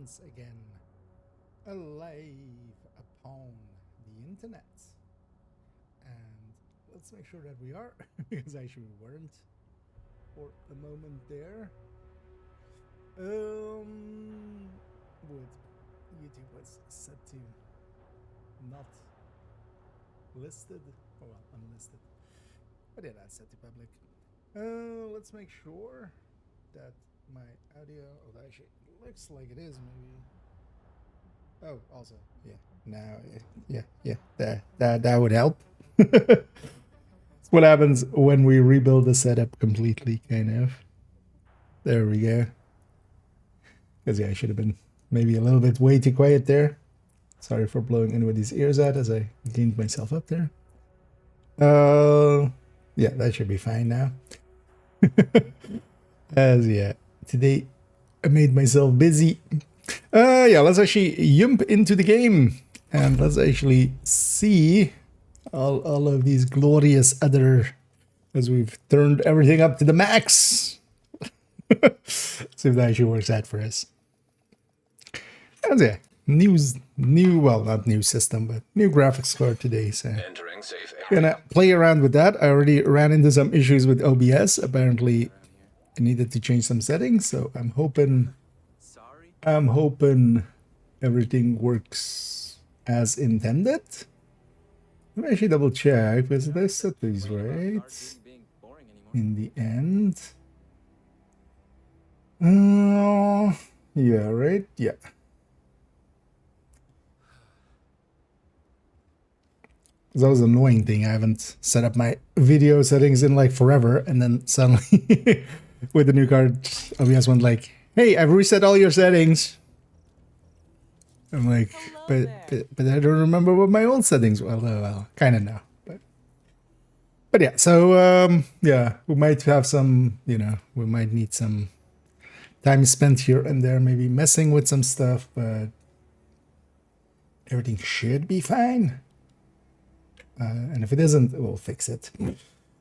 once again alive upon the internet. And let's make sure that we are, because actually we weren't for a moment there. Would YouTube was set to not listed, oh well, unlisted. But yeah, that's set to public. Let's make sure that my audio, oh, actually looks like it is maybe. Oh, also, yeah, now, that would help. What happens when we rebuild the setup completely, kind of. There we go. Because yeah, I should have been maybe a little bit way too quiet there. Sorry for blowing anybody's ears out as I cleaned myself up there. Yeah, that should be fine now. As yeah, today I made myself busy. Yeah, let's actually jump into the game and let's actually see all of these glorious other, as we've turned everything up to the max. See if that actually works out for us. And yeah, well, not new system, but new graphics card today. So gonna play around with that. I already ran into some issues with OBS. Apparently, I needed to change some settings, so I'm hoping everything works as intended. Let me actually double check because I set these right in the end. Yeah, right? Yeah. That was an annoying thing. I haven't set up my video settings in like forever, and then suddenly with the new card, OBS went like, "Hey, I've reset all your settings." I'm like, but I don't remember what my old settings were. Well, kind of know, but yeah. So yeah, we might have some, we might need some time spent here and there, maybe messing with some stuff, but everything should be fine. And if it isn't, we'll fix it.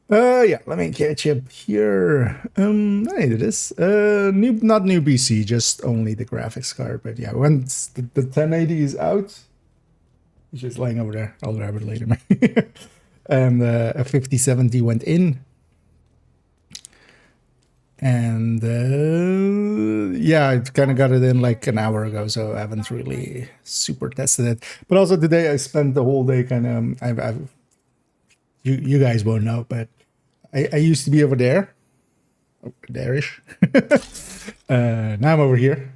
Yeah, let me catch up here. I needed this. Not new PC, just only the graphics card. But yeah, once the 1080 is out, it's just lying over there. I'll grab it later. And a 5070 went in. And yeah, I kind of got it in like an hour ago, so I haven't really super tested it. But also today I spent the whole day kind of, you guys won't know, but I used to be over there-ish. Now I'm over here,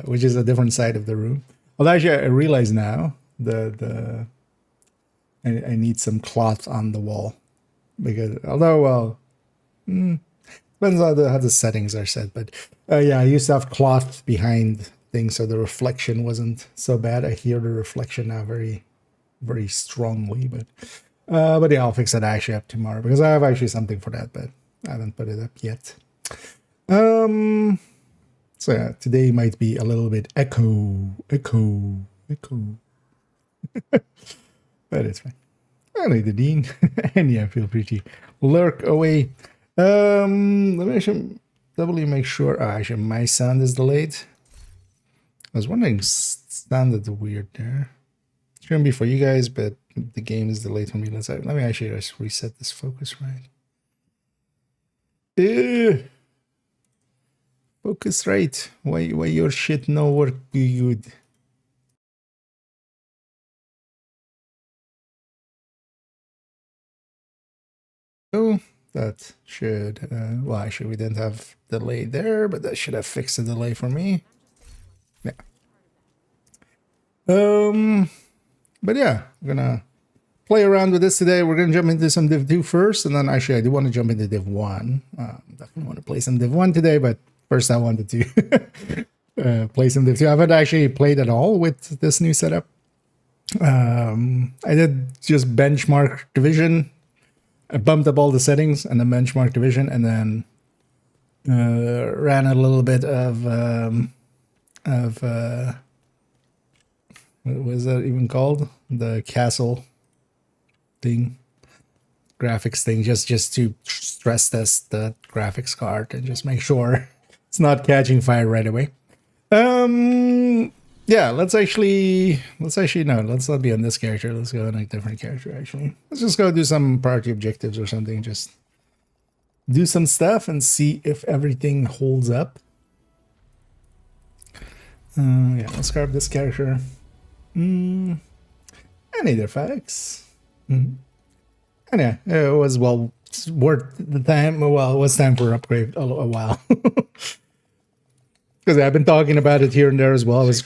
which is a different side of the room. Well, actually, I realize now I need some cloth on the wall, because although, well, depends on how the settings are set, but yeah, I used to have cloth behind things so the reflection wasn't so bad. I hear the reflection now very, very strongly, but yeah, I'll fix that actually up tomorrow, because I have actually something for that, but I haven't put it up yet. So yeah, today might be a little bit echo. But it's fine. I like the Dean. And yeah, feel free to lurk away. Let me actually doubly make sure. Oh, actually, my sound is delayed. I was wondering, sounded weird there. It shouldn't be for you guys, but the game is delayed for me. Let me actually just reset this focus right. Focus right. Why your shit no work good? Oh, that should, well, actually, we didn't have delay there, but that should have fixed the delay for me. Yeah. But yeah, we're gonna play around with this today. We're gonna jump into some Div 2 first, and then actually I do want to jump into Div 1. Definitely want to play some Div 1 today, but first I wanted to play some Div 2. I haven't actually played at all with this new setup. I did just benchmark division. I bumped up all the settings and then benchmark division, and then ran a little bit of what was that even called? The castle thing, graphics thing, just to stress test the graphics card and just make sure it's not catching fire right away. Yeah, let's not be on this character. Let's go on a different character, actually. Let's just go do some priority objectives or something. Just do some stuff and see if everything holds up. Yeah, let's grab this character. Any other facts? And yeah, it was worth the time. Well, it was time for upgrade a while. Because I've been talking about it here and there as well. I was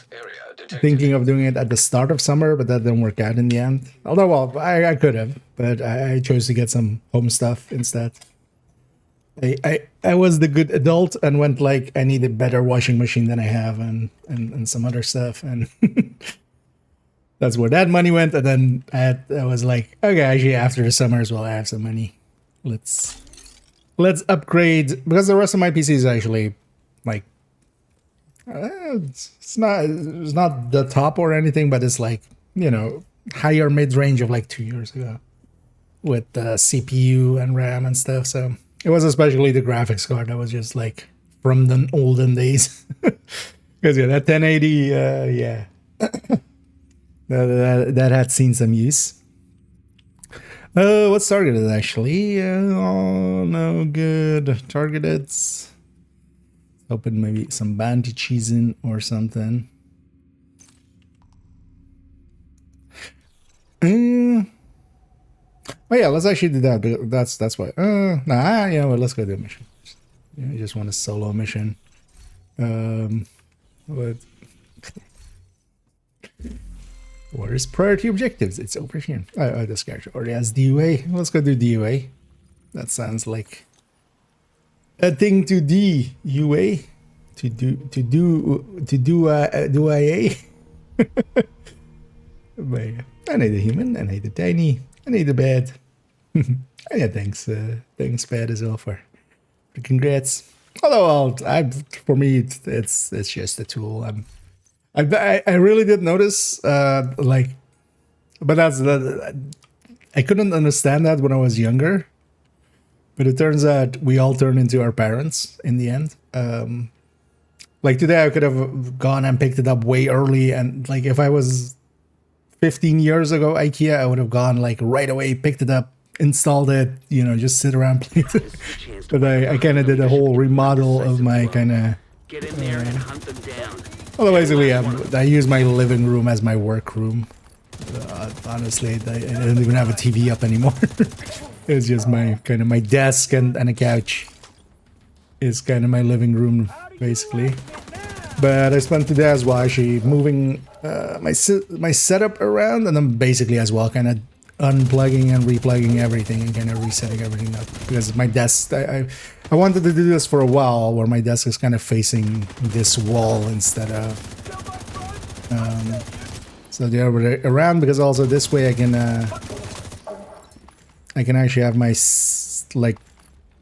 thinking of doing it at the start of summer, but that didn't work out in the end. Although, well, I could have, but I chose to get some home stuff instead. I was the good adult and went like, I need a better washing machine than I have and some other stuff. And that's where that money went. And then I was like, okay, actually after the summer as well, I have some money. Let's upgrade, because the rest of my PC is actually like, it's not the top or anything, but it's like, you know, higher mid-range of like 2 years ago with CPU and RAM and stuff. So it was especially the graphics card that was just like from the olden days. Because yeah, that 1080, yeah, that had seen some use. What's targeted actually? Oh, no good. Targeted. Open maybe some bounty cheesing or something. Oh yeah, let's actually do that. That's why. Nah, yeah, well, let's go do a mission. Yeah, I just want a solo mission. What? Where's priority objectives? It's over here. Oh, this character already has DUA. Let's go do DUA. That sounds like a thing to DUA. To do IA. But yeah, I need a human, I need a tiny, I need a bad. Yeah, thanks bad as well for congrats. Although for me it's just a tool. I really did notice like, but I couldn't understand that when I was younger. But it turns out we all turn into our parents in the end. Like today I could have gone and picked it up way early, and like if I was 15 years ago IKEA, I would have gone like right away, picked it up, installed it, you know, just sit around playing it. But I kind of did a whole remodel of my kind of get in there and hunt them down. Well, basically I use my living room as my work room. Honestly, I don't even have a TV up anymore. It's just my kind of my desk and a couch is kind of my living room basically. But I spent today as well actually moving my setup around, and then basically as well kind of unplugging and replugging everything and kind of resetting everything up, because my desk I wanted to do this for a while, where my desk is kind of facing this wall instead of so the other way around, because also this way I can actually have my like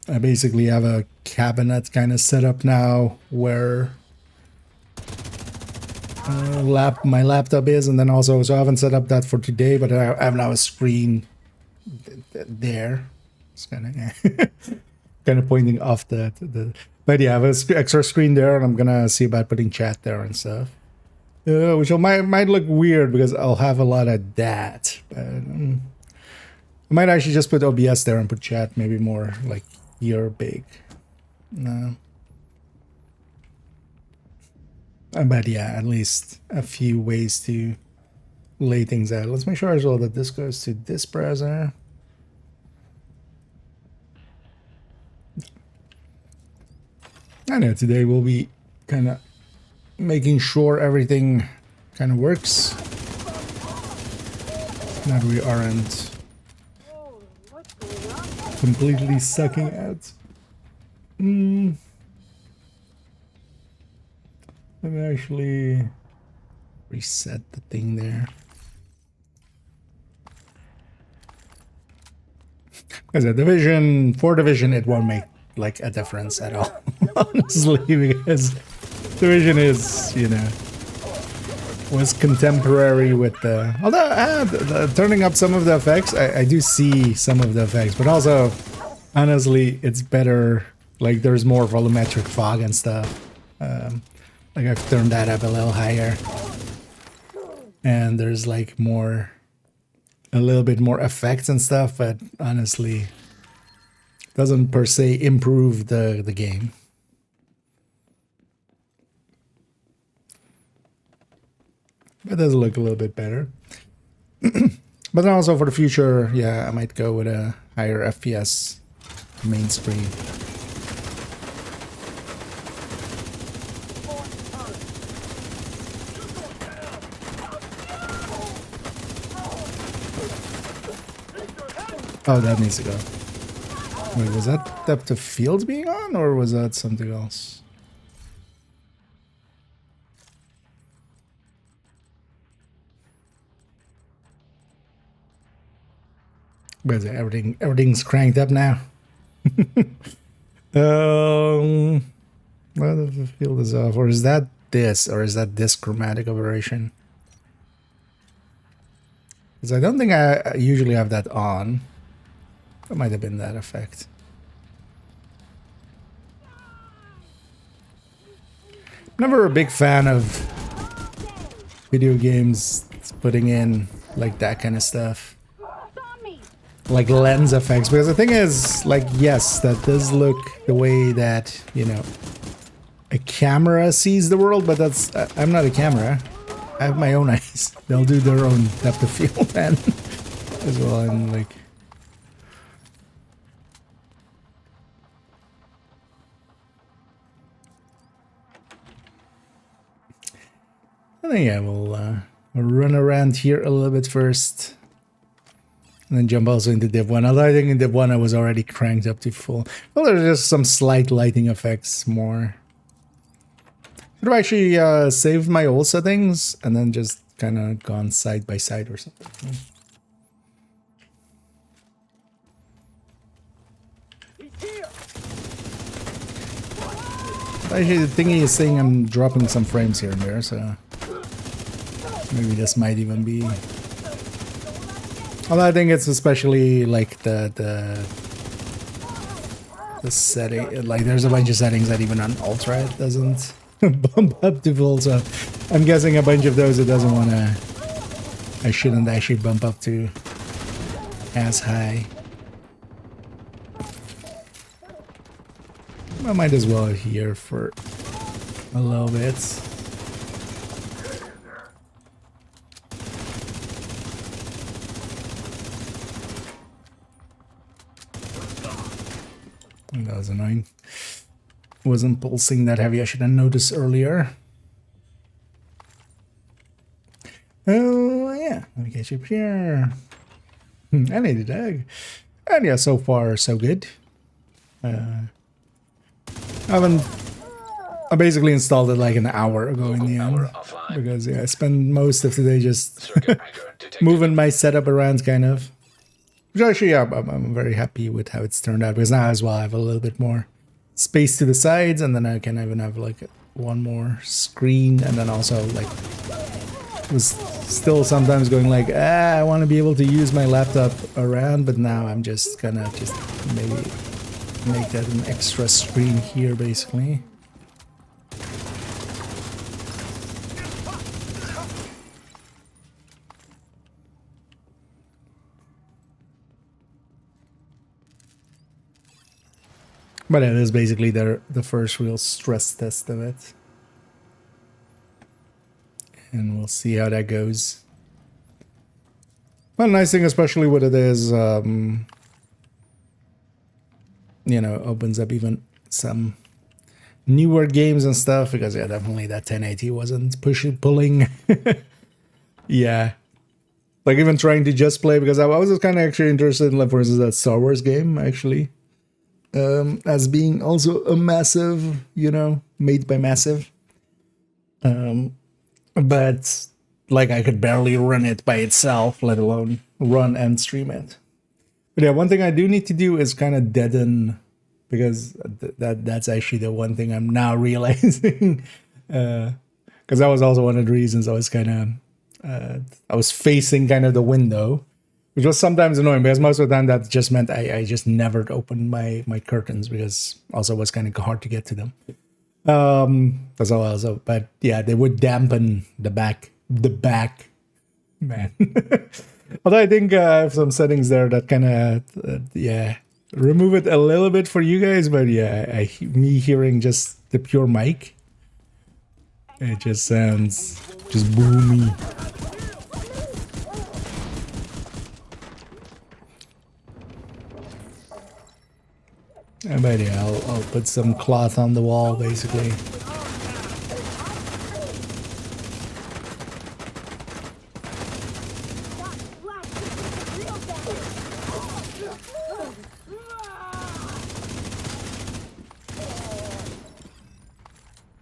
I basically have a cabinet kind of set up now where my laptop is, and then also, so I haven't set up that for today, but I have now a screen there. It's kind of pointing off the but yeah, I have an extra screen there, and I'm gonna see about putting chat there and stuff, which might look weird because I'll have a lot of that, but I might actually just put OBS there and put chat maybe more like here big. No. But yeah, at least a few ways to lay things out. Let's make sure as well that this goes to this browser. I know today we'll be kind of making sure everything kind of works. That we aren't completely sucking out. Let me actually reset the thing there. Because at for Division, it won't make like a difference at all, honestly, because Division is, you know, was contemporary with the, although turning up some of the effects, I do see some of the effects, but also, honestly, it's better, like there's more volumetric fog and stuff. Like I've turned that up a little higher. And there's like a little bit more effects and stuff, but honestly, doesn't per se improve the game. But it does look a little bit better. But then also for the future, yeah, I might go with a higher FPS main screen. Oh, that needs to go. Wait, was that depth of field being on, or was that something else? But everything's cranked up now. Well, the field is off, or is that this chromatic aberration? Because I don't think I usually have that on. That might have been that effect. I'm never a big fan of video games putting in like that kind of stuff. Like lens effects, because the thing is, like, yes, that does look the way that, you know, a camera sees the world, but that's, I'm not a camera. I have my own eyes. They'll do their own depth of field and as well, and like... I think, yeah, we'll run around here a little bit first. And then jump also into Div 1. Although I think in Div 1 I was already cranked up to full. Well, there's just some slight lighting effects more. Should have actually saved my old settings and then just kind of gone side by side or something. Actually, the thingy is saying I'm dropping some frames here and there, so maybe this might even be... Although I think it's especially like the setting, like there's a bunch of settings that even on Ultra it doesn't bump up to full, so I'm guessing a bunch of those it doesn't want to, I shouldn't actually bump up to as high. I might as well here for a little bit. That was annoying. Wasn't pulsing that heavy. I should have noticed earlier. Oh, yeah. Let me get you up here. I need a dog. And yeah, so far, so good. I basically installed it like an hour ago in the end. Because, yeah, I spent most of the day just moving my setup around, kind of. Which actually, yeah, I'm very happy with how it's turned out, because now as well I have a little bit more space to the sides, and then I can even have like one more screen, and then also like was still sometimes going like, I want to be able to use my laptop around, but now I'm just gonna maybe make that an extra screen here basically. But it is basically the first real stress test of it. And we'll see how that goes. One nice thing especially with it is, you know, opens up even some newer games and stuff, because yeah, definitely that 1080 wasn't pulling. Yeah. Like even trying to just play, because I was kind of actually interested in, like, for instance, that Star Wars game, actually. As being also a massive, you know, made by Massive. But like I could barely run it by itself, let alone run and stream it. But yeah, one thing I do need to do is kind of deaden, because that's actually the one thing I'm now realizing. Because that was also one of the reasons I was kind of, I was facing kind of the window. Which was sometimes annoying, because most of the time that just meant I just never opened my curtains, because also it was kind of hard to get to them. That's all also. But yeah, they would dampen the back, man. Although I think I have some settings there that kind of, yeah, remove it a little bit for you guys. But yeah, me hearing just the pure mic, it just sounds just boomy. But yeah, I'll put some cloth on the wall basically.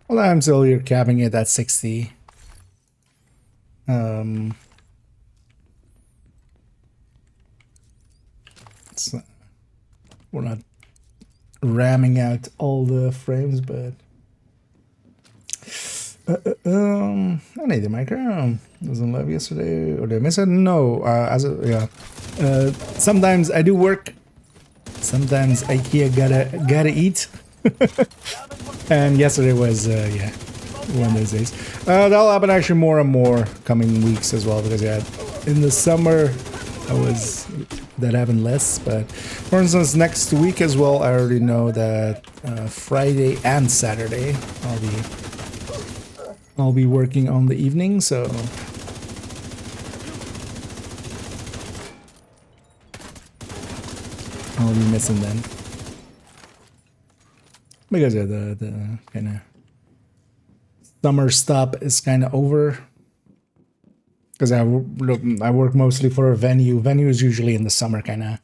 Well, I'm still here capping it at 60. We're not ramming out all the frames, but I need the micro. Wasn't live yesterday, or did I miss it? No. Sometimes I do work. Sometimes IKEA gotta eat. And yesterday was yeah, one of those days. That'll happen actually more and more coming weeks as well, because yeah, in the summer that happened less. But for instance, next week as well, I already know that Friday and Saturday I'll be working on the evening, so I'll be missing them. Because yeah, the kind of summer stop is kind of over. Because I work mostly for a venue. Venues usually in the summer kind of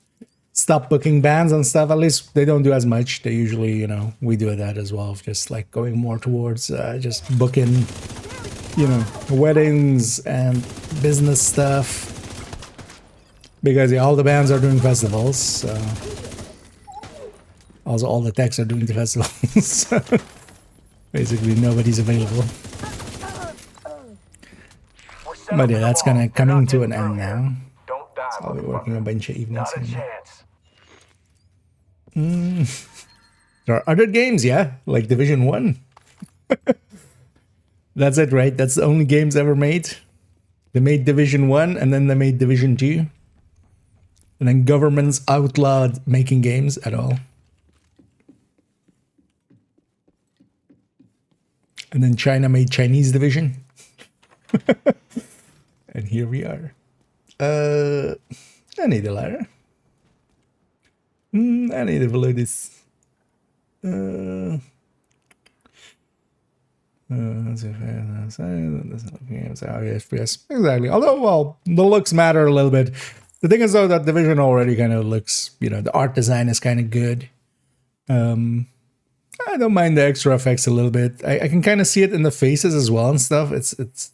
stop booking bands and stuff. At least they don't do as much. They usually, you know, we do that as well. Just like going more towards just booking, you know, weddings and business stuff. Because yeah, all the bands are doing festivals. So. Also, all the techs are doing the festivals. Basically, nobody's available. But yeah, that's kind of coming to an end now. So I'll be working a bunch of evenings. There are other games, yeah, like Division 1. That's it, right? That's the only games ever made. They made Division 1 and then they made Division 2. And then governments outlawed making games at all. And then China made Chinese Division. And here we are. I need a ladder. I need to below this. Yes, exactly. Although, well, the looks matter a little bit. The thing is, though, that Division already kind of looks, you know, the art design is kind of good. I don't mind the extra effects a little bit. I can kind of see it in the faces as well and stuff. It's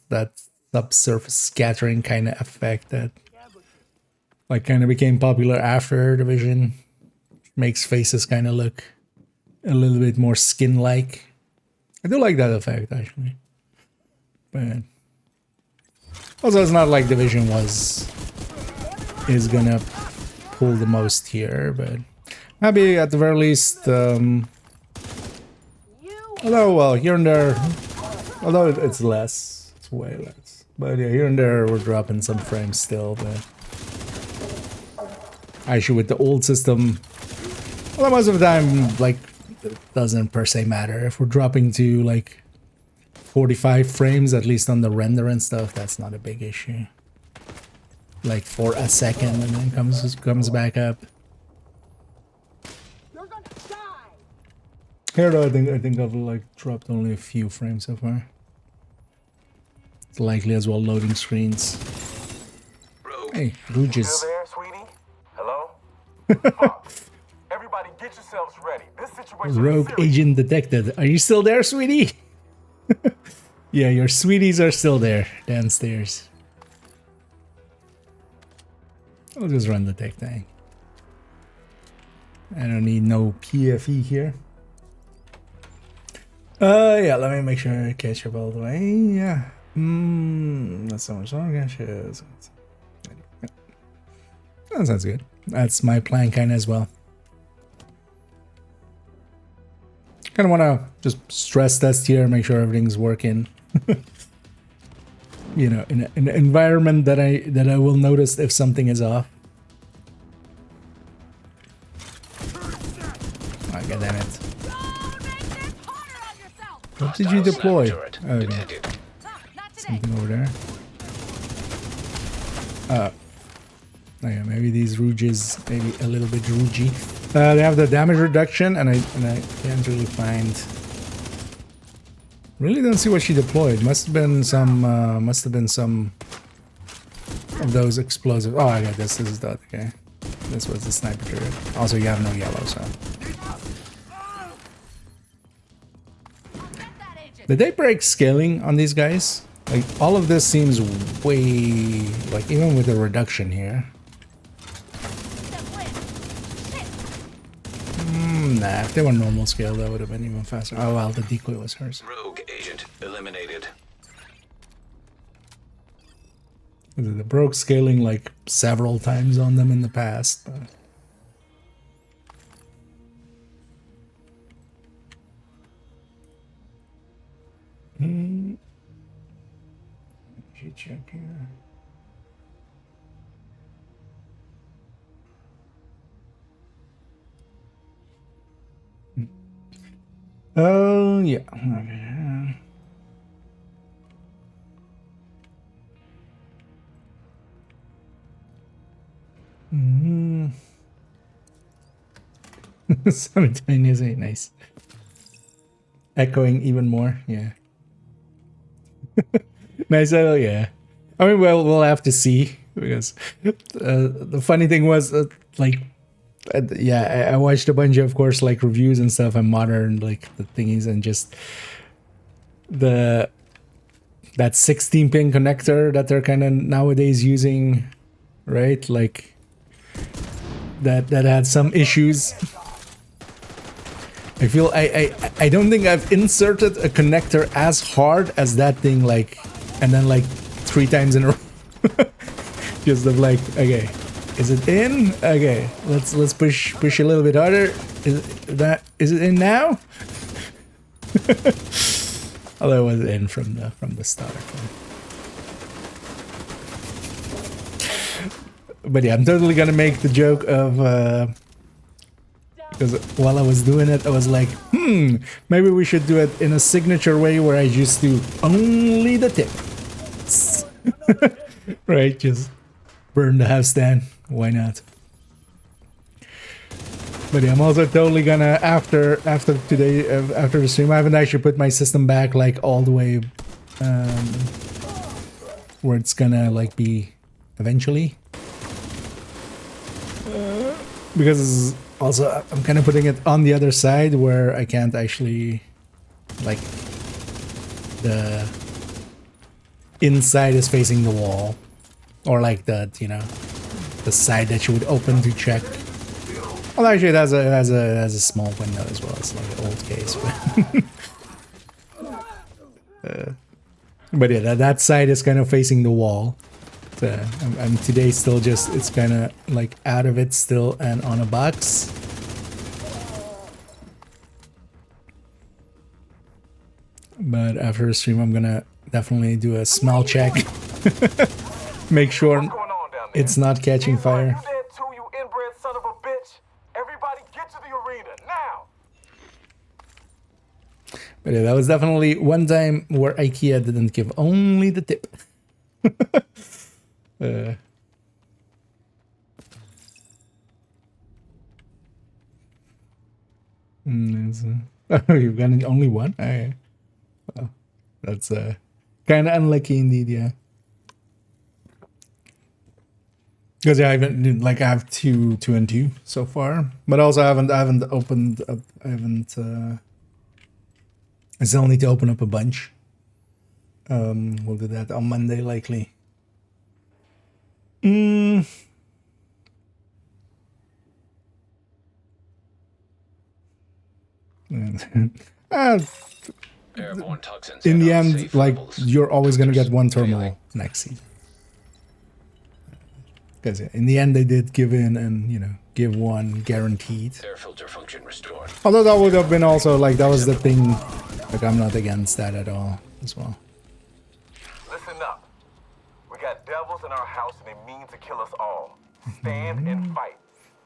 that subsurface scattering kind of effect that like kind of became popular after Division. Makes faces kind of look a little bit more skin-like. I do like that effect actually. But also, it's not like Division is gonna pull the most here, but maybe at the very least. Although, well, here and there, although it's less, it's way less. But yeah, here and there we're dropping some frames still, but actually with the old system, well, most of the time, like, it doesn't per se matter. If we're dropping to like 45 frames, at least on the render and stuff, that's not a big issue. Like for a second and then comes back up. Here though, I think I've like dropped only a few frames so far. It's likely as well loading screens. Hey, Rouges. Still there, sweetie? Hello? Everybody get yourselves ready. This situation Rogue agent detected. Are you still there, sweetie? Yeah, your sweeties are still there downstairs. I'll just run the tech tank. I don't need no PFE here. Yeah, let me make sure I catch up all the way. Yeah. Not so much longer. That sounds good. That's my plan kind of as well. Kind of want to just stress test here, make sure everything's working. You know, in an environment that I will notice if something is off. Oh, God damn it. What did you deploy? Okay. Something over there. Okay, maybe these rouges, maybe a little bit rougey. They have the damage reduction, and I can't really find. Really don't see what she deployed. Must have been some of those explosive. Oh, I got this. This is that. Okay, this was the sniper turret. Also, you have no yellow, so. Did they break scaling on these guys? Like, all of this seems way, like, even with the reduction here. Nah, if they were normal scale, that would have been even faster. Oh, well, the decoy was hers. Rogue agent eliminated. They broke scaling, like, several times on them in the past. Check here. Oh, yeah. Okay. Mm-hmm. Simultaneously, nice. Echoing even more, yeah. Nice, yeah. I mean, well, we'll have to see, because the funny thing was, like, yeah, I watched a bunch of course, like, reviews and stuff and modern, like, the thingies, and just that 16-pin connector that they're kind of nowadays using, right? Like, that had some issues. I feel I don't think I've inserted a connector as hard as that thing, like, and then like 3 times in a row. Just of like, okay, is it in? Okay, let's push a little bit harder. Is it in now? Although it was in from the start. But yeah, I'm totally gonna make the joke of because while I was doing it, I was like, maybe we should do it in a signature way where I just do only the tip. Right, just burn the house down. Why not? But yeah, I'm also totally gonna, after today, after the stream, I haven't actually put my system back like all the way where it's gonna like be eventually. Because also I'm kind of putting it on the other side where I can't actually, like, the inside is facing the wall, or like that, you know, the side that you would open to check. Well, actually, it has a small window as well. It's like an old case, but yeah, that side is kind of facing the wall. And today still just, it's kind of like out of it still and on a box. But after the stream, I'm gonna definitely do a smell check. Make sure it's not catching fire. You dead too, you inbred son of a bitch. Everybody get to the arena now. But yeah, that was definitely one time where IKEA didn't give only the tip. Oh, you've got only one? Okay. Well, that's kind of unlucky indeed, yeah. Because yeah, I haven't, like, I have two and two so far, but also I haven't opened up. I still need to open up a bunch. We'll do that on Monday likely. Airborne toxins In the at end, unsafe like, levels. you're always gonna get one Failing. thermal next season. Because in the end, they did give in and, you know, give one guaranteed. Air filter function restored. Although that would have been also, like, that was the thing. Like, I'm not against that at all, as well. Listen up. We got devils in our house and they mean to kill us all. Stand and fight.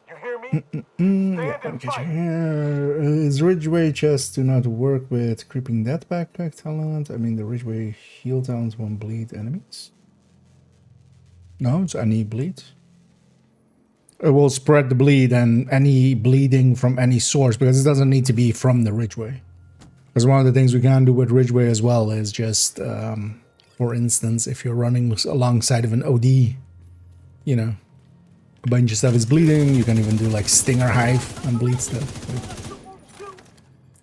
You hear me? Stand and fight. Is Ridgeway chest do not work with Creeping Death backpack talent? I mean, the Ridgeway heal talents won't bleed enemies. No, it's any bleed. It will spread the bleed and any bleeding from any source, because it doesn't need to be from the Ridgeway. Because one of the things we can do with Ridgeway as well is just, for instance, if you're running alongside of an OD, you know, a bunch of stuff is bleeding, you can even do like Stinger Hive and bleed stuff.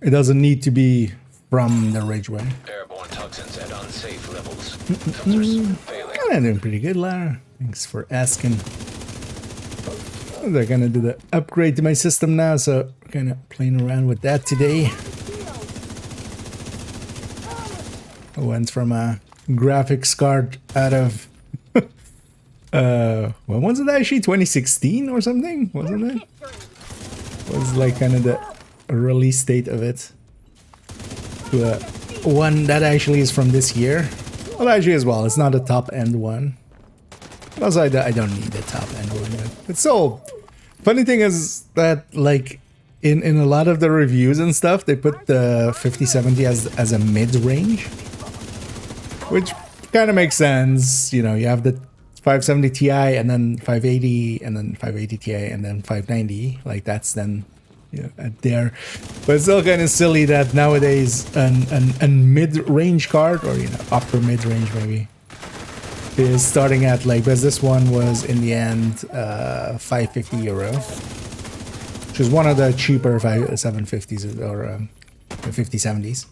It doesn't need to be from the Ridgeway. Airborne toxins at unsafe levels. Filters failing. I'm doing pretty good, Lara. Thanks for asking. They're gonna do the upgrade to my system now, so we're kind of playing around with that today. I went from a graphics card out of when was it actually? 2016 or something, wasn't it? Was like kind of the release date of it. To one that actually is from this year. Well, actually as well, it's not a top end one. But also, I don't need the top end one. It's so funny thing is that like in a lot of the reviews and stuff, they put the 5070 as a mid range, which kind of makes sense. You know, you have the 570 Ti and then 580 and then 580 Ti and then 590. Like that's then, you know, at there. But it's still kind of silly that nowadays a mid-range card, or you know, upper mid-range maybe, is starting at like, because this one was in the end €550, which is one of the cheaper 750s or 5070s.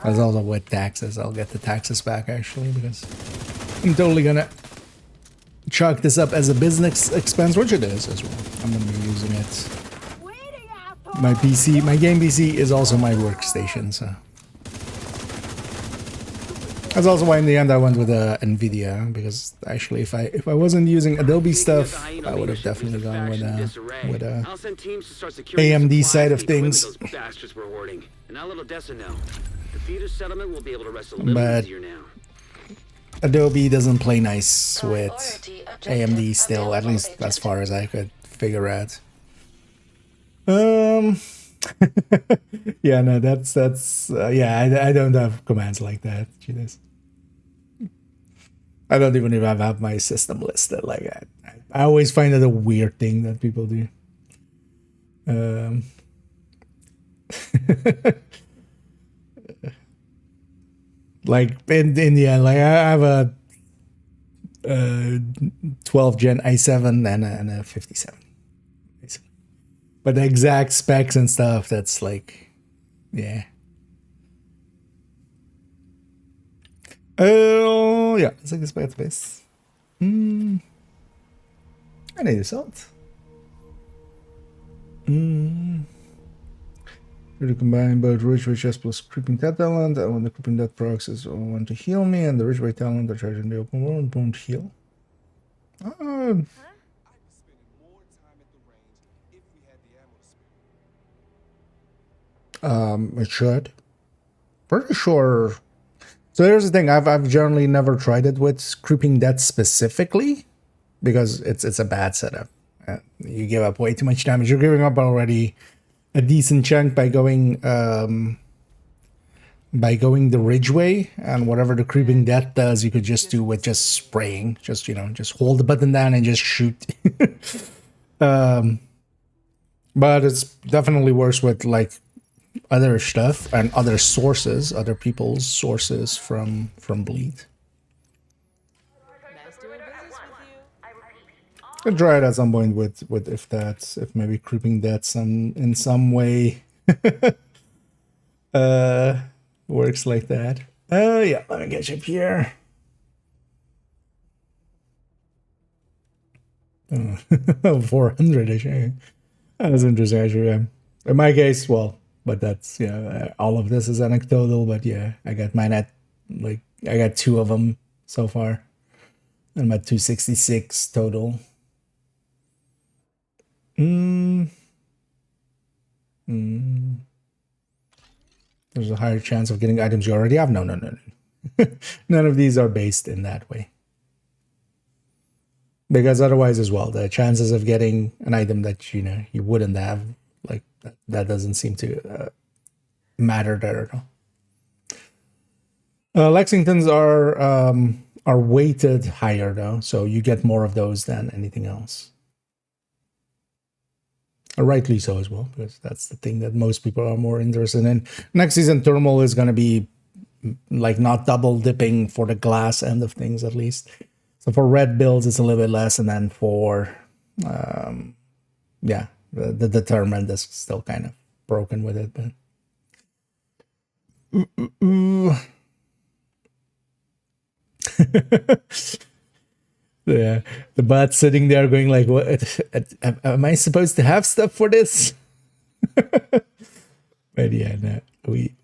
As also with taxes, I'll get the taxes back actually, because I'm totally gonna chalk this up as a business expense, which it is as well. I'm gonna be using it. My PC, my game PC is also my workstation, so that's also why in the end I went with Nvidia, because actually if I wasn't using Adobe stuff, I would have definitely gone with AMD side of things. But Adobe doesn't play nice with AMD still, at least as far as I could figure out. Yeah, no, that's yeah, I don't have commands like that. Jeez. I don't even have my system listed like that. I always find it a weird thing that people do. Like in the end, like I have a 12 Gen i7 and a 57. But the exact specs and stuff, that's like, yeah. Oh, yeah, let's take a spec space. I need a salt. To combine both Ridgeway chest plus Creeping Death talent, and when the Creeping Death procs is one to heal me, and the Ridgeway talent are charging the open world won't heal. It should. Pretty sure. So here's the thing, I've generally never tried it with Creeping Death specifically, because it's a bad setup. You give up way too much damage. You're giving up already a decent chunk by going the Ridgeway, and whatever the Creeping Death does, you could just do with just spraying. Just, you know, just hold the button down and just shoot. But it's definitely worse with like other stuff and other sources, other people's sources from bleed. I'll try it at some point with if maybe Creeping Death in some way works like that. Yeah, let me get you up here. 400 actually. That's interesting actually. Yeah. In my case, well, But that's, all of this is anecdotal, but yeah, I got mine at, like, I got 2 of them so far. I'm at 266 total. There's a higher chance of getting items you already have. No. None of these are based in that way. Because otherwise as well, the chances of getting an item that, you wouldn't have, like, that doesn't seem to matter there at all. Lexingtons are weighted higher though, so you get more of those than anything else. Rightly so as well, because that's the thing that most people are more interested in. Next season, thermal is going to be like not double dipping for the glass end of things, at least. So for red builds, it's a little bit less, and then for the determined is still kind of broken with it, but. Yeah, the bot sitting there going like, "What? Am I supposed to have stuff for this?" But yeah, no, we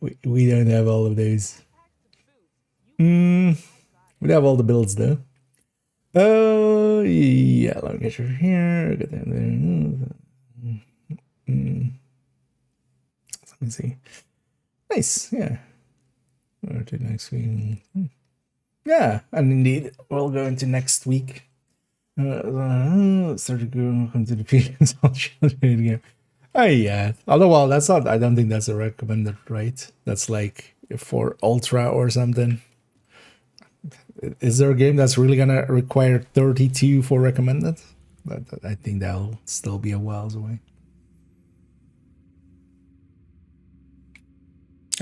don't have all of those. We have all the builds though. Oh yeah, let me get you here. Get that there. Let me see. Nice, yeah. Or to next week. Yeah, and indeed, we'll go into next week. Start to go come to the previous game. Oh yeah. Although, well, that's not. I don't think that's a recommended, right? That's like for ultra or something. Is there a game that's really gonna require 32 for recommended? But I think that'll still be a whiles away.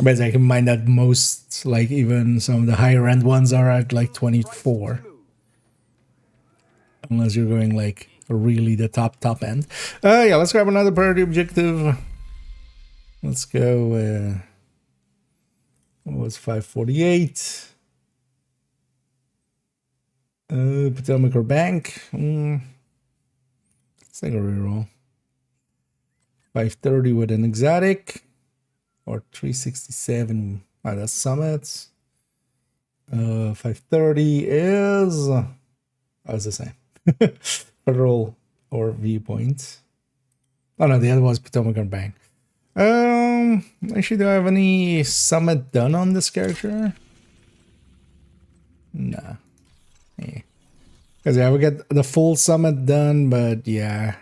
But I can mind that most, like even some of the higher end ones are at like 24. Unless you're going like really the top end. Yeah, let's grab another priority objective. Let's go, what was 548? Potomac or Bank. Let's take a reroll. 530 with an exotic. Or 367. That's summits. 530 is. It's the same. Federal or Viewpoint. Oh no, the other was Potomac and Bank. Actually, do I have any summit done on this character? Nah. Yeah. Because yeah, we get the full summit done, but yeah.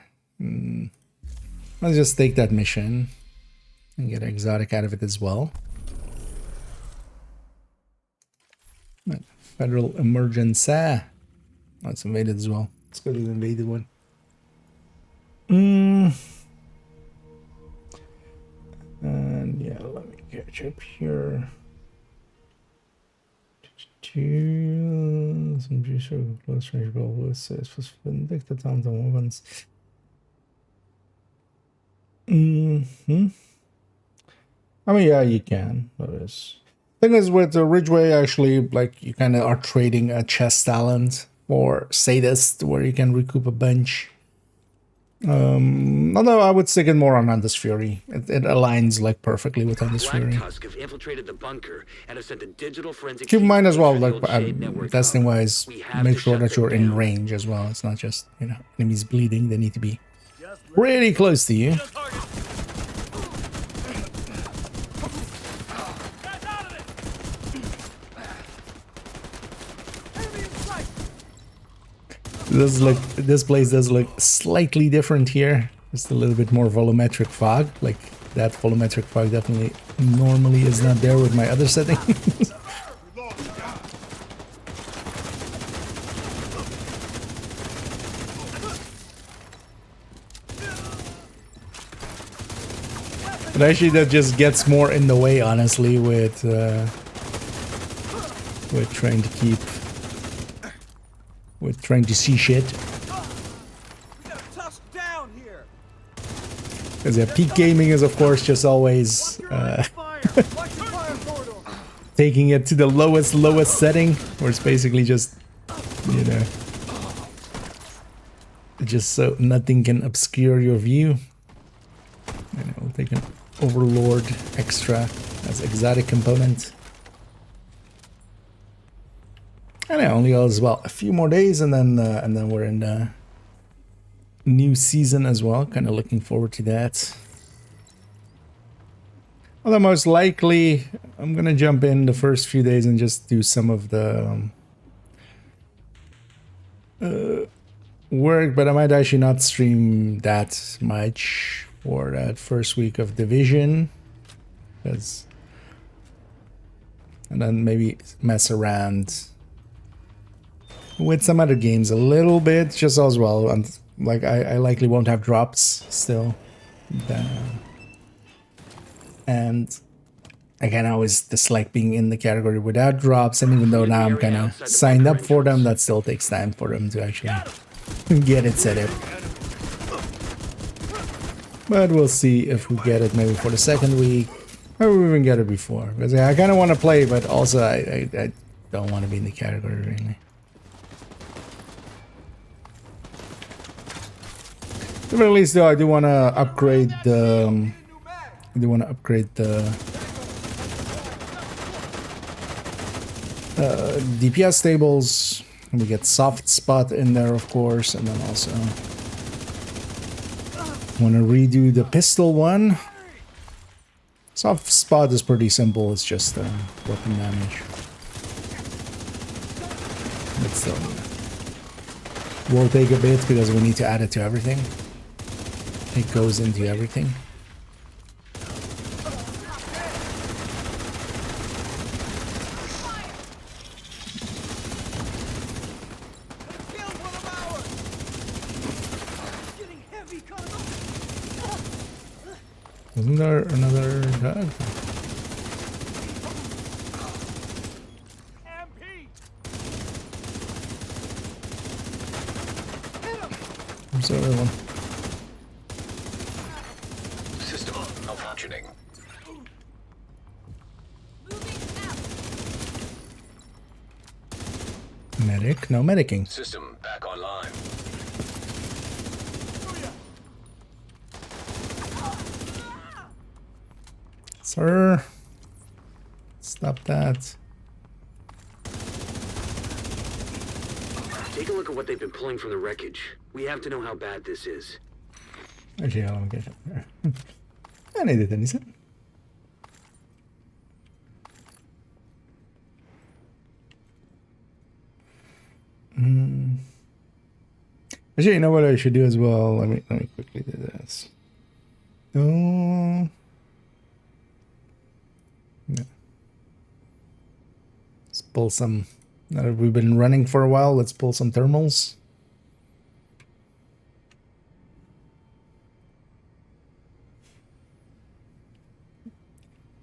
Let's just take that mission. And get an exotic out of it as well. Federal emergency. Oh, it's invaded as well. Let's go to the invaded one. And yeah, let me catch up here. Some juice or close range goal with Vindicta Towns and Weapons. I mean, yeah, you can. Thing is, with the Ridgeway, actually, like, you kind of are trading a chest talent for Sadist, where you can recoup a bunch. Although I would stick it more on Hunter's Fury. It aligns, like, perfectly with Hunter's Fury. Tusk have infiltrated the bunker and have sent a digital forensic Keep in mind as well, like, network testing-wise, make sure that you're in range as well. It's not just, enemies bleeding. They need to be really close to you. This place does look slightly different here. Just a little bit more volumetric fog. Like, that volumetric fog definitely normally is not there with my other settings. But actually that just gets more in the way, honestly, with trying to keep... With trying to see shit. Because yeah, peak gaming is of course just always taking it to the lowest setting, where it's basically just, just so nothing can obscure your view. And we'll take an Overlord extra as exotic component. And it only goes well a few more days, and then we're in the new season as well. Kind of looking forward to that. Although most likely I'm gonna jump in the first few days and just do some of the work, but I might actually not stream that much for that first week of Division, and then maybe mess around with some other games a little bit, just as well. And like I likely won't have drops still, and I can always dislike being in the category without drops. And even though now I'm kind of signed up for them, that still takes time for them to actually get it set up. But we'll see if we get it maybe for the second week, or we even get it before. Because I kind of want to play, but also I don't want to be in the category really. But at least though, I do want to upgrade the. DPS tables. And we get soft spot in there, of course, and then also want to redo the pistol one. Soft spot is pretty simple. It's just weapon damage. But still, will take a bit because we need to add it to everything. It goes into everything. Wasn't there another dog? Where's the other one? System malfunctioning. Medic? No medicing. System back online. Sir, stop that. Take a look at what they've been pulling from the wreckage. We have to know how bad this is. Actually, I don't get it there. I needed anything. Actually, you know what I should do as well? Let me quickly do this. Oh. Yeah. Let's pull some. Now that we've been running for a while, let's pull some thermals.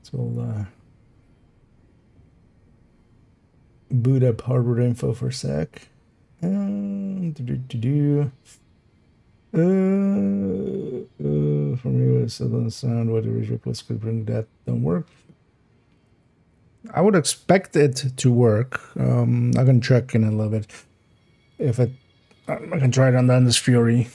So we'll boot up hardware info for a sec. For me, it doesn't sound what the original plus could bring that don't work. I would expect it to work. I can check in a little bit if it. I can try it on the Endless Fury.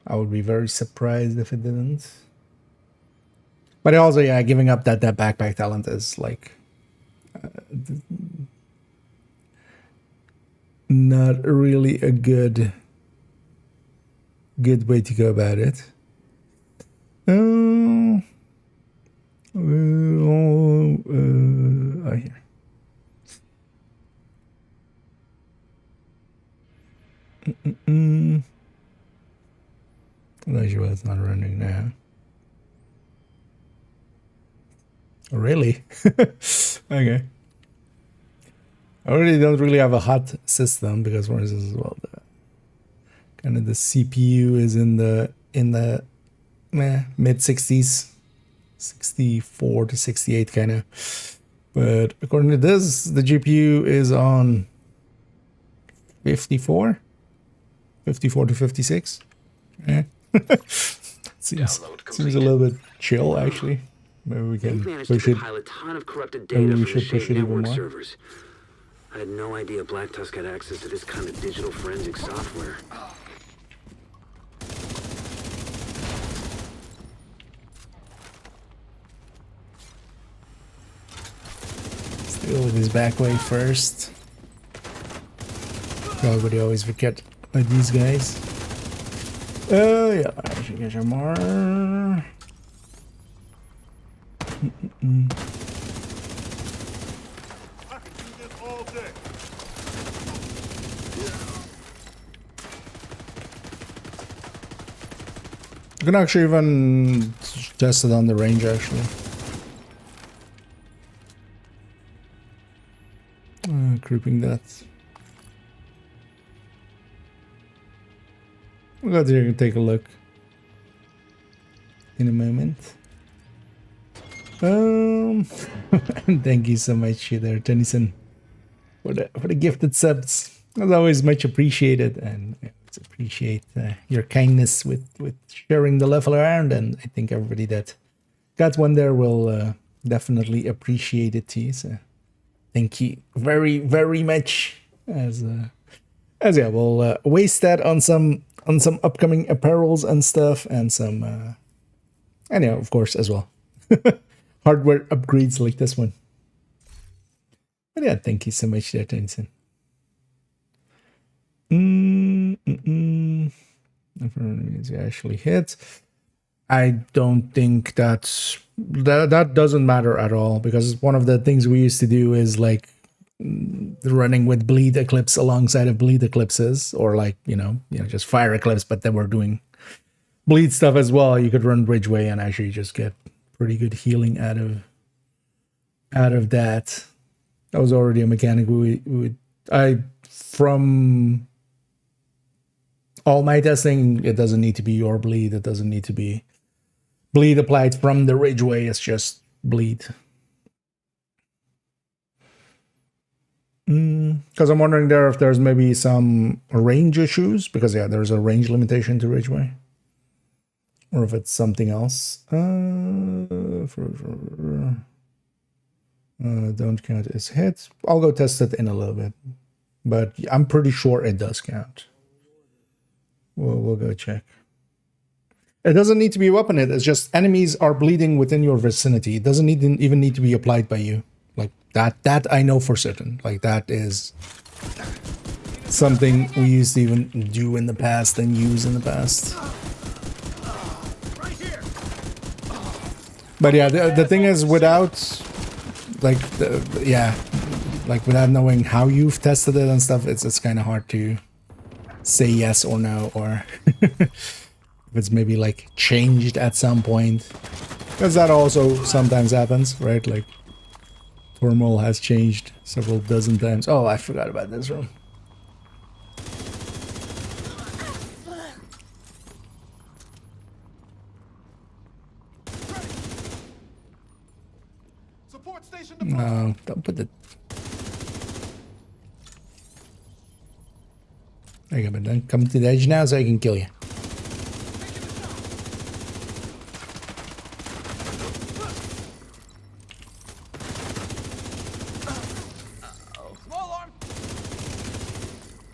I would be very surprised if it didn't. But also, yeah, giving up that backpack talent is like not really a good way to go about it. Here. That's why it's not running now. Really? Okay. I already don't really have a hot system because for instance as well the kind of the CPU is in the mid 60s, 64 to 68 kind of. But according to this, the GPU is on 54 to 56. Yeah. seems a little bit chill actually. Maybe we can push it. A ton of corrupted Maybe data we from the should push Shade it even network more. servers. I had no idea Black Tusk had access to this kind of digital forensic software. Deal with his back way first. Nobody always forget about these guys. Oh yeah, I should get some more. You can actually even test it on the range actually. Creeping that. We'll go there and take a look in a moment. Thank you so much there, Tennyson, for the gifted subs. As always, much appreciated, and I always appreciate your kindness with sharing the level around. And I think everybody that got one there will definitely appreciate it too. So thank you very, very much. As yeah, we'll waste that on some upcoming apparels and stuff, and some and yeah, of course as well, hardware upgrades like this one. But yeah, thank you so much there, Tennyson. Actually hit. I don't think that doesn't matter at all, because one of the things we used to do is like running with bleed eclipse alongside of bleed eclipses, or like you know just fire eclipse, but then we're doing bleed stuff as well. You could run Bridgeway and actually just get pretty good healing out of that. That was already a mechanic from all my testing. It doesn't need to be your bleed. It doesn't need to be bleed applied from the Ridgeway. It's just bleed. Because I'm wondering there if there's maybe some range issues, because yeah, there's a range limitation to Ridgeway, or if it's something else. Don't count as hits. I'll go test it in a little bit, but I'm pretty sure it does count. We'll go check. It doesn't need to be a weapon hit. It's just enemies are bleeding within your vicinity. It doesn't even need to be applied by you. Like that I know for certain. Like that is something we used to even do in the past and use in the past. But yeah, the thing is, without like without knowing how you've tested it and stuff, it's kind of hard to say yes or no, or if it's maybe like changed at some point, because that also sometimes happens, right? Like Thermal has changed several dozen times. Oh, I forgot about this room. No, don't put the... There you go, but then come to the edge now so I can kill you. Small arm.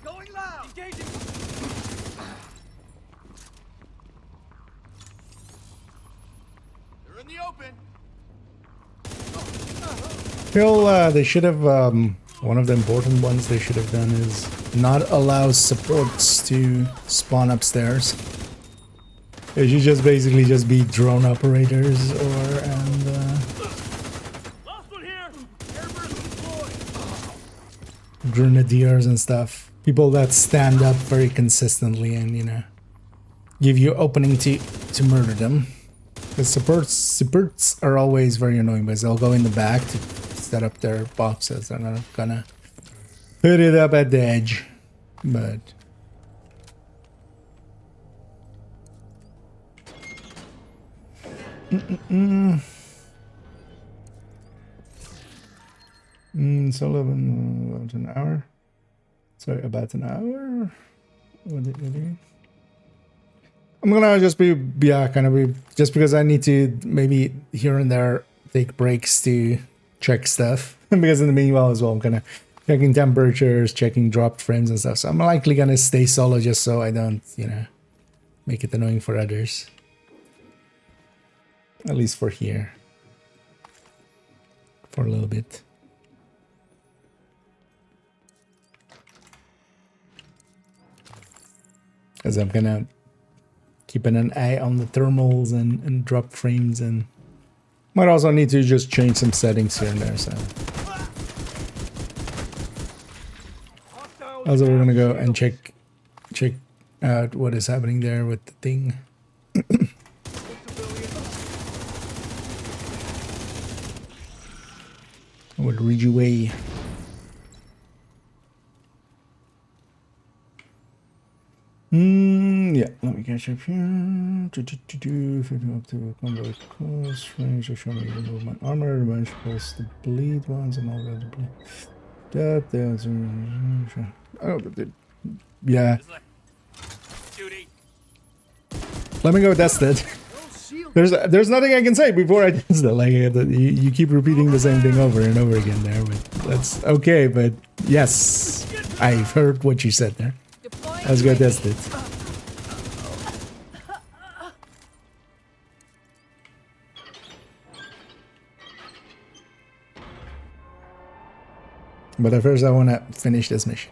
Going loud. Engaging. They're in the open. Well, they should have, one of the important ones they should have done is not allow supports to spawn upstairs. It should just basically just be drone operators or, grenadiers and stuff. People that stand up very consistently and, you know, give you opening to murder them. Because supports are always very annoying, because they'll go in the back to set up their boxes. They're not gonna put it up at the edge, but Sullivan, about an hour. Sorry, about an hour. What did you do? I'm gonna just be just because I need to maybe here and there take breaks to check stuff, because in the meanwhile as well, I'm gonna checking temperatures, checking dropped frames and stuff. So I'm likely gonna stay solo just so I don't, you know, make it annoying for others. At least for here. For a little bit. Because I'm gonna keeping an eye on the thermals and drop frames, and might also need to just change some settings here and there. So also we're gonna go and check out what is happening there with the thing. With Ridgeway. Yeah, let me catch up here. Up to combo close range. Show me remove my armor. Revenge pulls the bleed ones and all the other bleed. Oh, but yeah. Let me go test it. There's nothing I can say before I test it. Like you keep repeating the same thing over and over again there, but that's okay. But yes, I've heard what you said there. Let's go test it. But at first I want to finish this mission.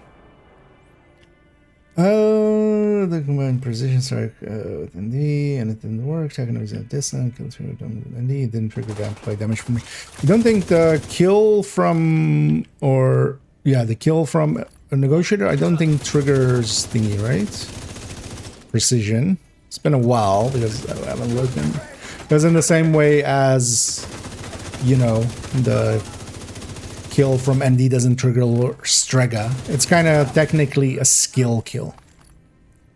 The combined precision strike with ND, and it didn't work. Second was at distance, kill through ND, it didn't trigger damage from me. I don't think the kill from, or yeah, the kill from a negotiator, I don't think triggers thingy, right? Precision. It's been a while because I haven't looked in. Because in the same way as, you know, the kill from ND doesn't trigger Strega, it's kind of technically a skill kill.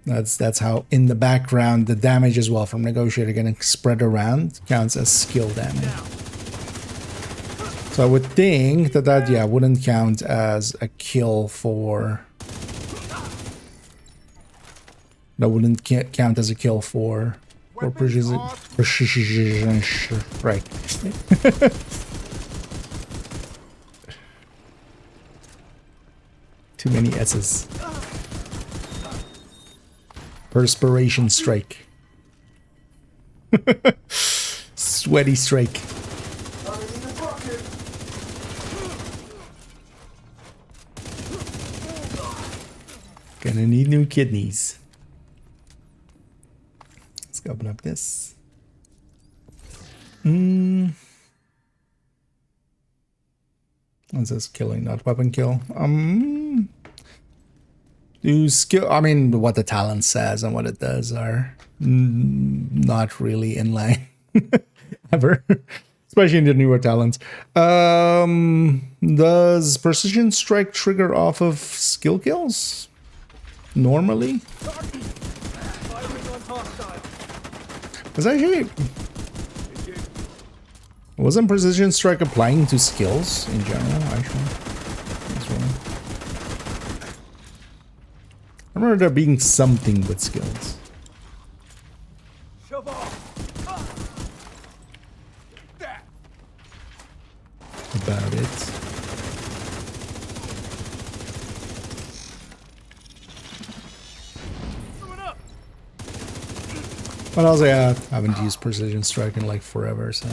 That's how in the background the damage as well from negotiator getting spread around counts as skill damage. So I would think that yeah wouldn't count as a kill for. That wouldn't count as a kill for precision. Right. Too many S's. Perspiration strike. Sweaty strike. Gonna need new kidneys. Let's open up this. What's this? Killing, not weapon kill. Do skill, I mean, what the talent says and what it does are not really in line ever, especially in the newer talents. Does precision strike trigger off of skill kills normally? Because actually, wasn't precision strike applying to skills in general? Actually, that's right. I remember there being something with skills. About it. But also, yeah, I haven't used precision strike in like forever, so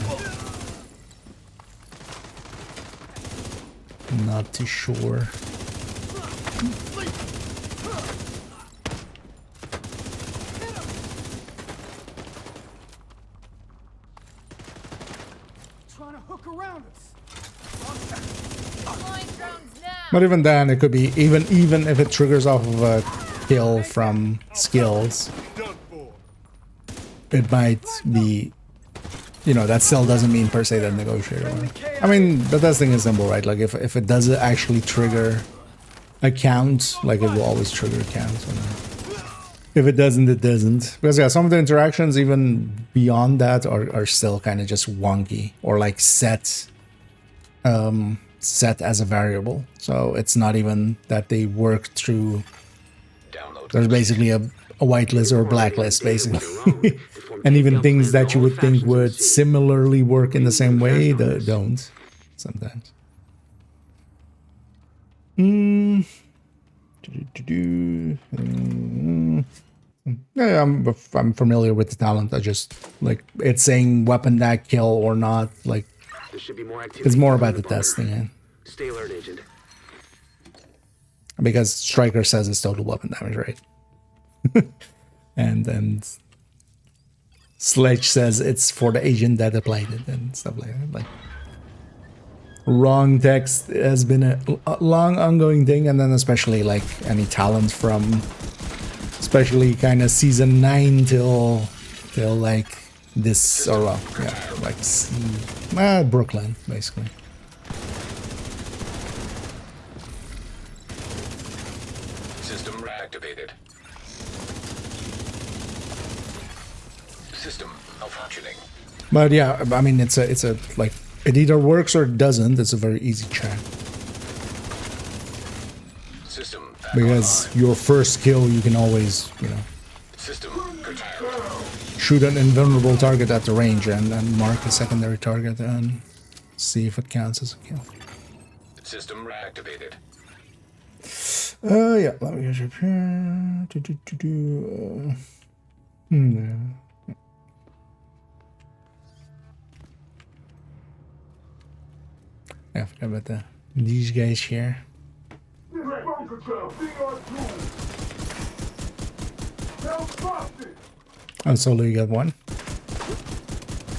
not too sure. But even then, it could be even if it triggers off of a kill from skills, it might be, you know, that still doesn't mean per se that negotiator. I mean, the testing is simple, right? Like if it does actually trigger a count, like it will always trigger a count. So if it doesn't, it doesn't. Because yeah, some of the interactions even beyond that are still kind of just wonky or like set as a variable. So it's not even that they work through. There's basically a whitelist or a blacklist, basically. And even things that you would think would similarly work in the same way, they don't sometimes. Mm. Mm. Yeah, I'm familiar with the talent. I just like it's saying weapon that kill or not. Like There should be more activity. it's more about in the bunker. testing, yeah. Stay alert, Agent. Because Striker says it's total weapon damage, right? and Sledge says it's for the agent that applied it and stuff like that. Like wrong text has been a long ongoing thing, and then especially like any talent from especially kind of season 9 till like this or well, yeah, like Brooklyn basically. System reactivated. System malfunctioning. But yeah, I mean it's a like it either works or it doesn't. It's a very easy check. System back Because online. your first kill, you can always, you know, System curtailed. shoot an invulnerable target at the range and then mark a secondary target and see if it counts as a kill. System reactivated. Yeah, let me just here. Yeah. I forgot about that. These guys here. Oh, solo, you got one.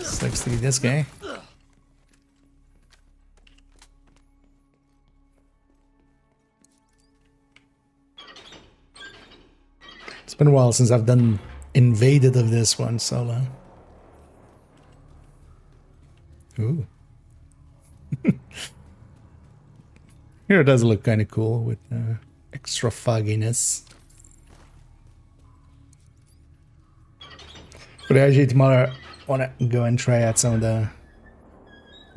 Sucks to be this guy. It's been a while since I've done invaded of this one solo. Ooh. Here it does look kind of cool with extra fogginess. But actually tomorrow I want to go and try out some of the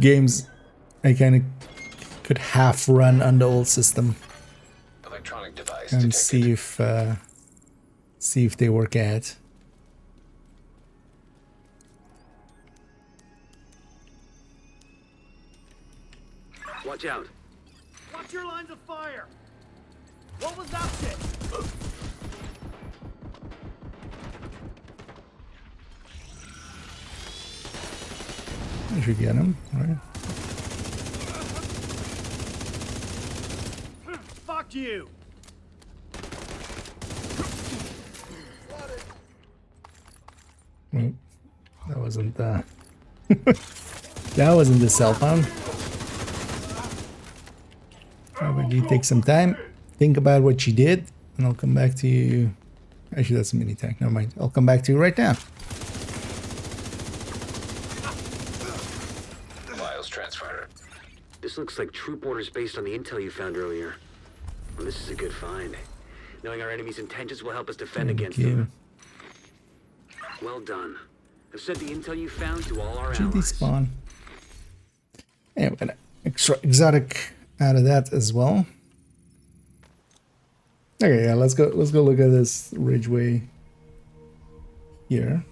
games I kind of could half run on the old system Electronic device and detected. see if they work out. Watch out. Watch your lines of fire! What was that shit? I should get him, right? Fuck you! Well, that wasn't that wasn't the cell phone. How about you take some time, think about what you did, and I'll come back to you. Actually, that's a mini tank. Never mind. I'll come back to you right now. Files transfer. This looks like troop orders based on the intel you found earlier. Well, this is a good find. Knowing our enemy's intentions will help us defend against them. Well done. I've sent the intel you found to all our GD allies. spawn. Yeah, we're gonna extra exotic out of that as well. Okay, yeah, let's go look at this Ridgeway here.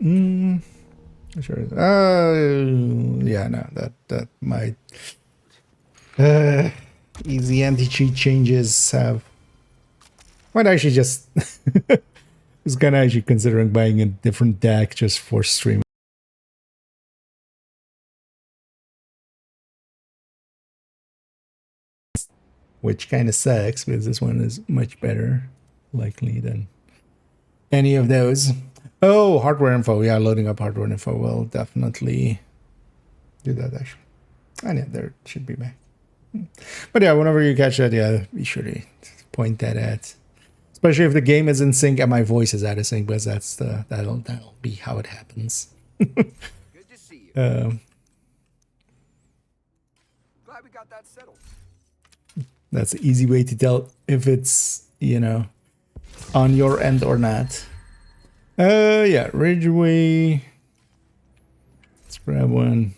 Sure. Yeah, no, that might easy anti-cheat changes have might actually just was kinda actually considering buying a different deck just for stream. Which kind of sucks because this one is much better likely than any of those. Oh, hardware info. Yeah, loading up hardware info will definitely do that actually. And yeah, there it should be back. But yeah, whenever you catch that, yeah, be sure to point that at. Especially if the game is in sync and my voice is out of sync, because that'll be how it happens. Good to see you. Glad we got that settled. That's an easy way to tell if it's, you know, on your end or not. Yeah, Ridgeway. Let's grab one.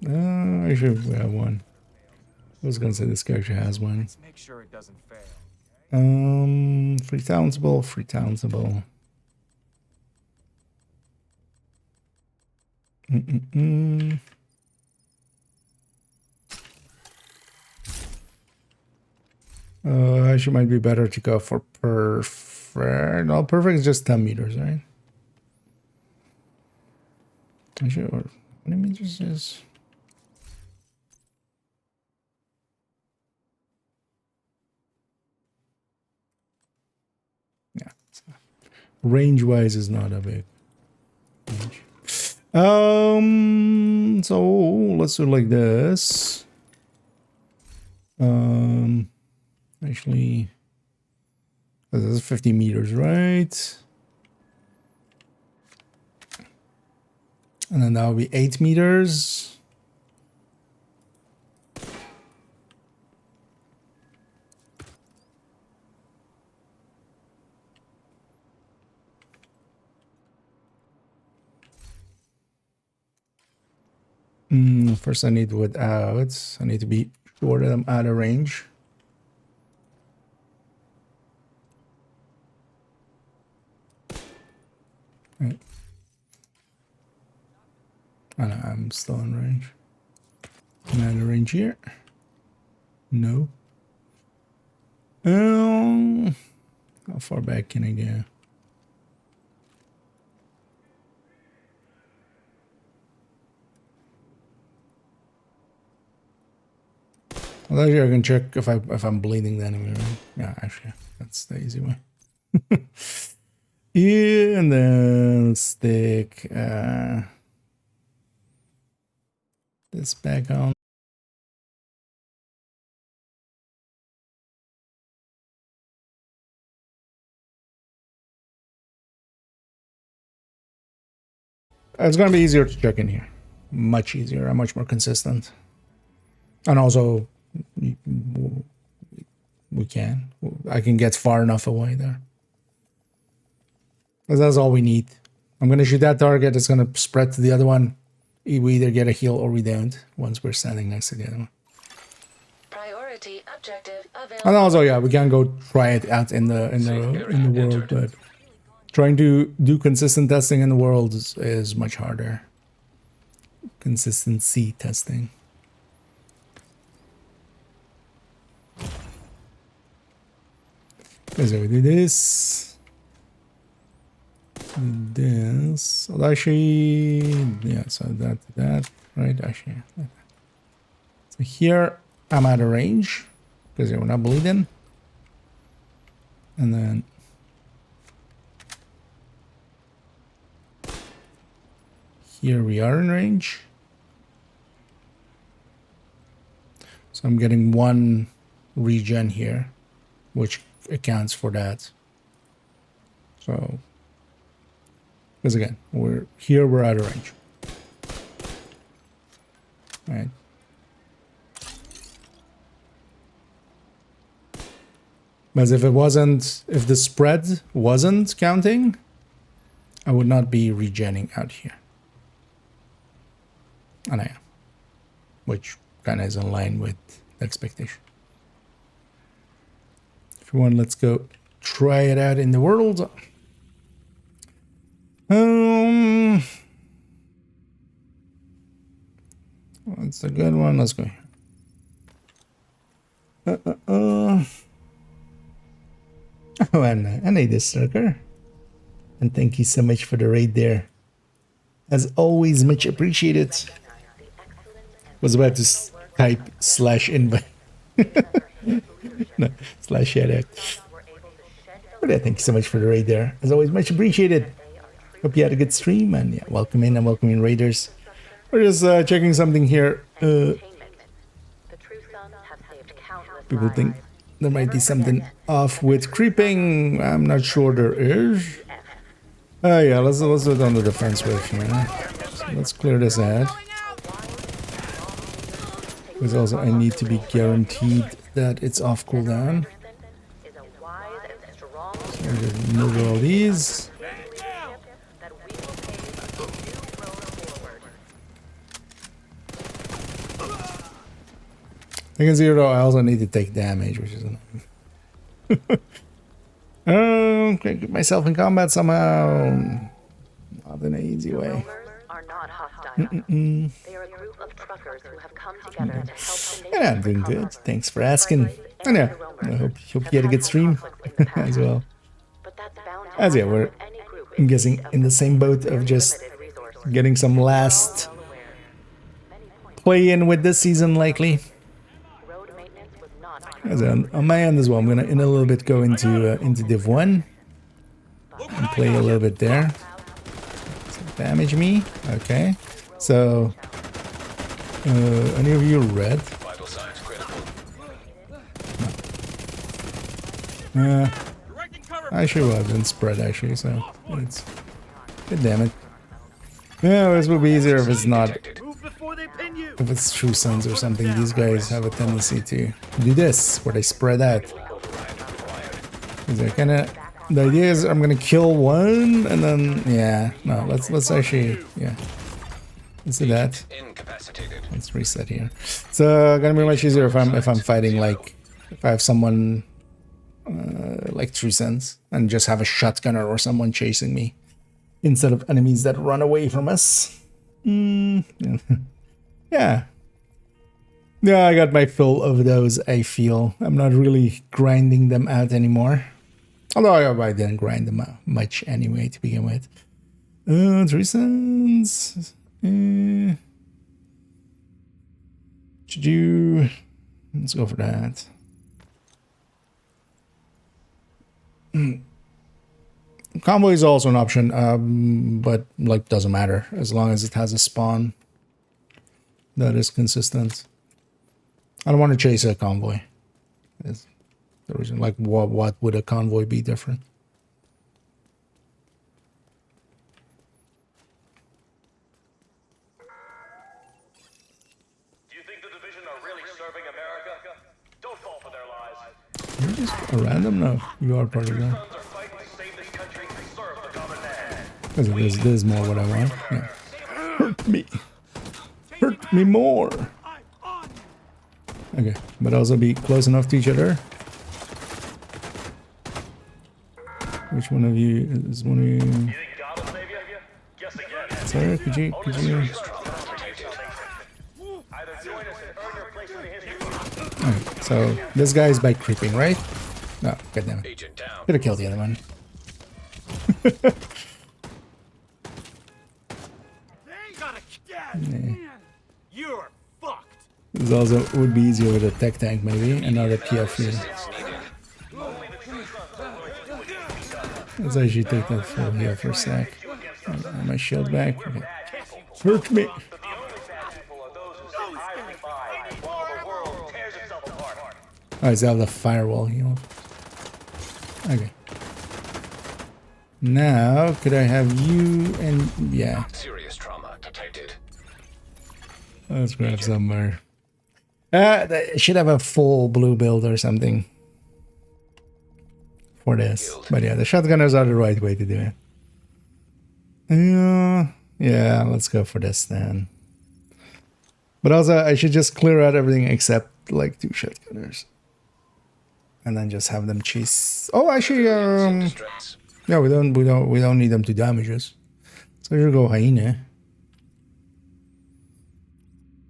I should grab one. I was gonna say this character has one. Let's make sure it doesn't fail. Free townsable. Actually, might be better to go for perfect. No, perfect is just 10 meters, right? Actually, or 20 meters is. Yeah. Range-wise is not a big range. So let's do like this. Actually, this is 50 meters, right? And then that would be 8 meters. First I need without. I need to be sure that I'm out of range. Right. Oh, no, I'm still in range. Am I out of range here? No. How far back can I go? Well, actually, I can check if I'm bleeding the enemy. Right? Yeah, actually, that's the easy way. Yeah, and then let's stick this back on. It's gonna be easier to check in here. Much easier. I'm much more consistent. And also, I can get far enough away there. That's all we need. I'm gonna shoot that target. It's gonna spread to the other one. We either get a heal or we don't. Once we're standing next to the other one. Priority objective available. And also, yeah, we can go try it out in the world, but trying to do consistent testing in the world is much harder. Consistency testing. Okay, so we do this. This. Well, actually, yeah, so that, right? Actually, yeah. So here, I'm out of range because we're not bleeding. And then here we are in range. So I'm getting 1 regen here, which accounts for that. So, because again, we're out of range. Right. But if the spread wasn't counting, I would not be regenning out here. And I am. Which kind of is in line with expectation. If you want, let's go try it out in the world. That's a good one. Let's go here. Oh, and I need this sucker. And thank you so much for the raid there. As always, much appreciated. Was about to type /invite. No, /shoutout. But yeah, thank you so much for the raid there. As always, much appreciated. Hope you had a good stream, and yeah, welcome in and welcome in raiders. We're just checking something here. People think there might be something off with creeping. I'm not sure there is. Yeah, let's do it on the defense wave here. So let's clear this out. Because also I need to be guaranteed that it's off cooldown. So I'm just remove all these. You can see though, I also need to take damage, which is annoying. Can I get myself in combat somehow? Not in an easy way. Are not hostile. They are a group of truckers who have come together to help the Yeah, I'm doing good. Thanks for asking. And yeah, I hope you get a good stream as well. As yeah, we're, I'm guessing, in the same boat of just getting some last play in with this season, likely. As on my end as well, I'm gonna in a little bit go into Div 1 and play a little bit there. Damage me, okay. So, any of you red? Vital signs critical. Actually, well, I've been spread actually, so it's good. Damn it. Yeah, this will be easier if it's not, Move before they pin you. if it's True Sons or something. These guys have a tendency to do this, where they spread out. They're kind of. The idea is I'm gonna kill one, and then yeah, no, let's actually let's do that. Incapacitated. Let's reset here. So gonna be much easier if I'm fighting like if I have someone like True Sense and just have a shotgunner or someone chasing me instead of enemies that run away from us. Yeah. Yeah, I got my fill of those. I feel I'm not really grinding them out anymore. Although I didn't grind them out much anyway to begin with. 3 cents. Should you? Let's go for that. Convoy is also an option, but like doesn't matter as long as it has a spawn that is consistent. I don't want to chase a convoy. It's the reason, like, what would a convoy be different? Do you think the division are really serving America? Don't fall for their lies. You're just a random? No, you are part of that. Sons are fighting to save this country, serve the common man. This is more what I want. Yeah. Hurt me. Hurt me more. Okay, but also be close enough to each other. Which one of you is one of you? You think God will save you? Guess again. Sorry, could you? Either join us and earn your place in the history. Alright, so this guy is by creeping, right? No, goddamn it. Agent down. Could have killed the other one. You're fucked. This also would be easier with a tech tank, maybe. Another PF here. Let's actually take that full here for a sec. My shield back. Okay. Hurt me. Oh, is that the firewall heal? Okay. Now, could I have you and yeah? Serious trauma detected. Let's grab somewhere. It should have a full blue build or something for this. But yeah, the shotgunners are the right way to do it. Yeah, let's go for this then. But also, I should just clear out everything except like 2 shotgunners, and then just have them chase. Oh, actually, yeah, we don't need them to damage us. So I should go hyena.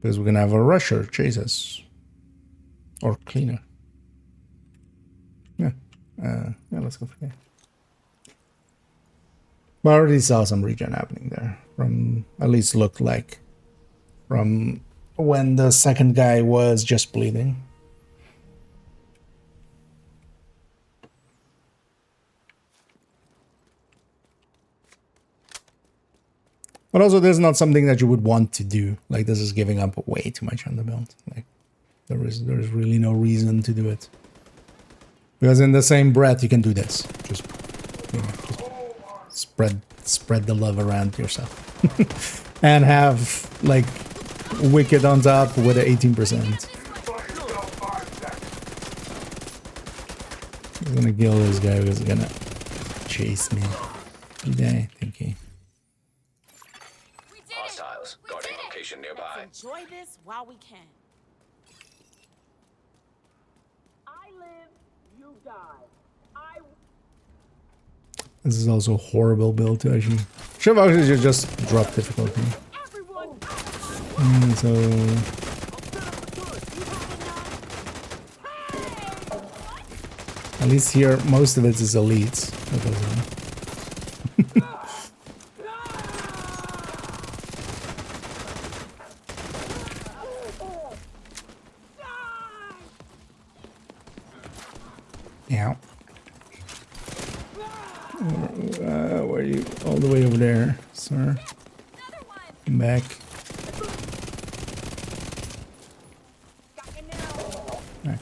Because we're gonna have a rusher chase us. Or cleaner. Yeah. Yeah, let's go for that. But I already saw some regen happening there. From, at least looked like, from when the second guy was just bleeding. But also, this is not something that you would want to do. Like, this is giving up way too much on the build. Like, there is really no reason to do it. Because in the same breath, you can do this. Just, you know, just spread the love around yourself. And have, like, Wicked on top with an 18%. I'm gonna kill this guy who's gonna chase me. Yeah, thank you. Hostiles guarding location nearby. Enjoy this while we can. I live, you die. This is also a horrible build to actually. Should have actually just drop difficulty. So. At least here, most of it is elites. That doesn't- Yeah. Where are you? All the way over there, sir. Come back. Right.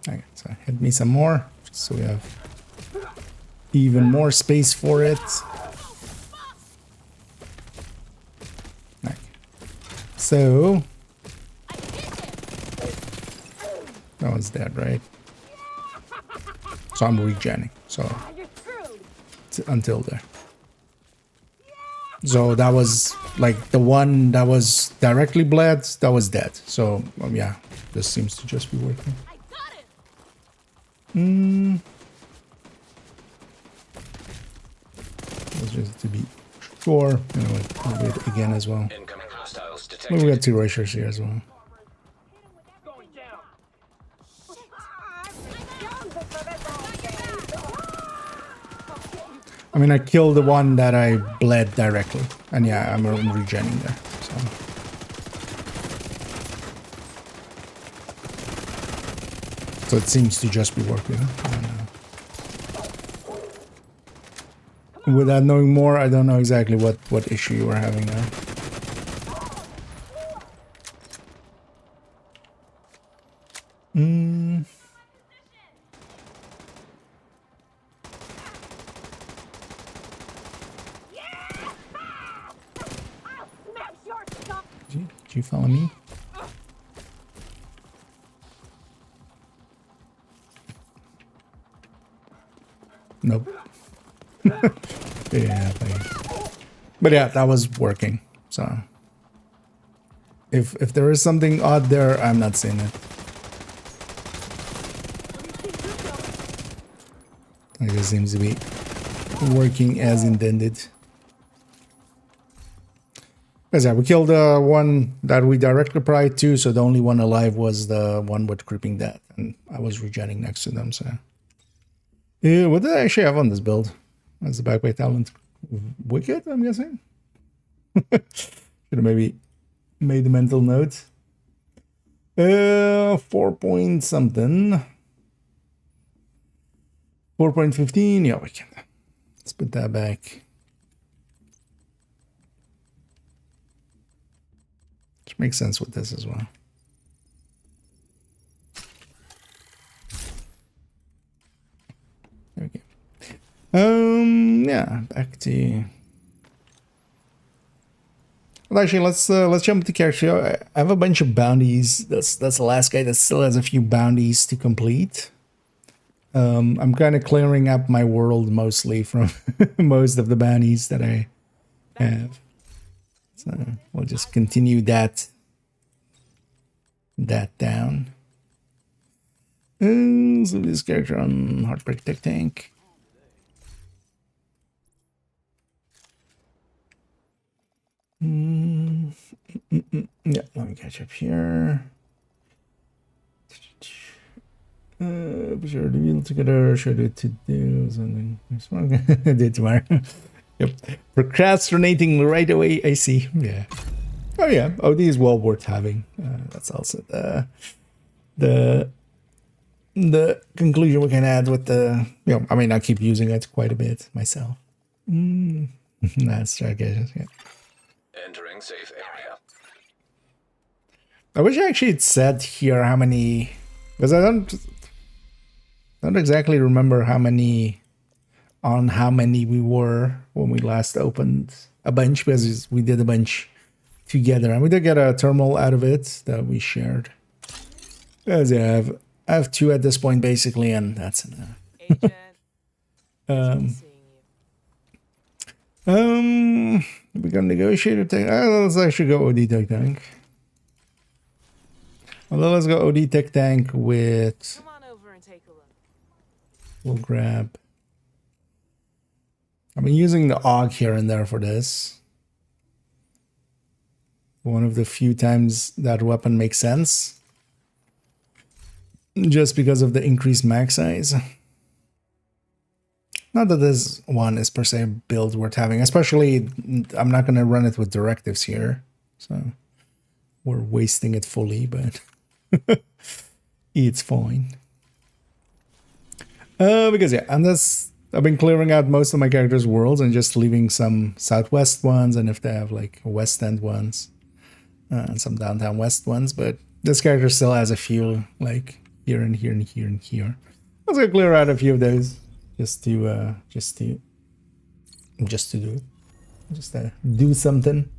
Okay, so hit me some more, just so we have even more space for it. Okay. So that one's dead, right? So I'm regenning. So until there. So that was like the one that was directly bled, that was dead. So yeah, this seems to just be working. Just to be sure, you know, we'll do it again as well. Incoming hostiles Well, detected. we got 2 rushers here as well. Going down. I mean, I killed the one that I bled directly, and yeah, I'm regenning there. So it seems to just be working. I don't know. Without knowing more, I don't know exactly what issue you were having there. Did you follow me? Nope. Yeah, but yeah, that was working. So if there is something odd there, I'm not seeing it. It just seems to be working as intended. Because yeah, we killed one that we directly pried to, so the only one alive was the one with creeping death, and I was regenning next to them. So yeah, what did I actually have on this build? As the backpack talent, wicked, I'm guessing. Should have maybe made the mental note. 4 point something. 4.15. Yeah, we can. Let's put that back. Which makes sense with this as well. There we go. Yeah, back to. Well, actually, let's jump to character. I have a bunch of bounties. That's the last guy that still has a few bounties to complete. I'm kind of clearing up my world mostly from most of the bounties that I have. So we'll just continue that down. So this character on Heartbreak Tech Tank. Yeah, let me catch up here. Be sure to deal together. Should do to do something. Do it tomorrow. Yep. Procrastinating right away. I see. Yeah. Oh yeah. OD is well worth having. That's also the conclusion we can add with the. You know, I mean, I keep using it quite a bit myself. That's strategy. Yeah. Entering safe area. I wish I actually had said here how many, because I don't exactly remember how many we were when we last opened a bunch, because we did a bunch together and we did get a terminal out of it that we shared. Because yeah, I have 2 at this point basically, and that's enough. We're gonna negotiate or take. Let's actually go OD Tech Tank. Well, let's go OD Tech Tank with. Come on over and take a look. We'll grab. I've been using the AUG here and there for this. one of the few times that weapon makes sense. Just because of the increased mag size. Not that this one is per se a build worth having, especially I'm not going to run it with directives here. So we're wasting it fully, but it's fine. Because yeah, and this, I've been clearing out most of my characters' worlds and just leaving some Southwest ones, and if they have like West End ones, and some Downtown West ones, but this character still has a few like here and here and here and here. I was gonna clear out a few of those just to do something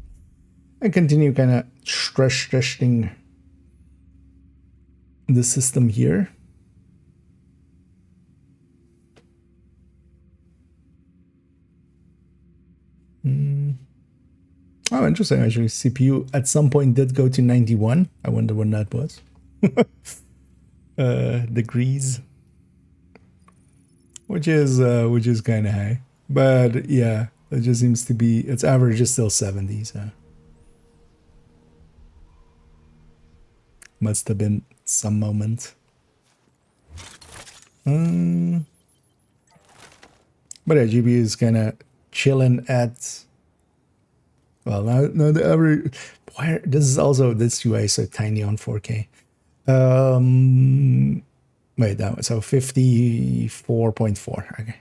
and continue kind of stressing the system here. Oh, interesting. Actually, CPU at some point did go to 91. I wonder when that was. Degrees, which is kind of high, but yeah, it just seems to be, its average is still 70. So must have been some moment. But yeah, GPU is kind of chilling at. Well, now the average. Why this is also, this UI is so tiny on 4K. Wait, that was so 54.4. Okay,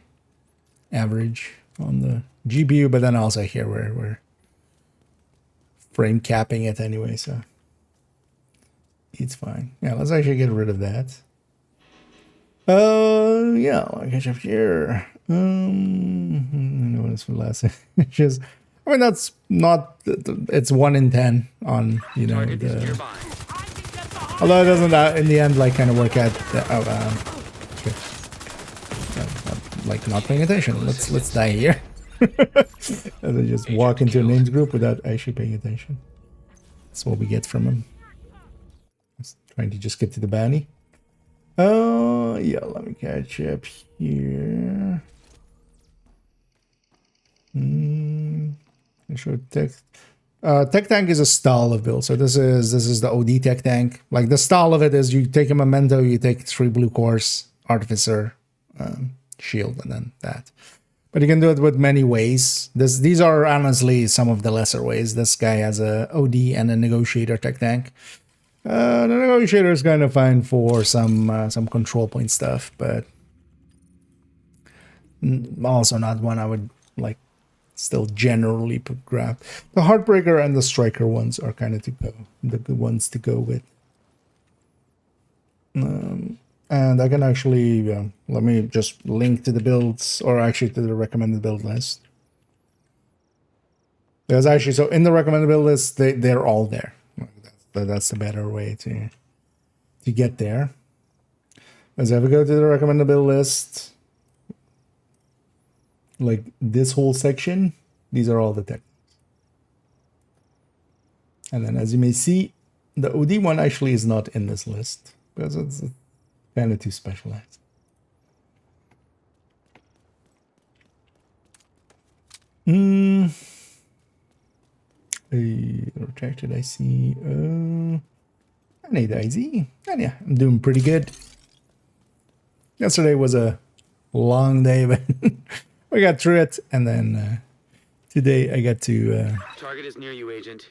average on the GPU, but then also here we're frame capping it anyway, so it's fine. Yeah, let's actually get rid of that. Yeah, I'll catch up here. I know what this was last. Just, I mean, that's not. It's 1 in 10 on, you know, the. Although it doesn't in the end like kind of work out. Like not paying attention. Let's die here. And they just walk into a names group without actually paying attention. That's what we get from him. Trying to just get to the bounty. Yeah, let me catch up here. Sure, tech tank is a style of build. So this is the OD tech tank. Like the style of it is you take a memento, you take 3 blue cores, artificer, shield, and then that. But you can do it with many ways. These are honestly some of the lesser ways. This guy has a OD and a negotiator tech tank. The negotiator is kind of fine for some control point stuff, but also not one I would like still generally grab. The Heartbreaker and the Striker ones are kind of the good ones to go with. And I can actually let me just link to the builds, or actually to the recommended build list. There's actually, so in the recommended build list, they're all there. That's the better way to get there. As I ever go to the recommended build list, like this whole section, these are all the techniques. And then as you may see, the OD one actually is not in this list because it's kind of too specialized. Retracted IC. I need IZ. And yeah, I'm doing pretty good. Yesterday was a long day, but we got through it. And then today I got to Target is near you, Agent.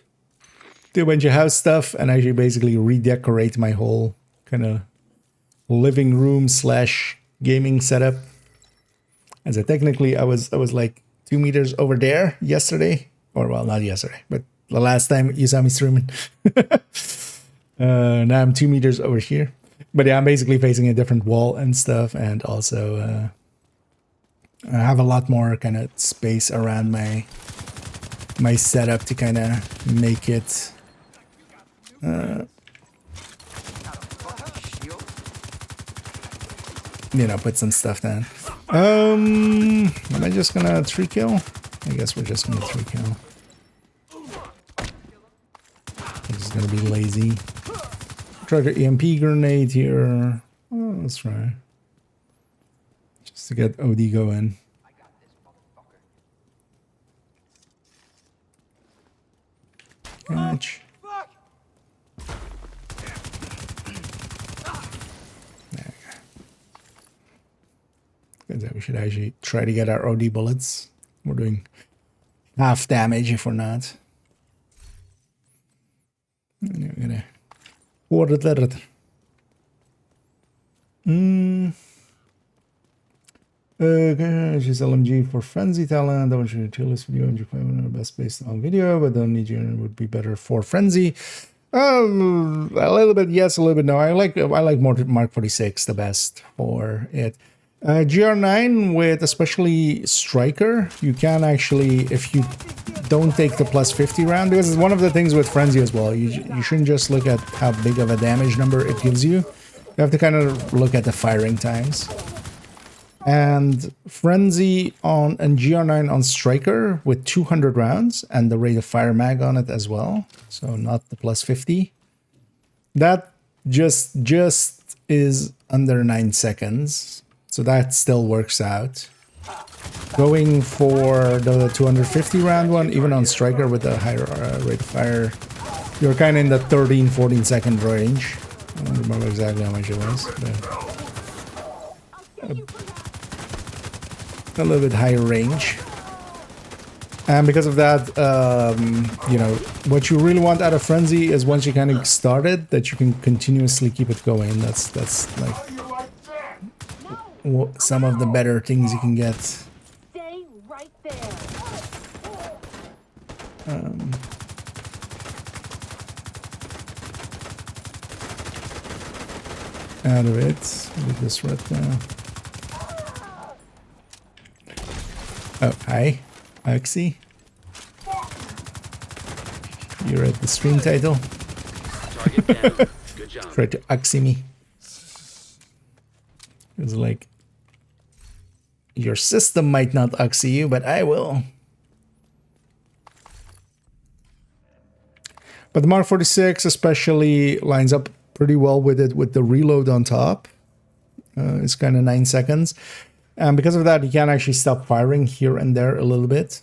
do a bunch of house stuff and actually basically redecorate my whole kind of living room / gaming setup. As technically I was like 2 meters over there yesterday, or well, not yesterday, but the last time you saw me streaming. Now I'm 2 meters over here, but yeah, I'm basically facing a different wall and stuff, and also I have a lot more kind of space around my setup to kind of make it you know, put some stuff down. Am I just gonna 3 kill? I guess we're just gonna 3 kill. I'm just gonna be lazy. Try the EMP grenade here. Oh, let's try. Just to get OD going. Catch. Fuck! We should actually try to get our OD bullets. We're doing half damage if we're not. And we're gonna order that. Just LMG for frenzy talent. I want you to tell this video MG5 best based on video, but don't need you would be better for frenzy. A little bit yes, a little bit no. I like Mark 46 the best for it. GR9 with especially striker, you can actually, if you don't take the plus 50 round, because it's one of the things with frenzy as well. You shouldn't just look at how big of a damage number it gives you. You have to kind of look at the firing times. And frenzy on and GR9 on striker with 200 rounds and the rate of fire mag on it as well. So not the plus 50. That just is under 9 seconds. So that still works out. Going for the 250 round one, even on striker with a higher rate of fire, you're kind of in the 13-14 second range. I don't remember exactly how much it was, but a little bit higher range. And because of that, you know, what you really want out of frenzy is once you kind of started, that you can continuously keep it going. That's like some of the better things you can get. Stay right there. Out of it with this right now. Oh, hi, Oxy. You read the stream title. Target down. Good job. Try to Oxy me. It's like, your system might not Oxy you, but I will. But the Mark 46 especially lines up pretty well with it, with the reload on top. It's kind of 9 seconds. And because of that, you can actually stop firing here and there a little bit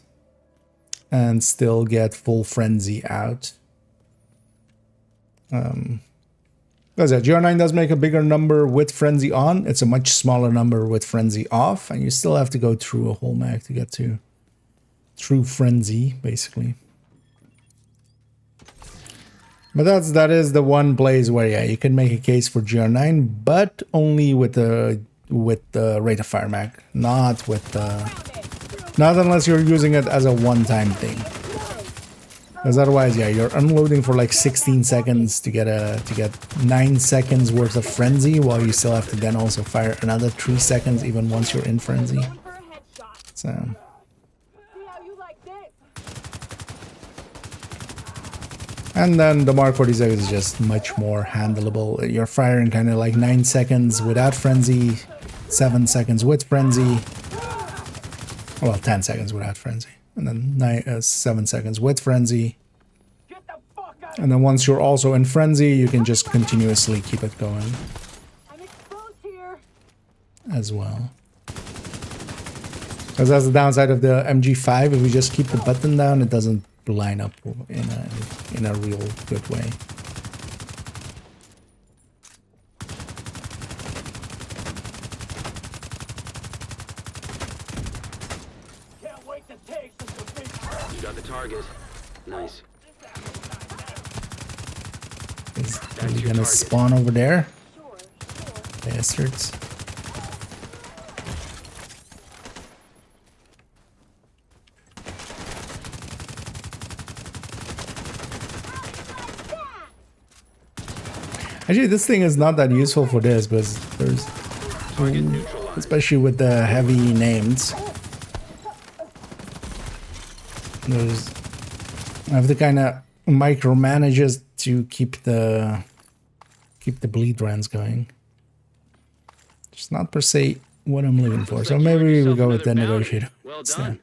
and still get full frenzy out. Because GR9 does make a bigger number with frenzy on. It's a much smaller number with frenzy off, and you still have to go through a whole mag to get to true frenzy, basically. But that is the one place where, yeah, you can make a case for GR9, but only with the rate of fire mag, not unless you're using it as a one-time thing. Because otherwise, yeah, you're unloading for like 16 seconds to get 9 seconds worth of frenzy, while you still have to then also fire another 3 seconds even once you're in frenzy. So. See how you like this? And then the Mark 46 is just much more handleable. You're firing kind of like 9 seconds without frenzy, 7 seconds with frenzy. Well, 10 seconds without frenzy. And then 7 seconds with frenzy. And then once you're also in frenzy, you can just continuously keep it going I'm exposed here. as well. Because that's the downside of the MG5. If we just keep the button down, it doesn't line up in a real good way. Can't wait to taste the big. You got the target. Nice. Is he gonna spawn over there? Bastards. Actually, this thing is not that useful for this, but there's, especially with the heavy names, I have to kind of micromanage it to keep the bleed runs going. It's not per se what I'm looking for, so maybe we'll go with the negotiator. Well done.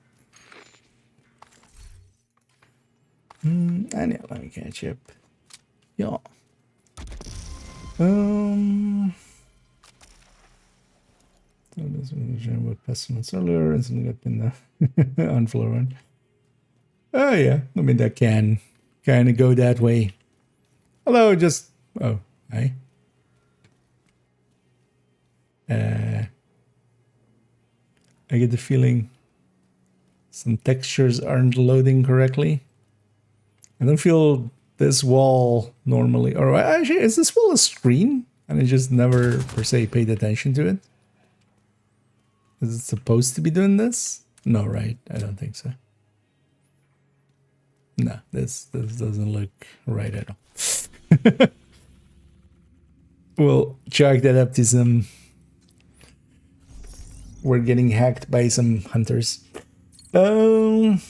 And yeah, let me catch up. Yeah. So this was with pestilence earlier, and got in the on floor one. Oh yeah, I mean that can kind of go that way. Although just hi. I get the feeling some textures aren't loading correctly. I don't feel this wall normally, or actually, is this wall a screen? And I just never per se paid attention to it. Is it supposed to be doing this? No, right? I don't think so. No, this doesn't look right at all. We'll chalk that up to some. We're getting hacked by some hunters. Let's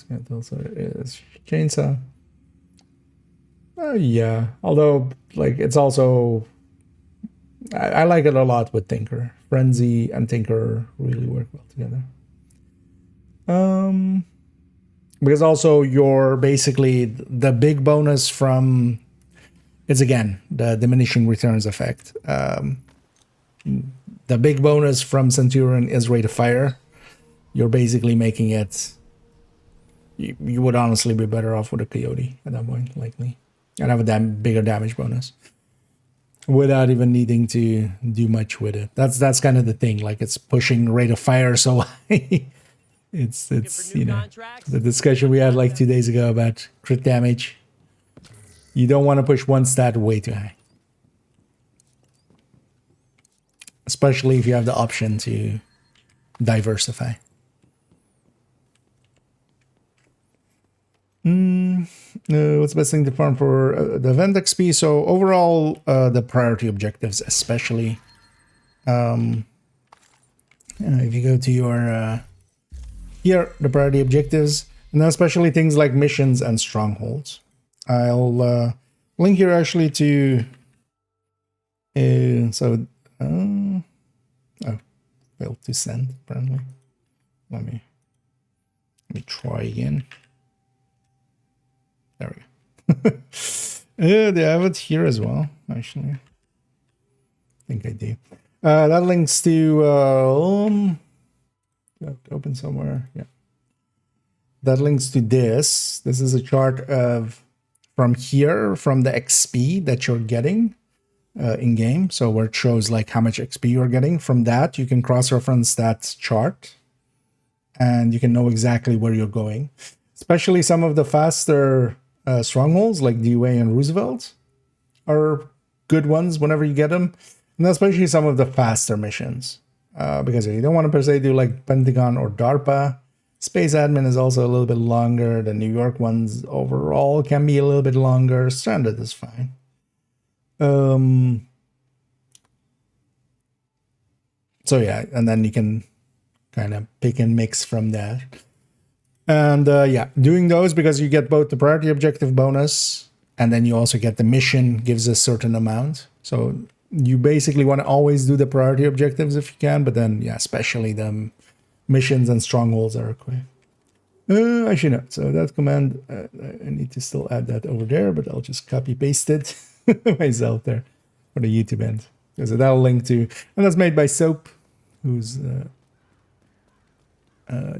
get also is chainsaw. Yeah, although like it's also I like it a lot with Tinker. Frenzy and Tinker really work well together. Because also you're basically the big bonus from it's again the diminishing returns effect. The big bonus from Centurion is rate of fire. You're basically making it. You would honestly be better off with a Coyote at that point, likely, and have a bigger damage bonus without even needing to do much with it. That's kind of the thing. Like it's pushing rate of fire so high. it's you know the discussion we had like 2 days ago about crit damage. You don't want to push one stat way too high, especially if you have the option to diversify. What's the best thing to farm for the event XP? So overall, the priority objectives, especially. If you go to your here, the priority objectives, and then especially things like missions and strongholds. I'll link here actually to. Failed to send apparently. Let me try again. There we go. They have it here as well, actually. I think I do. That links to open somewhere. Yeah. That links to this. This is a chart of from here, from the XP that you're getting in game. So where it shows like how much XP you're getting. From that, you can cross-reference that chart, and you can know exactly where you're going. Especially some of the faster strongholds like DUA and Roosevelt are good ones whenever you get them, and especially some of the faster missions because you don't want to per se do like Pentagon or DARPA. Space Admin is also a little bit longer. The New York ones overall can be a little bit longer. Stranded is fine. So yeah, and then you can kind of pick and mix from there. And yeah, doing those because you get both the priority objective bonus and then you also get the mission gives a certain amount. So you basically want to always do the priority objectives if you can, but then yeah, especially the missions and strongholds are quick. Actually no, so that command, I need to still add that over there, but I'll just copy paste it myself there for the YouTube end. Because that'll link to, and that's made by Soap, who's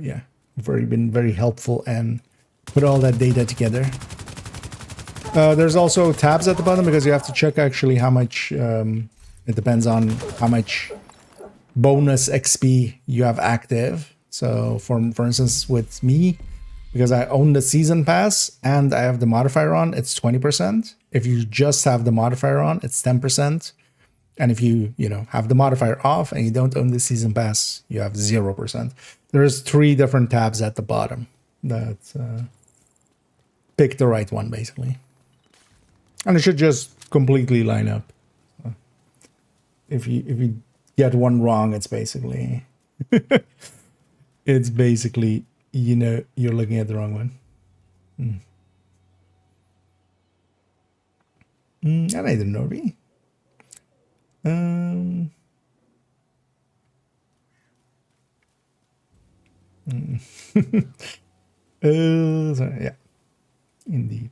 yeah, been very helpful and put all that data together. There's also tabs at the bottom because you have to check actually how much, it depends on how much bonus XP you have active. So for instance, with me, because I own the season pass and I have the modifier on, it's 20%. If you just have the modifier on, it's 10%. And if you have the modifier off and you don't own the season pass, you have 0%. There's 3 different tabs at the bottom that pick the right one basically. And it should just completely line up. So if you get one wrong, it's basically you're looking at the wrong one. And I didn't know me. So yeah, indeed.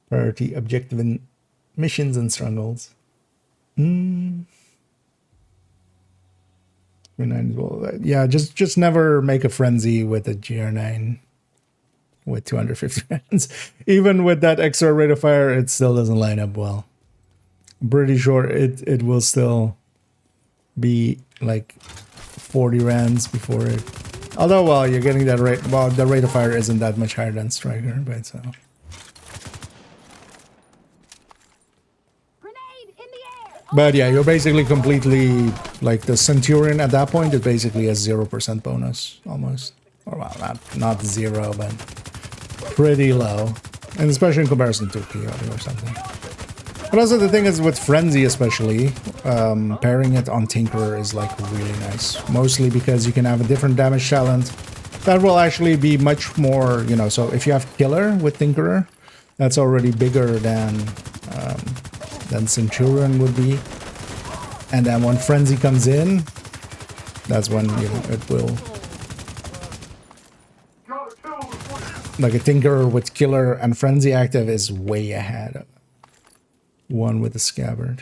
Priority, objective, and missions and strongholds. We Y9 as well. Yeah, just never make a frenzy with a GR9 with 250 rounds. Even with that extra rate of fire, it still doesn't line up well. I'm pretty sure it will still be like 40 rounds before it. Although, well, you're getting that rate. Well, the rate of fire isn't that much higher than Striker, but so. Grenade in the air! But yeah, you're basically completely like the Centurion at that point. It basically has 0% bonus almost, or well, not zero, but pretty low, and especially in comparison to PO or something. But also the thing is with Frenzy especially, pairing it on Tinkerer is like really nice. Mostly because you can have a different damage talent that will actually be much more, you know, so if you have Killer with Tinkerer, that's already bigger than Centurion would be. And then when Frenzy comes in, that's when, you know, it will... Like a Tinkerer with Killer and Frenzy active is way ahead of one with the Scabbard.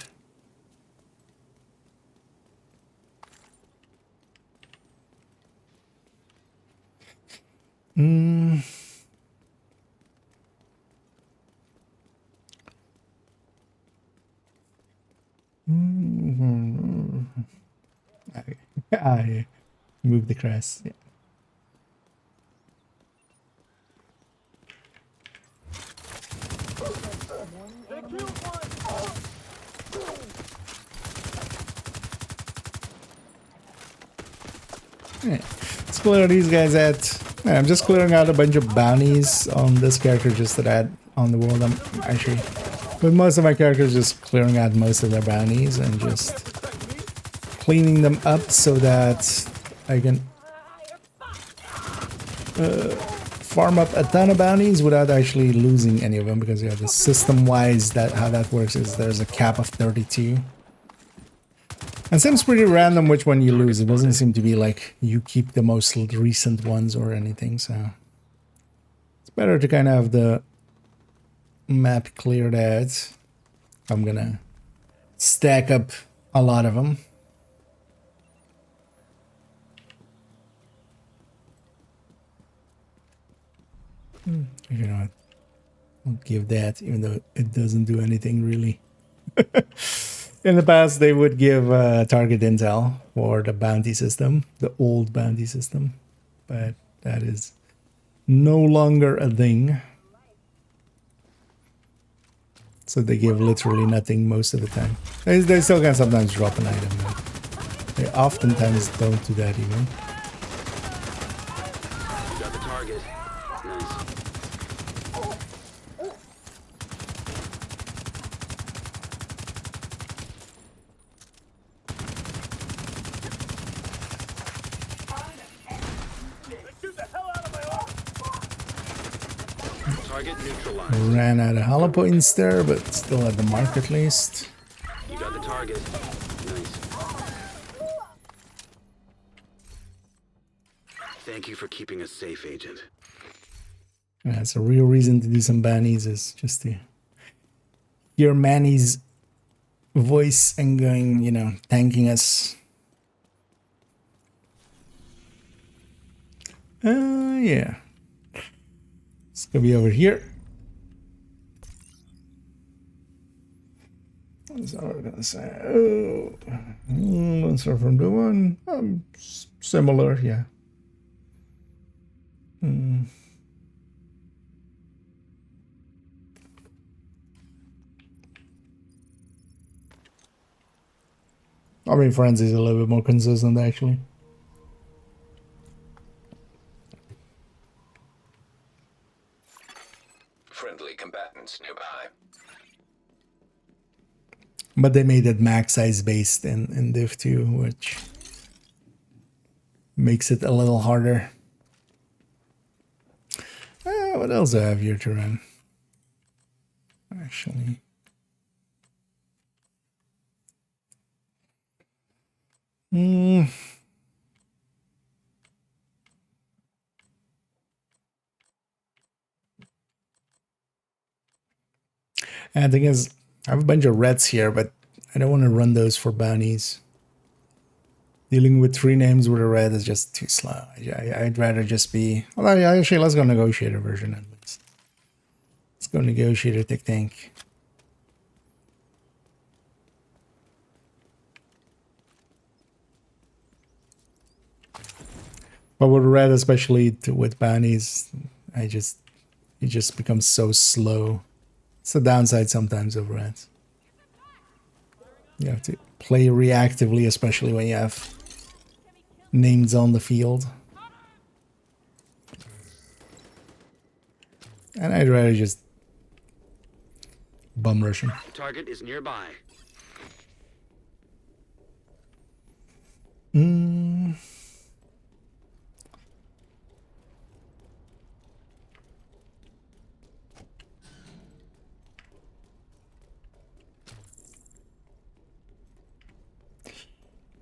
I move the crest. Yeah. Alright, let's clear these guys out. I'm just clearing out a bunch of bounties on this character just to add on the world. I'm actually, with most of my characters, just clearing out most of their bounties and just cleaning them up so that I can farm up a ton of bounties without actually losing any of them, because yeah, the system-wise, that how that works is there's a cap of 32. And it seems pretty random which one you lose. It doesn't seem to be like you keep the most recent ones or anything, so it's better to kind of have the map cleared out. I'm gonna stack up a lot of them. You know what? I'll give that, even though it doesn't do anything really. In the past, they would give target intel for the bounty system, the old bounty system, but that is no longer a thing. So they give literally nothing most of the time. They still can sometimes drop an item, but they oftentimes don't do that even. Got the target. Nice. Target neutralized. Ran out of hollow points there, but still at the mark at least. You got the target. Nice. Thank you for keeping us safe, Agent. That's a real reason to do some bannies, is just to hear Manny's voice and going, you know, thanking us. Yeah. It's gonna be over here. What's that we're gonna say? Oh, let's start from the one. Similar, yeah. I mean, Frenzy's a little bit more consistent, actually. Friendly combatants nearby. But they made it max size based in Div 2, which makes it a little harder. What else do I have here to run? Actually. And the thing is, I have a bunch of reds here, but I don't want to run those for bounties. Dealing with 3 names with a red is just too slow. I'd rather just be... Well, actually, let's go negotiator version at least. Let's go negotiator technique. But with red, especially with bounties, it just becomes so slow. It's the downside sometimes of reds. You have to play reactively, especially when you have names on the field. And I'd rather just bum rush him. Target is nearby.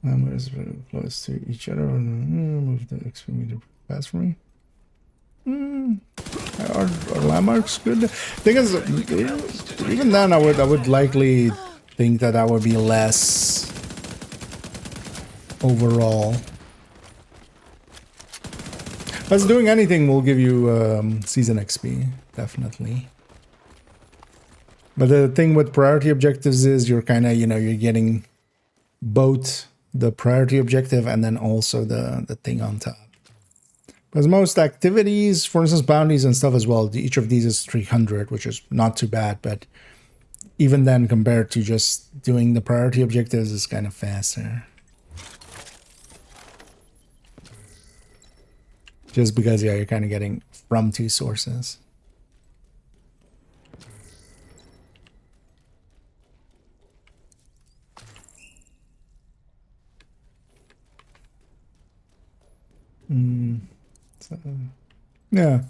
Numbers very close to each other. Move the XP meter fast for me. Are landmarks good? Thing is, even then, I would likely think that would be less overall. As doing anything will give you season XP, definitely. But the thing with priority objectives is you're kind of, you're getting both the priority objective and then also the thing on top. Because most activities, for instance, bounties and stuff as well, each of these is 300, which is not too bad, but even then compared to just doing the priority objectives is kind of faster. Just because, yeah, you're kind of getting from 2 sources. So, yeah.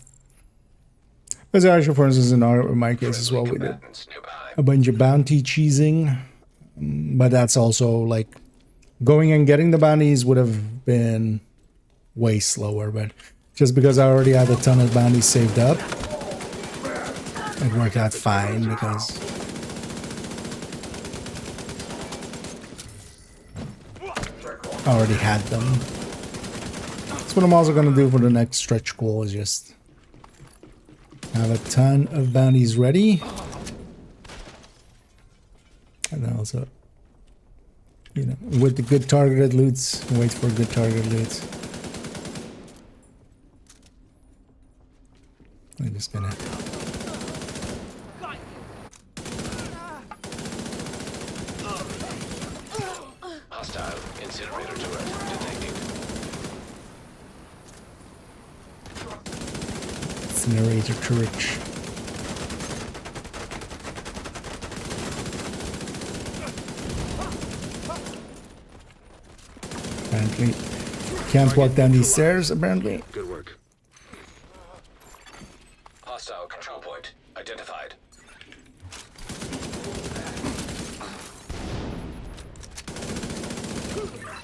As actually, for instance, in my case as well, we did a bunch of bounty cheesing, but that's also like going and getting the bounties would have been way slower, but just because I already had a ton of bounties saved up, it worked out fine because I already had them. That's what I'm also going to do for the next stretch goal, is just have a ton of bounties ready. And then also, with the good targeted loots, wait for good targeted loots. I'm just gonna... Hostile incinerator turret detected. Incinerator turret. Apparently, can't walk down these stairs, apparently. Good work. Hostile control point identified.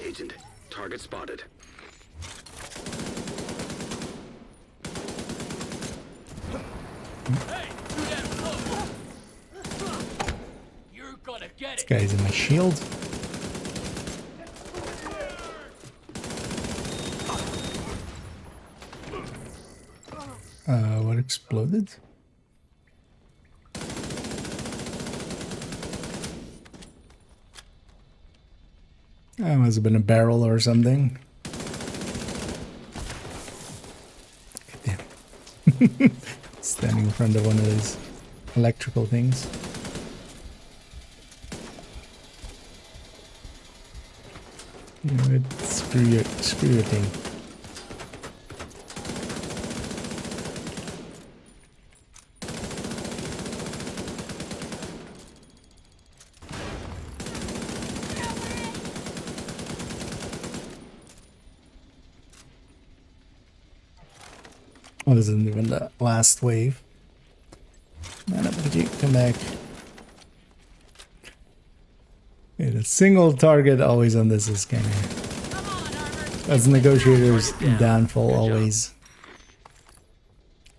Agent, target spotted. You're gonna get This it. guy's in my shield. What exploded? That must have been a barrel or something. God damn. Standing in front of one of these electrical things. You know what? Screw your thing. Oh, this isn't even the last wave. Man, come back. Yeah, the single target always on this is kind of... That's negotiator's downfall always.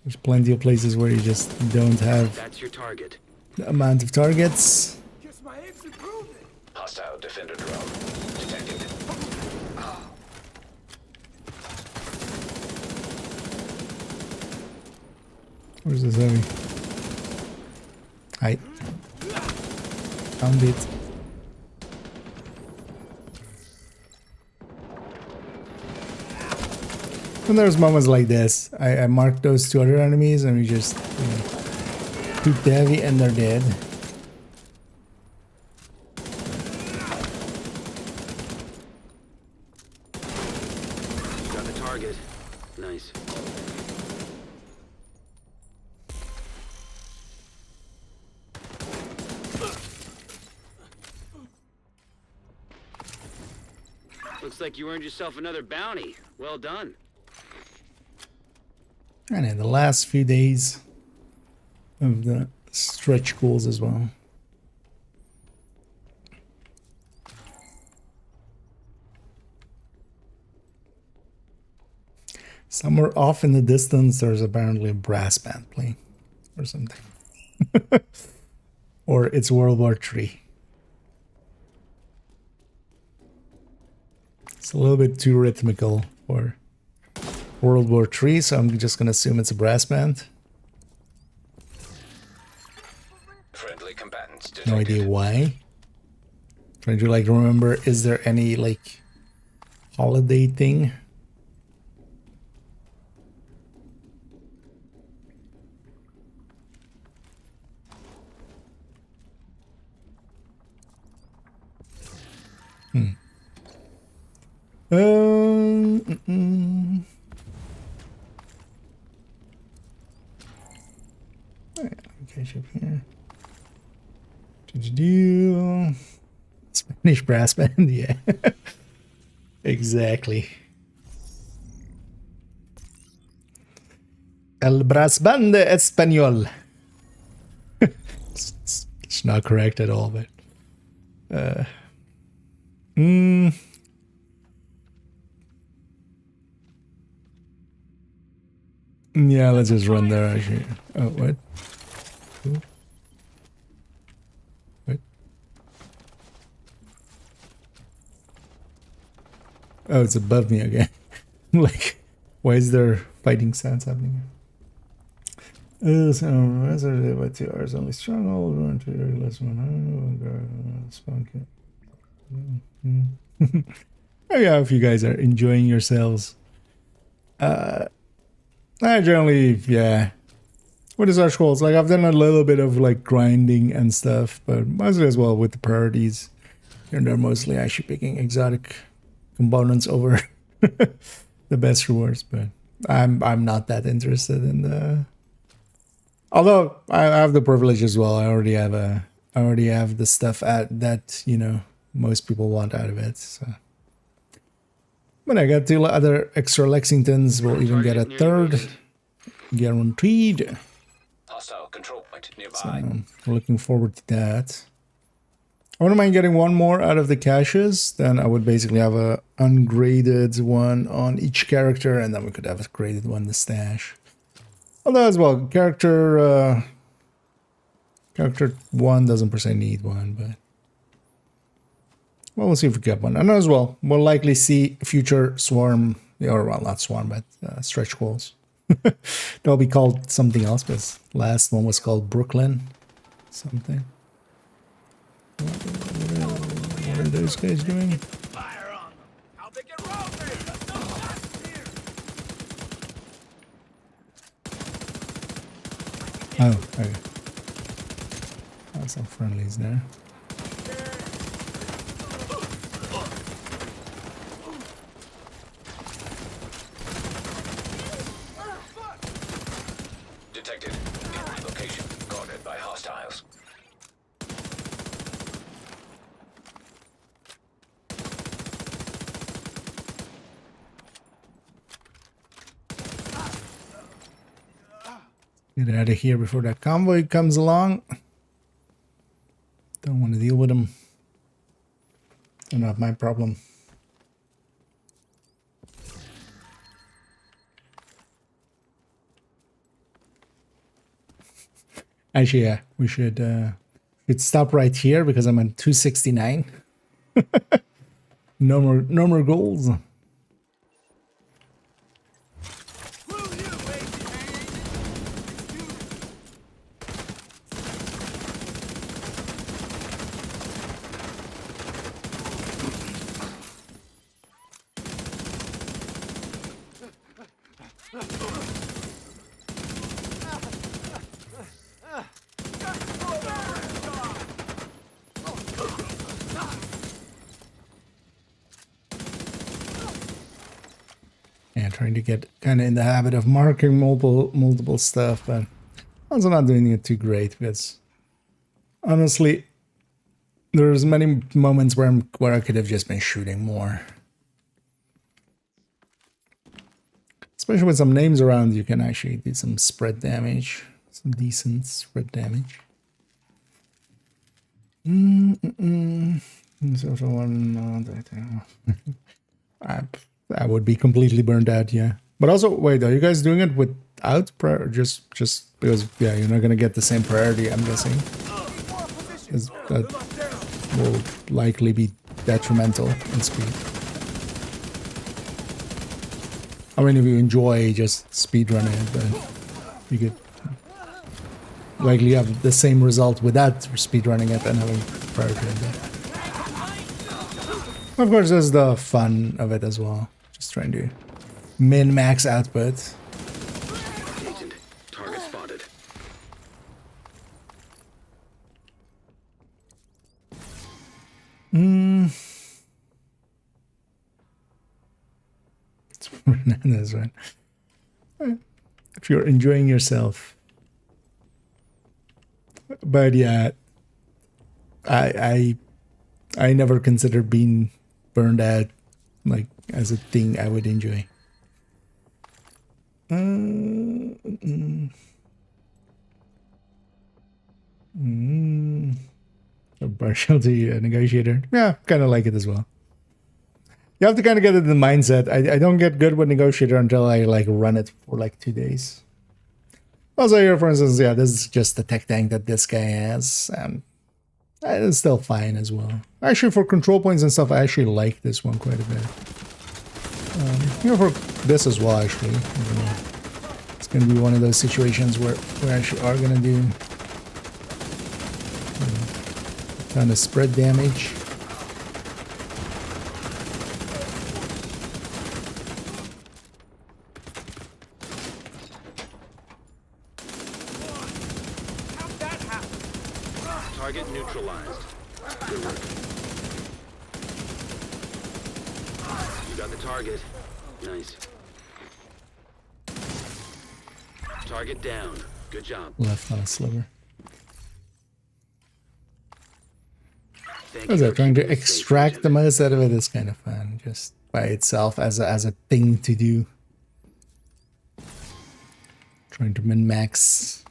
There's plenty of places where you just don't have That's your target. the amount of targets. Guess my aim's improving. Hostile defender drone detected. Where's this heavy? Hi. Found it. And there's moments like this. I marked those two other enemies and we just shoot the heavy and they're dead. Got the target. Nice. Looks like you earned yourself another bounty. Well done. And in the last few days of the stretch goals as well. Somewhere off in the distance, there's apparently a brass band playing or something. Or it's World War III. It's a little bit too rhythmical for World War III, so I'm just gonna assume it's a brass band. Friendly combatants detected. No idea why. Trying to like remember, is there any like holiday thing? Catch up here. Do Spanish brass band, yeah. Exactly. El brass band español. It's not correct at all, but yeah, let's just run there actually. Oh, what? Ooh. What? Oh, it's above me again. Like, why is there fighting sounds happening? So, as I did by 2 hours, only stronghold, run to your last one. Spawn kit. Oh yeah, if you guys are enjoying yourselves. I generally, yeah. What is our goals? Like, I've done a little bit of like grinding and stuff, but mostly as well with the priorities. And they're mostly actually picking exotic components over the best rewards, but I'm not that interested in the. Although I have the privilege as well. I already have the stuff that you know most people want out of it. So. But I got 2 other extra Lexingtons. We'll even get a 3rd, guaranteed. Hostile control point nearby. So we're looking forward to that. I wouldn't mind getting 1 more out of the caches. Then I would basically have a ungraded one on each character, and then we could have a graded one in the stash. Although as well, character 1 doesn't per se need one, but well, we'll see if we get one. And as well, we'll likely see future swarm, or well, not swarm, but stretch goals. They'll be called something else, because last one was called Brooklyn something. What are those guys doing? Fire on them. How they get rotated. Let's go fast here. Oh, okay. That's some friendlies there. Detected. In location. Guarded by hostiles. Get out of here before that convoy comes along. Don't want to deal with them. They're not my problem. Actually, yeah, we should stop right here because I'm at 269. No more goals. Screw you, lazy man. It's you Yeah, trying to get kind of in the habit of marking multiple stuff, but also not doing it too great because honestly, there's many moments where I could have just been shooting more. Especially with some names around, you can actually do some spread damage, some decent spread damage. Social one, I would be completely burned out, yeah. But also, wait, are you guys doing it without prior? Just because, yeah, you're not gonna get the same priority, I'm guessing. That will likely be detrimental in speed. I mean, if you enjoy just speedrunning it, then you could likely have the same result without speedrunning it and having priority. Of course, there's the fun of it as well. Just trying to min-max output. Agent, target spotted. It's Fernandez, right? If you're enjoying yourself. But yeah, I never considered being burned out like as a thing I would enjoy. A partiality negotiator. Yeah, kind of like it as well. You have to kind of get in the mindset. I don't get good with negotiator until I like run it for like 2 days. Also here, for instance, yeah, this is just the tech tank that this guy has, and it's still fine as well. Actually, for control points and stuff, I actually like this one quite a bit. For this as well, actually. It's going to be one of those situations where we actually are going to do a ton of spread damage. Target neutralized. Good work. You got the target. Nice. Target down. Good job. Left on a sliver. Thank As you I'm for trying to keeping us safe, extract the Agent. most out of it is kind of fun, just by itself as a thing to do. Trying to min-max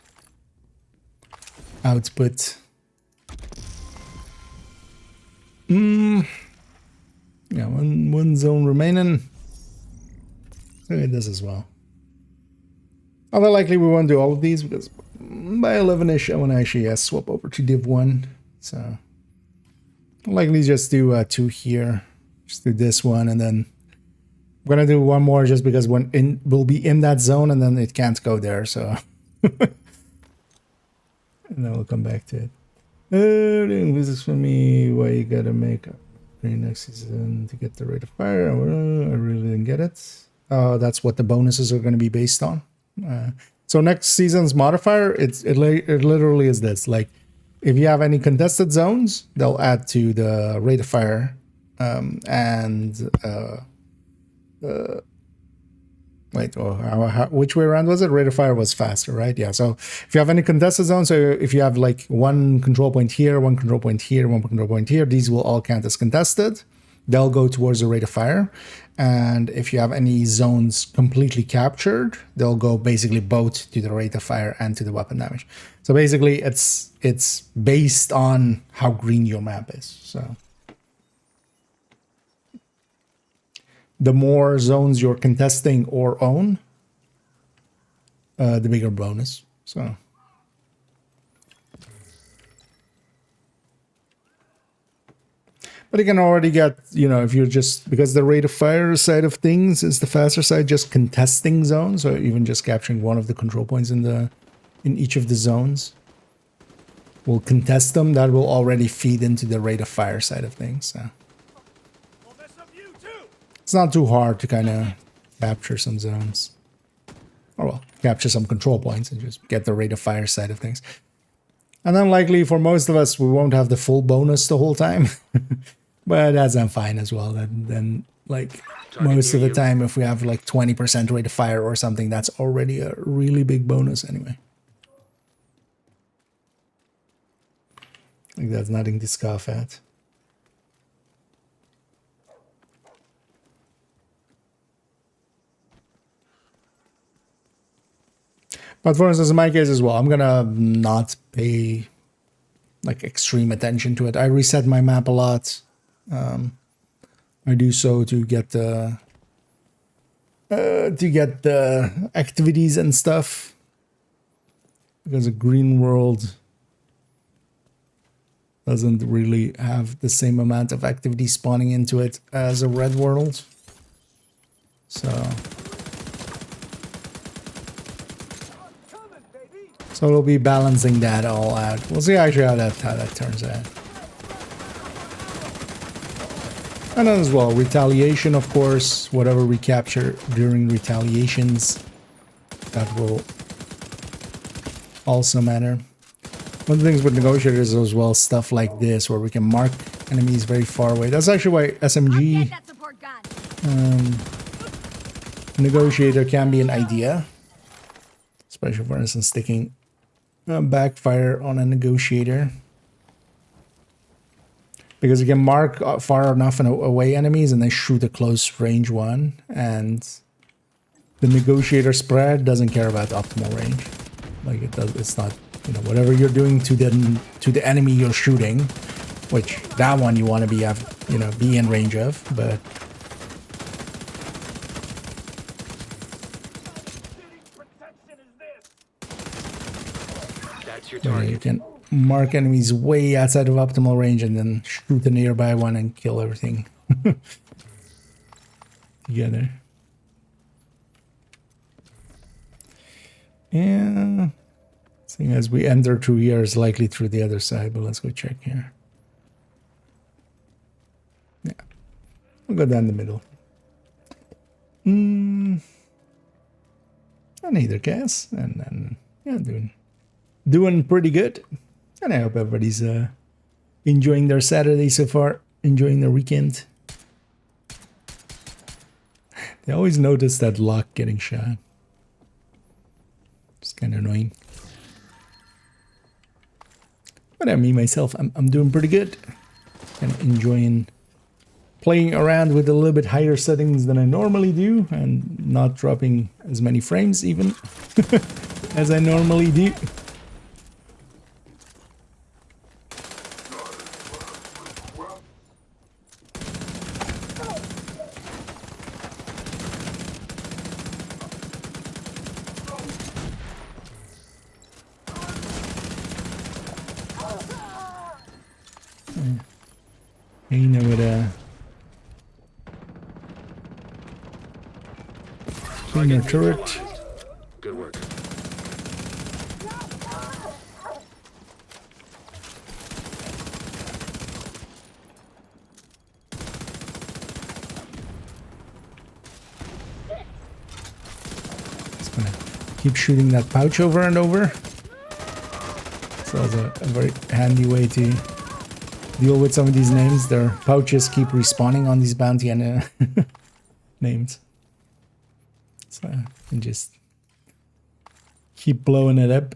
output. Yeah, one zone remaining. Look at this as well. Although likely we won't do all of these because by 11ish I want to actually swap over to Div 1. So I'll likely just do 2 here. Just do this one, and then I'm gonna do one more just because we'll be in that zone and then it can't go there, so and then we'll come back to it. This is for me. Why you gotta make up next season to get the rate of fire? I really didn't get it. That's what the bonuses are going to be based on. So next season's modifier, it literally is this. Like, if you have any contested zones, they'll add to the rate of fire, which way around was it? Rate of fire was faster, right? Yeah. So if you have any contested zones, so if you have like one control point here, one control point here, one control point here, these will all count as contested. They'll go towards the rate of fire. And if you have any zones completely captured, they'll go basically both to the rate of fire and to the weapon damage. So basically it's based on how green your map is. So the more zones you're contesting or own, the bigger bonus. So but you can already get, if you're just, because the rate of fire side of things is the faster side, just contesting zones, or even just capturing one of the control points in each of the zones will contest them. That will already feed into the rate of fire side of things. So it's not too hard to kind of capture some zones. or well, capture some control points and just get the rate of fire side of things. And then likely for most of us, we won't have the full bonus the whole time. But that's fine as well. Then like most of the time, if we have like 20% rate of fire or something, that's already a really big bonus anyway. Like that's nothing to scoff at. But for instance, in my case as well, I'm gonna not pay like extreme attention to it. I reset my map a lot. I do so to get the activities and stuff, because a green world doesn't really have the same amount of activity spawning into it as a red world. So we'll be balancing that all out. We'll see actually how that turns out. And then as well, retaliation, of course, whatever we capture during retaliations, that will also matter. One of the things with negotiators as well, stuff like this, where we can mark enemies very far away. That's actually why SMG negotiator can be an idea. Especially, for instance, sticking backfire on a negotiator. Because you can mark far enough away enemies and then shoot a close range one. And the negotiator spread doesn't care about optimal range. Like it does, it's not, you know, whatever you're doing to the enemy you're shooting, which that one you want to be in range of, but That's your target. you can mark enemies way outside of optimal range and then shoot the nearby one and kill everything together. Yeah. Seeing as we enter through here is likely through the other side, but let's go check here. Yeah. We'll go down the middle. And either guess. And then, yeah, doing pretty good. And I hope everybody's enjoying their Saturday so far, enjoying their weekend. They always notice that lock getting shot. It's kind of annoying. But me myself, I'm doing pretty good. Kind of enjoying playing around with a little bit higher settings than I normally do, and not dropping as many frames even as I normally do. You know what, cleaner turret. Good work. Just gonna keep shooting that pouch over and over. So it's a very handy way to deal with some of these names. Their pouches keep respawning on these bounty and names. So I can just keep blowing it up.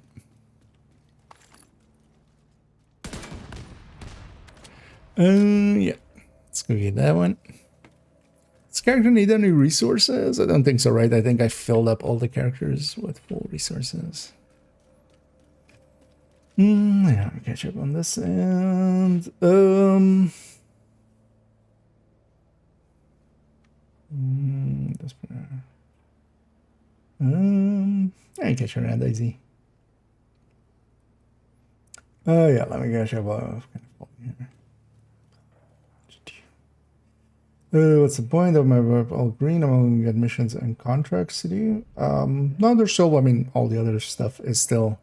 Yeah. Let's go get that one. Does character need any resources? I don't think so, right? I think I filled up all the characters with full resources. Yeah, I'll catch up on this and I catch her around easy. Oh yeah, let me catch up off. What's the point of my work? All green, I'm only get missions and contracts to do. No, there's still, I mean, all the other stuff is still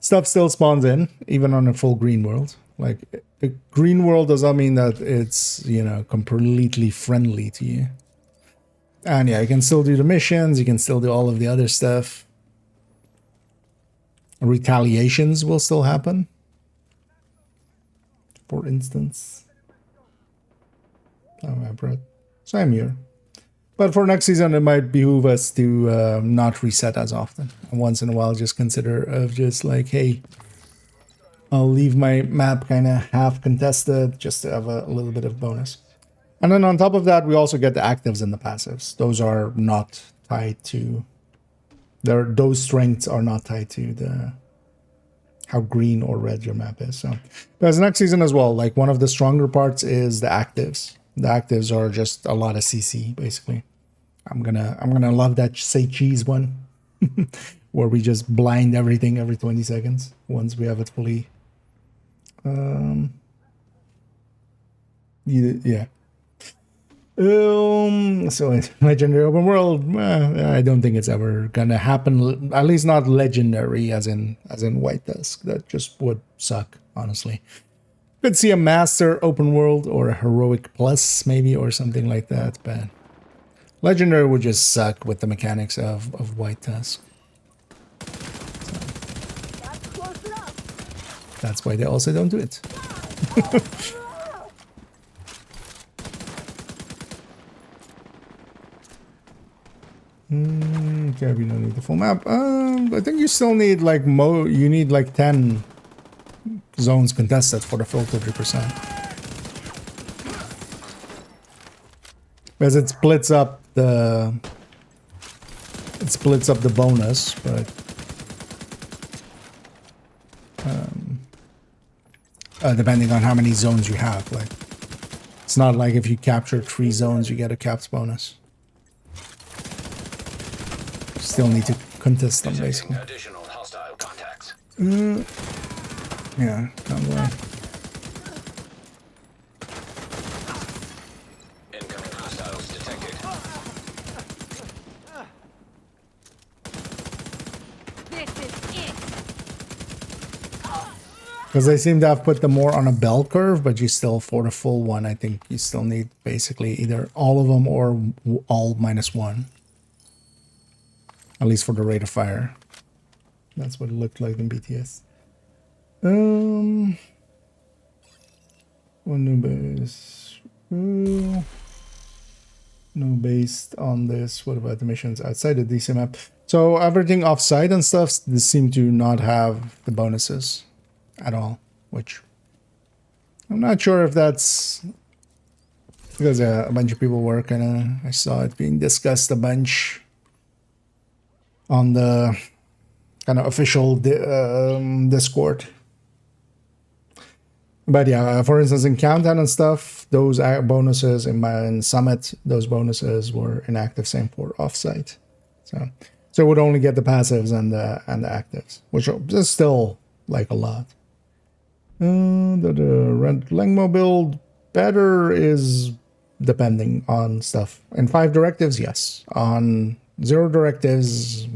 stuff still spawns in, even on a full green world. Like, a green world does not mean that it's, you know, completely friendly to you. And yeah, you can still do the missions. You can still do all of the other stuff. Retaliations will still happen. For instance. Oh, I brought same here. But for next season, it might behoove us to not reset as often. And once in a while, just consider of just like, hey, I'll leave my map kind of half contested just to have a little bit of bonus. And then on top of that, we also get the actives and the passives. Those are not tied to... Those strengths are not tied to the how green or red your map is. So, because next season as well, like one of the stronger parts is the actives. The actives are just a lot of CC, basically. I'm gonna love that say cheese one, where we just blind everything every 20 seconds once we have it fully. Yeah. So it's legendary open world. I don't think it's ever gonna happen. At least not legendary, as in White Dusk. That just would suck, honestly. Could see a master open world or a heroic plus maybe or something like that, but legendary would just suck with the mechanics of White Tusk. That's why they also don't do it. Okay, we don't need the full map. I think you still need like you need like 10 zones contested for the full 30%. Because it splits up the bonus, but depending on how many zones you have, like it's not like if you capture 3 zones you get a caps bonus. You still need to contest them basically. Additional hostile contacts. Yeah, don't worry. Incoming hostiles detected. This is it. Because they seem to have put them more on a bell curve, but you still, for the full one, I think you still need basically either all of them or all -1. At least for the rate of fire. That's what it looked like in BTS. One new base. No, based on this. What about the missions outside the DC map? So everything offsite and stuff, they seem to not have the bonuses at all, which I'm not sure if that's because a bunch of people were I saw it being discussed a bunch on the kind of official Discord. But yeah, for instance, in Countdown and stuff, those bonuses in Summit, those bonuses were inactive. Same for Offsite. So it would only get the passives and the actives, which is still like a lot. The Red Langmo build better is depending on stuff. In 5 directives, yes. On 0 directives,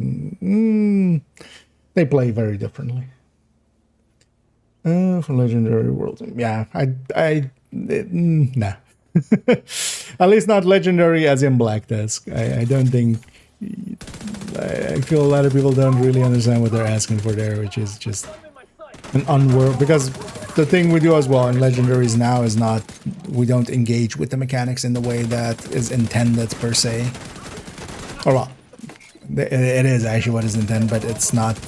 they play very differently. For Legendary World, yeah, nah. At least not Legendary as in Black Desk. I don't think. I feel a lot of people don't really understand what they're asking for there, which is just an unworld. Because the thing we do as well in Legendaries now is not, we don't engage with the mechanics in the way that is intended per se. Or well, it is actually what is intended, but it's not,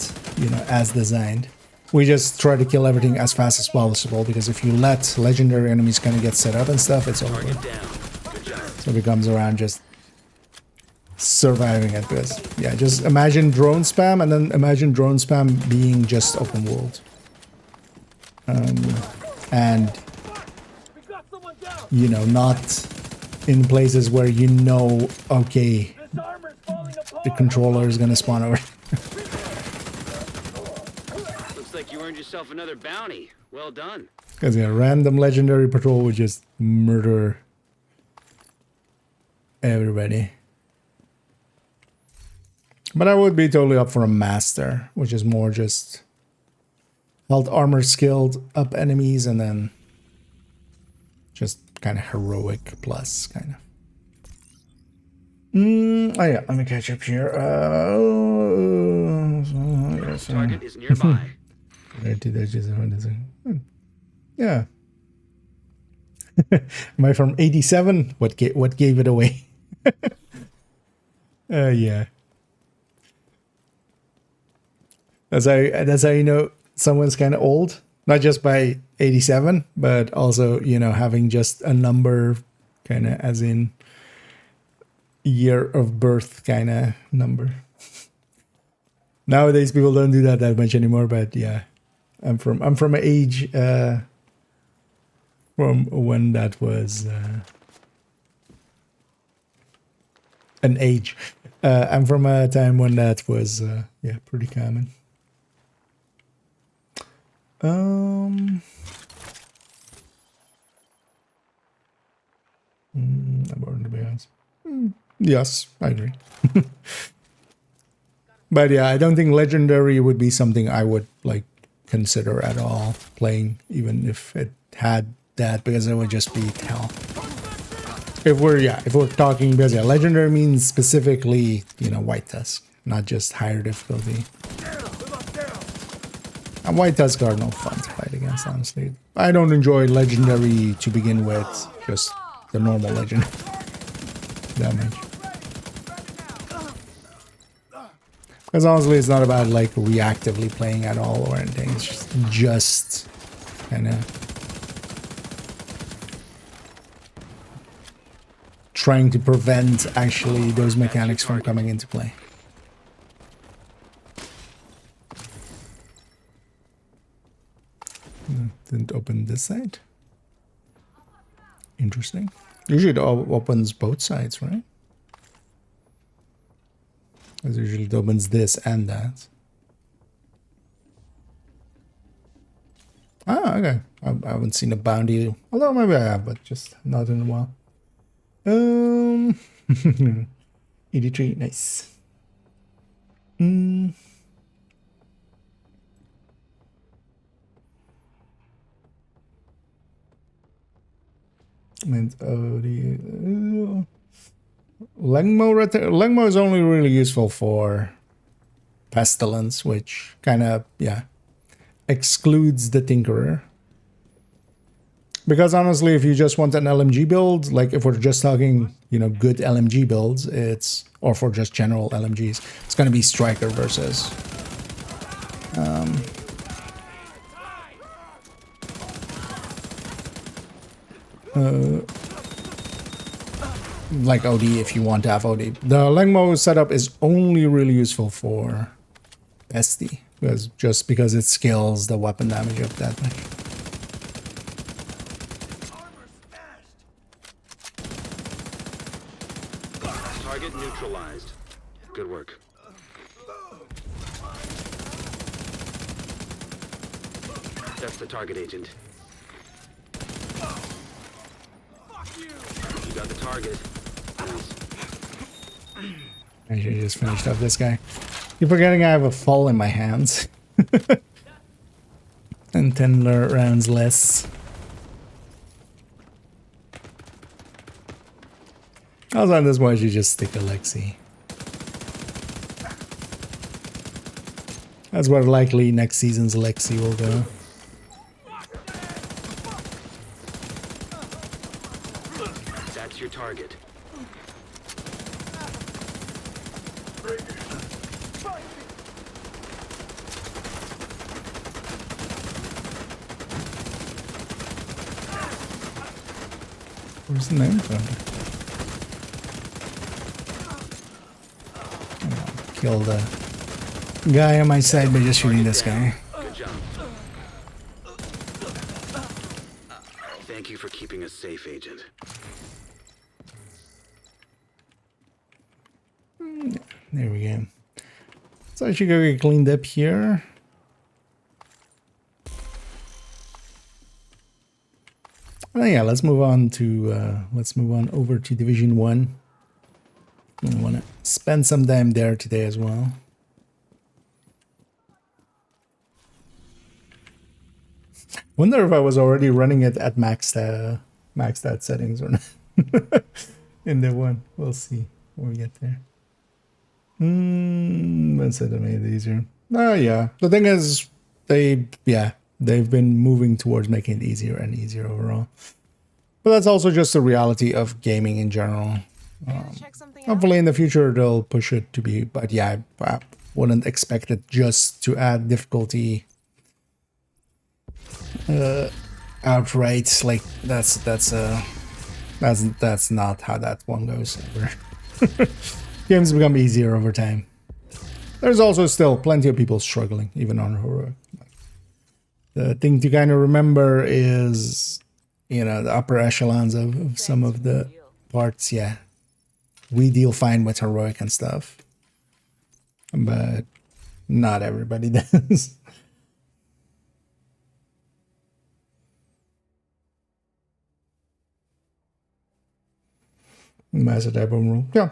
as designed. We just try to kill everything as fast as possible, because if you let legendary enemies kind of get set up and stuff, it's over. So it becomes around just surviving it. Because, yeah, just imagine drone spam, and then imagine drone spam being just open world. And, not in places where okay, the controller is going to spawn over. Like you earned yourself another bounty. Well done. Because a random legendary patrol would just murder everybody. But I would be totally up for a master, which is more just health armor skilled up enemies and then just kind of heroic plus kind of. Oh yeah, let me catch up here. Target is nearby. Yeah. Am I from 87? What gave it away? Yeah. That's how you know someone's kind of old. Not just by 87, but also, you know, having just a number kind of as in year of birth kind of number. Nowadays people don't do that much anymore, but yeah. I'm from an age from when that was an age. I'm from a time when that was yeah, pretty common. About to be honest. Yes, I agree. But yeah, I don't think legendary would be something I would like consider at all playing, even if it had that, because it would just be hell. If we're talking, because yeah, legendary means specifically, you know, white tusk, not just higher difficulty. And white tusk are no fun to fight against, honestly. I don't enjoy legendary to begin with, just the normal legend damage. Because honestly, it's not about like reactively playing at all or anything. It's just kind of trying to prevent actually those mechanics from coming into play. Didn't open this side. Interesting. Usually it opens both sides, right? Because usually it opens this and that. Ah, okay. I haven't seen a bounty. Although maybe I have, but just not in a while. 83, nice. And Lengmo is only really useful for Pestilence, which kind of, yeah, excludes the Tinkerer. Because honestly, if you just want an LMG build, like if we're just talking, you know, good LMG builds, or for just general LMGs, it's going to be Striker versus like OD if you want to have OD. The Lengmo setup is only really useful for SD, because it scales the weapon damage up that much. Target neutralized. Good work. That's the target, Agent. You got the target. I should have just finished up this guy. You're forgetting I have a fall in my hands. And 10 rounds less. Also on this one, you just stick a Lexi. That's where likely next season's Lexi will go. That's your target. Where's the name from? Kill the guy on my side by just shooting this guy. Good job. Thank you for keeping us safe, Agent. There we go. So I should go get cleaned up here. Oh yeah, let's move on over to Division 1. I want to spend some time there today as well. Wonder if I was already running it at maxed out settings or not. In the one, we'll see. before we get there. Let's say that made it easier. Oh yeah. The thing is, they've been moving towards making it easier and easier overall. But that's also just the reality of gaming in general. Hopefully in the future they'll push it to be, but yeah, I wouldn't expect it just to add difficulty outright. Like that's not how that one goes ever. Games become easier over time. There's also still plenty of people struggling, even on heroic. The thing to kind of remember is, you know, the upper echelons of some of the parts, yeah. We deal fine with heroic and stuff. But not everybody does. Master type of rule. Yeah.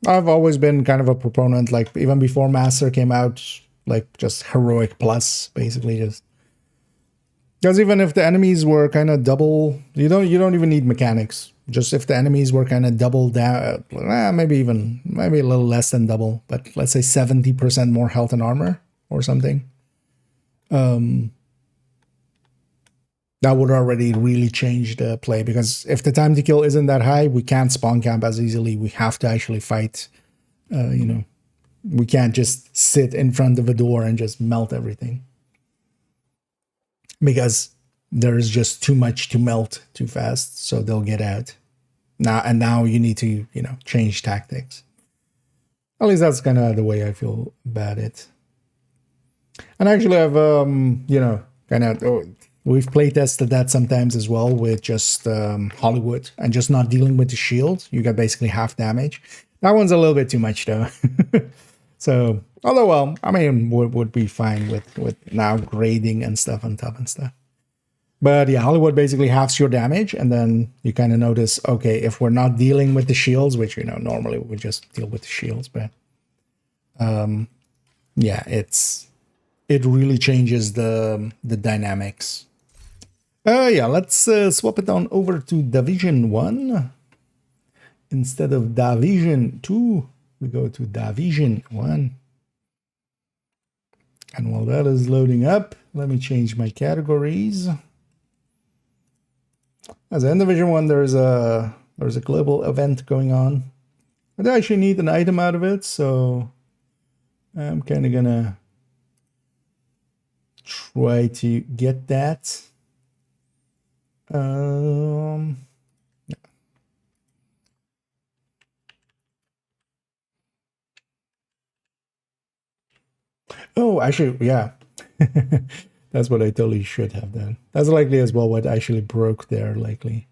I've always been kind of a proponent, like even before Master came out, like just heroic plus, basically just. Because even if the enemies were kind of double, you don't even need mechanics. Just if the enemies were kind of double down, maybe a little less than double, but let's say 70% more health and armor or something. That would already really change the play, because if the time to kill isn't that high, we can't spawn camp as easily. We have to actually fight. You know, we can't just sit in front of a door and just melt everything, because there's just too much to melt too fast, so they'll get out. Now you need to, you know, change tactics. At least that's kind of the way I feel about it. And actually I've, you know, kind of, we've play tested that sometimes as well with just Hollywood and just not dealing with the shield. You get basically half damage. That one's a little bit too much though. So, although, well, I mean, would be fine with now grading and stuff on top and stuff. But yeah, Hollywood basically halves your damage, and then you kind of notice, okay, if we're not dealing with the shields, which, you know, normally we would just deal with the shields, but yeah, it really changes the dynamics. Yeah, let's swap it on over to Division 1. Instead of Division 2, we go to Division 1. And while that is loading up, let me change my categories. As in Division 1, there's a global event going on. I actually need an item out of it, so I'm kind of gonna try to get that. Yeah. Oh, actually, yeah. That's what I totally should have done. That's likely as well what actually broke there, likely.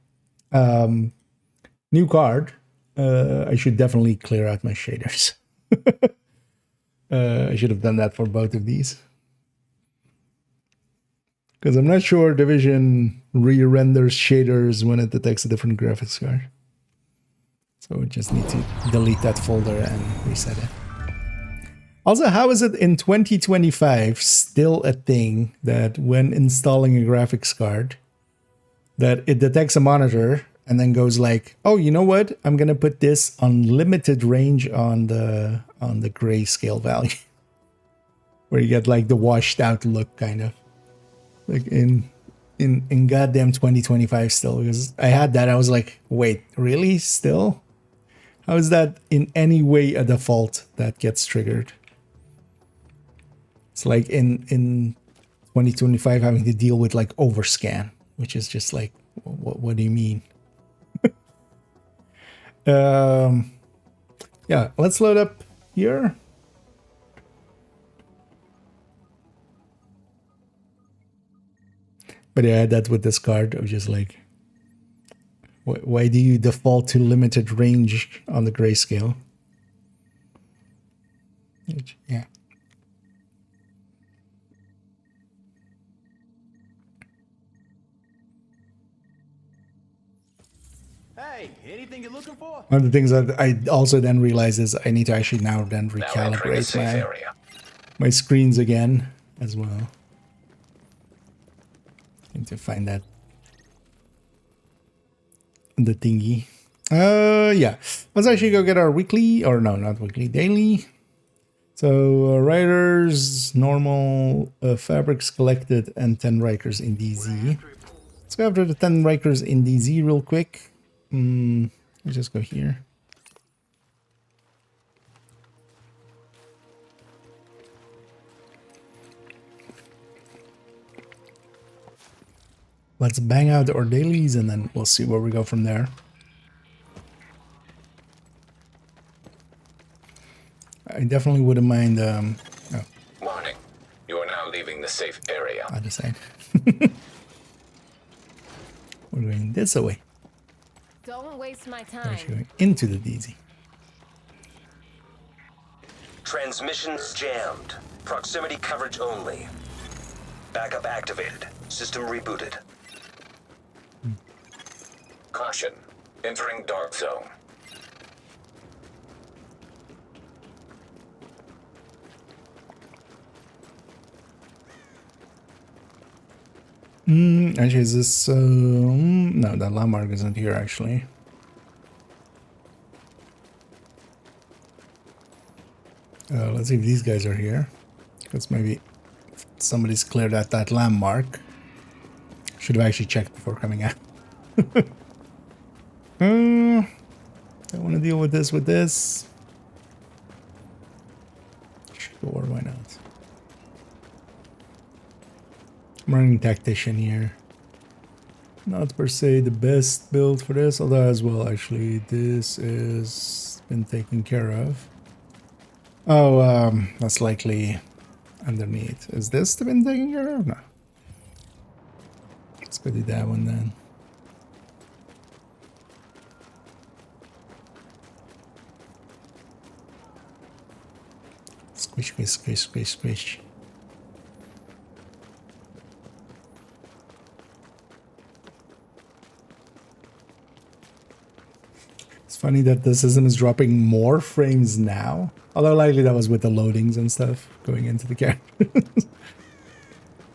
New card. I should definitely clear out my shaders. I should have done that for both of these. Because I'm not sure Division re-renders shaders when it detects a different graphics card. So we just need to delete that folder and reset it. Also, how is it in 2025 still a thing that when installing a graphics card, that it detects a monitor and then goes like, oh, you know what? I'm going to put this on limited range on the grayscale value. Where you get like the washed out look kind of. Like in goddamn 2025 still. Because I had that, I was like, wait, really? Still? How is that in any way a default that gets triggered? It's like in 2025 having to deal with like overscan, which is just like, what do you mean? Yeah, let's load up here. But yeah, that's with this card. I was just like, why do you default to limited range on the grayscale? Yeah. Hey, anything you're looking for? One of the things that I also then realized is I need to actually now then Now entering a recalibrate safe area. my screens again as well. I need to find that the thingy. Yeah. Let's actually go get our weekly, or no, not weekly, daily. So, riders, normal, fabrics collected, and 10 Rikers in DZ. Let's go after the 10 Rikers in DZ real quick. Let's just go here. Let's bang out our dailies and then we'll see where we go from there. I definitely wouldn't mind. Oh, Warning. You are now leaving the safe area. I decide. We're going this way. Don't waste my We're time. actually going into the DZ. Transmissions jammed. Proximity coverage only. Backup activated. System rebooted. Caution. Entering dark zone. Actually, is this... no, that landmark isn't here, actually. Let's see if these guys are here. Because maybe somebody's cleared out that landmark. Should have actually checked before coming out. Don't want to deal with this with this. Sure, why not? I'm running tactician here. Not per se the best build for this, although as well actually this is been taken care of. Oh, that's likely underneath. Is this been taken care of? No. Let's go do that one then. Squish, squish, squish, squish, squish. It's funny that the system is dropping more frames now. Although likely that was with the loadings and stuff going into the characters.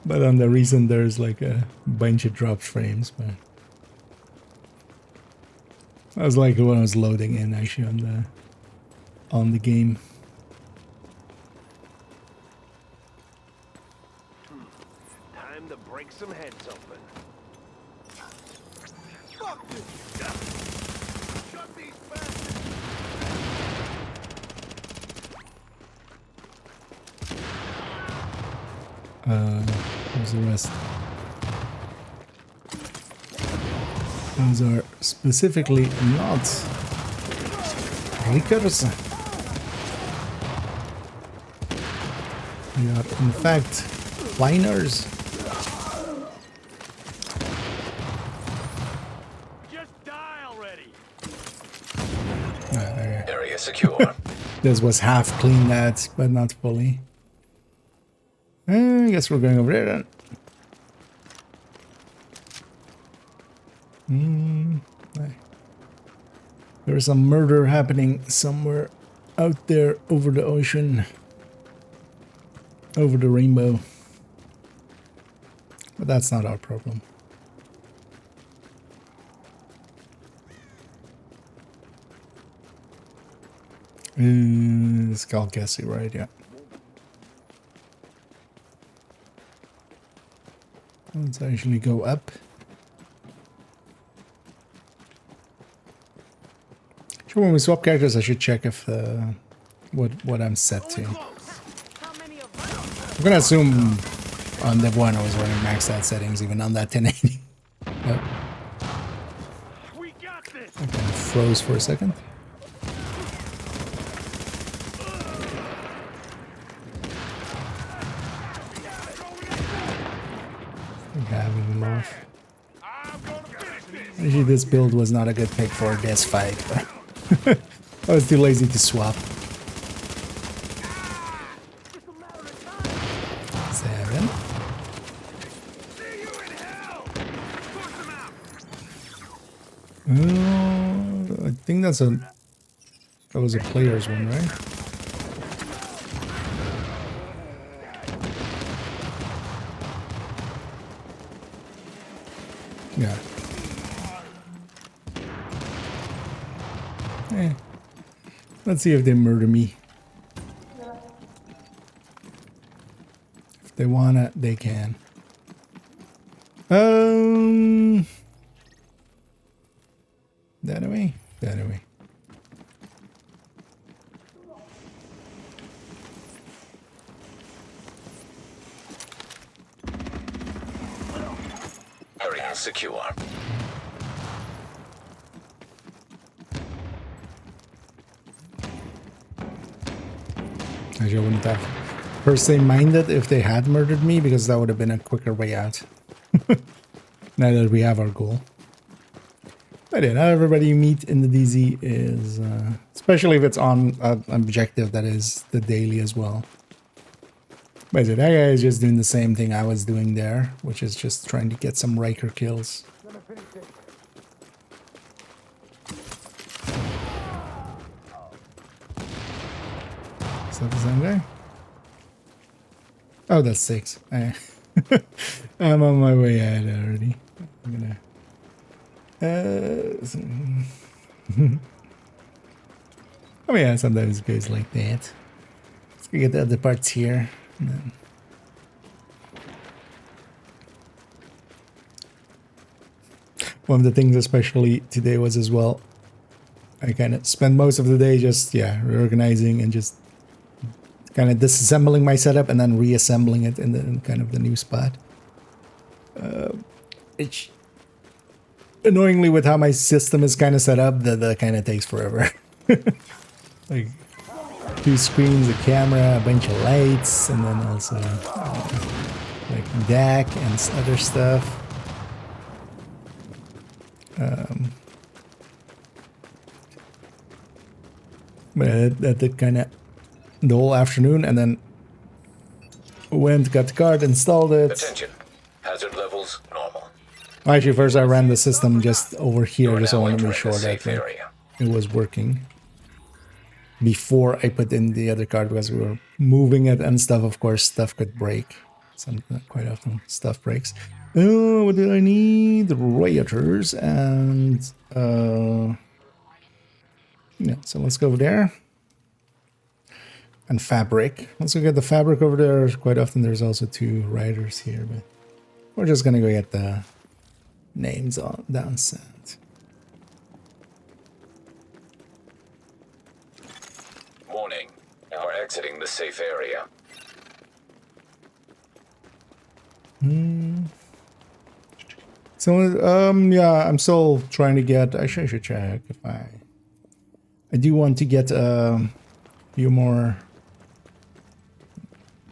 But on the recent there's like a bunch of dropped frames, but that was likely when I was loading in actually on the game. Time to break some heads open. Shut these bastards! Where's the rest? Those are specifically not Rikers. They are in fact liners. Just die already! Area secure. This was half cleaned out, but not fully. I guess we're going over there then. There's some murder happening somewhere out there over the ocean. Over the rainbow. But that's not our problem. It's Calcassi, right? Yeah. Let's actually go up. Sure, when we swap characters, I should check if what I'm set to. I'm gonna assume on Dev 1 I was running maxed out settings, even on that 1080. Yep. We got this! I kind of froze for a second. Having them off. Actually, this build was not a good pick for this fight, but I was too lazy to swap. 7. I think that was a player's one, right? Yeah. Let's see if they murder me. If they wanna, they can. That away. That away. Area secure. Actually, I wouldn't have per se minded if they had murdered me, because that would have been a quicker way out. Now that we have our goal. But yeah, not everybody you meet in the DZ is, especially if it's on an objective that is the daily as well. But yeah, that guy is just doing the same thing I was doing there, which is just trying to get some Riker kills. Is that the same guy? Oh, that's 6. I'm on my way out already. I'm gonna... oh yeah, sometimes it goes like that. Let's go get the other parts here. And then... one of the things especially today was as well, I kind of spent most of the day just, yeah, reorganizing and just kind of disassembling my setup and then reassembling it in the kind of the new spot. It's annoyingly, with how my system is kind of set up, that kind of takes forever. Like 2 screens, a camera, a bunch of lights, and then also like DAC and other stuff. But that did kind of the whole afternoon, and then went, got the card, installed it. Attention. Hazard levels normal. Actually, first I ran the system just over here, just so I now wanted to be entering sure a that safe area. it was working before I put in the other card, because we were moving it and stuff. Of course, stuff could break. Quite often stuff breaks. Oh, what did I need? The rioters and yeah. So let's go over there. And fabric. Once we get the fabric over there, quite often there's also 2 riders here, but we're just gonna go get the names on down south. Warning. You are exiting the safe area. So yeah, I'm still trying to get, I should check if I do want to get a few more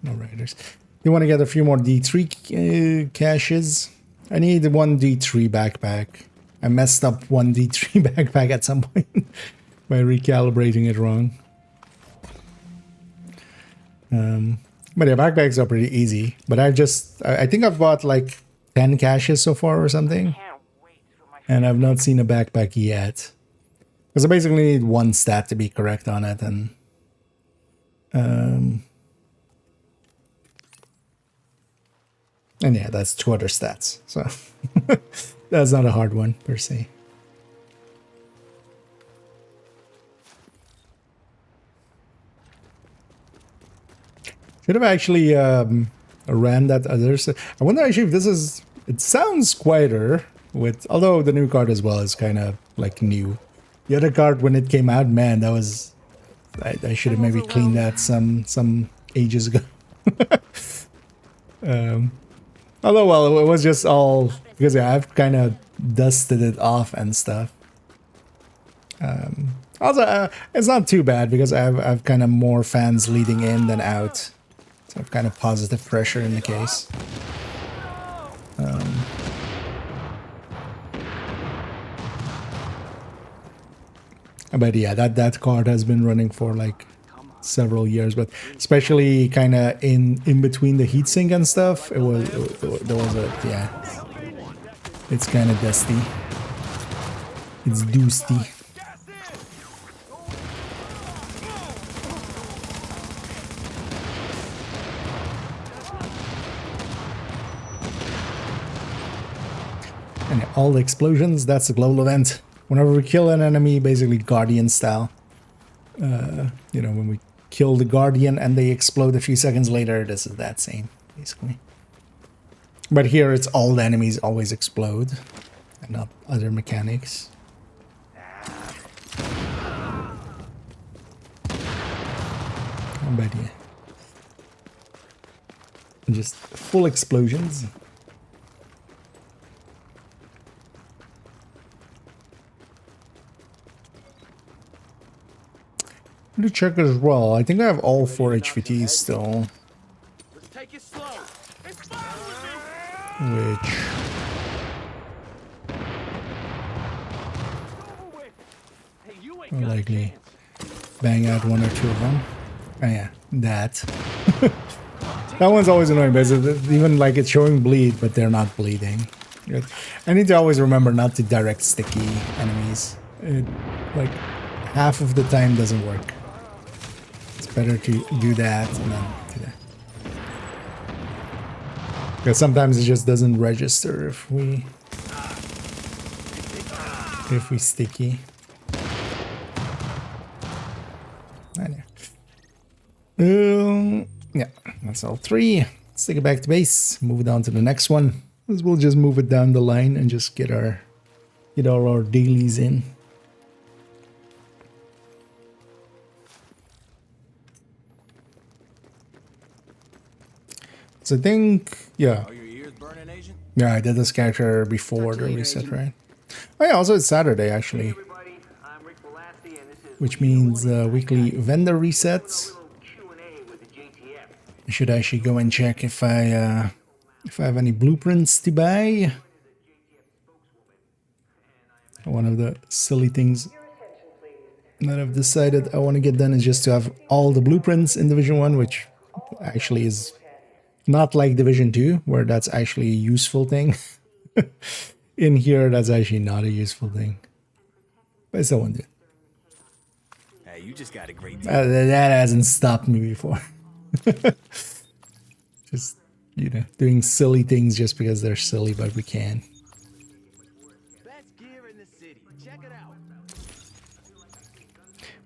riders. You want to get a few more D3 caches. I need 1 D3 backpack. I messed up 1 D3 backpack at some point by recalibrating it wrong. But yeah, backpacks are pretty easy. But I think I've bought like 10 caches so far or something. And I've not seen a backpack yet. Because I basically need 1 stat to be correct on it. And yeah, that's 2 other stats. So that's not a hard one per se. Should have actually ran that other. I wonder actually if this is. It sounds quieter with, although the new card as well is kind of like new. The other card when it came out, man, that was. I should have maybe cleaned that some ages ago. Although, well, it was just all because yeah, I've kind of dusted it off and stuff. Also, it's not too bad because I've kind of more fans leading in than out. So I've kind of positive pressure in the case. But yeah, that card has been running for like several years, but especially kind of in between the heatsink and stuff, there was a, yeah, it's kind of dusty. It's doosty. And all the explosions, that's a global event. Whenever we kill an enemy, basically Guardian style. You know, when we kill the Guardian and they explode a few seconds later, this is that same, basically. But here it's all the enemies always explode, and not other mechanics. But yeah. Just full explosions. I'm gonna check as well. I think I have all 4 HVTs still. Let's take it slow. It's fine with me. Which... Hey, you ain't I'll got a likely chance. bang out 1 or 2 of them. Oh yeah, that. That one's always annoying because even like it's showing bleed, but they're not bleeding. I need to always remember not to direct sticky enemies. It, like, half of the time doesn't work. It's better to do that and then do that. Because sometimes it just doesn't register if we sticky. Yeah, that's all 3. Let's take it back to base. Move it on to the next one. We'll just move it down the line and just get all our dailies in. So I think, yeah. Are your ears burning, Agent? Yeah, I did this character before the reset, right? Oh yeah, also it's Saturday actually. Everybody, I'm Rick Velasquez, and this is Which means weekly vendor resets. Q&A with the JTF. I should actually go and check if I have any blueprints to buy. One of the silly things that I've decided I want to get done is just to have all the blueprints in Division 1, which actually is not like Division 2, where that's actually a useful thing. In here, that's actually not a useful thing. But I still want to do it. Hey, you just got a great That hasn't stopped me before. Just, you know, doing silly things just because they're silly, but we can. Best gear in the city. Check it out.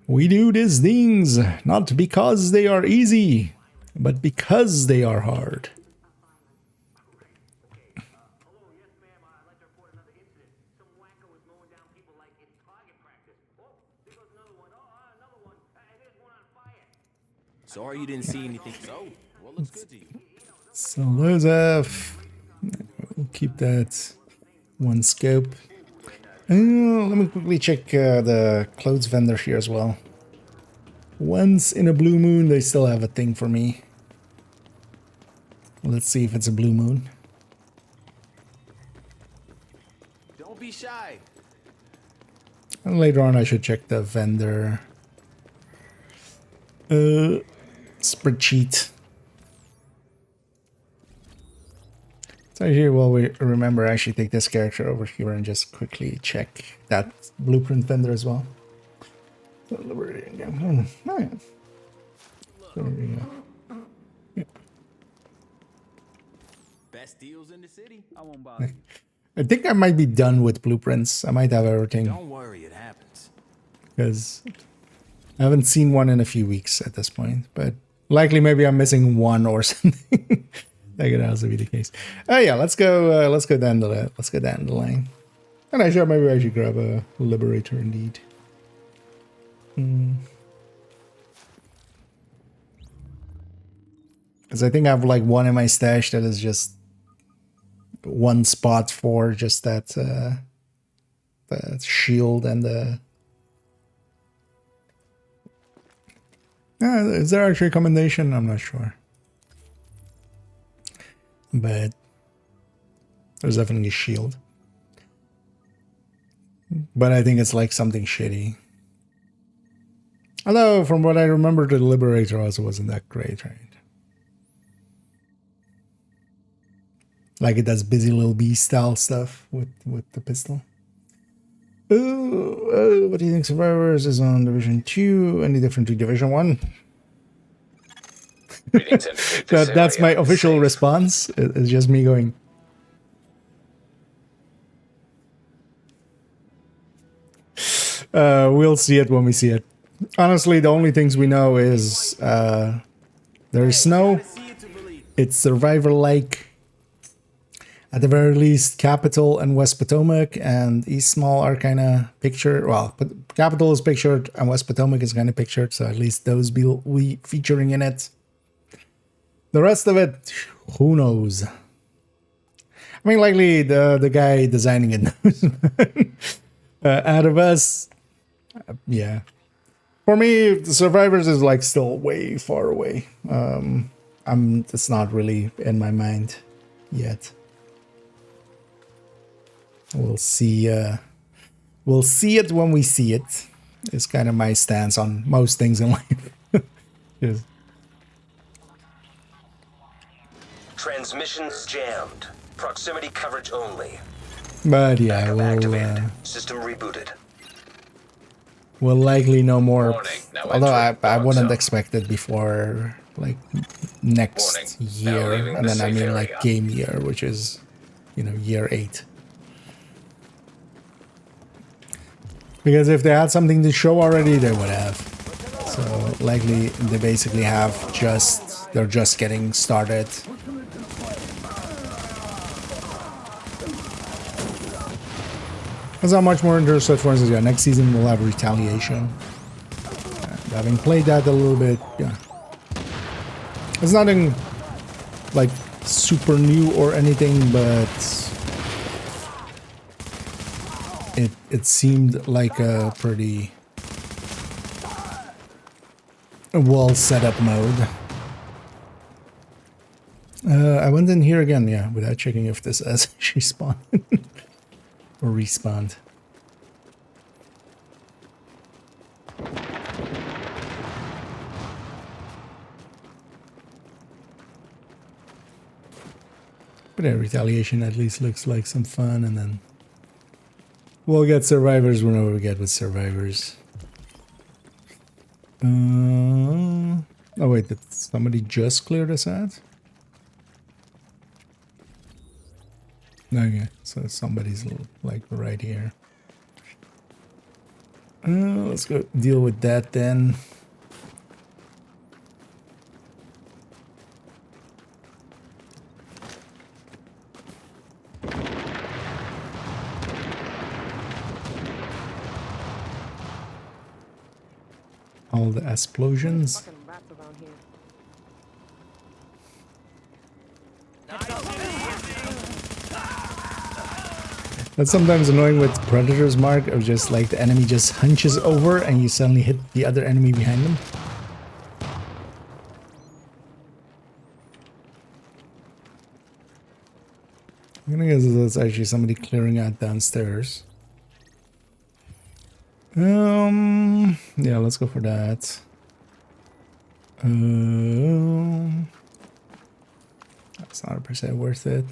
We do these things not because they are easy, but because they are hard. Sorry you didn't see anything. So, what looks good to you? So those we'll keep that 1 scope. Let me quickly check the clothes vendor here as well. Once in a blue moon, they still have a thing for me. Let's see if it's a blue moon. Don't be shy. And later on, I should check the vendor spreadsheet. So here, well, we remember actually take this character over here and just quickly check that blueprint vendor as well. So there we go. Yeah. Best deals in the city. I won't bother. I think I might be done with blueprints. I might have everything. Don't worry, it happens. Because I haven't seen one in a few weeks at this point, but likely maybe I'm missing 1 or something. That could also be the case. Oh yeah, let's go down the line. And I should maybe I should grab a Liberator indeed. Because I think I have like 1 in my stash that is just 1 spot for just that shield and the. Is there actually a commendation? I'm not sure. But there's definitely a shield. But I think it's like something shitty. Although, from what I remember, the Liberator also wasn't that great, right? Like it does busy little bee style stuff with the pistol. What do you think Survivors is on Division 2? Any different to Division 1? Readings indicate this That's my area is official safe. response. It's just me going. We'll see it when we see it. Honestly, the only things we know is there's snow. It's survivor-like. At the very least, Capital and West Potomac and East Small are kind of pictured. Well, Capital is pictured and West Potomac is kind of pictured, so at least those will be featuring in it. The rest of it, who knows? I mean, likely the guy designing it knows. Out of us, yeah. For me, the Survivors is like still way far away. It's not really in my mind yet. We'll see. We'll see it when we see it. Is kind of my stance on most things in life. Yes. Transmissions jammed. Proximity coverage only. But yeah, Backup we'll activated. System rebooted. we'll likely know more. Warning, now Although I entering dark wouldn't zone. expect it before like next Warning, now year, leaving and the then I safe mean like area. game year, which is year 8. Because if they had something to show already, they would have. So likely they basically they're just getting started. Because I'm much more interested, for instance, yeah, next season we'll have Retaliation. And having played that a little bit, yeah. It's nothing like super new or anything, but it seemed like a pretty well set up mode. I went in here again, yeah, without checking if this has actually spawned or respawned. But yeah, Retaliation at least looks like some fun, and then we'll get Survivors whenever we get with Survivors. Oh wait, did somebody just clear this out? Okay, so somebody's like right here. Let's go deal with that then. All the explosions. That's sometimes annoying with Predators, Mark, of just like the enemy just hunches over and you suddenly hit the other enemy behind them. I'm gonna guess that's actually somebody clearing out downstairs. Yeah, let's go for that. That's not 100% worth it.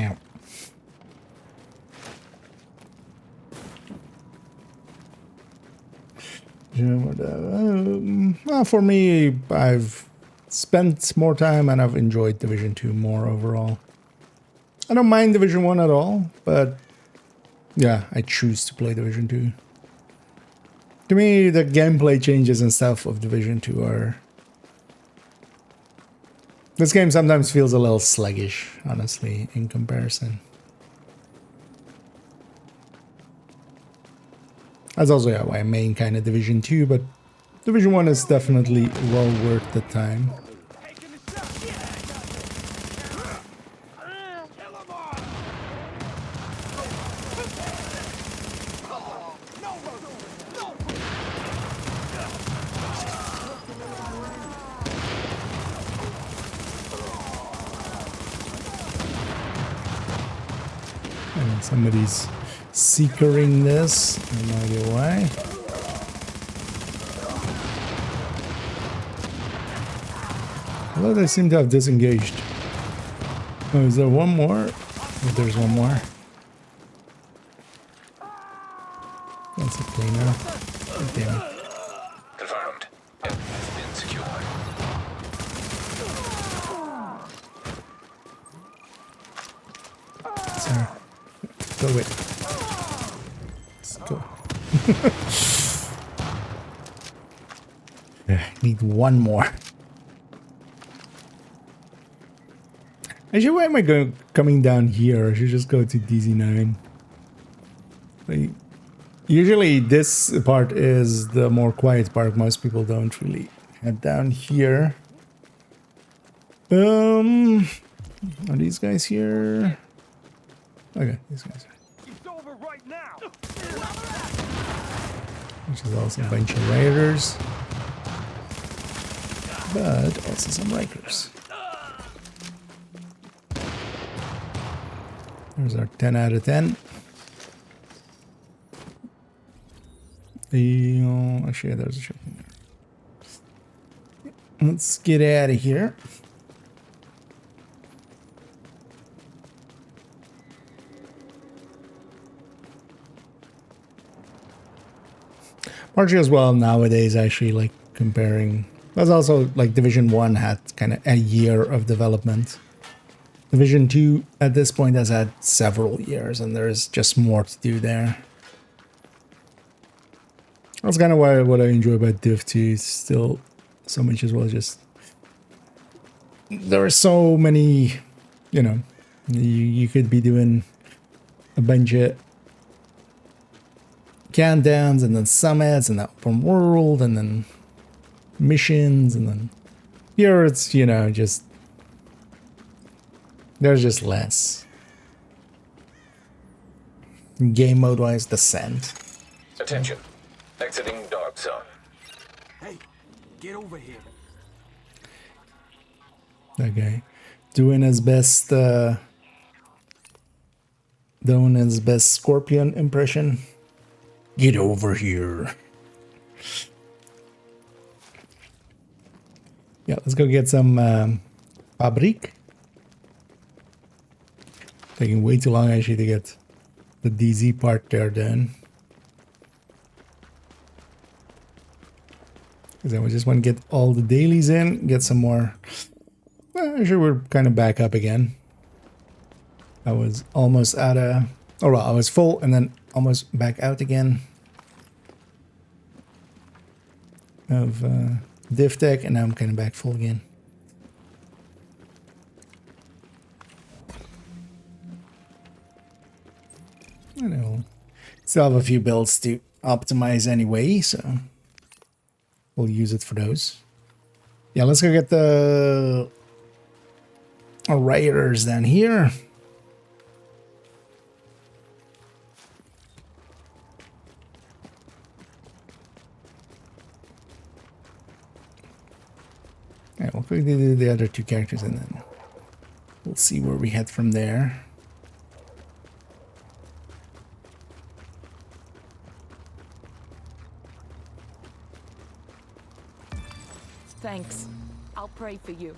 Ow. Well, for me, I've spent more time and I've enjoyed Division 2 more overall. I don't mind Division 1 at all, but yeah, I choose to play Division 2. To me, the gameplay changes and stuff of Division 2 are... This game sometimes feels a little sluggish, honestly, in comparison. That's also why I main kind of Division 2, but Division 1 is definitely well worth the time. And somebody's seekering this, I have no idea why. Although they seem to have disengaged. Oh, is there one more? Oh, there's one more. That's a cleaner. God damn it. Confirmed. Has been secured. Let's go with it. Let's go. Need one more. Actually, why am I coming down here? I should just go to DZ9. Like, usually this part is the more quiet part. Most people don't really head down here. Are these guys here? Okay, these guys are. It's over right now. Which is also a bunch of raiders. But also some Rikers. There's our 10 out of 10. Actually, there's a ship in there. Let's get out of here. Partially as well nowadays, actually, like comparing. There's also like Division 1 had kind of a year of development. Division 2 at this point has had several years, and there's just more to do there. That's kind of what I enjoy about Div 2. Still so much as well. Just there are so many, you know, you could be doing a bunch of countdowns and then summits and the open world and then missions, and then here it's, you know, just there's just less. Game mode wise, Descent. Attention. Exiting dark zone. Hey, get over here. Okay. Doing his best Scorpion impression. Get over here. Yeah, let's go get some Fabrik. Taking way too long actually to get the DZ part there done. Because then we just want to get all the dailies in, get some more. Well, actually, we're kind of back up again. I was almost out of. Oh, well, I was full and then almost back out again of div tech, and now I'm kind of back full again. I know. Still have a few builds to optimize anyway, so we'll use it for those. Yeah, let's go get the raiders down here. Alright, we'll quickly do the other two characters and then we'll see where we head from there. Thanks. I'll pray for you.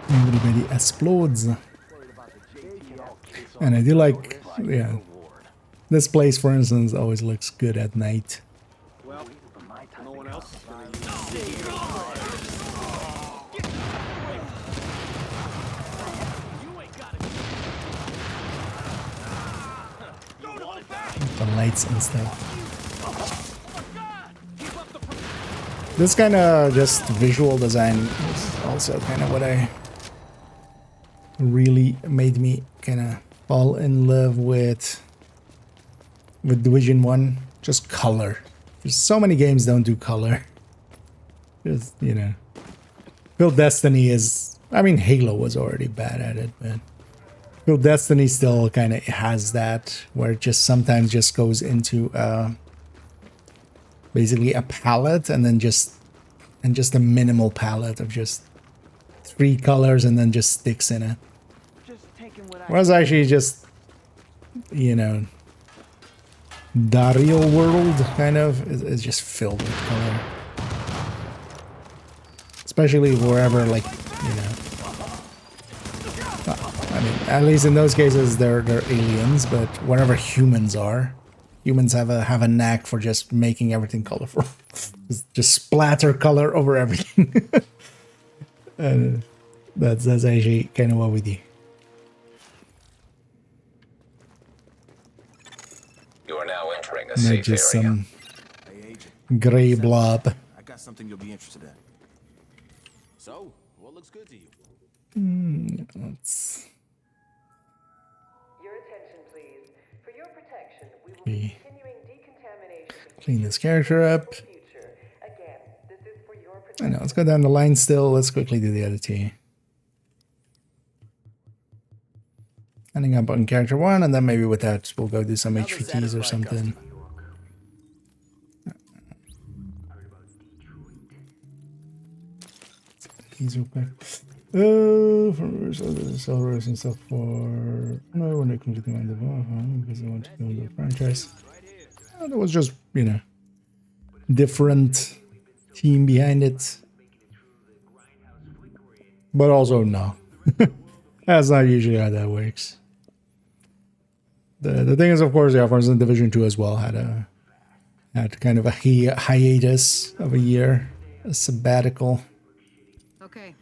Everybody explodes. And I do like, yeah, this place, for instance, always looks good at night. Well, no one else is gonna The lights and stuff. This kind of just visual design is also kind of what I really made me kind of fall in love with Division 1. Just color. There's so many games don't do color. Just, you know. Build Destiny is, I mean, Halo was already bad at it, but Build Destiny still kind of has that, where it just sometimes just goes into basically a palette and then just a minimal palette of just 3 colors and then just sticks in it. Whereas actually just, you know, Dario world kind of is just filled with color. Especially wherever, like, you know. Oh, I mean, at least in those cases, they're aliens. But whenever humans are, humans have a knack for just making everything colorful, just splatter color over everything. And that's actually kind of what we do. You are now entering a Not safe just area. some Hey, Agent. gray blob. I got something you'll be interested in. So, what looks good to you? Let's Your attention, please. For your protection, we will be be continuing decontamination of clean this character up. future. Again, this is for your I protection. know, let's go down the line still. Let's quickly do the other two. Ending up on character 1, and then maybe with that, we'll go do some Now the HVTs or satisfied something. customer. Keys real quick. For sellers and stuff for no when they complete my development because I want to build a franchise. There was just, you know, different team behind it. But also no. That's not usually how that works. The thing is, of course, yeah, for instance, Division 2 as well had kind of a hiatus of a year, a sabbatical. Okay.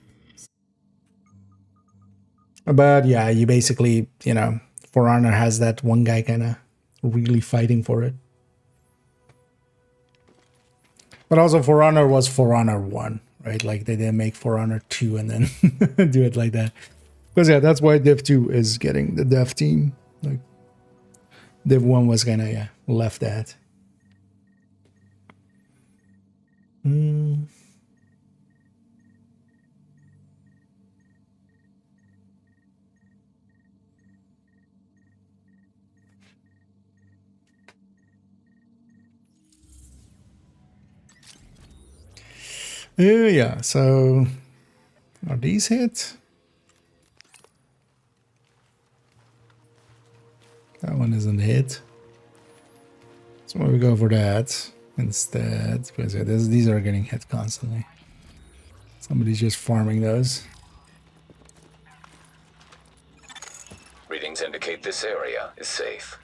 But yeah, you basically, you know, For Honor has that one guy kind of really fighting for it. But also For Honor was For Honor 1, right? Like they didn't make For Honor 2 and then do it like that. Because yeah, that's why Div 2 is getting the dev team. Like Div 1 was kind of left at. Yeah, so are these hit? That one isn't hit. So we go for that instead, because yeah, these are getting hit constantly. Somebody's just farming those. Readings indicate this area is safe.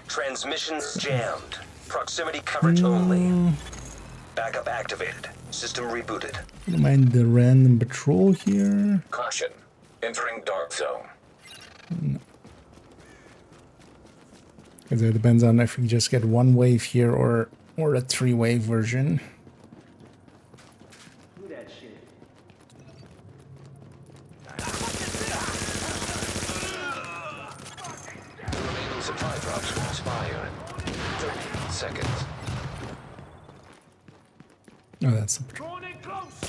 Transmissions jammed. Proximity coverage only. Backup activated. System rebooted. I don't mind the random patrol here. Caution. Entering dark zone. Because it depends on if we just get one wave here or a 3-wave version. The remaining supply drops will expire in 30 seconds. Oh, that's the patrol. Going in close!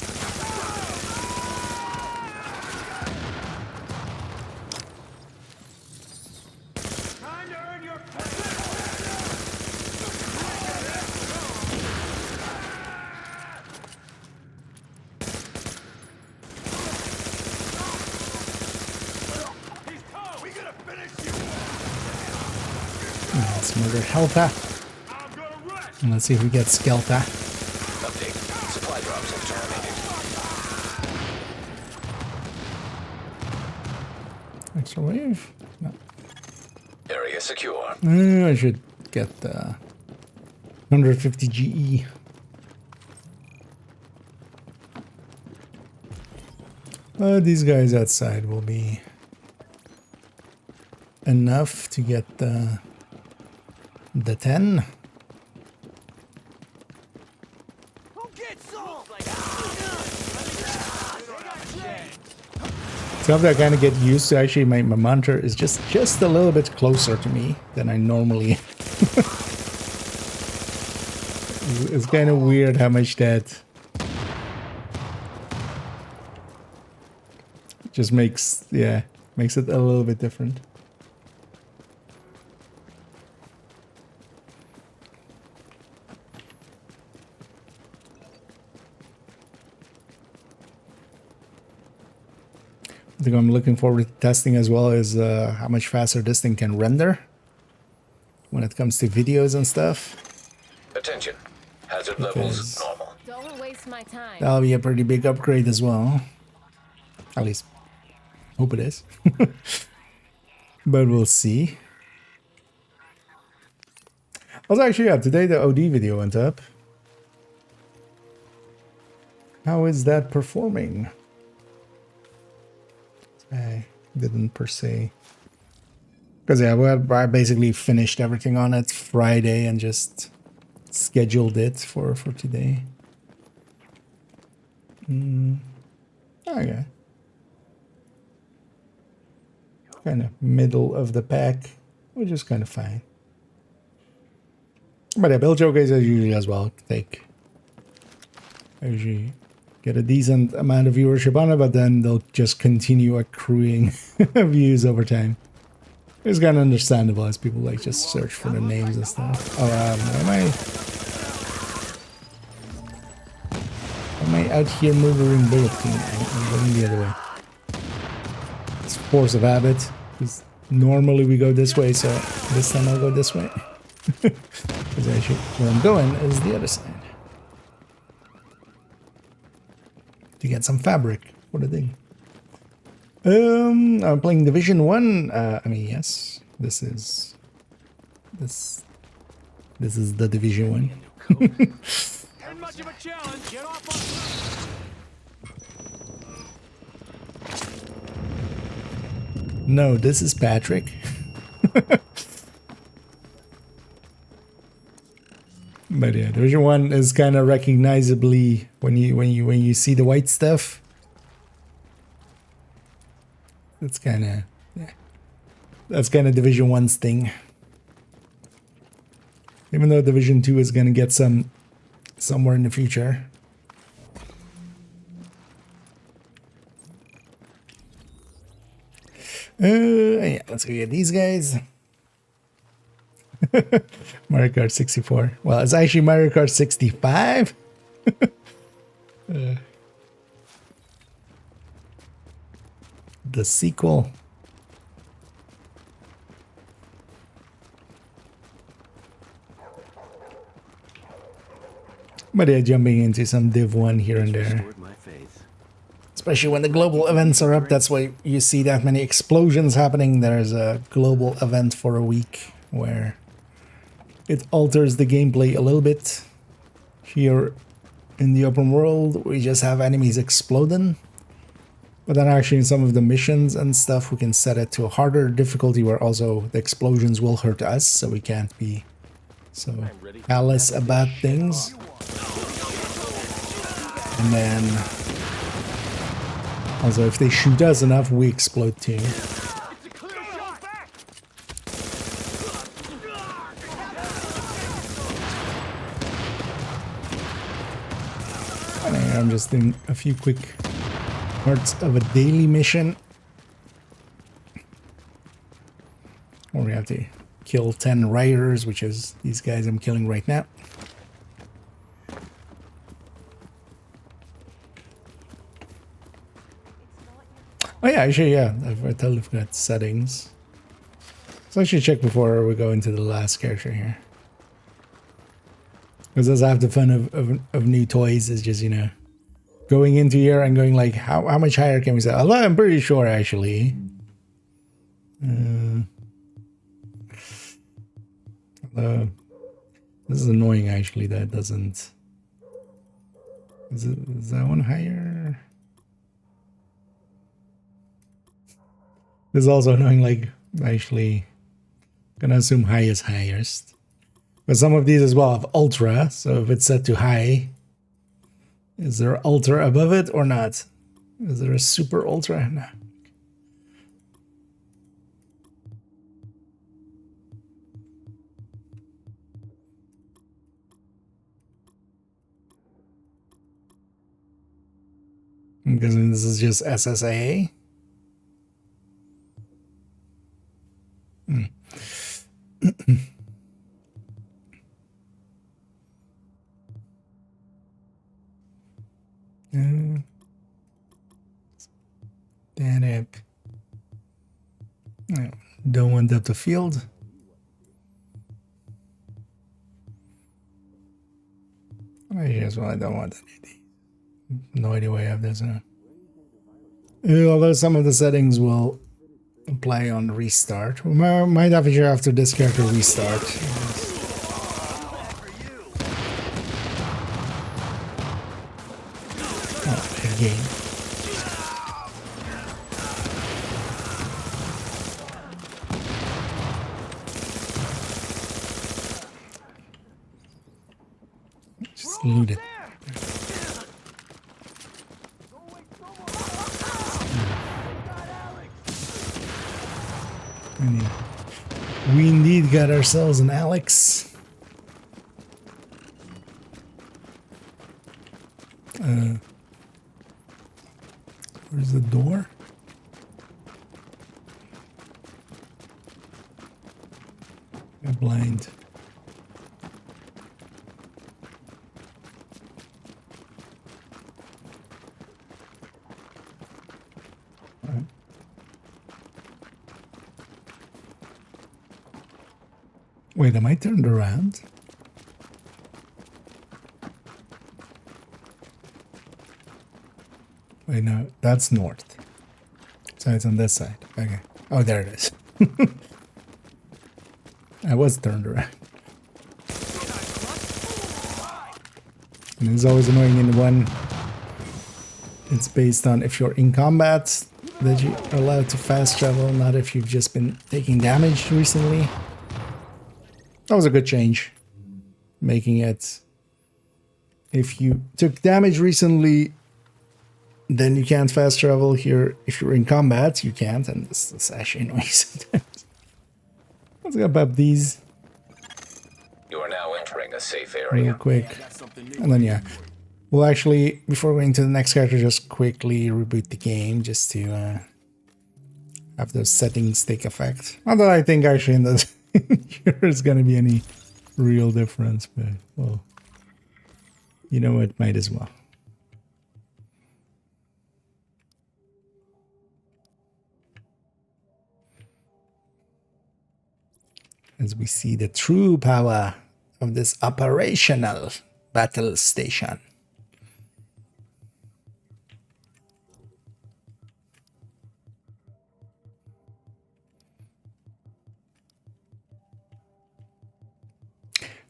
Time to earn your He's cold! We gonna finish you! Let's murder Helta. I'm gonna rush! And let's see if we get Skelta. Update. Supply drops have terminated. Extra wave? No. Area secure. I should get 150 GE. These guys outside will be enough to get the 10. So after I kind of get used to, actually my monitor is just a little bit closer to me than I normally. It's kind of weird how much that just makes it a little bit different. I think I'm looking forward to testing as well is how much faster this thing can render when it comes to videos and stuff. Attention. Hazard levels normal. Don't waste my time. That'll be a pretty big upgrade as well. At least, Hope it is. But we'll see. Also, actually, yeah, today the OD video went up. How is that performing? I didn't per se. Because, yeah, I basically finished everything on it Friday and just scheduled it for today. Okay. Kind of middle of the pack, which is kind of fine. But yeah, build showcase as usually as well. I usually get a decent amount of viewership on it, but then they'll just continue accruing views over time. It's kind of understandable as people like just search for the names and stuff. Oh, am I out here murdering Bullet King? I'm going the other way. It's force of habit. Because normally we go this way, so this time I'll go this way. Because actually where I'm going is the other side. To get some fabric for the thing. I'm playing Division 1. I mean, yes, this is the Division 1. Ain't much of a challenge. Get off on. No, this is Patrick. But yeah, Division 1 is kind of recognizably when you see the white stuff. That's kind of, yeah. That's kind of Division 1's thing. Even though Division 2 is going to get somewhere in the future. Yeah, let's go get these guys. Mario Kart 64. Well, it's actually Mario Kart 65. The sequel. But yeah, jumping into some Div 1 here and there. Especially when the global events are up, that's why you see that many explosions happening. There's a global event for a week where it alters the gameplay a little bit. Here in the open world, we just have enemies exploding. But then actually in some of the missions and stuff, we can set it to a harder difficulty where also the explosions will hurt us, so we can't be so callous about things. And then also if they shoot us enough, we explode too. I'm just doing a few quick parts of a daily mission. Or we have to kill 10 rioters, which is these guys I'm killing right now. Oh yeah, actually, yeah, I totally forgot settings. So I should check before we go into the last character here. Because that's half the fun of new toys is just, you know, going into here and going like, how much higher can we set? I'm pretty sure actually. This is annoying actually that it doesn't. Is that one higher? This is also annoying, like actually gonna assume high is highest. But some of these as well have ultra, so if it's set to high, is there ultra above it or not? Is there a super ultra? No. Because this is just SSA. That up. No, don't want depth of field. I just well, I don't want any of these. No idea why I have this. Although some of the settings will play on restart. We might have to after this character restart. Oh, again. Just loot it. We indeed got ourselves an Alex. Where's the door? I'm blind. Wait, am I turned around? Wait, no, that's north. So it's on this side. Okay. Oh, there it is. I was turned around. And it's always annoying in one. It's based on if you're in combat that you're allowed to fast travel, not if you've just been taking damage recently. That was a good change, making it, if you took damage recently, then you can't fast travel here. If you're in combat, you can't, and this is actually annoying sometimes. Let's go up these. You are now entering a safe Real area. quick. And then, yeah, we'll actually, before going to the next character, just quickly reboot the game just to have those settings take effect. Not that I think actually in the there's gonna be any real difference, but well, you know, it might as well. As we see the true power of this operational battle station.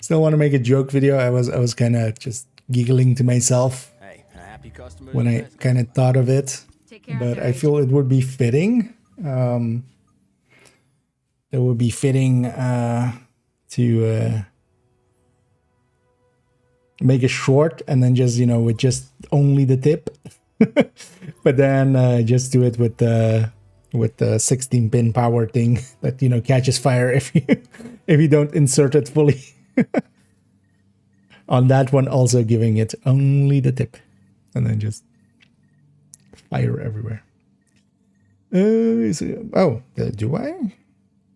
Still want to make a joke video. I was kind of just giggling to myself when I kind of thought of it, but I feel it would be fitting. It would be fitting to make it short and then just, you know, with just only the tip, but then just do it with the 16-pin power thing that, you know, catches fire if you don't insert it fully. On that one, also giving it only the tip and then just fire everywhere. Oh, do I?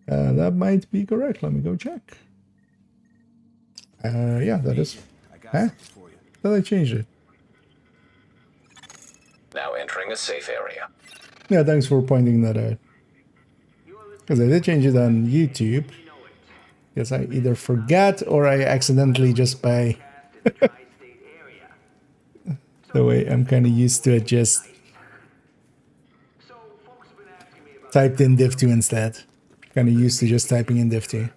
That might be correct. Let me go check. Yeah, that is. Huh? Thought I changed it. Now entering a safe area. Yeah, thanks for pointing that out. Because I did change it on YouTube. Because I either forgot or I accidentally just by the way I'm kind of used to it, just typed in div2 instead. Kind of used to just typing in div2.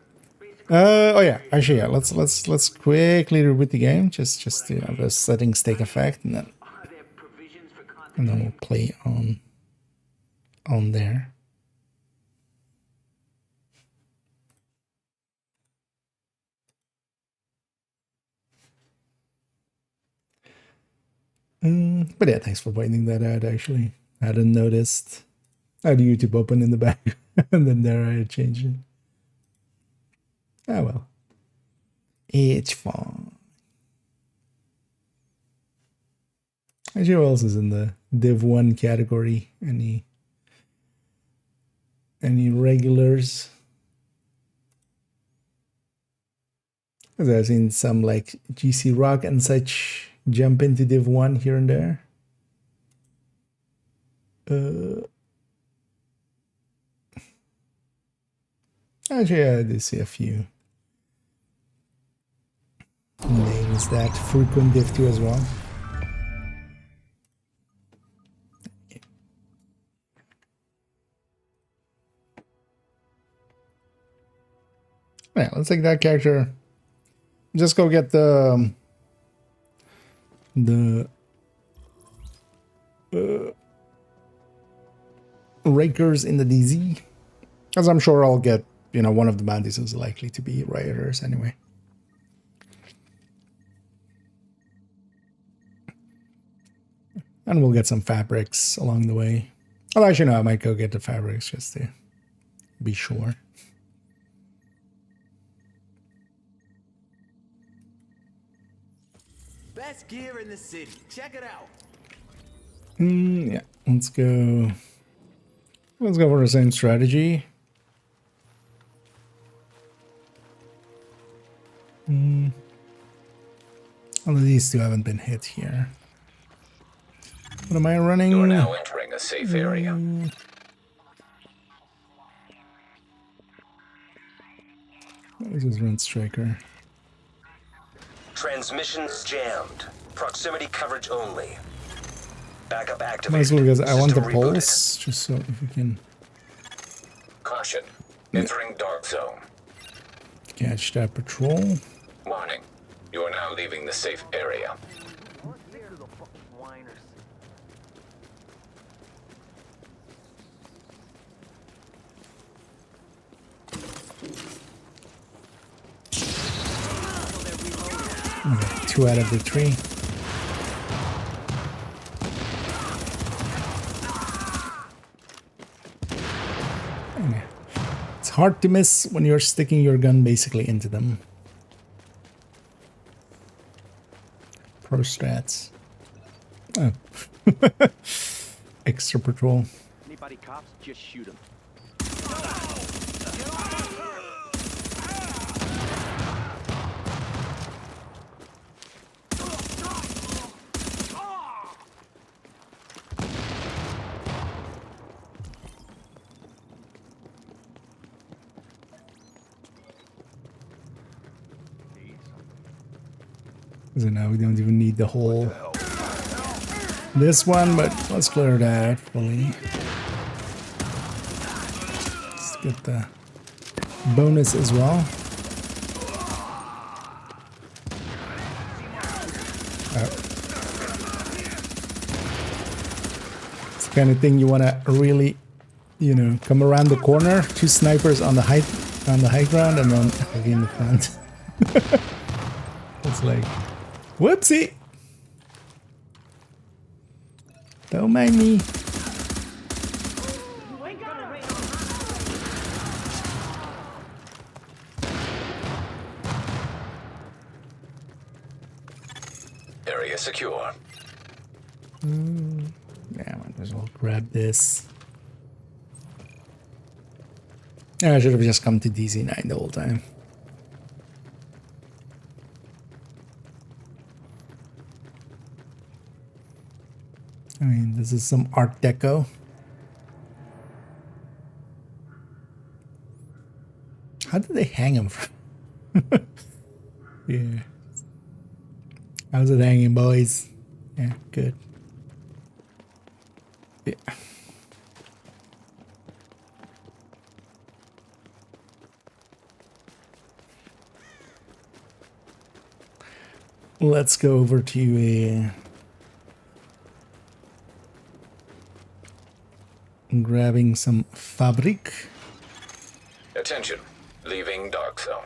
Oh yeah, actually yeah. Let's quickly reboot the game. Just to have the settings take effect, and then we'll play on there. But yeah, thanks for pointing that out, actually. I hadn't noticed. I had YouTube open in the back, and then there I had changed it. Ah, well. It's fine. Actually, who else is in the Div 1 category? Any regulars? Because I've seen some, like, GC Rock and such jump into Div 1 here and there. Actually, I do see a few names that frequent Div 2 as well. Yeah, let's take that character. Just go get the Rakers in the DZ. As I'm sure I'll get, you know, one of the bandits is likely to be Raiders anyway. And we'll get some fabrics along the way. Well, actually, no, I might go get the fabrics just to be sure. Best gear in the city. Check it out. Yeah, let's go. Let's go for the same strategy. Although these two haven't been hit here. What am I running? You're now entering a safe area. This is Rent Striker. Transmissions jammed. Proximity coverage only. Backup activated. Might as well, because I want the System rebooted. pulse, just so if we can Caution. Entering dark zone. catch that patrol. Warning. You are now leaving the safe area. Okay, 2 out of the 3. Okay. It's hard to miss when you're sticking your gun basically into them. Pro strats. Oh. Extra patrol. Anybody cops, just shoot them. So now we don't even need the whole this one, but let's clear that fully. Let's get the bonus as well. It's the kind of thing you want to really, you know, come around the corner, 2 snipers on the high ground, and then heavy in the front. It's like, whoopsie! Don't mind me. Area secure. Yeah, might as well grab this. Yeah, I should have just come to DZ9 the whole time. I mean, this is some Art Deco. How did they hang him from? Yeah. How's it hanging, boys? Yeah, good. Yeah. Let's go over to grabbing some fabric. Attention. Leaving dark zone.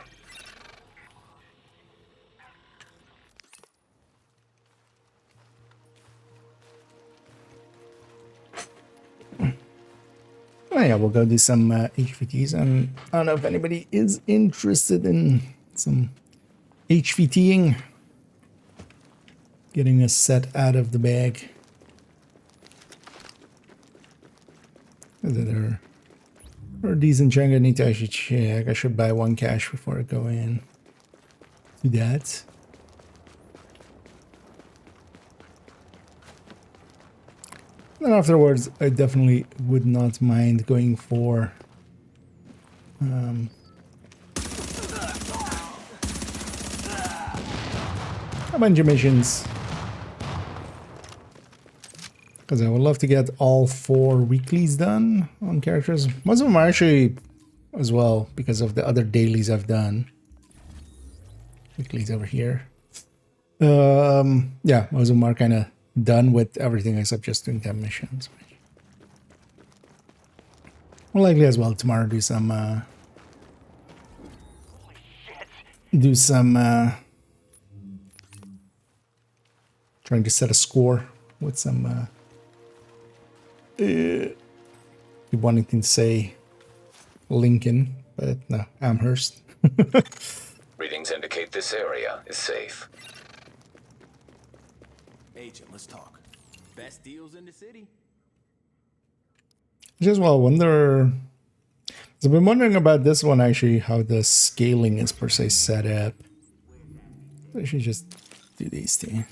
Oh yeah, we'll go do some HVTs, and I don't know if anybody is interested in some HVTing. Getting a set out of the bag. They're a decent chunk. I need to actually check. I should buy 1 cash before I go in. Do that. And afterwards, I definitely would not mind going for a bunch of missions. Because I would love to get all 4 weeklies done on characters. Most of them are actually as well because of the other dailies I've done. Weeklies over here. Yeah, most of them are kind of done with everything except just doing 10 missions. More likely as well tomorrow do some trying to set a score with some keep wanting to say Lincoln, but no, Amherst. Readings indicate this area is safe. Agent, let's talk. Best deals in the city. Just well, wonder. I've been wondering about this one actually, how the scaling is per se set up. I should just do these two.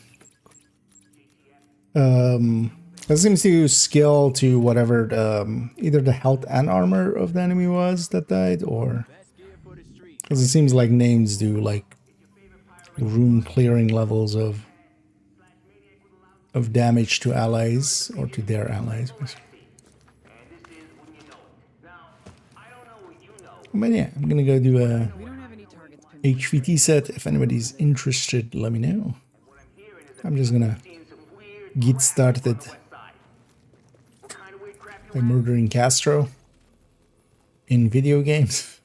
That seems to scale to whatever the, either the health and armor of the enemy was that died, or because it seems like names do like room clearing levels of damage to allies or to their allies. But yeah, I'm gonna go do a HVT set. If anybody's interested, let me know. I'm just gonna get started by murdering Castro in video games.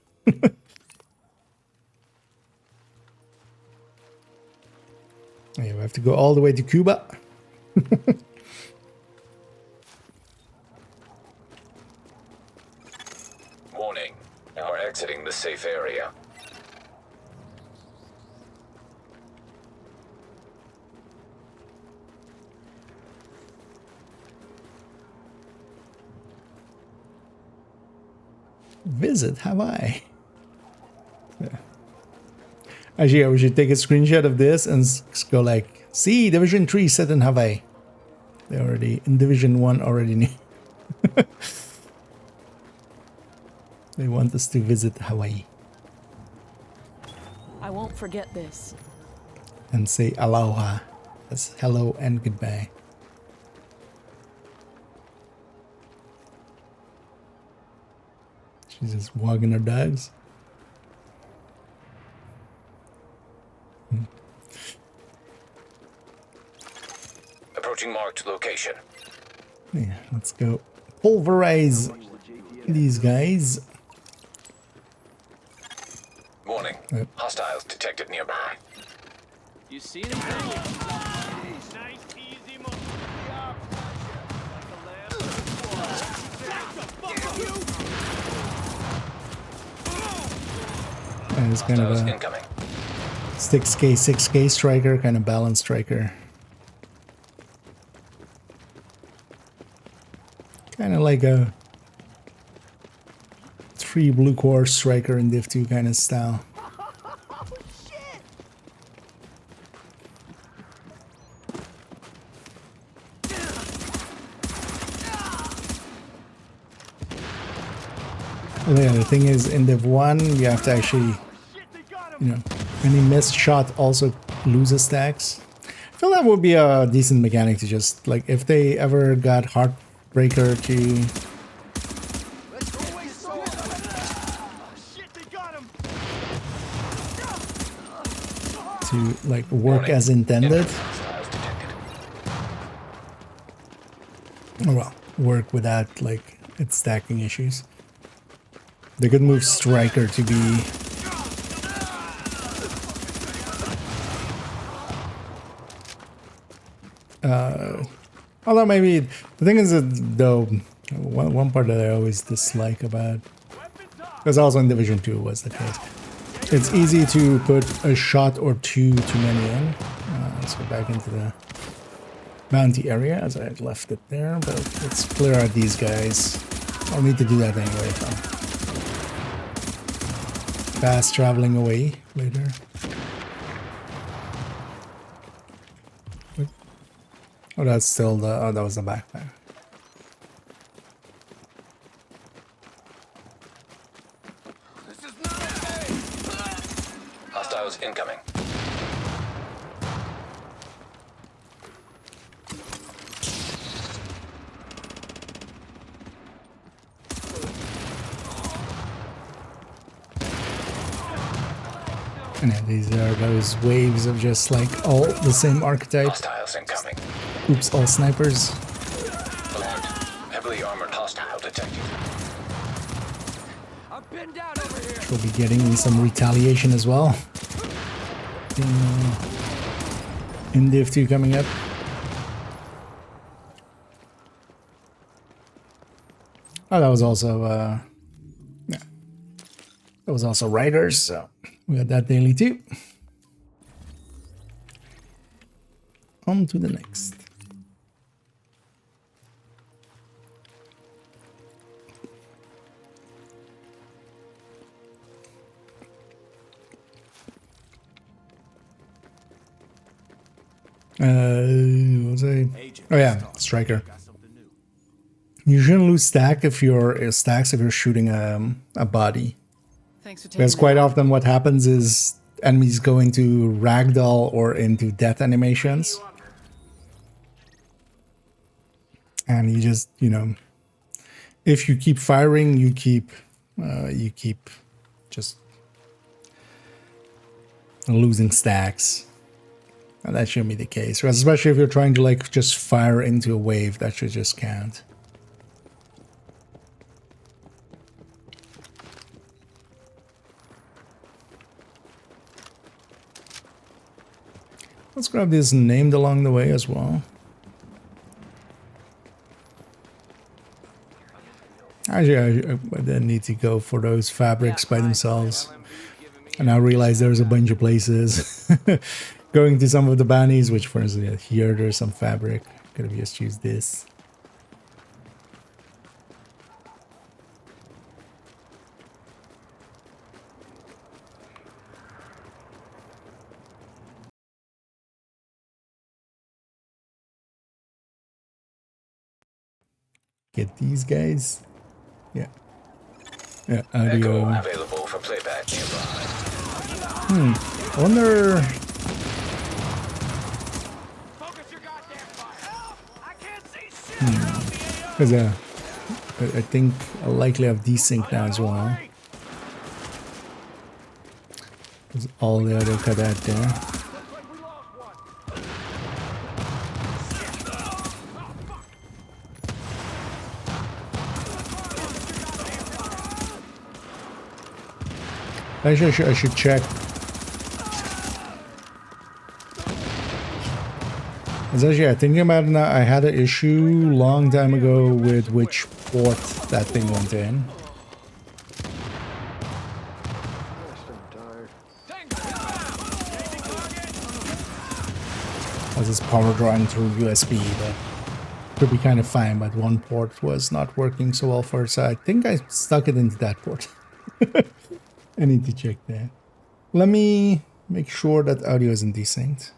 Yeah, we have to go all the way to Cuba. Warning. Now we're exiting the safe area. Visit Hawaii. Yeah. Actually, yeah, we should take a screenshot of this and go like, see, Division 3 set in Hawaii. They already, in Division 1 already knew. They want us to visit Hawaii. I won't forget this. And say aloha as hello and goodbye. She's just walking her dogs. Approaching marked location. Yeah, let's go pulverize these guys. Warning. Yep. Hostiles detected nearby. You see anything? Nice, easy move. And it's kind of Hostiles a incoming. 6K striker, kind of balanced striker. Kind of like a 3 blue core striker in Div 2 kind of style. Well, yeah, the thing is, in Div 1, you have to actually, you know, any missed shot also loses stacks. I feel that would be a decent mechanic to just, like, if they ever got Heartbreaker to like work as intended. Or well, work without like its stacking issues. They could move Striker to be although maybe the thing is that though one part that I always dislike about, because also in Division 2 was the case, it's easy to put a shot or two too many in. Let's go back into the bounty area as I had left it there, but let's clear out these guys. I'll need to do that anyway if I'm fast traveling away later. Oh, that's still the, oh, that was the backpack. Hostiles incoming. And then these are those waves of just like all the same archetype. Hostiles incoming. Oops, all snipers. Alert. Heavily armored hostile detected. I'm pinned down over here. We'll be getting some retaliation as well. In Div 2 coming up. Oh, that was also yeah. That was also Riders, so we got that daily too. On to the next. What was I? Oh yeah, Striker. You shouldn't lose stacks if you're shooting a body. Because quite often what happens is enemies go into ragdoll or into death animations. And you just, you know, if you keep firing, you keep just losing stacks. And that shouldn't be the case. Especially if you're trying to like just fire into a wave, that should just count. Let's grab this named along the way as well. Actually, I didn't need to go for those fabrics by themselves. And I realized there's a bunch of places. Going to some of the bounties, which for instance, here there's some fabric. Could have just used this. Get these guys. Yeah. Yeah, Echo audio. available for playback nearby. I wonder. Because I think I'll likely have desync now as well. There's all the other cadet there. Actually, I should check. Actually, thinking about it now, I had an issue long time ago with which port that thing went in. I was just power drawing through USB, but could be kind of fine. But one port was not working so well for it, so I think I stuck it into that port. I need to check that. Let me make sure that audio isn't desynced.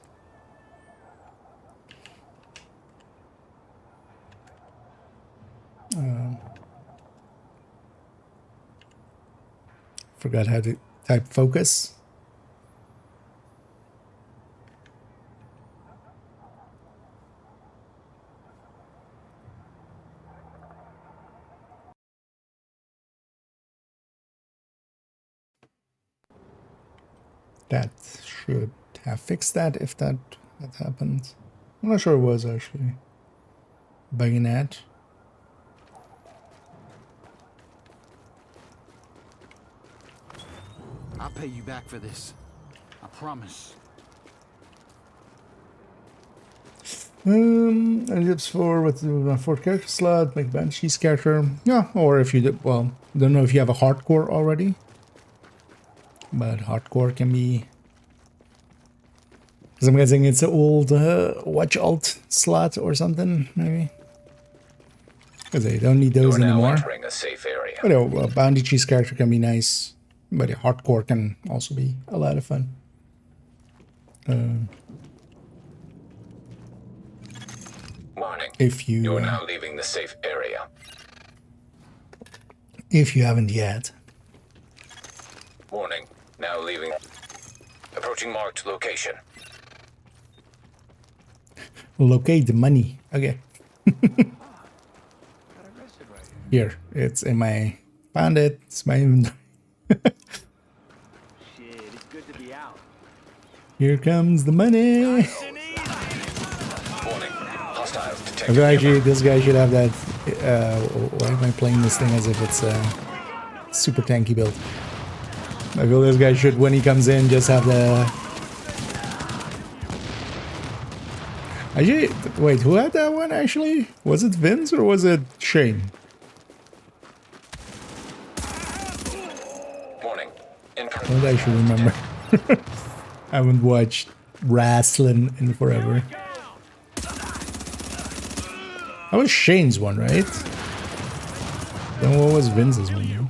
Forgot how to type focus. That should have fixed that if that happened. I'm not sure it was actually. Bugging that. I'll pay you back for this. I promise. It's for with the 4 character slot, make Banshee's character. Yeah, or if you do, well, don't know if you have a hardcore already. But hardcore can be. Because I'm guessing it's an old Watch Alt slot or something, maybe. Because they don't need those anymore. Entering a safe area. But a Bounty Cheese character can be nice. But a hardcore can also be a lot of fun. Warning. If you are now leaving the safe area. If you haven't yet. Warning. Now leaving. Approaching marked location. Locate the money. Okay. Here, it's in my. Found it. It's my inventory. Shit, it's good to be out. Here comes the money. Warning. Hostiles I detected. feel actually this guy should have that. Why am I playing this thing as if it's a super tanky build? I feel this guy should, when he comes in, just have the. Actually, wait, who had that one actually? Was it Vince or was it Shane? Warning. I don't actually remember. I haven't watched wrestling in forever. That was Shane's one, right? Then what was Vince's one? Though?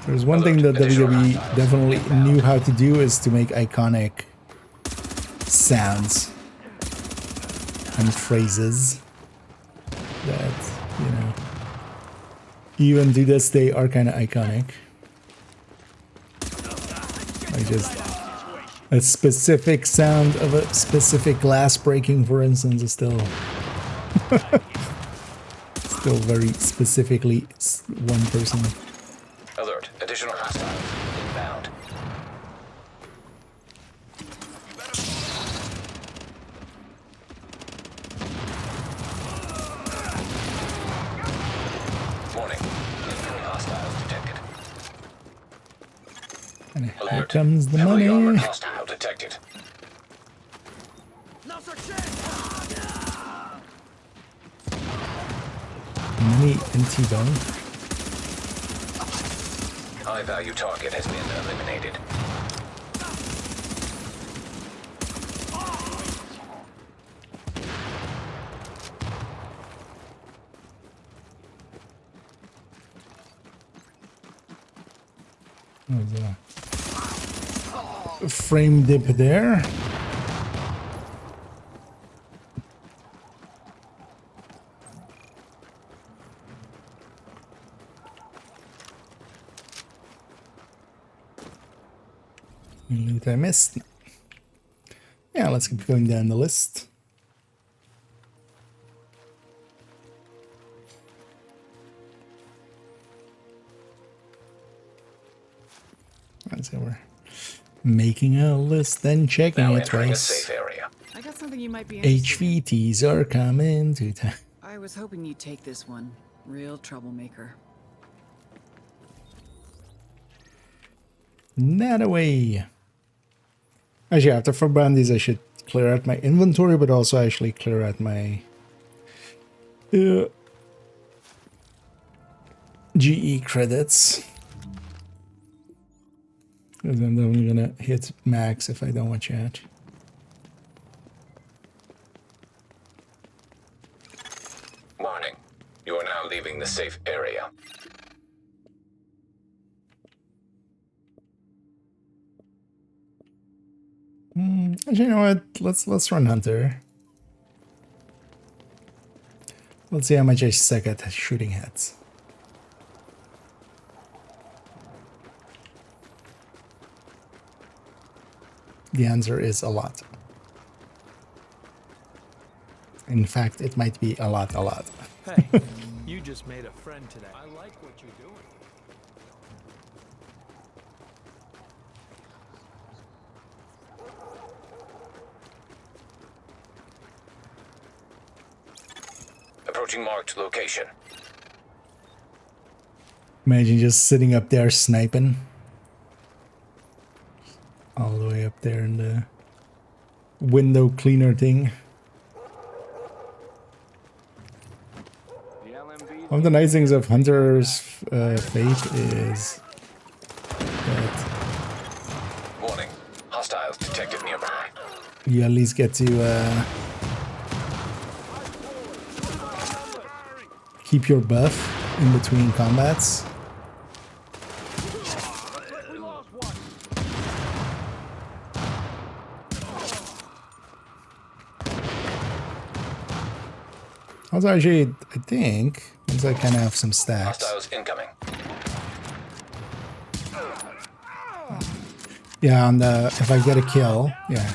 There's one thing that WWE definitely knew how to do is to make iconic sounds and phrases that, you know, even to this day are kind of iconic. Like just a specific sound of a specific glass breaking, for instance, is still still very specifically one person. Alert. Additional hostiles inbound. Warning. Incoming hostiles detected. And here Alert. comes the Heavily armored money. hostile detected. Money and T-bone. High value target has been eliminated. There's a frame dip there. Loot I missed. Yeah, let's keep going down the list. Let's say we're making a list, then checking Now it entering a twice. safe area. I got something you might be interested in. HVTs are coming to town. I was hoping you'd take this one. Real troublemaker. Not away. Actually, after 4 bounties, I should clear out my inventory, but also actually clear out my GE credits. Because I'm definitely gonna hit max if I don't watch out. Warning. You are now leaving the safe area. Actually, you know what? Let's run Hunter. Let's see how much I suck at shooting heads. The answer is a lot. In fact, it might be a lot. Hey, you just made a friend today. I like what you're doing. Approaching marked location. Imagine just sitting up there sniping. All the way up there in the window cleaner thing. One of the nice things of Hunter's fate is that Warning. Hostiles detected nearby. you at least get to keep your buff in between combats. Also, actually, I think once I kind of have some stacks. Hostiles incoming. Yeah, on the if I get a kill, yeah.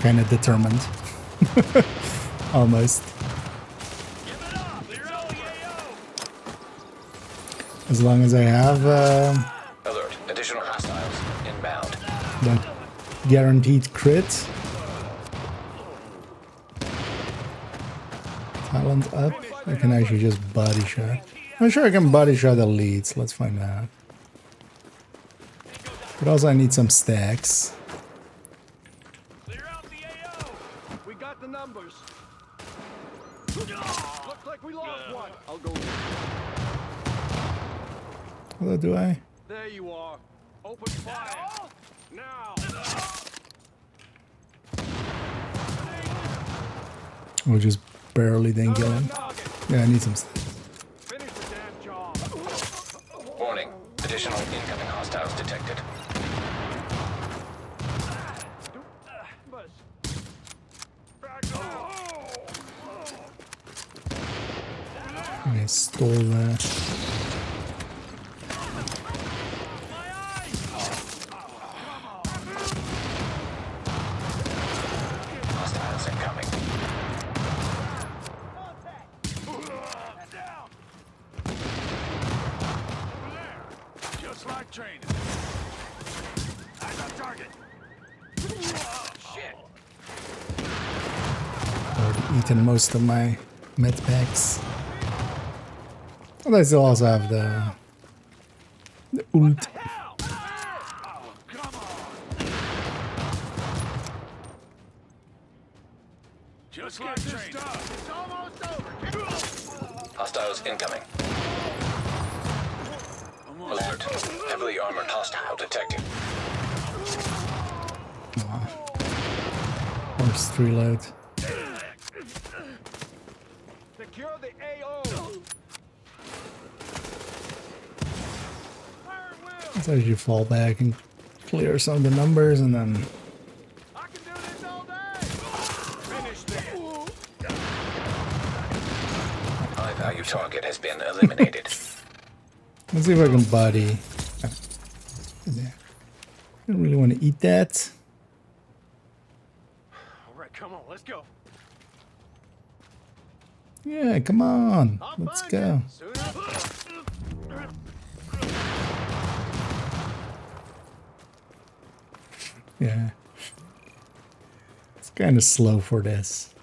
kind of determined. Almost. As long as I have Alert. Additional hostiles inbound. that guaranteed crit. Talent up. I can actually just body shot. I'm sure I can body shot elites. Let's find out. But also I need some stacks. Clear out the AO. We got the numbers. Looks like we lost one. I'll go. Hello, do I? There you are. Open fire. Now. We'll just barely then kill him. Yeah, I need some stacks. Finish the damn job. Warning. Additional incoming hostiles detected. I stole that. Hostiles incoming. Just like training. I'm on target. Shit. Already eaten most of my med packs. Well, I still also have the ult. Just like training. It's almost over. Hostiles incoming. Alert. Heavily armored hostile detected. Force reload. Secure the AO. So you fall back and clear some of the numbers and then I can do this all day. Finish this. High value target has been eliminated. let's see if I can body. There. I don't really want to eat that. All right, come on, let's go. Yeah, come on. Let's go. Yeah. It's kind of slow for this.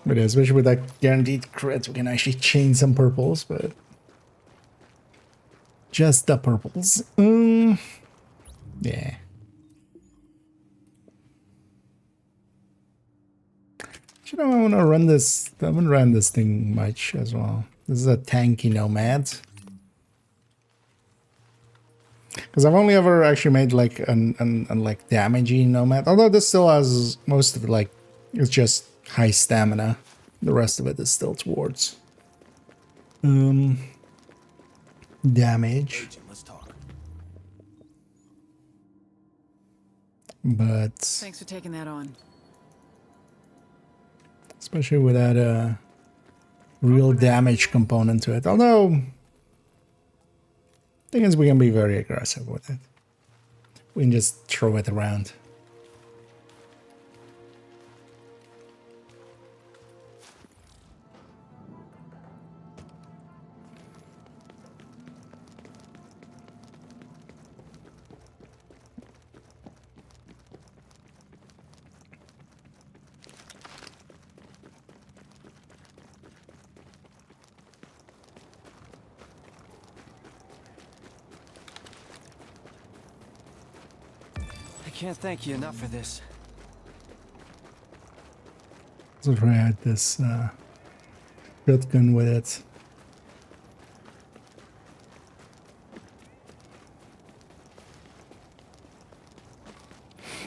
But yeah, especially with that guaranteed crits, we can actually chain some purples, but just the purples. Yeah. You know, I want to run this. I haven't run this thing much as well. This is a tanky nomad. Because I've only ever actually made like an like damaging nomad. Although this still has most of it, like it's just high stamina. The rest of it is still towards damage. Let's talk. But Thanks for taking that on. especially without a real damage component to it. Although thing is, we can be very aggressive with it. We can just throw it around. I can't thank you enough for this. So I had this shotgun with it.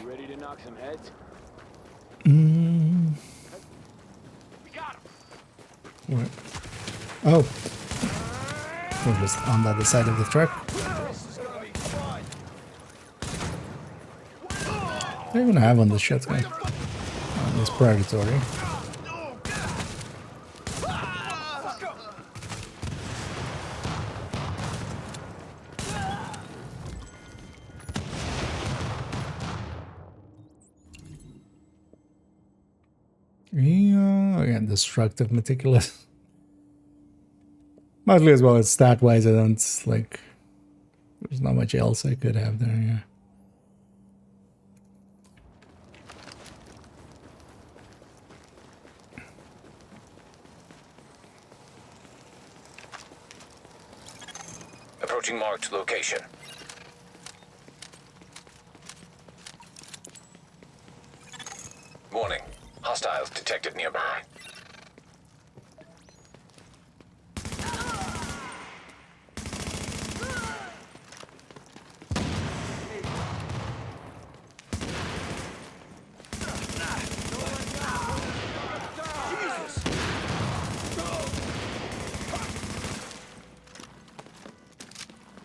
You ready to knock some heads? Mm. We got him. What? Oh. We're just on the other side of the truck. This is gonna be fun. What do you even have on this shotgun? Oh, it's predatory. Yeah, again, destructive, meticulous. Mostly as well as stat-wise, I don't like. There's not much else I could have there. Yeah. Approaching marked location. Warning. Hostiles detected nearby.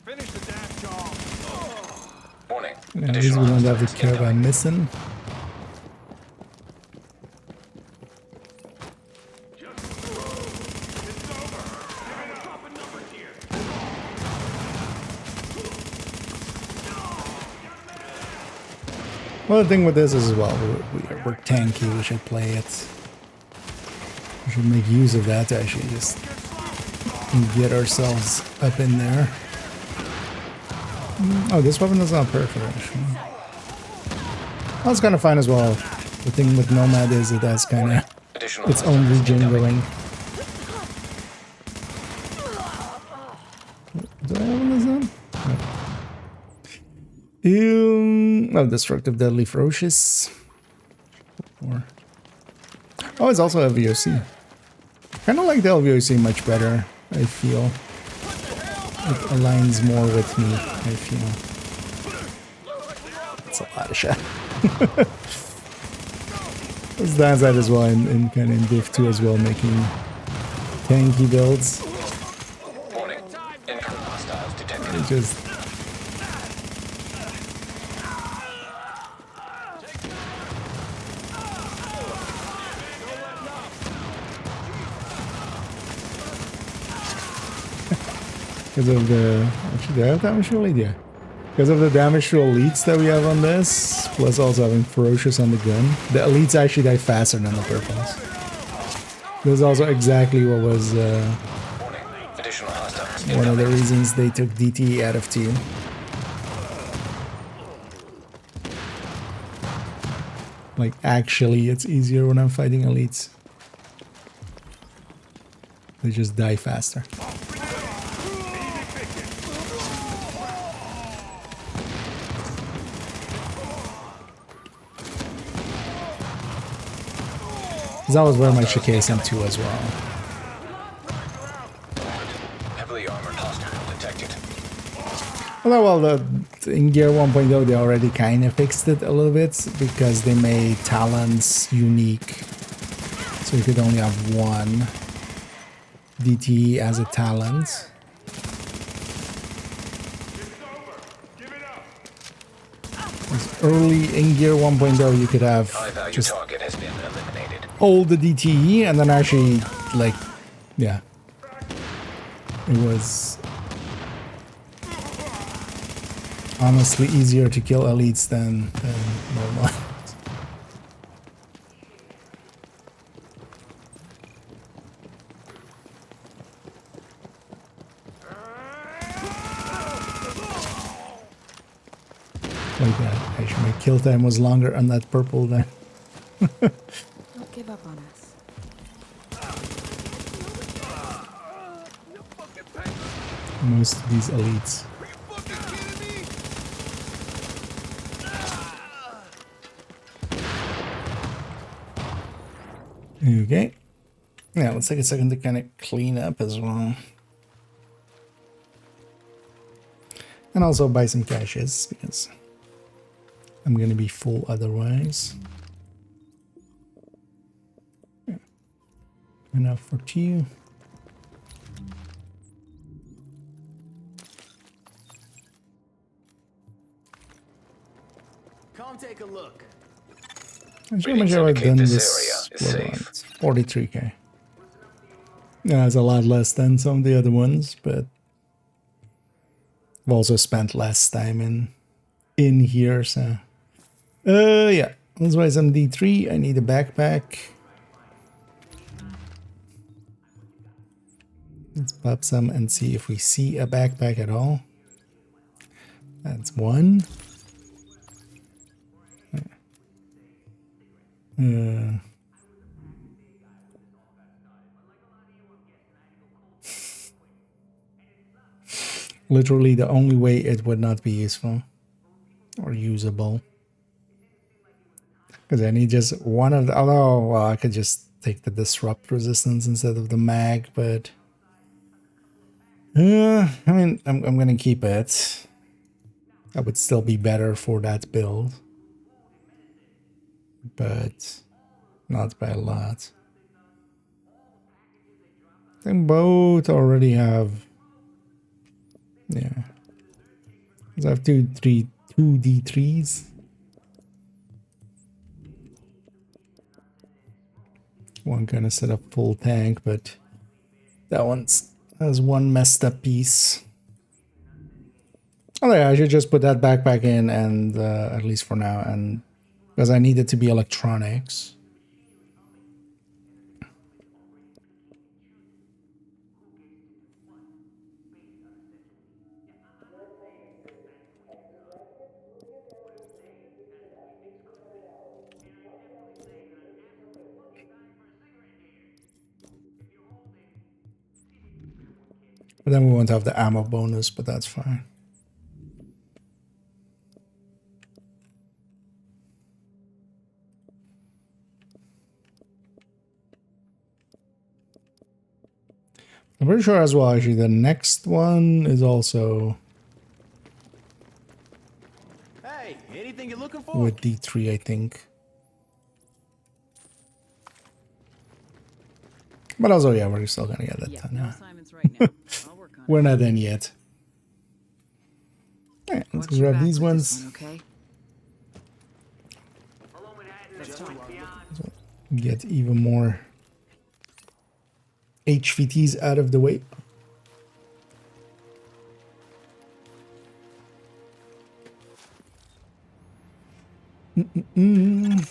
Finish the damn job. Warning. Yeah, at least we don't have to care about missing. Well, the thing with this is, well, we're tanky. We should play it. We should make use of that to actually just get ourselves up in there. Oh, this weapon is not perfect, actually. That's kind of fine as well. The thing with Nomad is it has kind of its own regen going. Do I have one of them? No. Oh, Destructive, Deadly, Ferocious. Oh, it's also a VOC. Kind of like the LVOC much better, I feel. It aligns more with me, I feel. It's a lot of shot. There's downside as well in kind of in Div 2 as well, making tanky builds. It just... Because of the... Actually, do I have damage to elite? Yeah. Because of the damage to elites that we have on this, plus also having Ferocious on the gun, the elites actually die faster than the purples. This is also exactly what was one of the reasons they took DT out of team. Like, actually, it's easier when I'm fighting elites. They just die faster. That was very much the case in 2 as well. Heavily armored hostile detected. Although, well, in Gear 1.0 they already kind of fixed it a little bit because they made talents unique. So you could only have one DT as a talent. Early in Gear 1.0 you could have just target has been eliminated. All the DTE and then actually, like, yeah, it was honestly easier to kill elites than normal. Like that. Actually, my kill time was longer on that purple than. Don't give up on us. Most of these elites. Okay. Yeah, let's take a second to kind of clean up as well. And also buy some caches because I'm gonna be full otherwise. Yeah. Enough for 2. Come take a look. I'm sure much I've done this. 43k. Yeah, it's a lot less than some of the other ones, but I've also spent less time in here, so yeah. Let's buy some D3. I need a backpack. Let's pop some and see if we see a backpack at all. That's one. Literally the only way it would not be useful or usable. Because I need just one of the... Oh, well, I could just take the disrupt resistance instead of the mag, but... I mean, I'm gonna keep it. That would still be better for that build. But not by a lot. I think both already have... Yeah. I have two D3s. One kind of set up full tank, but that one has one messed up piece. Oh yeah, I should just put that backpack in, and at least for now, and because I need it to be electronics. But then we won't have the ammo bonus, but that's fine. I'm pretty sure as well, actually, the next one is also... Hey, anything you're looking for? With D3, I think. But also, yeah, we're still gonna get that done. No assignments right now. I'll work on We're not done yet. Alright, let's grab these ones. Okay. Get even more HVTs out of the way. Warning.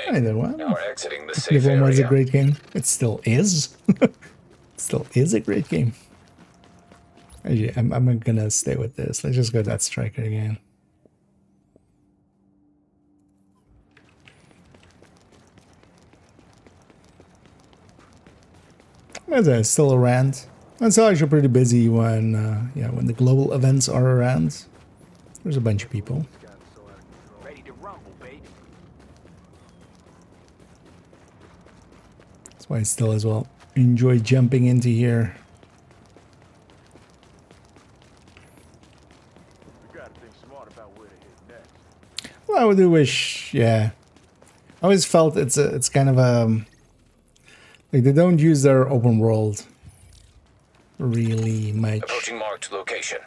Hey there, what? Now we're exiting the safe Division was a area. great game. It still is. It still is a great game. Actually, I'm gonna stay with this. Let's just go that striker again. It's still around. It's actually pretty busy when when the global events are around. There's a bunch of people. Ready to rumble, baby. That's why I still as well enjoy jumping into here. We gotta think smart about where to hit next. Well, I do wish, yeah. I always felt it's kind of a like they don't use their open world really much. Approaching marked location.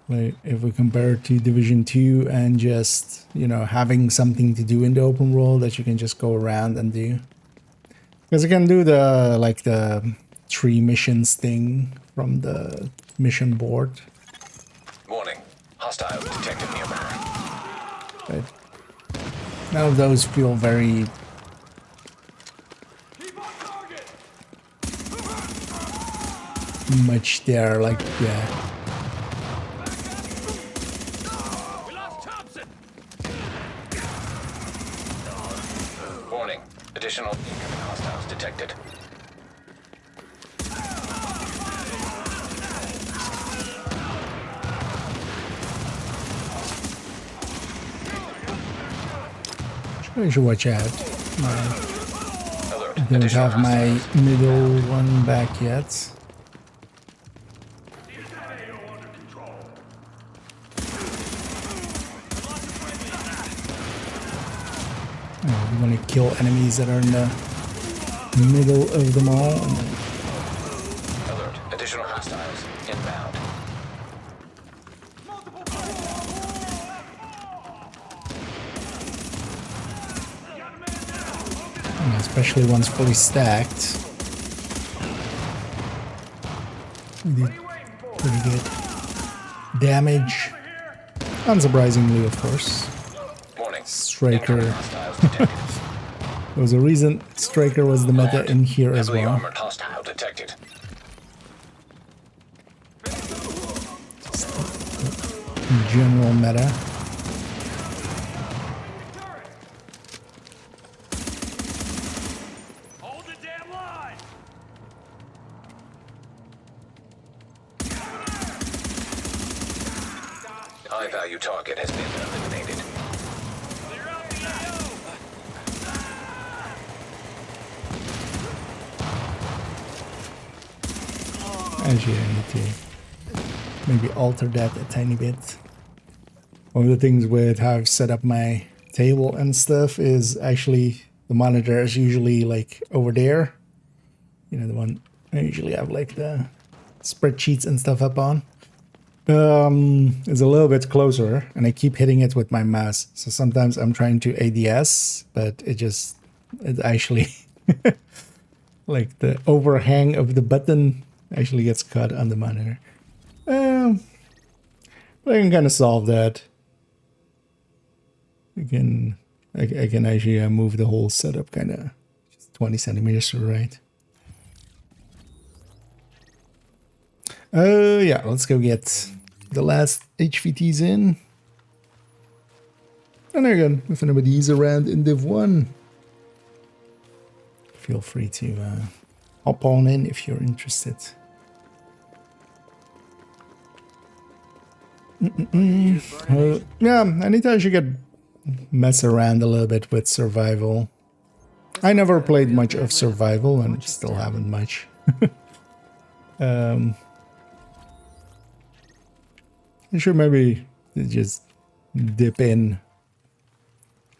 Like if we compare it to Division 2 and just, you know, having something to do in the open world that you can just go around and do. Because you can do the like the 3 missions thing from the mission board. Warning. Hostile detected nearby. But none of those feel very much there, like, yeah. We lost Thompson. Warning. Additional incoming hostiles detected. I should watch out. Alert. I don't Additional have my hostiles. middle one back yet. Oh, we want to kill enemies that are in the middle of them all. And then Alert. Additional hostiles inbound. especially once fully stacked. We did pretty good damage. Unsurprisingly, of course. Warning. Striker. Hostiles detected. There was a reason Striker was the meta in here as Heavily well. armored hostile detected. general meta. Hold the damn line! High-value target has been eliminated. Clear out the AO! Actually, I need to maybe alter that a tiny bit. One of the things with how I've set up my table and stuff is actually the monitor is usually like over there. You know, the one I usually have like the spreadsheets and stuff up on. Is a little bit closer and I keep hitting it with my mouse. So sometimes I'm trying to ADS, but it actually like the overhang of the button actually gets caught on the monitor. But I can kind of solve that. I can actually move the whole setup kind of just 20 centimeters to the right. Yeah, let's go get the last HVTs in. And again, if anybody's around in Div 1, feel free to hop on in if you're interested. Yeah, anytime you could mess around a little bit with survival. I never played much of survival and still haven't much. I should maybe just dip in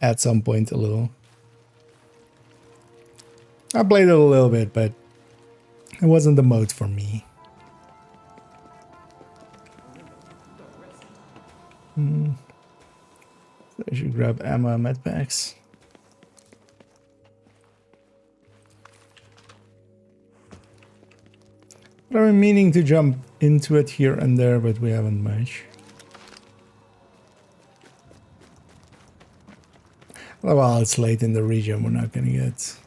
at some point a little. I played it a little bit, but it wasn't the mode for me. So I should grab ammo and med packs. But I'm meaning to jump into it here and there, but we haven't much. Well, it's late in the region, we're not gonna get...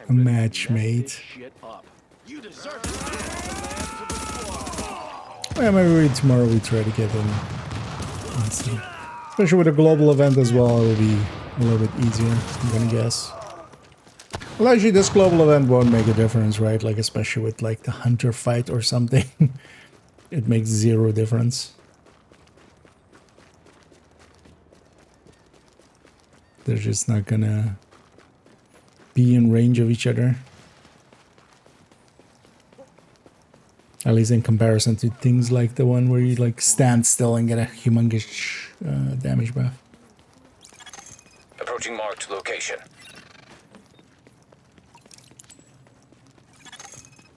a match made. Yeah, maybe tomorrow we try to get in. Let's see. Especially with a global event as well, it will be a little bit easier, I'm gonna guess. Well, actually, this global event won't make a difference, right? Like, especially with like the hunter fight or something. It makes zero difference. They're just not gonna be in range of each other. At least in comparison to things like the one where you like stand still and get a humongous damage buff. Approaching marked location.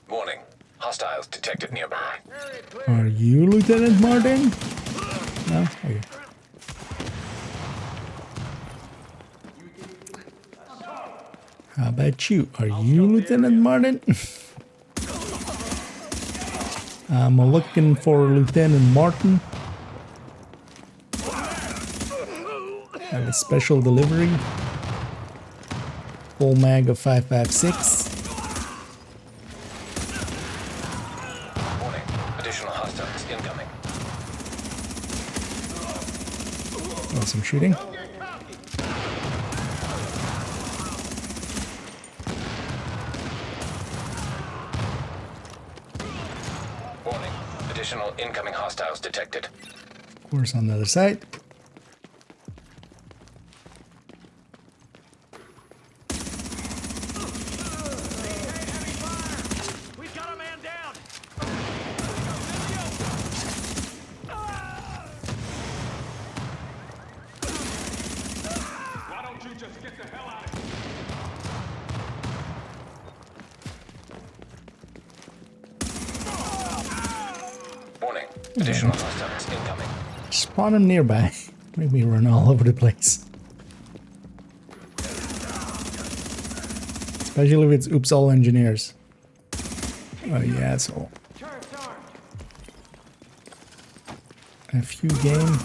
Warning. Hostiles detected nearby. Are you Lieutenant Martin? No? Okay. How about you? Are you Lieutenant Martin? I'm looking for Lieutenant Martin. Have a special delivery. Full mag of 5.56. Warning. Additional hostiles incoming. Oh, some shooting. Warning. Additional incoming hostiles detected. Of course, on the other side. Warning. Additional hostiles incoming. Spawn them nearby. Make me run all over the place. Especially if it's oops all engineers. Oh yeah, asshole. A few game.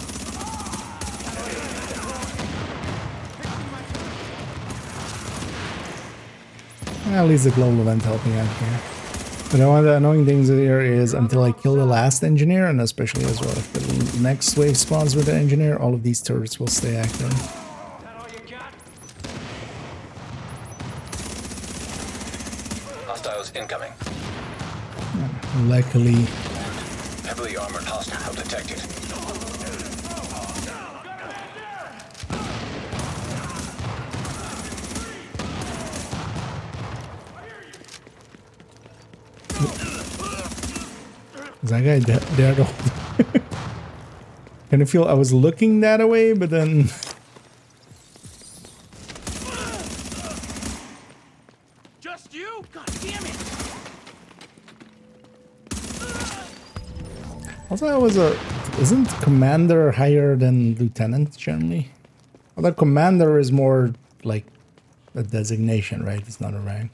At least the global event helping out here. But one of the annoying things here is until I kill the last engineer, and especially as well if the next wave spawns with the engineer, all of these turrets will stay active. That all you got? Hostiles incoming. Luckily, Heavily armored hostile detected. is that guy there to hold? Kind of feel I was looking that way, but then Just you? God damn it! also I was isn't commander higher than lieutenant generally? Although commander is more like a designation, right? It's not a rank.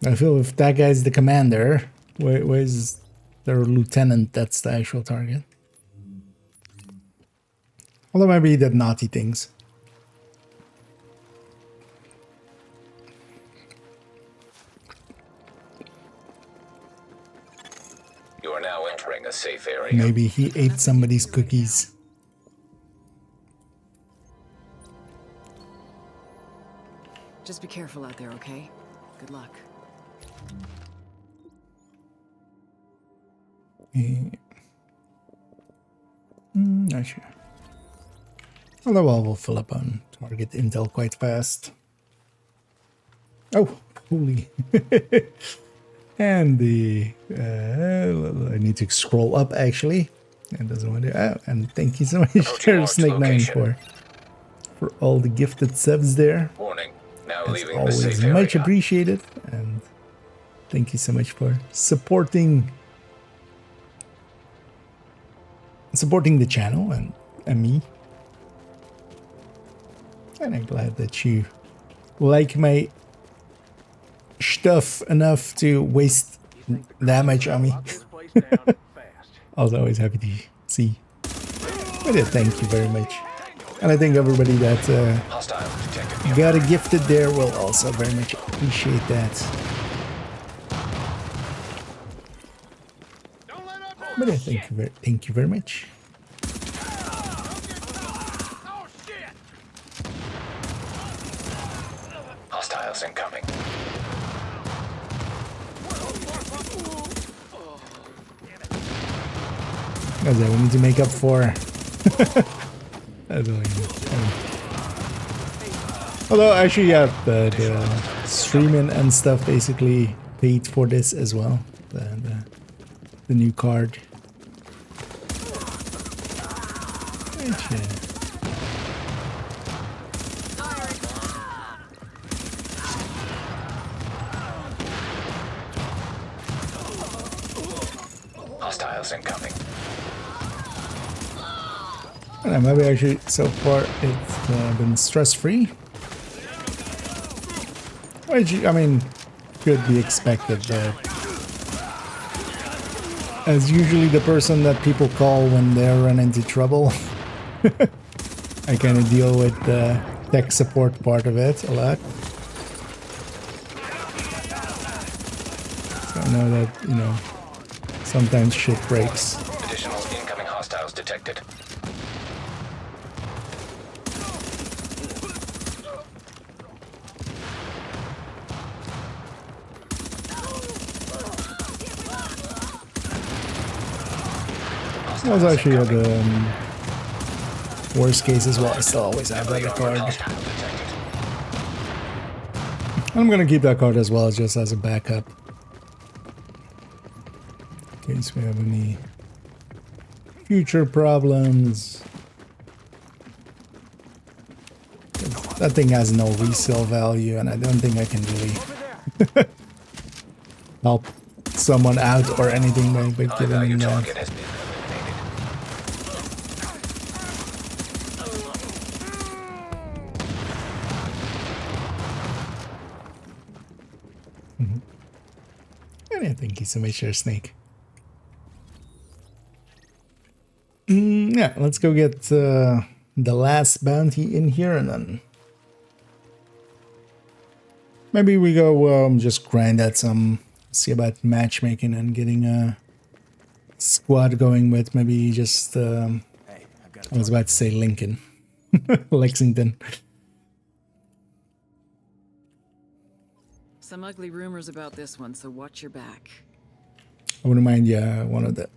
I feel if that guy's the commander, where's their lieutenant? That's the actual target. Although maybe he did naughty things. You are now entering a safe area. Maybe he ate somebody's cookies. Just be careful out there, okay? Good luck. Not sure. Although we'll fill up on target intel quite fast. Oh, holy. And the... I need to scroll up, actually. It doesn't want to... Oh, and thank you so much, Snake94, for all the gifted subs there. Warning. Now It's leaving the always safe area. much appreciated. And thank you so much for supporting the channel and me. And I'm glad that you like my stuff enough to waste that much on me. I was always happy to see. But yeah, thank you very much. And I think everybody that got a gifted there will also very much appreciate that. But yeah, thank you very much. Hostiles incoming. That's it, we need to make up for... That's all I need. Although actually, yeah, the streaming and stuff basically paid for this as well. The new card. Which, Hostiles incoming. maybe actually so far it's been stress-free. Which, I mean, could be expected, but as usually the person that people call when they run into trouble, I kind of deal with the tech support part of it a lot. So I know that, you know, sometimes shit breaks. Additional incoming hostiles detected. That was actually the worst case as well. I still always have that card. I'm gonna keep that card as well, just as a backup. In case we have any future problems. That thing has no resale value, and I don't think I can really help someone out or anything by giving them that. Yeah, thank you so much, Snake. Yeah, let's go get the last bounty in here and then maybe we go just grind at some, see about matchmaking and getting a squad going with maybe just, I was about to say Lincoln, Lexington. Some ugly rumors about this one, so watch your back. I wouldn't mind, yeah, one of the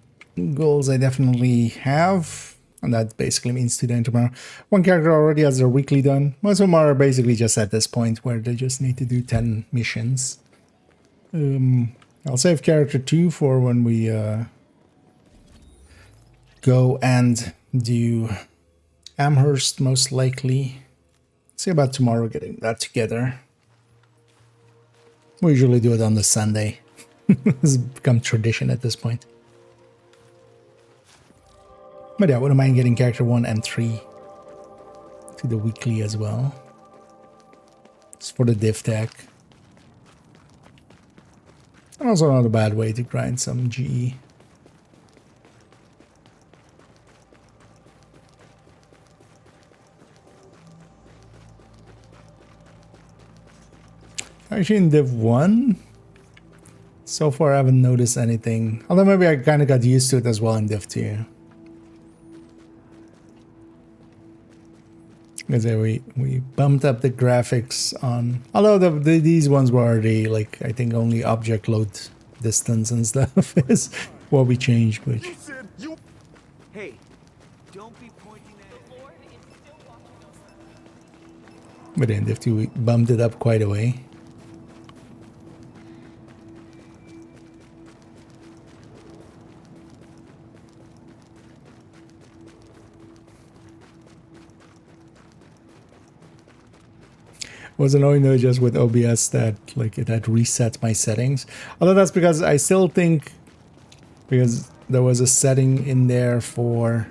goals I definitely have. And that basically means today and tomorrow. One character already has their weekly done. Most of them are basically just at this point where they just need to do 10 missions. I'll save character 2 for when we go and do Amherst, most likely. See about tomorrow getting that together. We usually do it on the Sunday. It's become tradition at this point. But yeah, I wouldn't mind getting character 1 and 3 to the weekly as well. It's for the div tech. And also not a bad way to grind some GE. Actually in div 1, so far I haven't noticed anything. Although maybe I kind of got used to it as well in div 2. Because we bumped up the graphics on, although these ones were already like, I think only object load distance and stuff is what we changed, which. Hey, don't be pointing at. But in div 2 we bumped it up quite a way. Was annoying though just with OBS that like it had reset my settings. Although that's because I still think, because there was a setting in there for,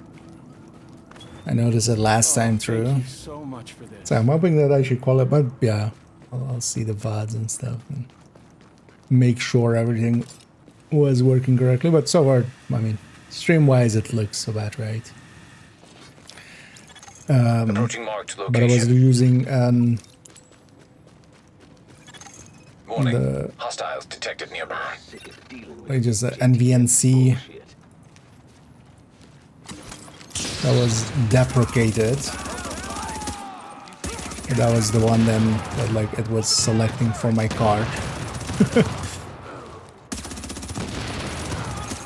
I noticed it last time through. Thank you so much for this. So I'm hoping that I should call it, but yeah, I'll see the VODs and stuff and make sure everything was working correctly. But so far, I mean, stream wise it looks about right. Approaching marked location. But I was using Warning. Hostiles detected nearby. like just NVNC that was deprecated. That was the one then that like it was selecting for my card.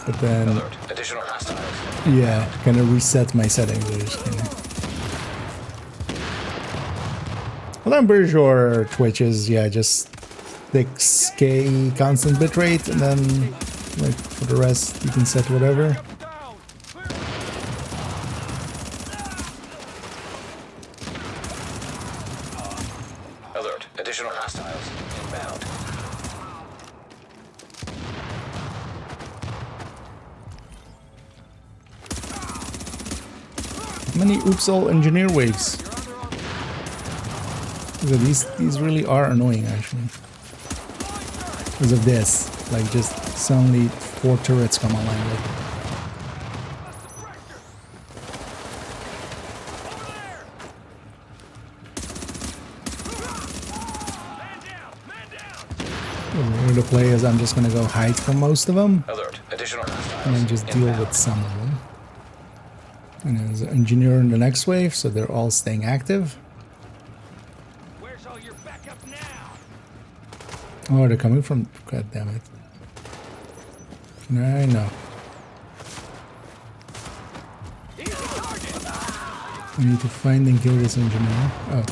But then Alert. Additional hostiles. yeah, kind of reset my settings. Well, I'm pretty sure Twitch is just 6K constant bitrate, and then like for the rest you can set whatever. Alert. Additional hostiles inbound. How many oops all engineer waves? So these really are annoying actually. Because of this, like just suddenly 4 turrets come online. Like. What the play is I'm just gonna go hide from most of them. Alert. Additional hostiles And then just deal inbound. with some of them. And there's an engineer in the next wave, so they're all staying active. Where's all your backup now? Oh, they're coming from... God damn it. I know. I need to find and kill this engineer. Oh.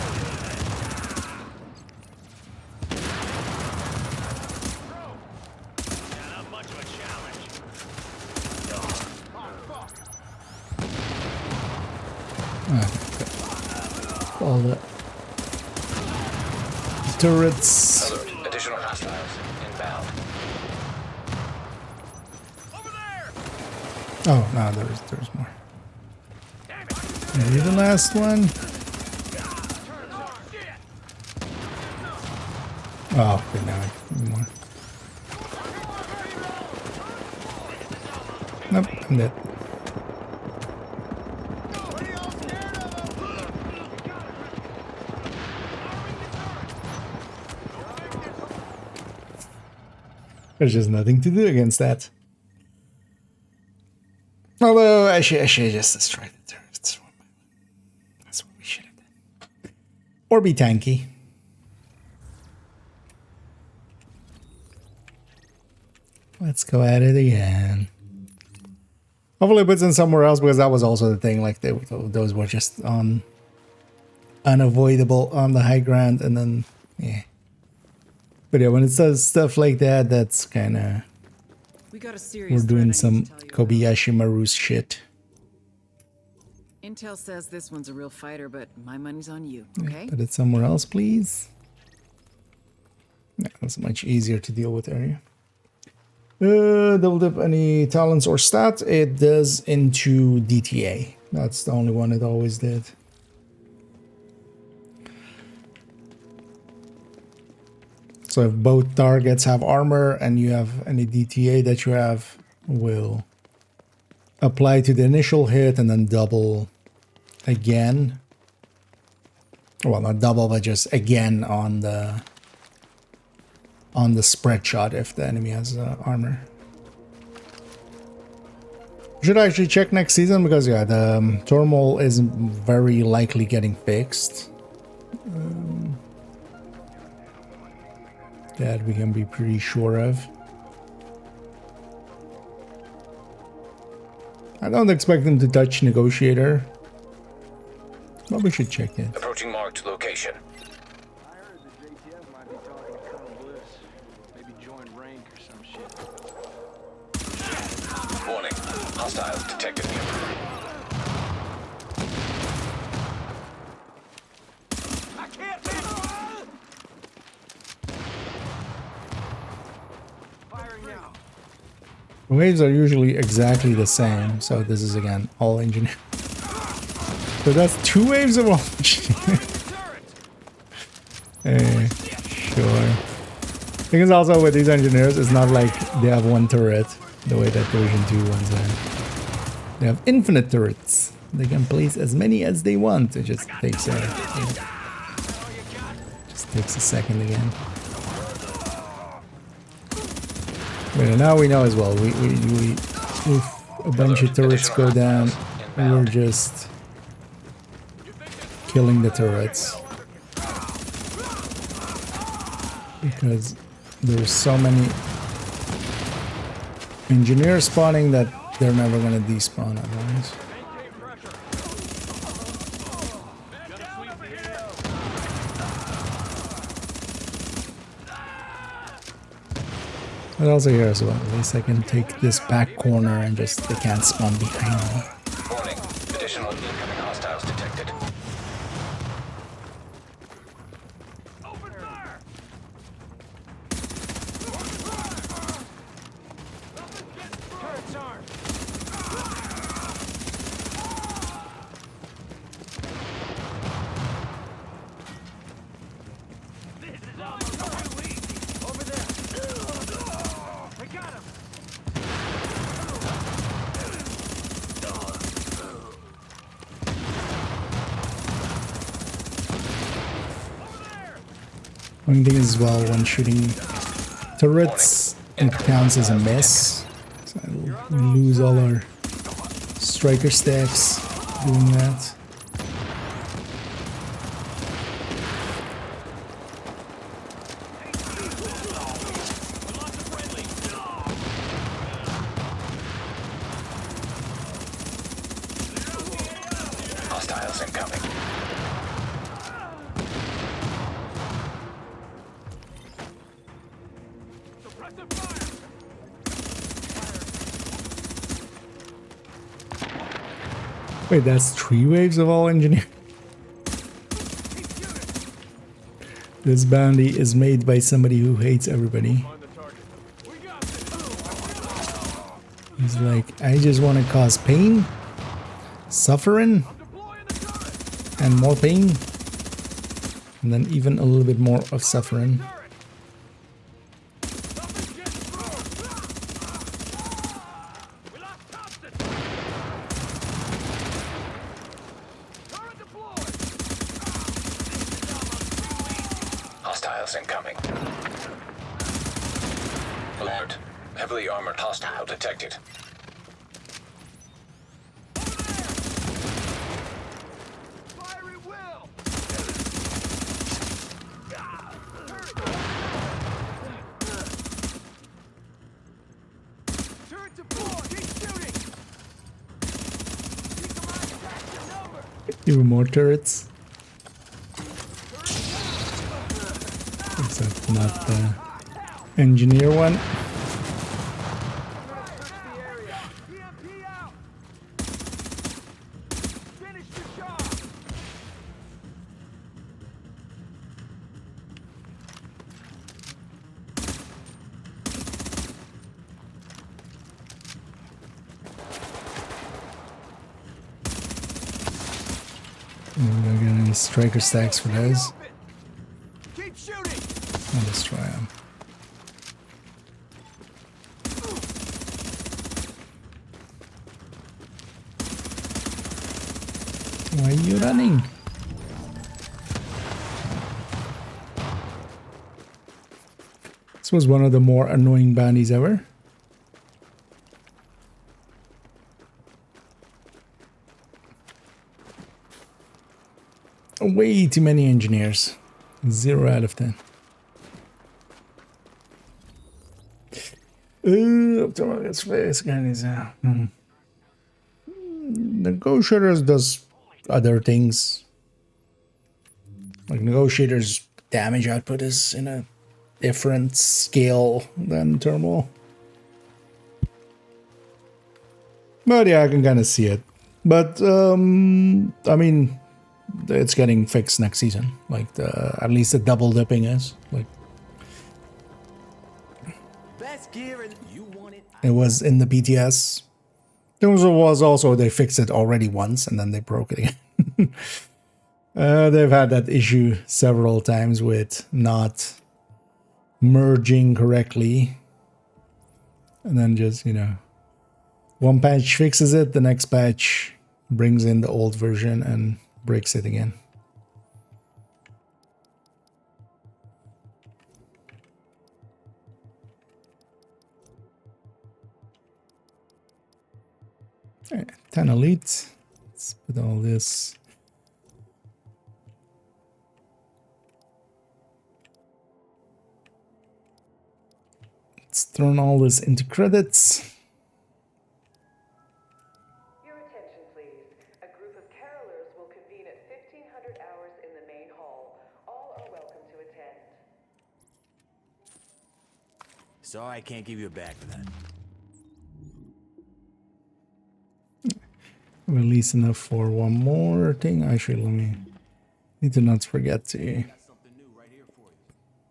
Not much of a challenge. All the turrets. Alert. Additional hostiles inbound. Oh, no, there's more. Maybe the last one. Oh, okay, now more. Nope, I'm dead. There's just nothing to do against that. Although I should just destroy the turrets. That's what we should have done. Or be tanky. Let's go at it again. Hopefully it puts in somewhere else, because that was also the thing. Like those were just on unavoidable on the high ground, and then yeah. But yeah, when it says stuff like that, that's kind of we're doing some Kobayashi Maru's shit. Intel says this one's a real fighter, but my money's on you. Okay. Yeah, put it somewhere else, please. Yeah, that's a much easier to deal with area. Double dip any talents or stats. It does into DTA. That's the only one it always did. So if both targets have armor and you have any DTA that you have, will apply to the initial hit and then double again. Well, not double, but just again on the spread shot if the enemy has armor. Should I actually check next season, because yeah, the turmoil is very likely getting fixed. That we can be pretty sure of. I don't expect them to touch Negotiator, but we should check it. Approaching marked location. I heard the JTF might be talking to Colonel Bliss. Maybe join rank or some shit. Warning. Hostiles detected nearby. I can't be. Firing now. Waves are usually exactly the same, so this is again all engineer. So that's 2 waves of all engineer. Sure. Because also with these engineers, it's not like they have one turret the way that version 2 ones have. They have infinite turrets. They can place as many as they want. It just takes a second again. But now we know as well. We if a bunch of turrets go down, we're just killing the turrets. Because there's so many engineers spawning that they're never gonna despawn otherwise. But also here as well, at least I can take this back corner and just, they can't spawn behind me. Warning. Additional incoming hostiles detected. Open fire! Turret's armed. This is almost too easy. Over there. I got him. One thing as well, when shooting turrets, it counts as a miss. So we'll lose all our striker stacks doing that. Hostiles incoming. Wait, that's 3 waves of all engineers? This bounty is made by somebody who hates everybody. He's like, I just want to cause pain, suffering, and more pain, and then even a little bit more of suffering. Hostiles incoming. Alert. Heavily armored hostile detected. Fire at will! Turret deployed! Keep shooting! Keep the line attached to number! Even more turrets. Except not the engineer one. Search the area! EMP out! Finish the job! We're gonna get any striker stacks for those. Keep shooting! I'll destroy them. Why are you running? This was one of the more annoying bounties ever. Way too many engineers. 0 out of 10. Negotiators does other things. Like negotiators damage output is in a different scale than thermal. But yeah, I can kind of see it. But I mean, it's getting fixed next season. Like at least the double dipping is like. Best gear and you want it. It was in the BTS. There was also they fixed it already once and then they broke it again. They've had that issue several times with not merging correctly, and then just, you know, one patch fixes it, the next patch brings in the old version and breaks it again. All right, 10 elite. Let's put all this. Let's turn all this into credits. Your attention, please. A group of carolers will convene at 1500 hours in the main hall. All are welcome to attend. Sorry, I can't give you a bag for that. Release enough for one more thing. Actually, let me need to not forget to put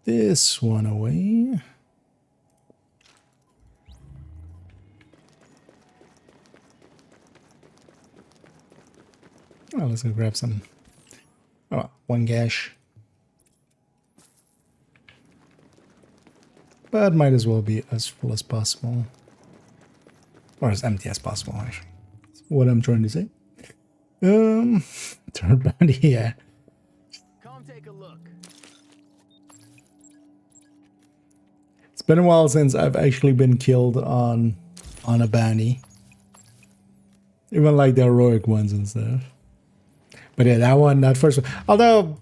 this one away. Oh, let's go grab some. Oh, one gash. But might as well be as full as possible. Or as empty as possible, actually. That's what I'm trying to say. Third bounty, yeah. Come take a look. It's been a while since I've actually been killed on a bounty. Even like the heroic ones and stuff. But yeah, that first one. Although,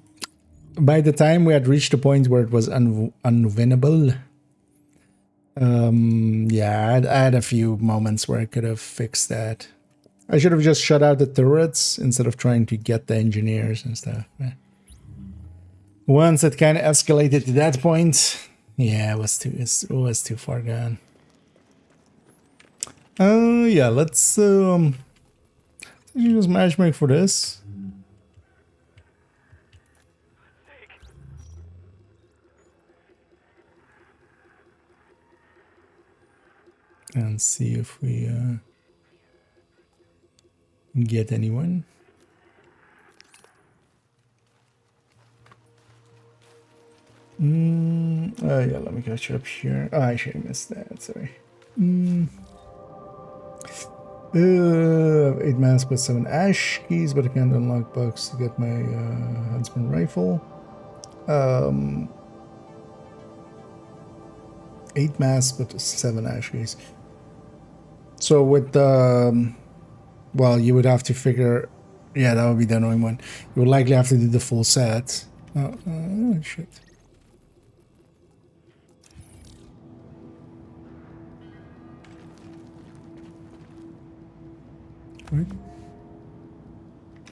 by the time we had reached the point where it was unwinnable, yeah, I had a few moments where I could have fixed that. I should have just shut out the turrets instead of trying to get the engineers and stuff. Once it kind of escalated to that point, yeah, it was too far gone. Yeah, let's use matchmake for this. And see if we get anyone. Yeah, let me catch up here. Oh, I should have missed that, sorry. 8 mask with 7 ash keys, but I can't unlock bugs to get my huntsman rifle. 8 masks, but 7 ashes. So with the... well, you would have to figure... yeah, that would be the annoying one. You would likely have to do the full set. Oh, shit. Right.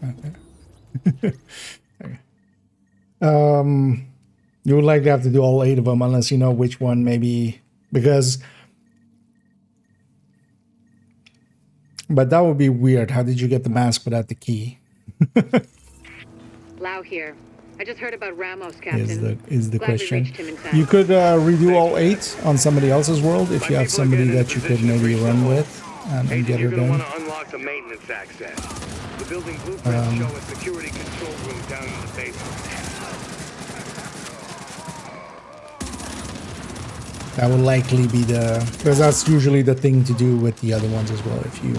Okay. Okay. You would likely have to do all 8 of them unless you know which one maybe, because... but that would be weird. How did you get the mask without the key? Lau here. I just heard about Ramos, Captain. Is the Glad we question. reached him in time. You could redo all 8 on somebody else's world if you have somebody that you could maybe run with and get her done. Want to unlock the maintenance access. The building blueprints show a security control room down in the basement. That will likely be the... because that's usually the thing to do with the other ones as well. If you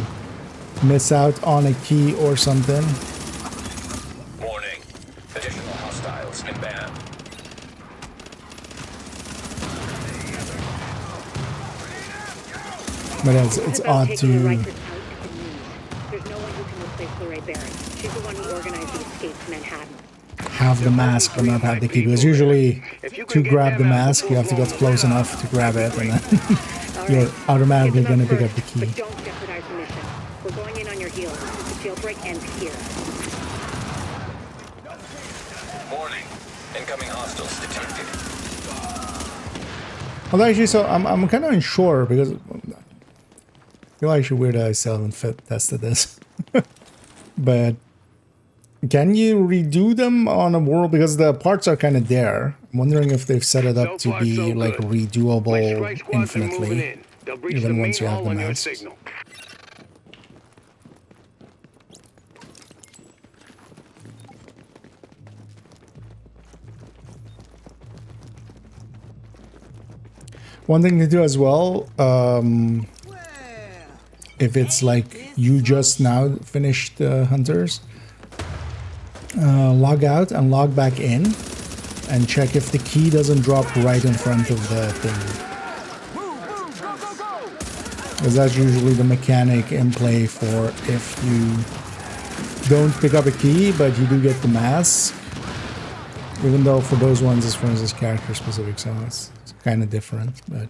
miss out on a key or something. Warning. Additional hostiles inbound. But it's odd to... There's no one who can replace Lorraine Barron. She's the one who organized the escape to Manhattan. have the mask but not have the key, because usually to grab the mask you have to get close enough to grab it and then you're automatically going to pick up the key. But don't jeopardize the mission. We're going in on your heels. The jailbreak ends here. Warning. Incoming hostiles detected. Well, actually, so I'm kind of unsure because I feel actually weird that I still haven't tested this. But can you redo them on a world, because the parts are kind of there? I'm wondering if they've set it up to be like redoable infinitely, even once you have the masks. One thing to do as well, if it's like you just now finished Hunters, log out and log back in and check if the key doesn't drop right in front of the thing. Because that's usually the mechanic in play for if you don't pick up a key but you do get the mask. Even though for those ones, as far as it's character specific, so it's kind of different, but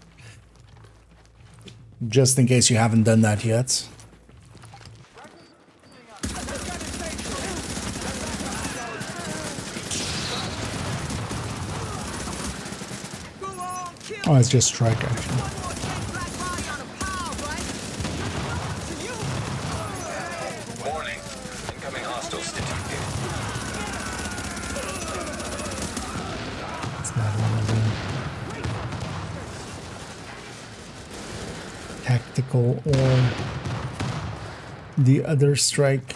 just in case you haven't done that yet. Oh, it's just strike actually. Warning. Incoming hostiles detected. It's not one of them. Tactical or the other strike.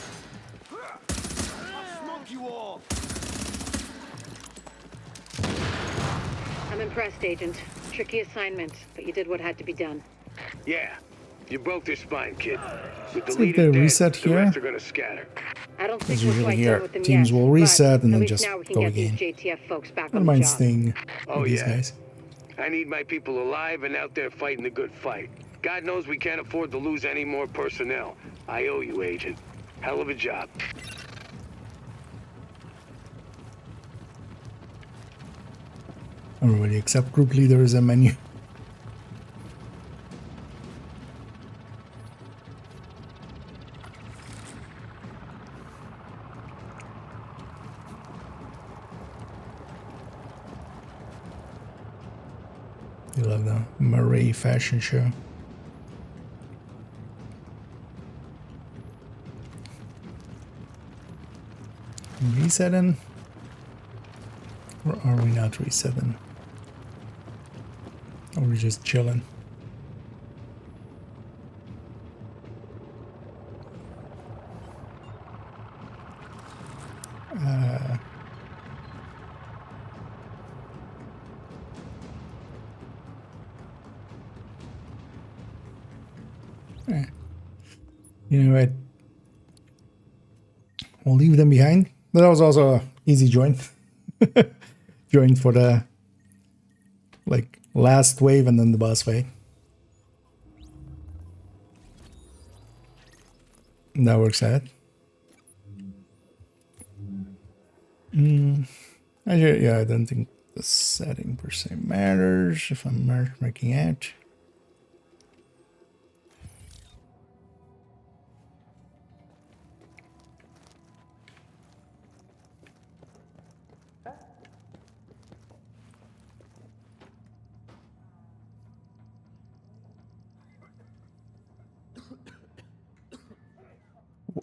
I'm impressed, Agent. Tricky assignment, but you did what had to be done. Yeah, you broke their spine, kid. With the See if leader they dead, reset the here. rest are gonna scatter. I don't As think we're usually quite here, done with them teams yet, will but reset and at then least just now we can go get again. these JTF folks back I on don't the mind job. staying Oh, with these yeah. guys. I need my people alive and out there fighting the good fight. God knows we can't afford to lose any more personnel. I owe you, Agent. Hell of a job. Everybody except group leader is a menu. You love the Murray fashion show. Resetting? Or are we not resetting? Or are we just chilling? You know what? We'll leave them behind. That was also an easy join. Join for the Like last wave and then the boss fight. That works out. Actually, yeah, I don't think the setting per se matters if I'm marking out.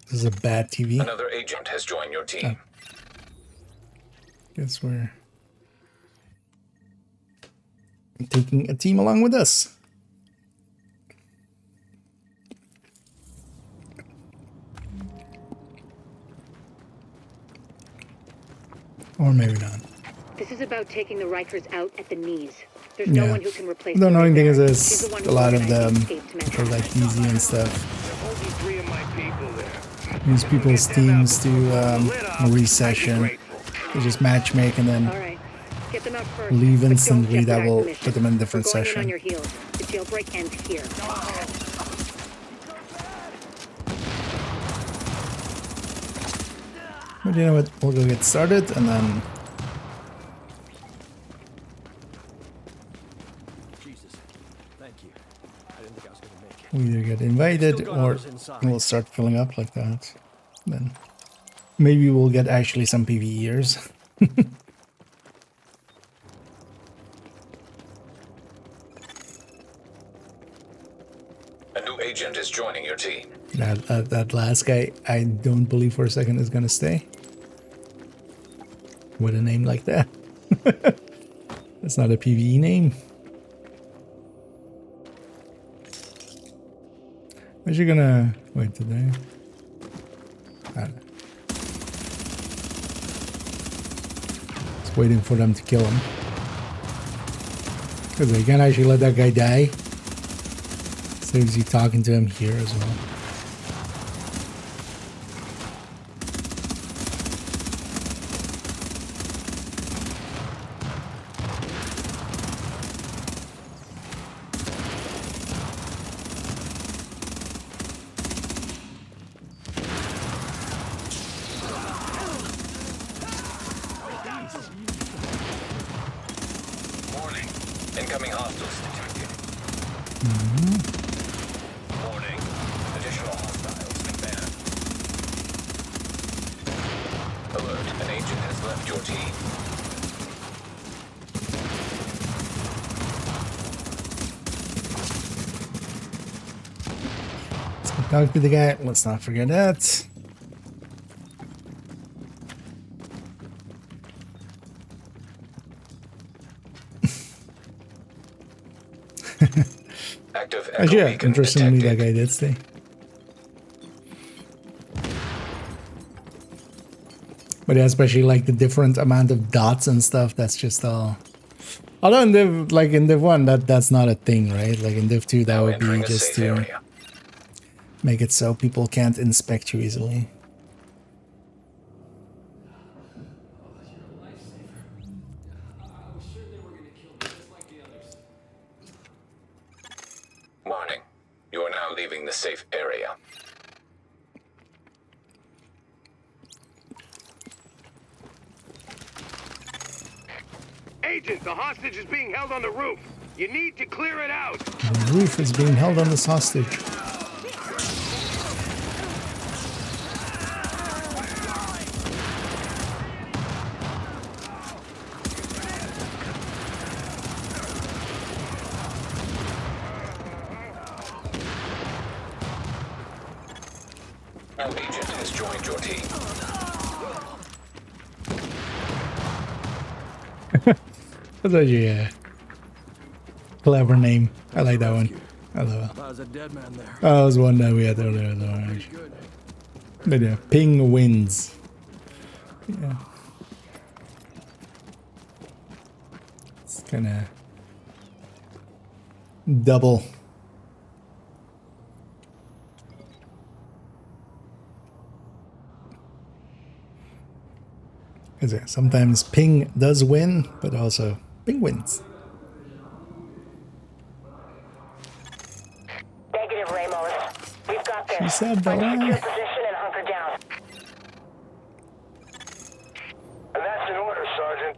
This is a bad TV. Another agent has joined your team. Guess we're taking a team along with us. Or maybe not. This is about taking the Rikers out at the knees. There's no one who can replace The annoying thing is She's there's the one a who lot of organized them the escape to for Manhattan. like easy and stuff. Only 3 of my people there. Use people's teams to resession. They just matchmake and then All right. Get them out first. leave but don't instantly. That jeopardize will the mission. put them in a different We're going session. in on your heels. The jailbreak ends here. But you know what? We'll go get started and then Jesus. Thank you. I didn't think I was gonna make it. we either get invited or we'll start filling up like that. Then maybe we'll get actually some PvEers. A new agent is joining your team. That last guy, I don't believe for a second is gonna stay. With a name like that. That's not a PvE name. Is you gonna wait today? I don't know. Just waiting for them to kill him. Because they can't actually let that guy die. Saves you talking to him here as well. Warning. Incoming hostiles detected. Warning. Additional hostiles been banned. Alert. An agent has left your team. Let's go talk to the guy. Let's not forget that. Active echo Actually, yeah, beacon interestingly, that detected. guy did stay. But yeah, especially like the different amount of dots and stuff, that's just all. Although in Div, like in Div 1, that's not a thing, right? Like in Div 2, that would be Entering a just safe to area. make it so people can't inspect you easily. Warning. You are now leaving the safe area. Agent, the hostage is being held on the roof. You need to clear it out. The roof is being held on this hostage. An agent has joined your team. That's actually a clever name. I like that one. I love it. There's a dead man there. Oh, that was one that we had earlier though, actually. Good. But yeah, ping wins. Yeah. It's kind of double. Because yeah, sometimes ping does win, but also ping wins. She said the Find a secure line. position and hunker down. And that's an order, Sergeant.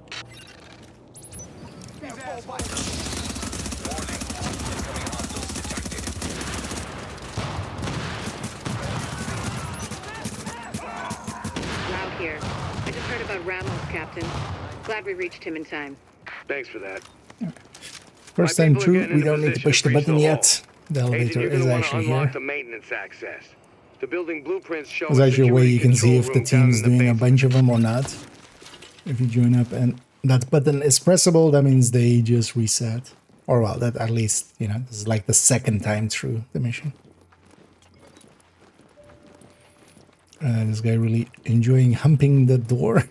Lau here. I just heard about Ramos, Captain. Glad we reached him in time. Thanks for that. First My time people are through, getting we into don't need to position push the breach button hall. yet. The Agent, elevator you're is gonna want to actually unlock here. the maintenance access. The building blueprints show There's a actually a way security you can see control if the room down team's in the doing a basement. bunch of them or not. If you join up and that button is pressable, that means they just reset. Or well, that at least, you know, this is like the second time through the mission. This guy really enjoying humping the door.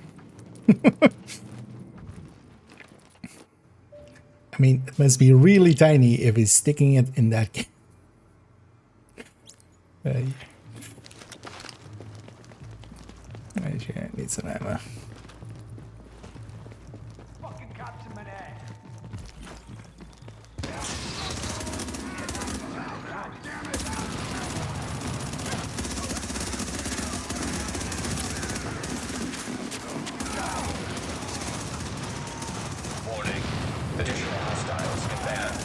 I mean, it must be really tiny if he's sticking it in that game. Yeah. Actually, I need some ammo. Warning. Additional hostiles inbound.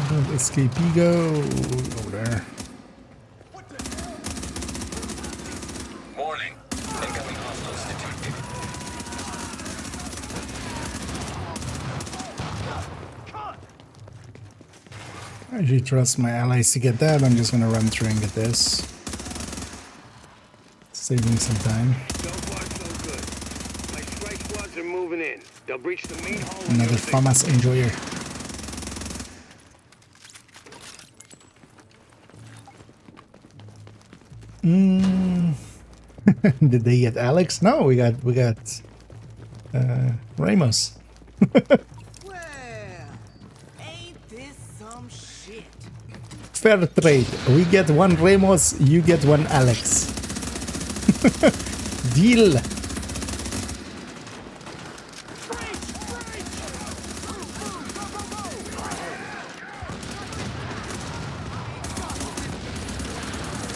Don't escape ego over there. Warning. Incoming hostiles detected. I usually trust my allies to get that. I'm just gonna run through and get this. Saving some time. So far, so good. My strike squads are moving in. They'll breach the main hall. Another FAMAS enjoyer. Did they get Alex? No, we got Ramos. Fair trade. We get one Ramos, you get one Alex. Deal.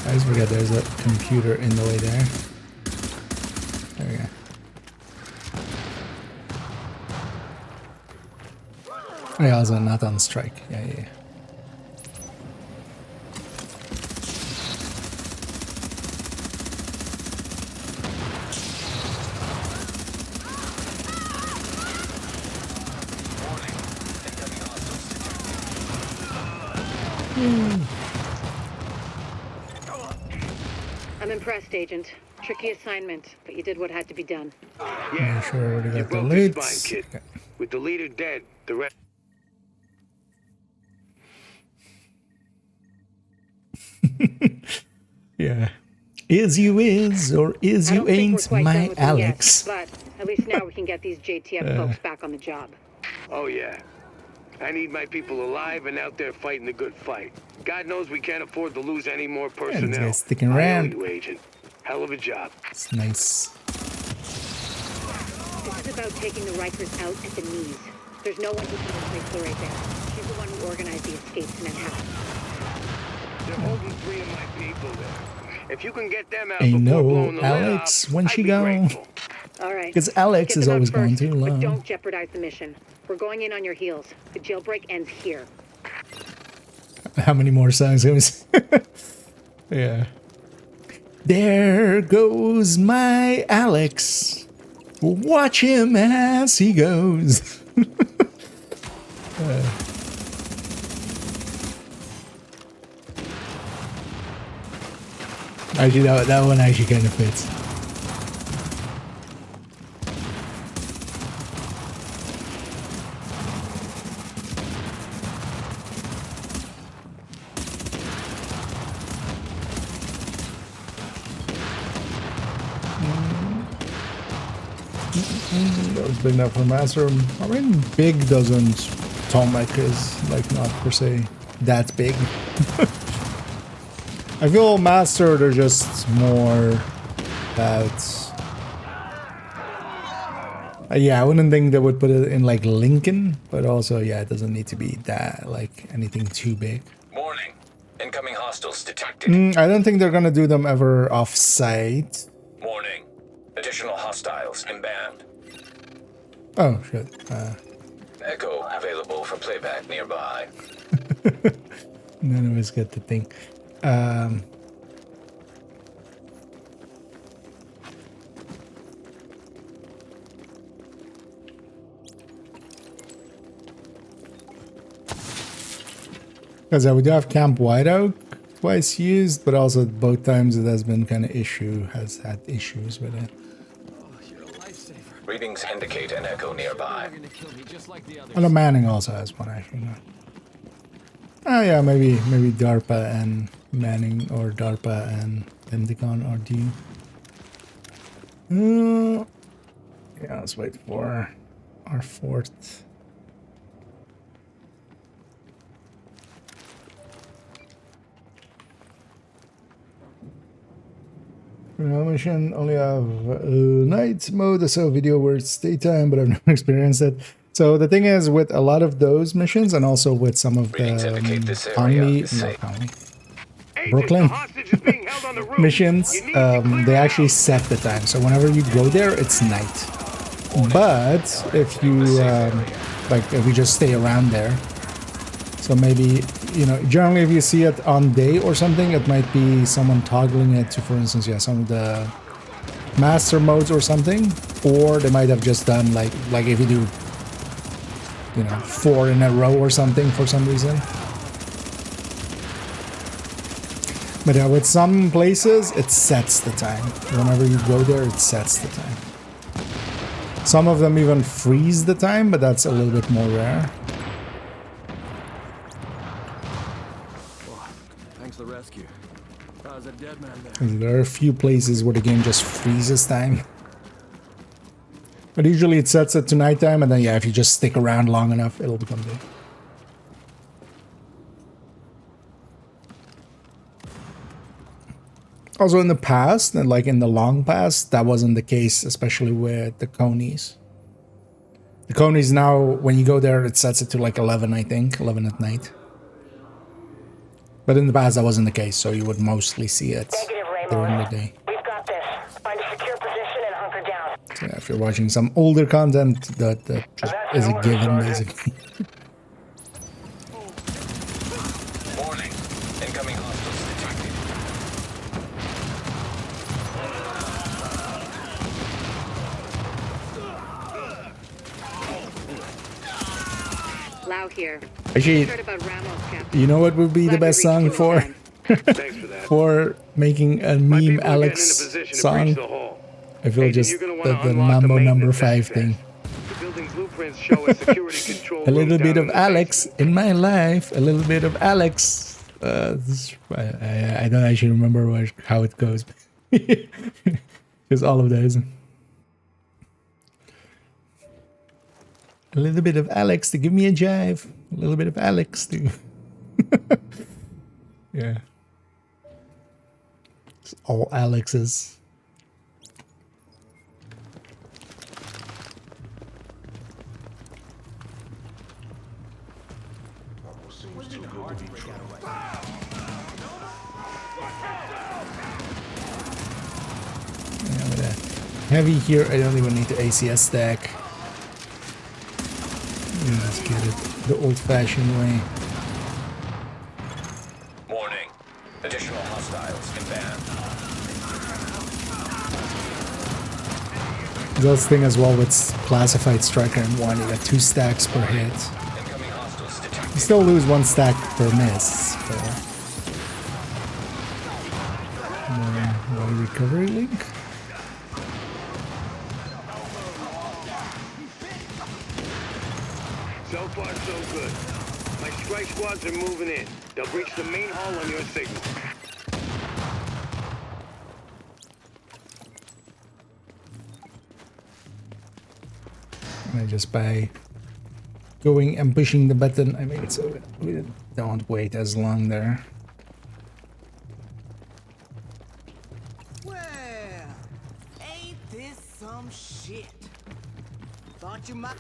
I always forget there's a computer in the way there. There we go. I also not on strike. Yeah. I'm impressed, Agent. Tricky assignment, but you did what had to be done. Yeah, sure I already you got the broke the leads. spine, kid. With the leader dead, the rest. Yeah. Is you is or is I you don't think we're ain't quite done my with them yet, Alex. but at least now we can get these JTF folks back on the job. Oh yeah. I need my people alive and out there fighting the good fight. God knows we can't afford to lose any more personnel. guy's sticking I owe around. you, Agent. Hell of a job. It's nice. This is about taking the Rikers out at the knees. There's no one who can replace Lorraine there. She's the one who organized the escape to Manhattan. They're holding 3 of my people there. If you can get them out I before know, blowing the lid Alex, off, when I'd she be go? grateful. All right. Because Alex Get is them out always going first, too long. But don't jeopardize the mission. We're going in on your heels. The jailbreak ends here. How many more songs can we sing? Yeah. There goes my Alex. Watch him as he goes. Actually, that one actually kind of fits. That was big enough for Master. I mean, big doesn't. Tomek is like not per se that big. I feel Master, they're just more about Yeah, I wouldn't think they would put it in like Lincoln, but also, yeah, it doesn't need to be that, like, anything too big. Warning. Incoming hostiles detected. I don't think they're gonna do them ever off-site. Warning. Additional hostiles inbound. Oh, shit. Echo available for playback nearby. None of us get the thing. Because we do have Camp Whiteoak twice used, but also both times it has been kind of has had issues with it. Readings indicate an echo nearby. And the Manning also has one, actually. Oh yeah, maybe DARPA and Manning, or DARPA and Pentagon are due. Yeah, let's wait for our fourth. Mission only have night mode, so video where it's daytime, but I've never experienced it. So the thing is, with a lot of those missions, and also with some of the Brooklyn missions, they actually set the time. So whenever you go there, it's night. But if you if you just stay around there, so maybe, you know, generally if you see it on day or something, it might be someone toggling it to, for instance, yeah, some of the master modes or something, or they might have just done like if you do, you know, 4 in a row or something for some reason. But yeah, with some places, it sets the time. Whenever you go there, it sets the time. Some of them even freeze the time, but that's a little bit more rare. Thanks for the rescue. I was a dead man there. There are a few places where the game just freezes time. But usually it sets it to nighttime, and then yeah, if you just stick around long enough, it'll become day. Also in the past, and like in the long past, that wasn't the case, especially with the Conies. The Conies now, when you go there, it sets it to like 11, I think, 11 at night. But in the past, that wasn't the case, so you would mostly see it during the day. We've got this. Find a secure position and hunker down. So yeah, if you're watching some older content, that just is a given, basically. Warning. Incoming hostiles detected. Lau here. Actually, Heard about Ramos, Captain. you know what would be the best song for? For making a meme Alex song? I feel just the Mambo number 5 thing. A little bit of Alex in my life. A little bit of Alex. I don't actually remember how it goes. Just all of those. A little bit of Alex to give me a jive. A little bit of Alex to... yeah. It's all Alexes. Yeah, with a heavy here, I don't even need the ACS stack. Let's get it the old-fashioned way. Warning. Additional hostiles inbound. That's the thing as well with classified striker and 1, you got 2 stacks per hit. You still lose 1 stack per miss. More recovery link. So far, so good. My strike squads are moving in. They'll reach the main hall on your signal. And just by going and pushing the button, I make it so we don't wait as long there. Well, ain't this some shit? Thought you might.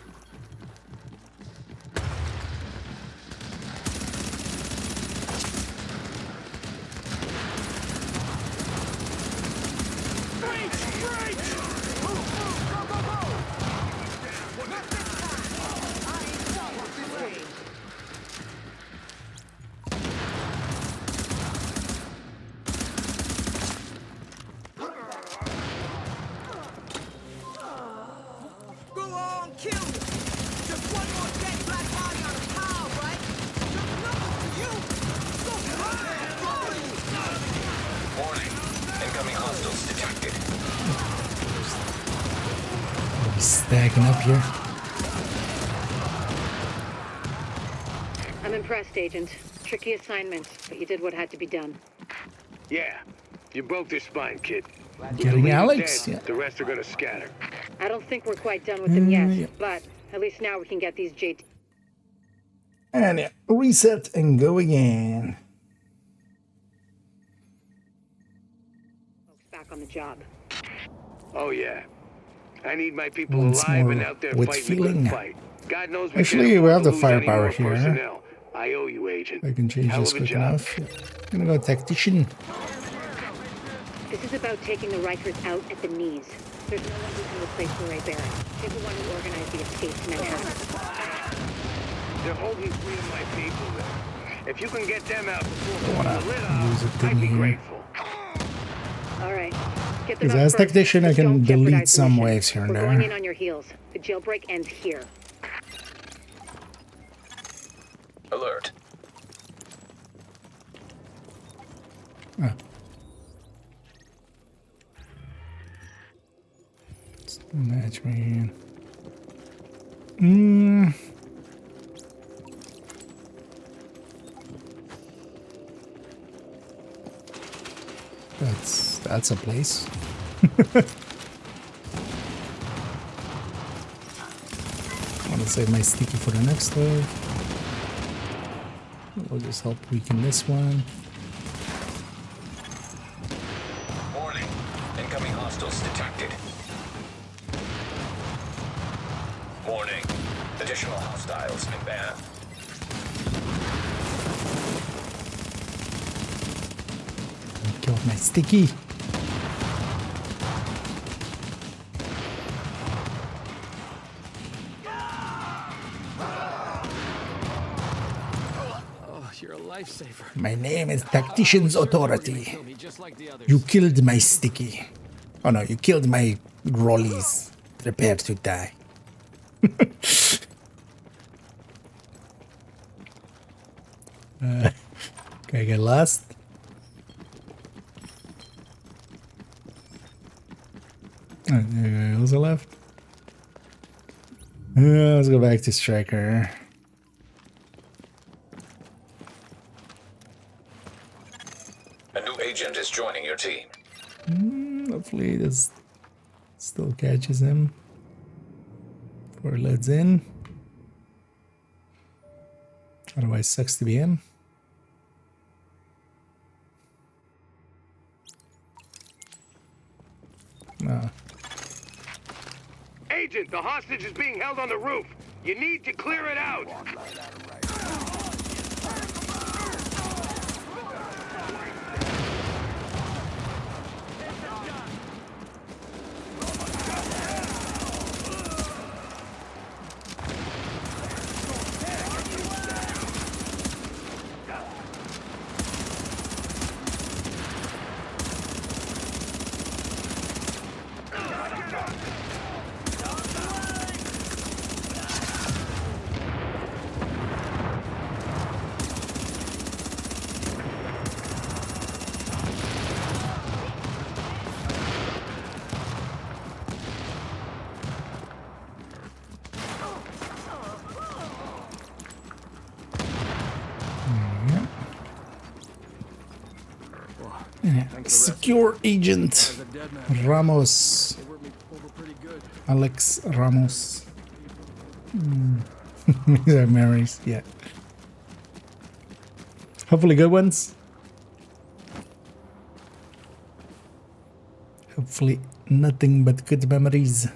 Stacking up here. I'm impressed, Agent. Tricky assignment, but you did what had to be done. Yeah, you broke their spine, kid. Getting With the leader Alex? dead, Yeah. the rest are gonna scatter. I don't think we're quite done with them yet, yeah. but at least now we can get these JT And yeah, reset and go again. folks back on the job. Oh yeah. I need my people Once alive more and out there with fighting the feeling. good fight. God knows we Actually, can't we afford have to the lose any firepower more here. personnel. I owe you, Agent. I can change Hell this of a quick job. enough. I'm gonna go tactician. This is about taking the Rikers out at the knees. There's no one who can replace Lorraine Barrett. She's the one who organized the escape to Manhattan. They're holding three of my people there. If you can get them out before Don't wanna the lid use a off, thing I'd be here. grateful. All right. Get them Because out as first. tactician, I Just can don't jeopardize delete the some mission. waves here and We're going there. in on your heels. The jailbreak ends here. Alert. Ah. Match me in. That's a place. I want to save my sticky for the next wave. We'll just help weaken this one. Warning. Incoming hostiles detected. Warning. Additional hostiles inbound. Killed my sticky. You're a lifesaver. My name is Tactician's Authority. Kill me just like the others. You killed my sticky. Oh no, you killed my rollies. Prepare to die. Can I get lost? There goes a left. Let's go back to Striker. A new agent is joining your team. Hopefully this still catches him. 4 leads in. Otherwise sucks to be him. No. Agent, the hostage is being held on the roof. You need to clear it out. Secure agent Ramos. Alex Ramos. These are memories, yeah. Hopefully good ones. Hopefully nothing but good memories.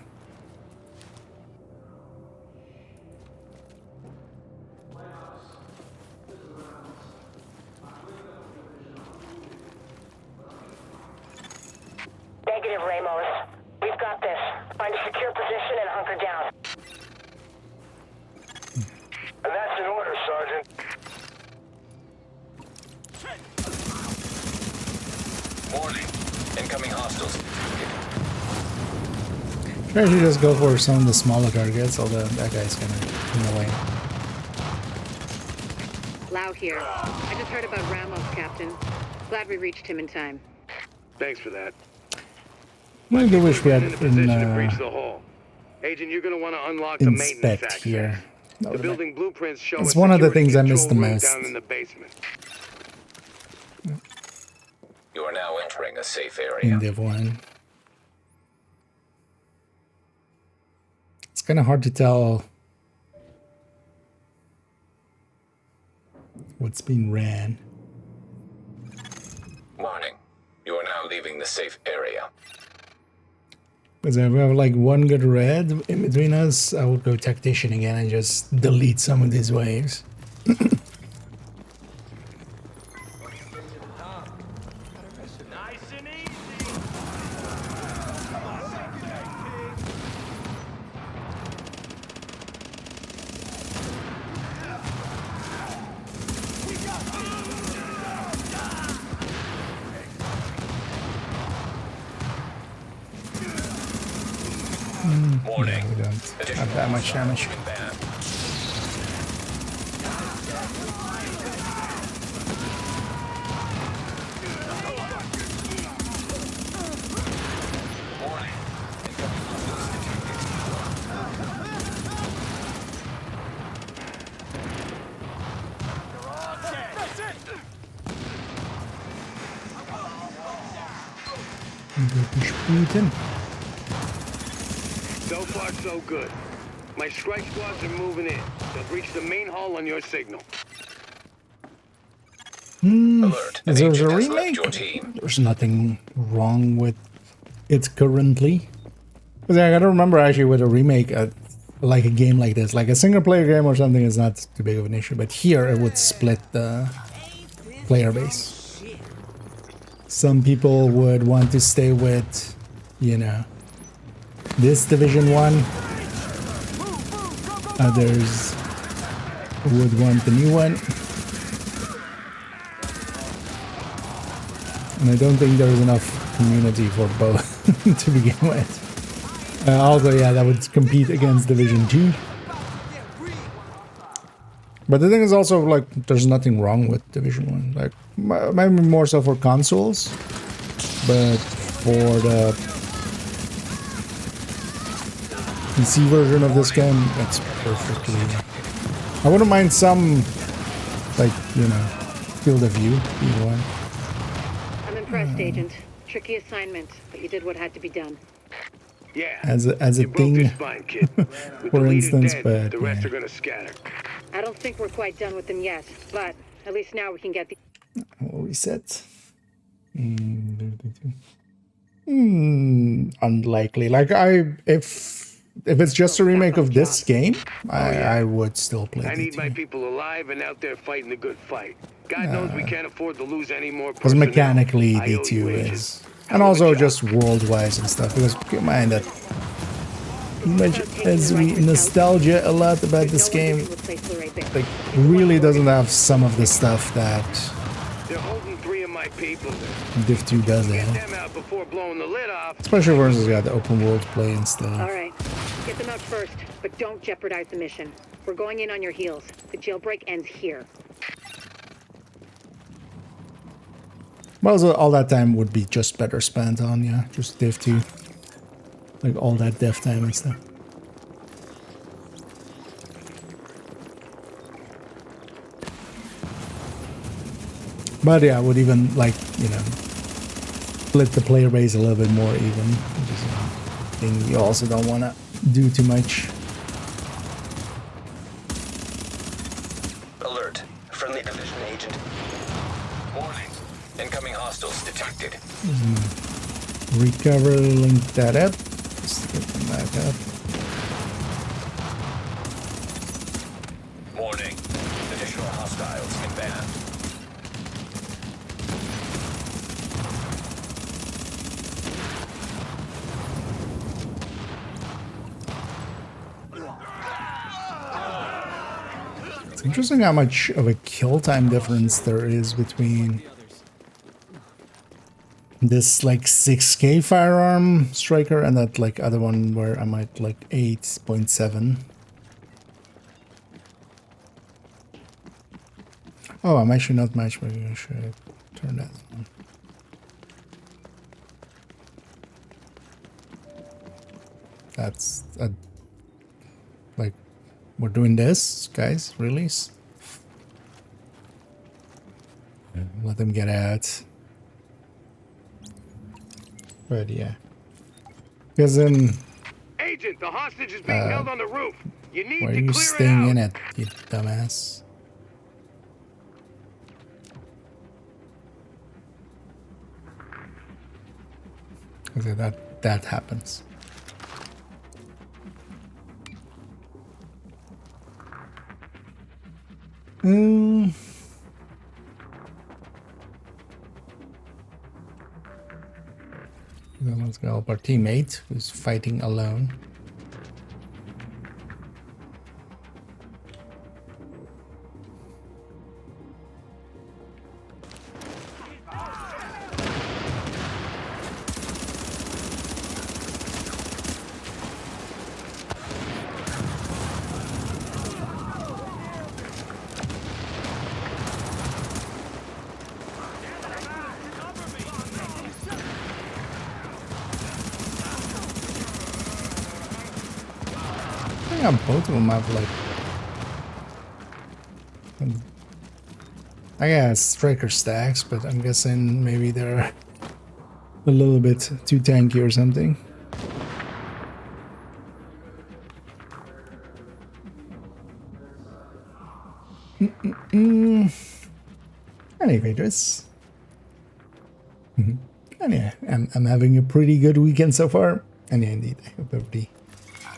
Negative, Ramos. We've got this. Find a secure position and hunker down. And that's an order, Sergeant. Warning. Incoming hostiles. Should I actually just go for some of the smaller targets, although that guy's kind of in the way. Lau here. I just heard about Ramos, Captain. Glad we reached him in time. Thanks for that. I do wish we had In a position to breach an the hall. Agent, you're going to want to unlock the maintenance inspect access. here. The building blueprints show It's a one of the security things I miss the control room most. down in the basement. You are now entering a safe area. In Div 1. It's kind of hard to tell what's being ran. Warning. You are now leaving the safe area. Because if we have like one good red in between us, I would go tactician again and just delete some of these waves. Warning. We don't have that much damage. Putin. So far, so good. My strike squads are moving in. They'll breach the main hall on your signal. Alert. An There's a agent has left remake. your team. There's nothing wrong with it currently. Because I gotta remember actually with a remake, like a game like this, like a single player game or something is not too big of an issue. But here it would split the player base. Some people would want to stay with, you know, this Division 1. Others would want the new one. And I don't think there's enough community for both to begin with. Although, yeah, that would compete against Division 2. But the thing is also, like, there's nothing wrong with Division 1. Like, maybe more so for consoles. But for the PC version of this game, it's perfectly... I wouldn't mind some, like, you know, field of view, either one. I'm impressed, Agent. Tricky assignment, but you did what had to be done. Yeah. As a thing, spine, kid. for instance, dead, but the rest yeah. are gonna scatter. I don't think we're quite done with them yet, but at least now we can get the... We'll reset. Unlikely. Like if it's just a remake of this game, I would still play I need D2. my people alive and out there fighting the good fight. God knows we can't afford to lose any more Because personnel. mechanically I owe you, D2 Agent. is, and also just world-wise and stuff. Because keep in mind that much as we nostalgia a lot about this game, like really doesn't have some of the stuff that They're holding 3 of my people there. Div 2 does Get have. them out before blowing the lid off. Especially for instance, got the open world play and stuff. All right, get them out first, but don't jeopardize the mission. We're going in on your heels. The jailbreak ends here. Well, so all that time would be just better spent on, yeah, just Div 2. Like all that dev time and stuff. But yeah, I would even like, you know, split the player base a little bit more even. Which is a thing you also don't want to do too much. Alert. Friendly division agent. Warning. Incoming hostiles detected. Recover, link that up. Just get them back up. Warning. Additional hostiles inbound. Interesting how much of a kill time difference there is between this like 6K firearm striker and that like other one where I'm at like 8.7. Oh, I'm actually not matchmaking. I should turn that on. That's like we're doing this, guys. Release. Let them get out. But yeah, because Agent, the hostage is being held on the roof. You need why are to you clear staying it out. in it, you dumbass? Okay, that happens. Then let's go help our teammate who's fighting alone. Both of them have like, I guess striker stacks, but I'm guessing maybe they're a little bit too tanky or something. Anyway, this. And yeah, I'm having a pretty good weekend so far. And yeah, indeed, I hope everybody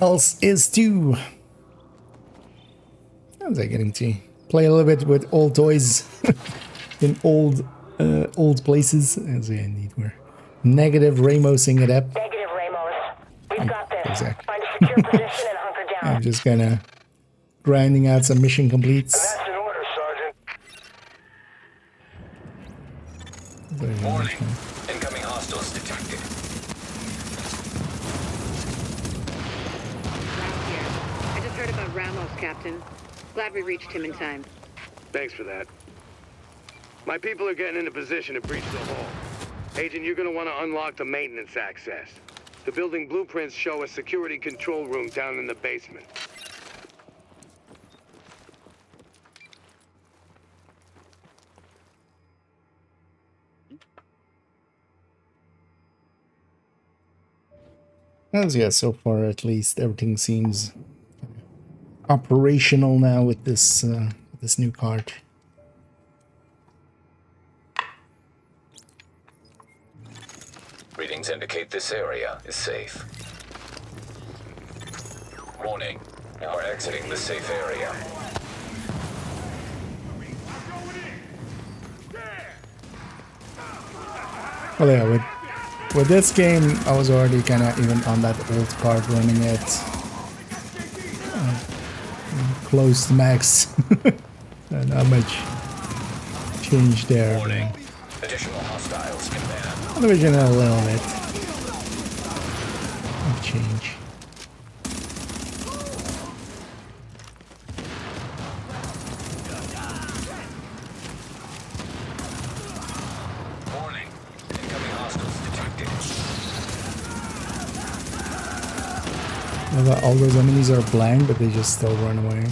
else is too. How's I getting to play a little bit with old toys in old places? As yeah, indeed, we're negative Ramosing it up. Negative, Ramos. We've got this. Exactly. Find a secure position and hunker down. I'm just kinda grinding out some mission completes. That's in order, Sergeant. Warning. Incoming hostiles detected. Round here. I just heard about Ramos, Captain. Glad we reached him in time. Thanks for that. My people are getting into position to breach the hall. Agent, you're gonna want to unlock the maintenance access. The building blueprints show a security control room down in the basement. As yeah, so far at least everything seems operational now with this new card. Readings indicate this area is safe. Warning. You are exiting the safe area. Well, yeah, with this game, I was already kind of even on that old card running it close to max. Not much change there. Warning. Additional hostiles inbound. Original a little bit of change. Warning. Incoming hostiles detected. All those enemies are blind, but they just still run away.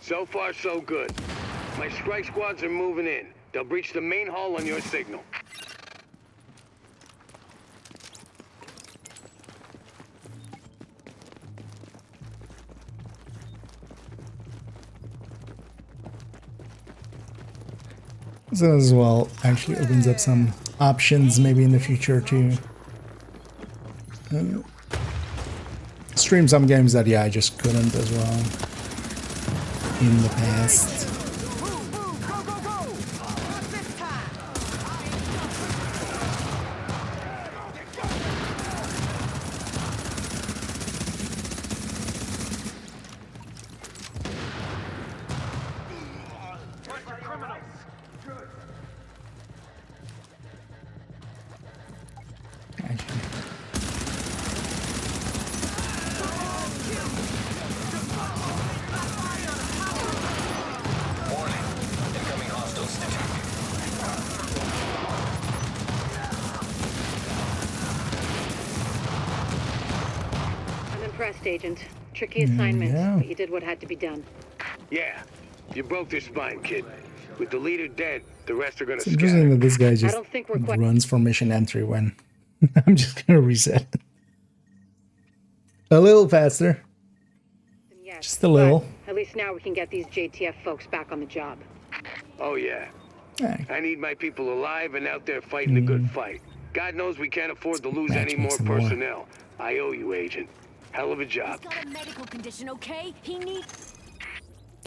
So far, so good. My strike squads are moving in. They'll breach the main hall on your signal. So as well actually opens up some options maybe in the future to stream some games that I just couldn't as well in the past. best, Agent. Tricky assignment, yeah. but you did what had to be done. Yeah, you broke their spine, kid. With the leader dead, the rest are gonna It's interesting that this guy just don't think we're quite runs for mission entry when I'm just gonna reset. A little faster. Yes, Just a little. but at least now we can get these JTF folks back on the job. Oh, yeah. Hey. I need my people alive and out there fighting a good fight. God knows we can't afford to lose Match any makes more them more. personnel. I owe you, Agent. Hell of a job. He's got a medical condition, okay? He needs...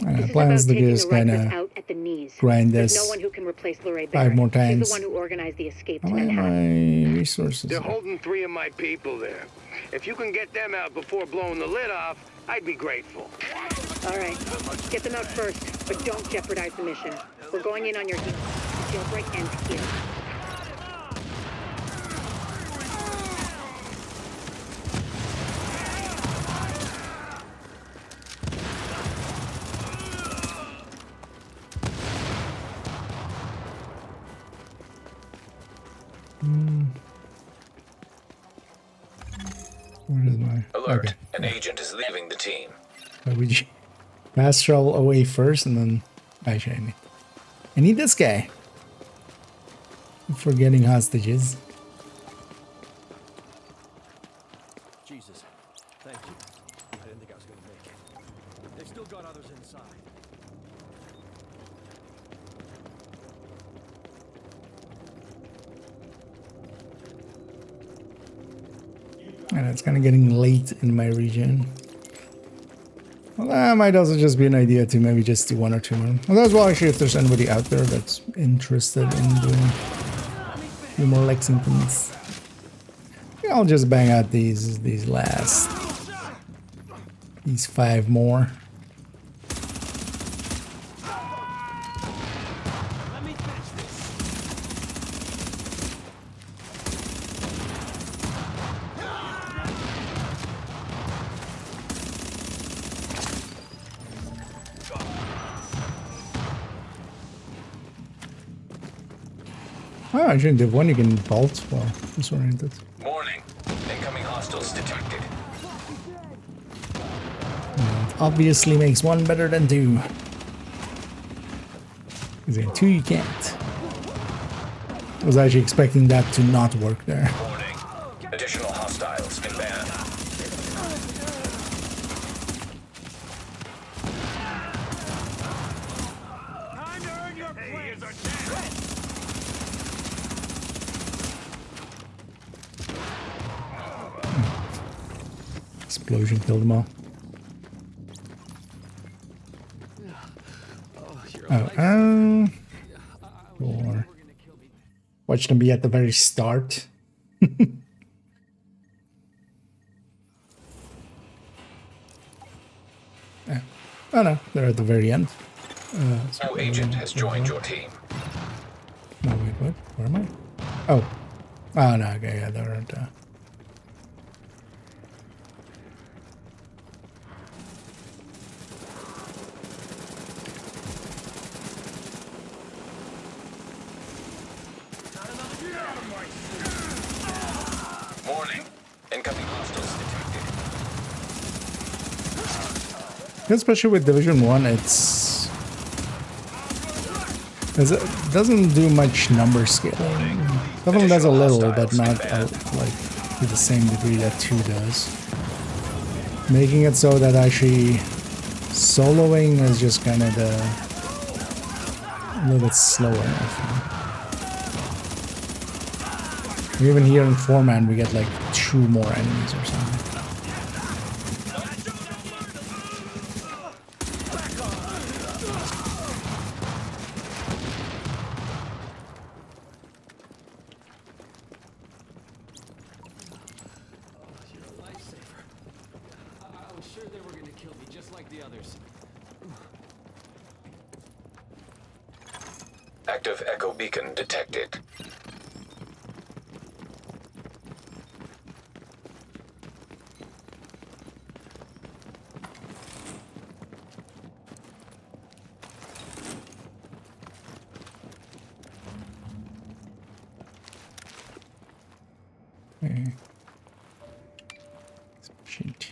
This is Plans about to taking just the Rikers kind of out at the knees. grind There's this no one who can replace Lorraine 5 more She's times. the one who organized the escape How to am Manhattan. my resources? They're are? holding 3 of my people there. If you can get them out before blowing the lid off, I'd be grateful. All right, get them out first, but don't jeopardize the mission. We're going in on your heels. The jailbreak ends here. Where is my... Alert. Okay. An agent is leaving the team. Why would you fast travel away first and then... Actually, I need this guy. For getting hostages. Jesus. Thank you. I didn't think I was going to make it. They've still got others inside. And it's kind of getting late in my region. Well, that might also just be an idea to maybe just do 1 or 2 more. Well, as well, actually, if there's anybody out there that's interested in doing a few more Lexingtons. Yeah, I'll just bang out these last. These 5 more. Let me finish this. Oh, actually, the one you can bolt. Well, disoriented. Warning. Incoming hostiles detected. Obviously makes 1 better than 2. Because in 2 you can't. I was actually expecting that to not work there. Warning. Additional hostiles inbound. Time to earn your place. Explosion killed them all. Or watch them be at the very start. Yeah. Oh no, they're at the very end. No agent has joined your team. No, wait, what? Where am I? Oh. Oh no, okay, yeah, they're at Warning. Incoming hostiles detected. especially with Division 1, it doesn't do much number scaling. Definitely does a little, but not like to the same degree that 2 does. Making it so that actually soloing is just kind of a little bit slower, I think. Even here in 4-man, we get like 2 more enemies or something. Active echo beacon detected. Okay. Shit.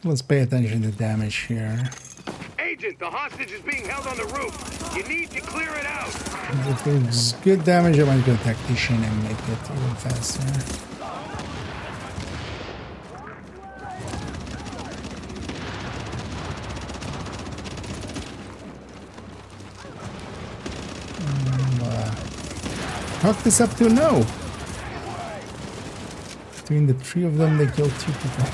Let's pay attention to damage here. Agent, the hostage is being held on the roof. You need to clear it out. If there's good damage, I might go tactician and make it even faster. Hook this up to no. Between the three of them, they killed 2 people.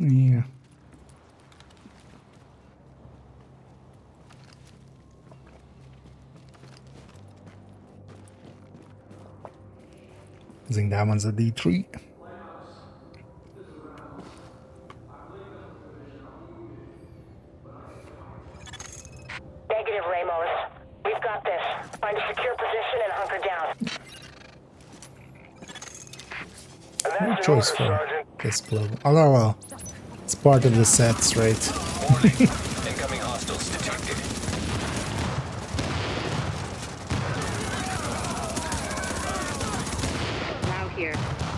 Yeah. I think that one's a D3. Negative, Ramos. We've got this. Find a secure position and hunker down. No choice for this global. Although, well, it's part of the sets, right? Warning. Incoming hostiles detected. Lau here.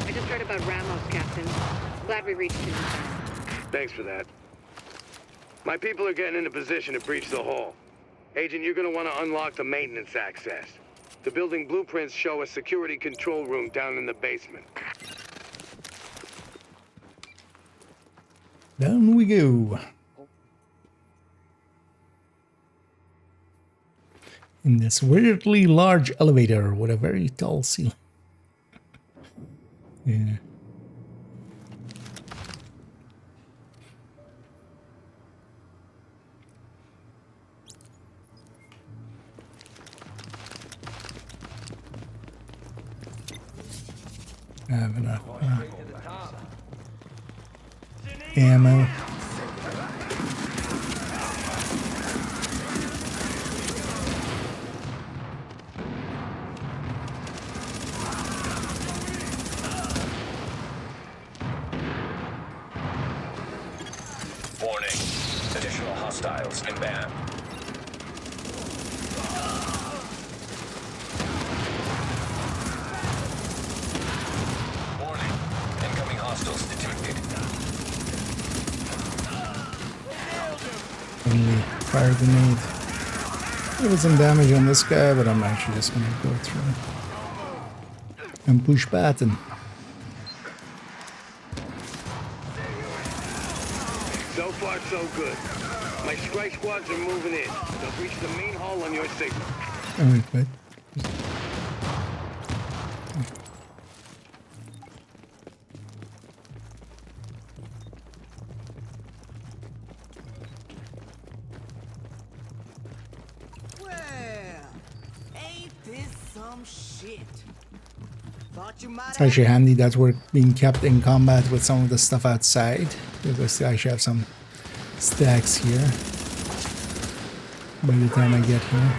I just heard about Ramos, Captain. Glad we reached him. Thanks for that. My people are getting into position to breach the hall. Agent, you're gonna want to unlock the maintenance access. The building blueprints show a security control room down in the basement. Down we go. In this weirdly large elevator with a very tall ceiling. Yeah. I have enough ammo. Warning. Additional hostiles inbound. Warning. Incoming hostiles detected. Only fire grenade. There some damage on this guy, but I'm actually just gonna go through and push button. So far, so good. My strike squads are moving in. They'll reach the main hall on your signal. Alright, wait. It's actually handy that we're being kept in combat with some of the stuff outside, because I actually have some stacks here by the time I get here.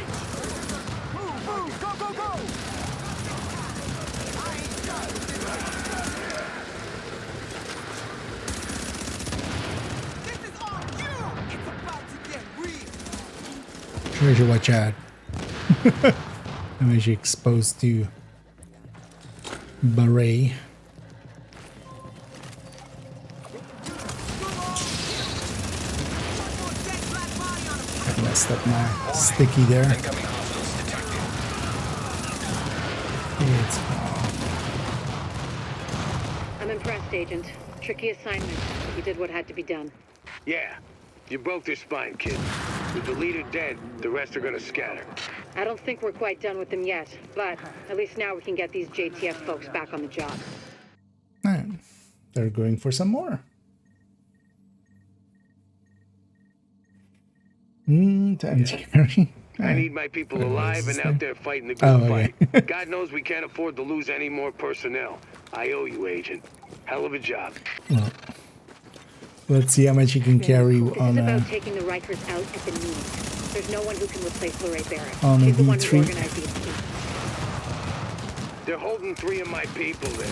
Sure, should watch out. I'm actually exposed to Beret. I messed up my sticky there. It's I'm impressed, Agent. Tricky assignment. You did what had to be done. Yeah, you broke their spine, kid. With the leader dead, the rest are gonna scatter. I don't think we're quite done with them yet, but at least now we can get these JTF folks back on the job. Alright. They're going for some more. Time to carry. I need my people alive and out there fighting the good fight. God knows we can't afford to lose any more personnel. I owe you, Agent. Hell of a job. Well, let's see how much you can carry This on is a about taking the Rikers out at the knees. There's no one who can replace Lorraine Barrett. on a She's the one who V3. organized the escape. They're holding 3 of my people there.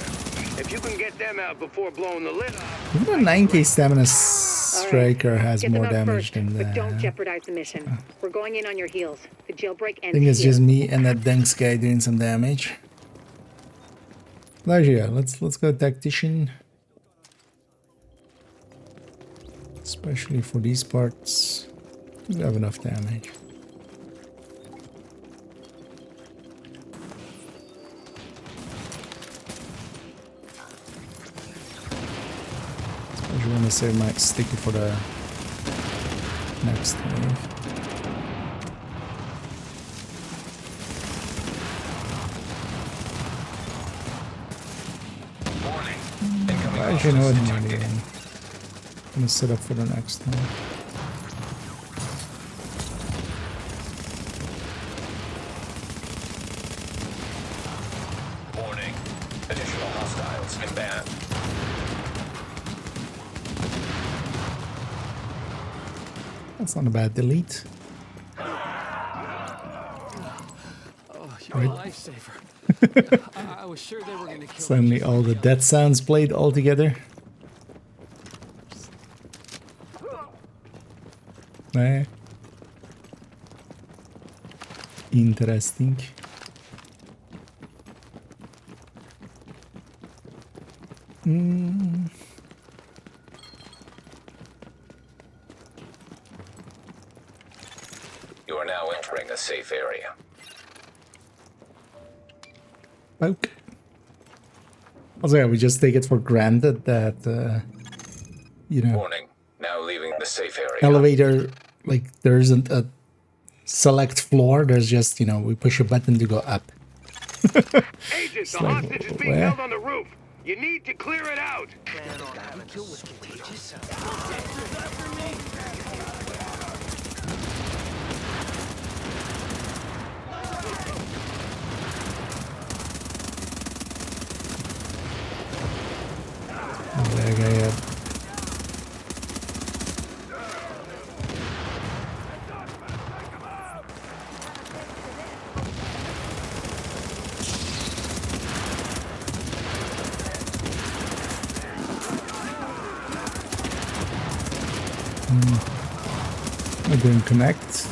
If you can get them out before blowing the lid off... Even a 9k stamina striker has Get them more out damage first, than but don't that. jeopardize the mission. We're going in on your heels. The jailbreak I ends think it's here. just me and that Denks guy doing some damage. Actually, yeah, let's go tactician. Especially for these parts. We have enough damage. I want to save my sticky for the next wave. Actually, no, I'm gonna set up for the next one. Warning. Additional hostiles inbound. That's not a bad delete. Oh, you're Right. a lifesaver. I was sure they were going to kill me. Suddenly all the death sounds played all together. Eh. Interesting. Hmm. You are now entering a safe area. Poke. Also, yeah, we just take it for granted that, you know, Warning. Now leaving the safe area. elevator, like, there isn't a select floor. There's just, you know, we push a button to go up. Agent, the like, hostage is being where? held on the roof. You need to clear it out. There, guy up. I didn't connect.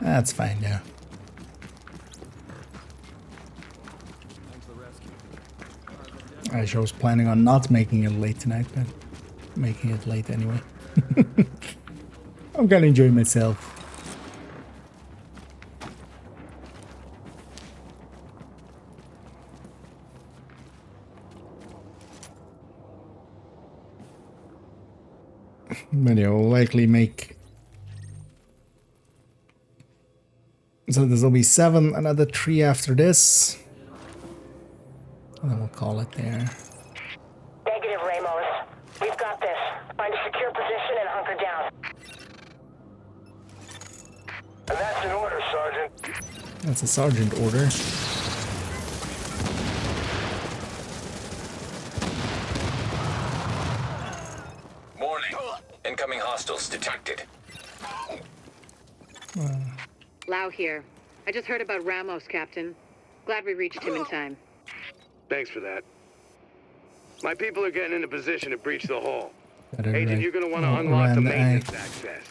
That's fine, yeah. Actually, I was planning on not making it late tonight, but making it late anyway. I'm gonna enjoy myself. But yeah, we'll likely make... So this will be 7, another 3 after this. And then we'll call it there. Negative, Ramos. We've got this. Find a secure position and hunker down. And that's an order, Sergeant. That's a sergeant order. Warning. Incoming hostiles detected. Lau here. I just heard about Ramos, Captain. Glad we reached him in time. Thanks for that. My people are getting into position to breach the hall. Better Agent, right you're going to want to unlock the around the eye. maintenance access.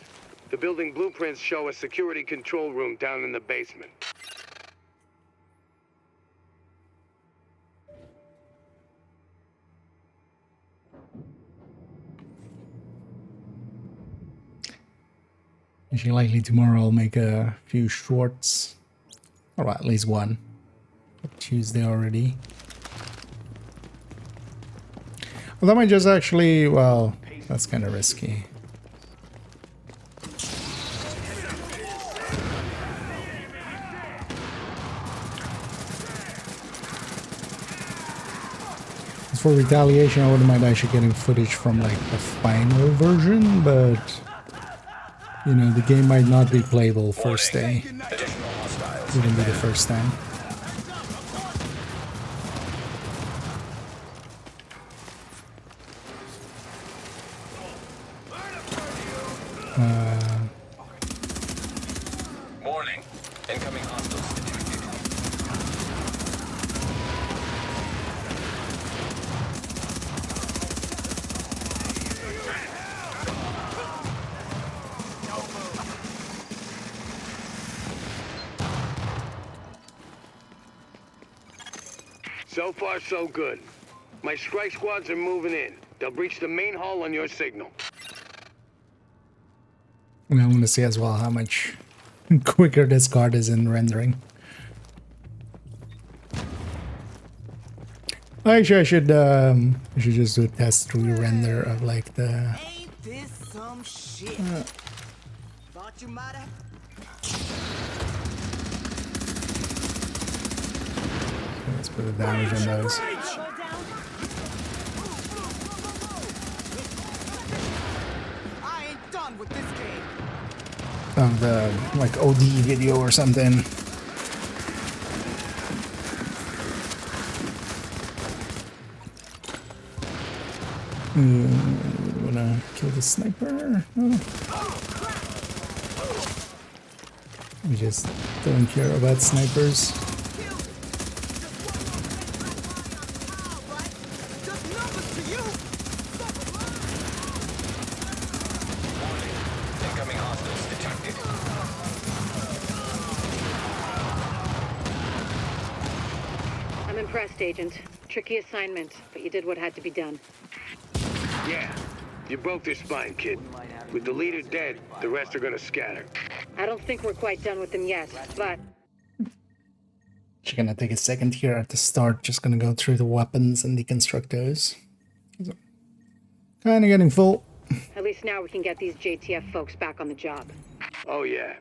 The building blueprints show a security control room down in the basement. Actually, likely tomorrow I'll make a few shorts. Or at least one. Tuesday already. Well, that might just actually... Well, that's kind of risky. As for retaliation, I wouldn't mind actually getting footage from like the final version, but... You know, the game might not be playable first day. Wouldn't be the first time. Warning. Incoming hostiles detected. So far, so good. My strike squads are moving in. They'll breach the main hall on your signal. And I want to see as well how much quicker this card is in rendering. Actually, I should just do a test re-render of like the. Ain't this some shit? Thought you might have. Let's put the damage on those. I ain't done with this game. Of the like OD video or something. Wanna kill the sniper? No. We just don't care about snipers. Incoming hostiles detected. I'm impressed, Agent. Tricky assignment, but you did what had to be done. Yeah, you broke their spine, kid. With the leader dead, the rest are gonna scatter. I don't think we're quite done with them yet, but... She's gonna take a second here at the start, just gonna go through the weapons and deconstruct those. So, kinda getting full. At least now we can get these JTF folks back on the job. Oh, yeah.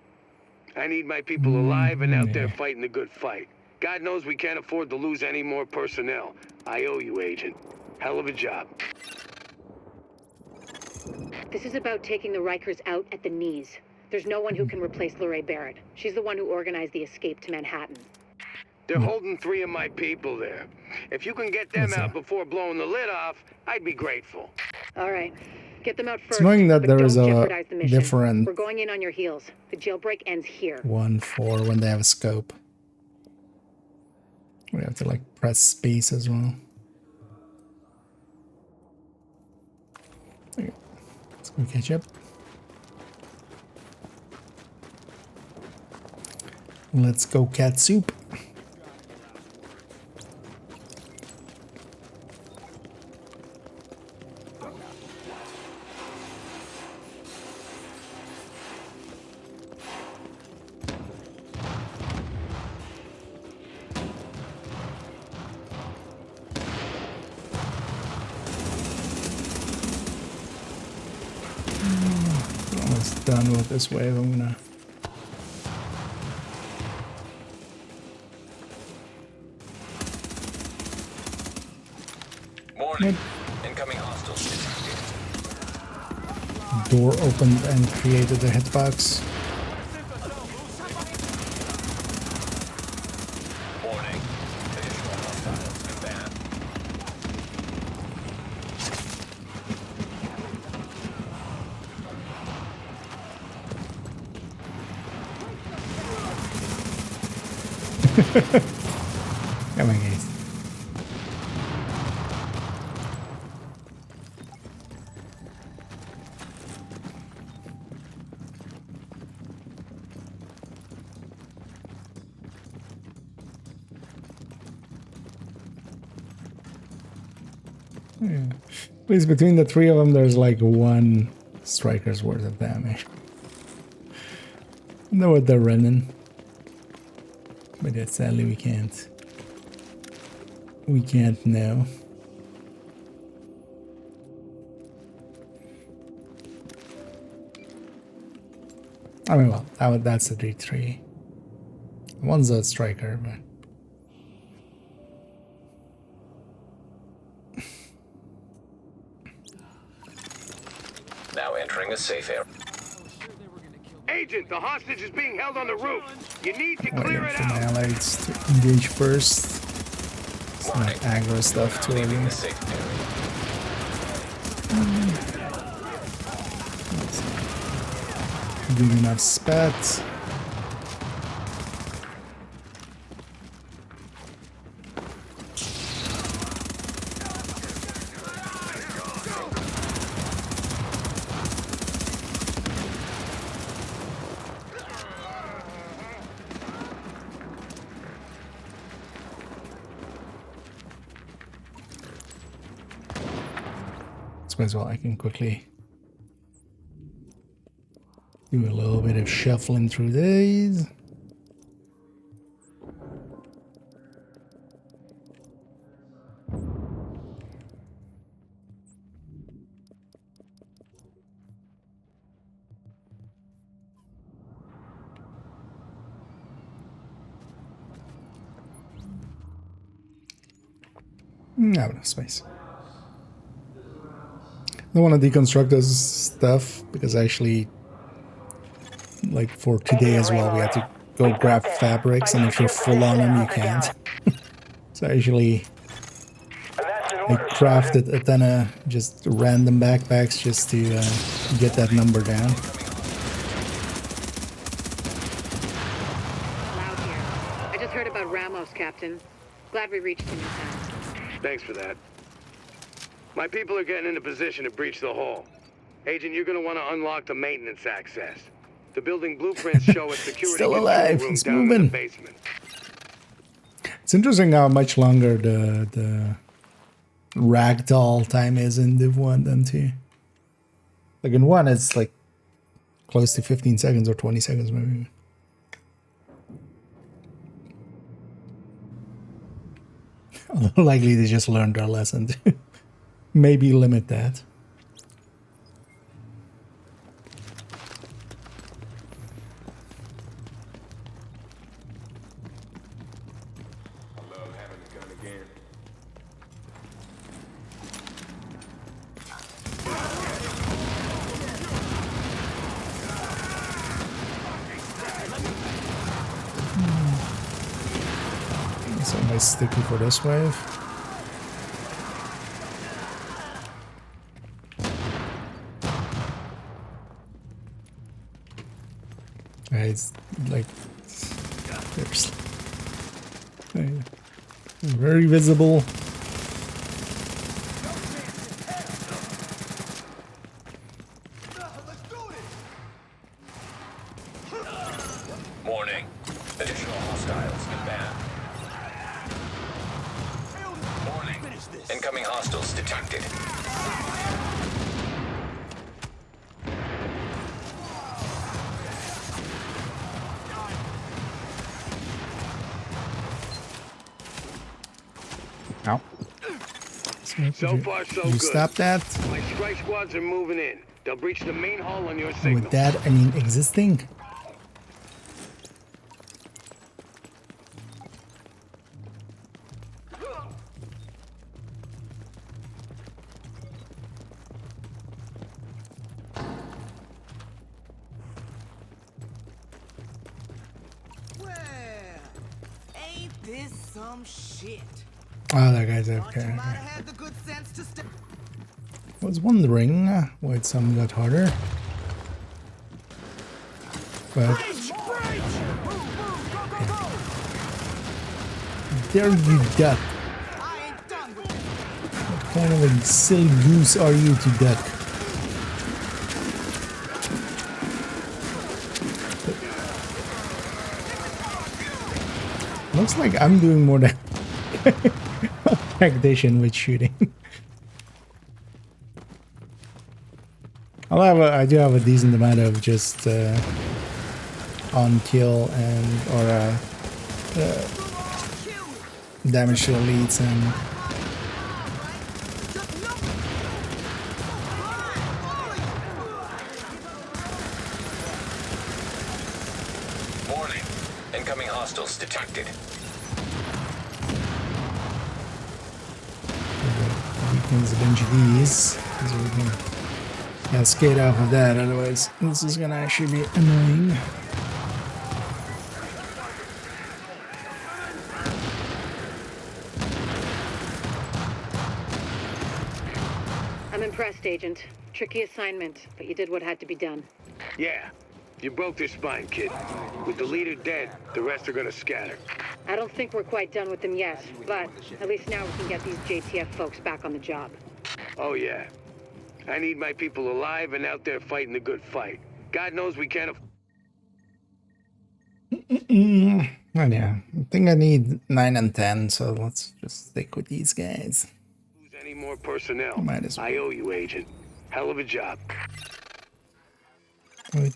I need my people alive and out there fighting the good fight. God knows we can't afford to lose any more personnel. I owe you, Agent. Hell of a job. This is about taking the Rikers out at the knees. There's no one who can replace Lorraine Barrett. She's the one who organized the escape to Manhattan. They're holding 3 of my people there. If you can get them out before blowing the lid off, I'd be grateful. All right. Get them out first. It's knowing that but there don't is a jeopardize the mission. different We're going in on your heels. The jailbreak ends here. one for when they have a scope. We have to like press space as well. Okay. Let's go catch up. Let's go cat soup. Almost done with this wave. I'm gonna Warning. Incoming hostiles detected. door opened and created a hitbox. Warning. Additional hostiles inbound. Come on, guys. Yeah. At least between the 3 of them, there's like 1 striker's worth of damage. I know what they're running. But yeah, sadly we can't. We can't know. I mean, well, that's the D3. One's a striker, but... Now entering a safe area. Agent, the hostage is being held on the roof. You need to clear Waiting it for my out. allies to engage first. It's not aggro stuff too early. The safe area. Good enough spat. As well, I can quickly do a little bit of shuffling through these. Not enough space. I don't want to deconstruct this stuff because actually, like for today as well, we had to go grab fabrics, and if you're full on them, you can't. So actually, I crafted a ton of just random backpacks just to get that number down. Loud here. I just heard about Ramos, Captain. Glad we reached him in time. Thanks for that. My people are getting into position to breach the hall. Agent, you're gonna want to unlock the maintenance access. The building blueprints show a security Still control alive. room He's down in moving. the basement. It's interesting how much longer the ragdoll time is in Div 1 than 2. Like in 1, it's like close to 15 seconds or 20 seconds maybe. Although likely they just learned their lesson to maybe limit that. So nice sticky for this wave. It's like there's very visible. Warning. Additional hostiles inbound. Warning. Incoming hostiles detected. Ow. So far, so you good. stop that? My strike squads are moving in. They'll breach the main hall on your And signal. with that, I mean existing. Well, ain't this some shit? Oh, that guy's Thought you okay. might have had the good sense to stay. I was wondering why some got harder. But there you duck. What kind of a silly goose are you to duck? Looks like I'm doing more than tactician with shooting. I do have a decent amount of just on kill and or damage to elites and Warning. Incoming hostiles detected. weakens a bunch of these so we can cascade off of that, otherwise this is gonna actually be annoying. I'm impressed, Agent. Tricky assignment, but you did what had to be done. Yeah. You broke their spine, kid. With the leader dead, the rest are gonna scatter. I don't think we're quite done with them yet, but at least now we can get these JTF folks back on the job. Oh, yeah. I need my people alive and out there fighting the good fight. God knows we can't Oh, yeah, I think I need 9 and 10, so let's just stick with these guys. lose any more personnel. Might as well. I owe you, Agent. Hell of a job. Wait.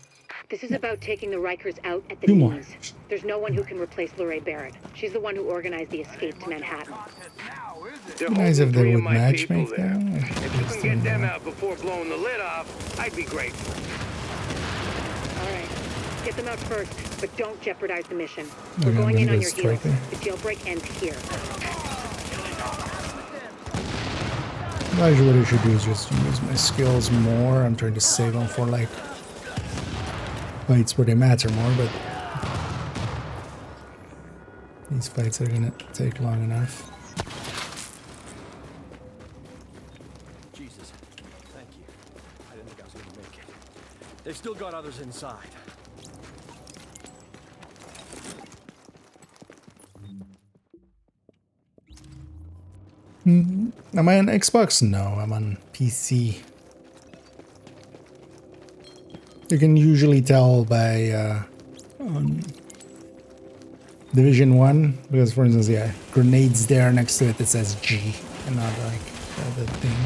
This is about taking the Rikers out at the Two more. knees. There's no one who can replace Lorraine Barrett. She's the one who organized the escape to Manhattan. They're Nice if holding they 3 of would my match people make there. them. If you can get them out before blowing the lid off, I'd be grateful. All right, get them out first, but don't jeopardize the mission. Okay, We're going I'm in gonna on go your heels. striker. The jailbreak ends here. Actually, what I should do is just use my skills more. I'm trying to save them for like fights where they matter more, but these fights are gonna take long enough. Jesus, thank you. I didn't think I was gonna make it. They've still got others inside. Am I on Xbox? No, I'm on PC. You can usually tell by on Division 1, because for instance, yeah, grenades there next to it, it says G, and not like the thing.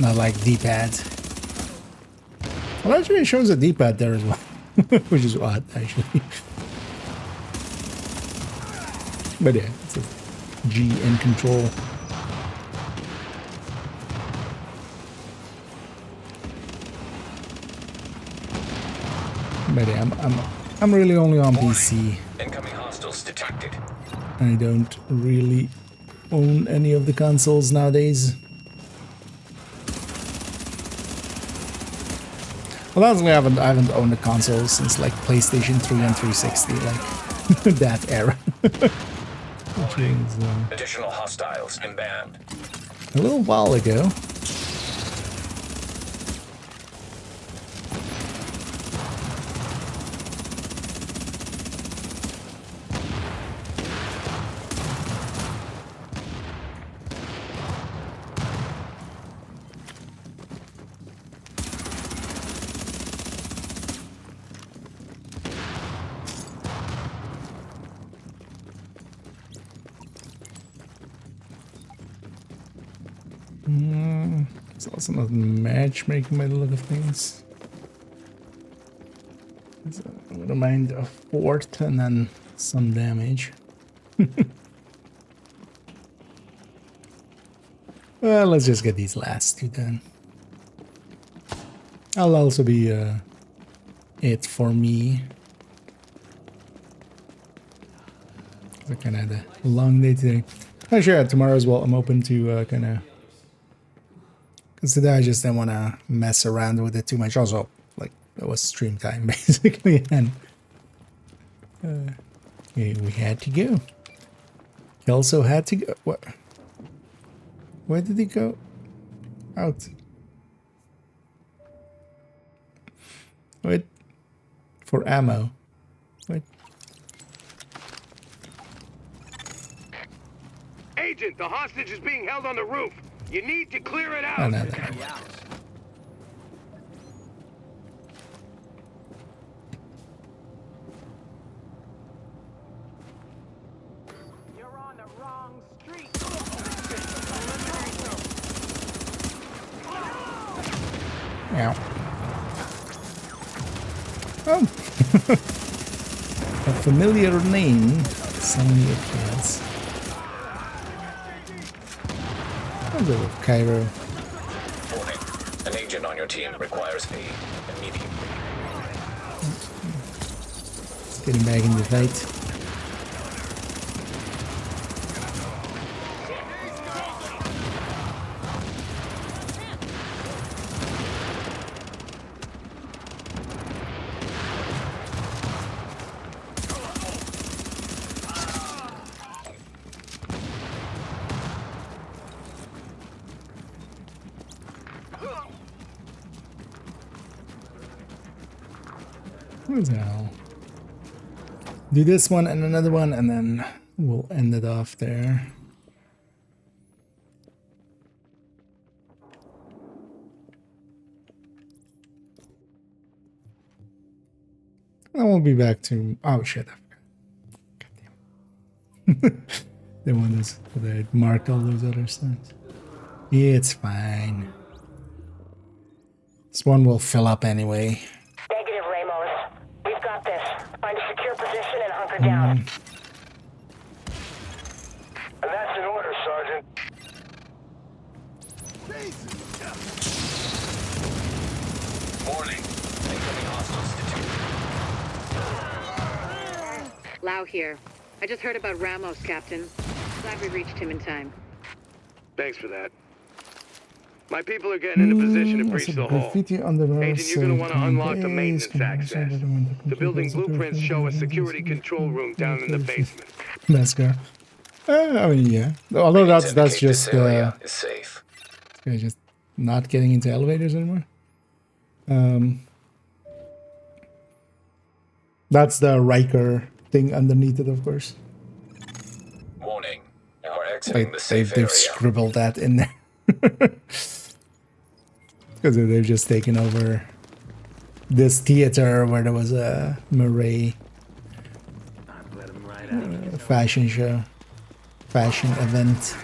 Not like D-pad. Well, actually it shows a D-pad there as well, which is odd, actually. But yeah, it says G and control. But yeah, I'm really only on PC. Incoming hostiles detected. I don't really own any of the consoles nowadays. Well, honestly, I haven't owned a console since like PlayStation 3 and 360, like that era. Which means Additional hostiles inbound. a little while ago. It's also not matchmaking by the look of things. So I wouldn't mind a 4th and then some damage. Well, let's just get these last 2 done. I'll also be it for me. I kind of had a long day today. Actually, yeah, tomorrow as well. I'm open to kind of. Because today I just didn't want to mess around with it too much. Also, like, it was stream time, basically, and we had to go. He also had to go. What? Where did he go? Out. Wait. For ammo. Wait. Agent, the hostage is being held on the roof. You need to clear it out. Oh, no, You're on the wrong street. Ow. Oh. A familiar name. Suddenly appears. Hello, Cairo. Warning. An agent on your team requires aid immediately. Let's get him back in the fight. What the hell? Do this one and another one, and then we'll end it off there. I won't be back to. Oh shit! Goddamn. They want this. They marked all those other signs. It's fine. This one will fill up anyway. Negative, Ramos. We've got this. Find a secure position and hunker down. And that's an order, Sergeant. Warning. Incoming hostiles detected. Lau here. I just heard about Ramos, Captain. Glad we reached him in time. Thanks for that. My people are getting in a position to breach the hall. Agent, you're going to want to unlock the maintenance access. The building blueprints show a security control room down in the basement. Let's go. I mean, yeah. Although that's just is safe. Just not getting into elevators anymore. That's the Riker thing underneath it, of course. Warning. You are exiting the Like safe they've area. scribbled that in there. Because they've just taken over this theater where there was a Murray fashion show, fashion event.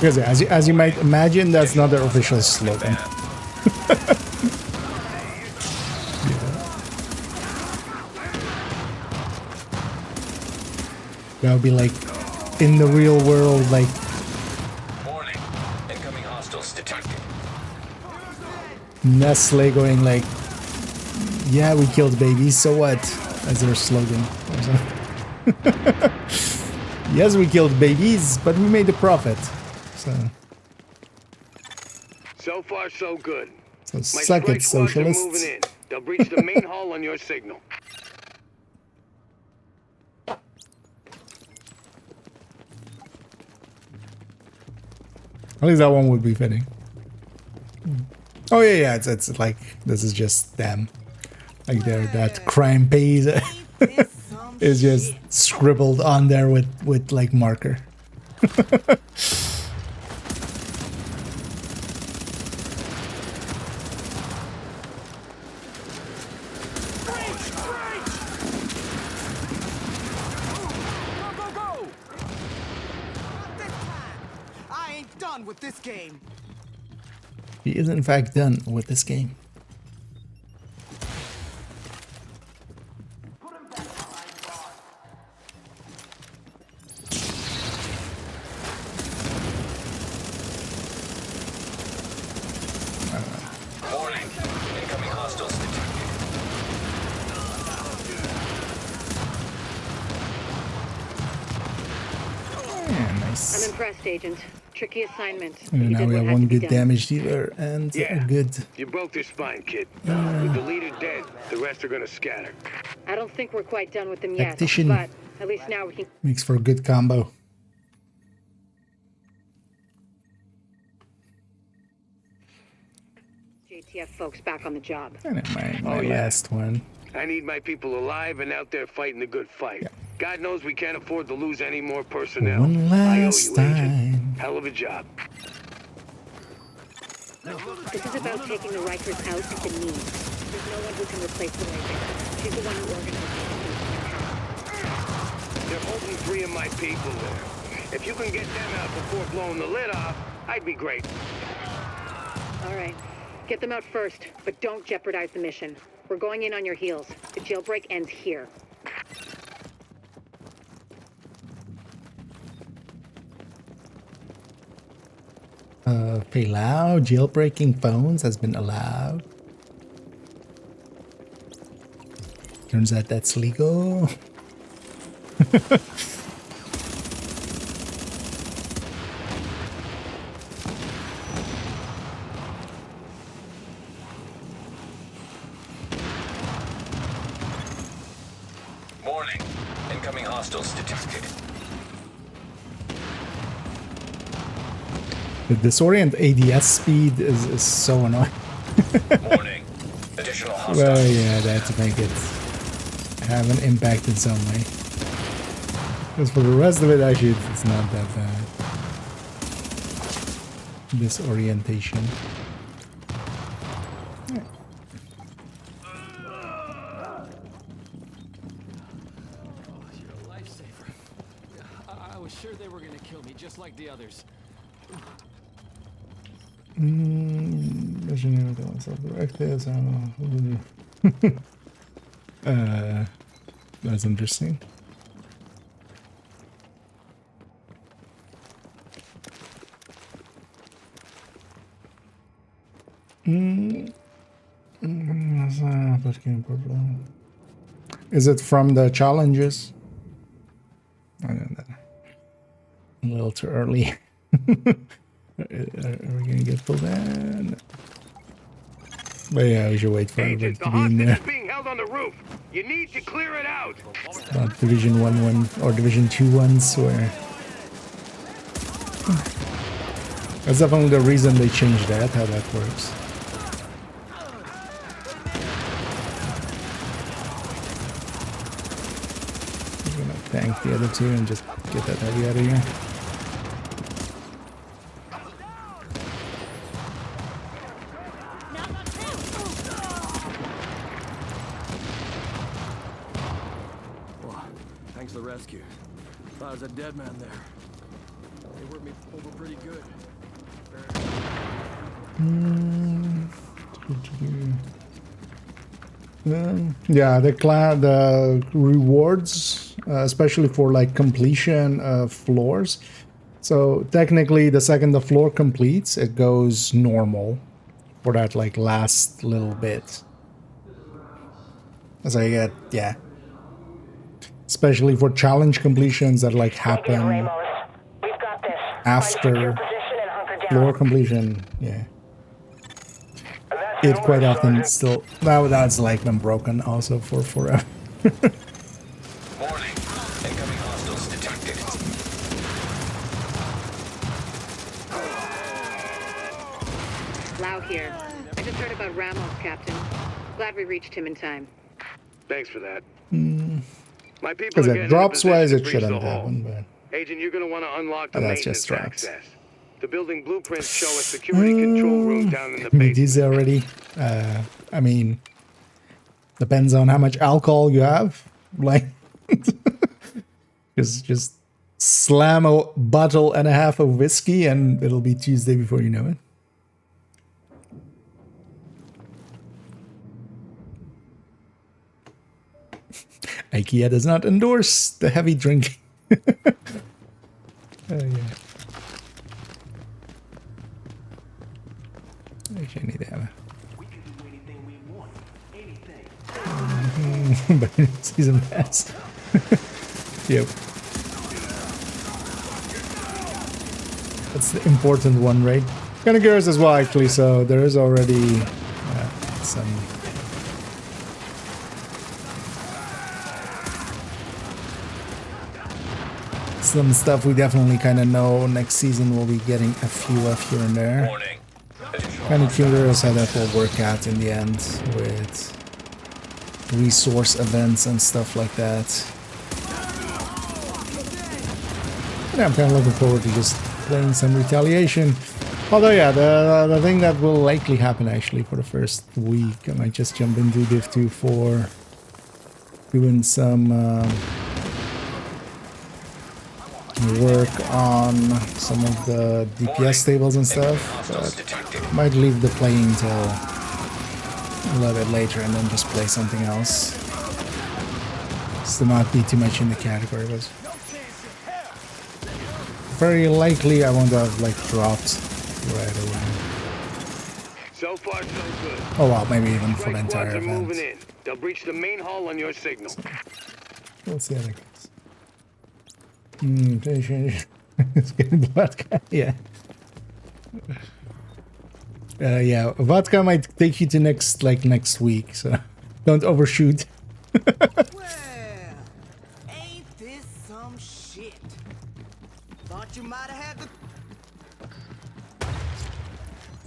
Because as you might imagine, that's not their official slogan. That would be like in the real world, like. Warning. Incoming hostiles detected. Nestle going like, "Yeah, we killed babies, so what?" As their slogan. Yes, we killed babies, but we made a profit. So far, so good. So My suck it, strike squads are socialists. moving in. They'll breach the main hall on your signal. At least that one would be fitting. Oh yeah, it's like this is just them. Like that crime pays is just scribbled on there with like marker. I ain't done with this game. He is in fact done with this game. Warning. Incoming hostiles detected. Yeah, nice. I'm impressed, Agent. Tricky assignment. And You now did we what have had one to be good done. damage dealer and a good. You broke their spine, kid. With the leader dead, the rest are gonna scatter. I don't think we're quite done with them yet, Tactician. but at least now we can. Makes for a good combo. JTF folks back on the job. I know my last one. I need my people alive and out there fighting the good fight. God knows we can't afford to lose any more personnel. One I owe last you, time. Agent. Hell of a job. This is about taking the Rikers out at the knees. There's no one who can replace the Raven. She's the one who organized the They're holding 3 of my people there. If you can get them out before blowing the lid off, I'd be great. All right. Get them out first, but don't jeopardize the mission. We're going in on your heels. The jailbreak ends here. Allow jailbreaking phones has been allowed. Turns out that's legal. Warning. Incoming hostiles detected. The disorient ADS speed is so annoying. Warning. Additional hostiles. Well, yeah, that to make it have an impact in some way. Because for the rest of it, actually, it's not that bad. Disorientation. Yeah. You're a lifesaver. I was sure they were gonna kill me, just like the others. That's interesting. Is it from the challenges? I don't know. A little too early. Are we gonna get pulled in? But yeah, we should wait for everybody to be in there. Being held on the roof. You need to clear it out. Not Division 1 or Division 2 ones where... That's definitely the reason they changed that, how that works. I'm gonna tank the other two and just get that heavy out of here. Thanks for the rescue. Thought I was a dead man there. They worked me over pretty good. Yeah, the rewards, especially for like completion of floors. So technically, the second the floor completes, it goes normal for that like last little bit. As I get, yeah. Especially for challenge completions that like happen after floor completion, yeah. It quite often still now that's like been broken also for forever. Warning. Incoming hostiles detected. Lau here. I just heard about Ramos, Captain. Glad we reached him in time. Thanks for that. My people Because are that getting drops in a wise position it to breach shouldn't the hall. happen, but Agent, you're going to want to unlock the that's maintenance just drops. access. The building blueprints show a security control room down in the I mean, basement. these already. I mean, depends on how much alcohol you have. Like, just slam a bottle and a half of whiskey, and it'll be Tuesday before you know it. IKEA does not endorse the heavy drinking. Oh yeah. Actually, I need to have a... But season pass. Yep. That's the important one, right? Kind of curious as well, actually. So there is already some stuff we definitely kind of know. Next season we'll be getting a few of here and there. Kind of curious how that will work out in the end with resource events and stuff like that. Yeah, I'm kind of looking forward to just playing some Retaliation. Although, yeah, the thing that will likely happen actually for the first week, I might just jump into Div 2 for doing some work on some of the DPS tables and stuff. But might leave the playing till a little bit later and then just play something else. Still not be too much in the category, but very likely I won't have like dropped right away. So far, so good. Oh well, maybe even for the entire event. Moving in. They'll breach the main hall on your signal. What's the other case? It's getting vodka, yeah. Yeah, vodka might take you to next week, so don't overshoot. Well,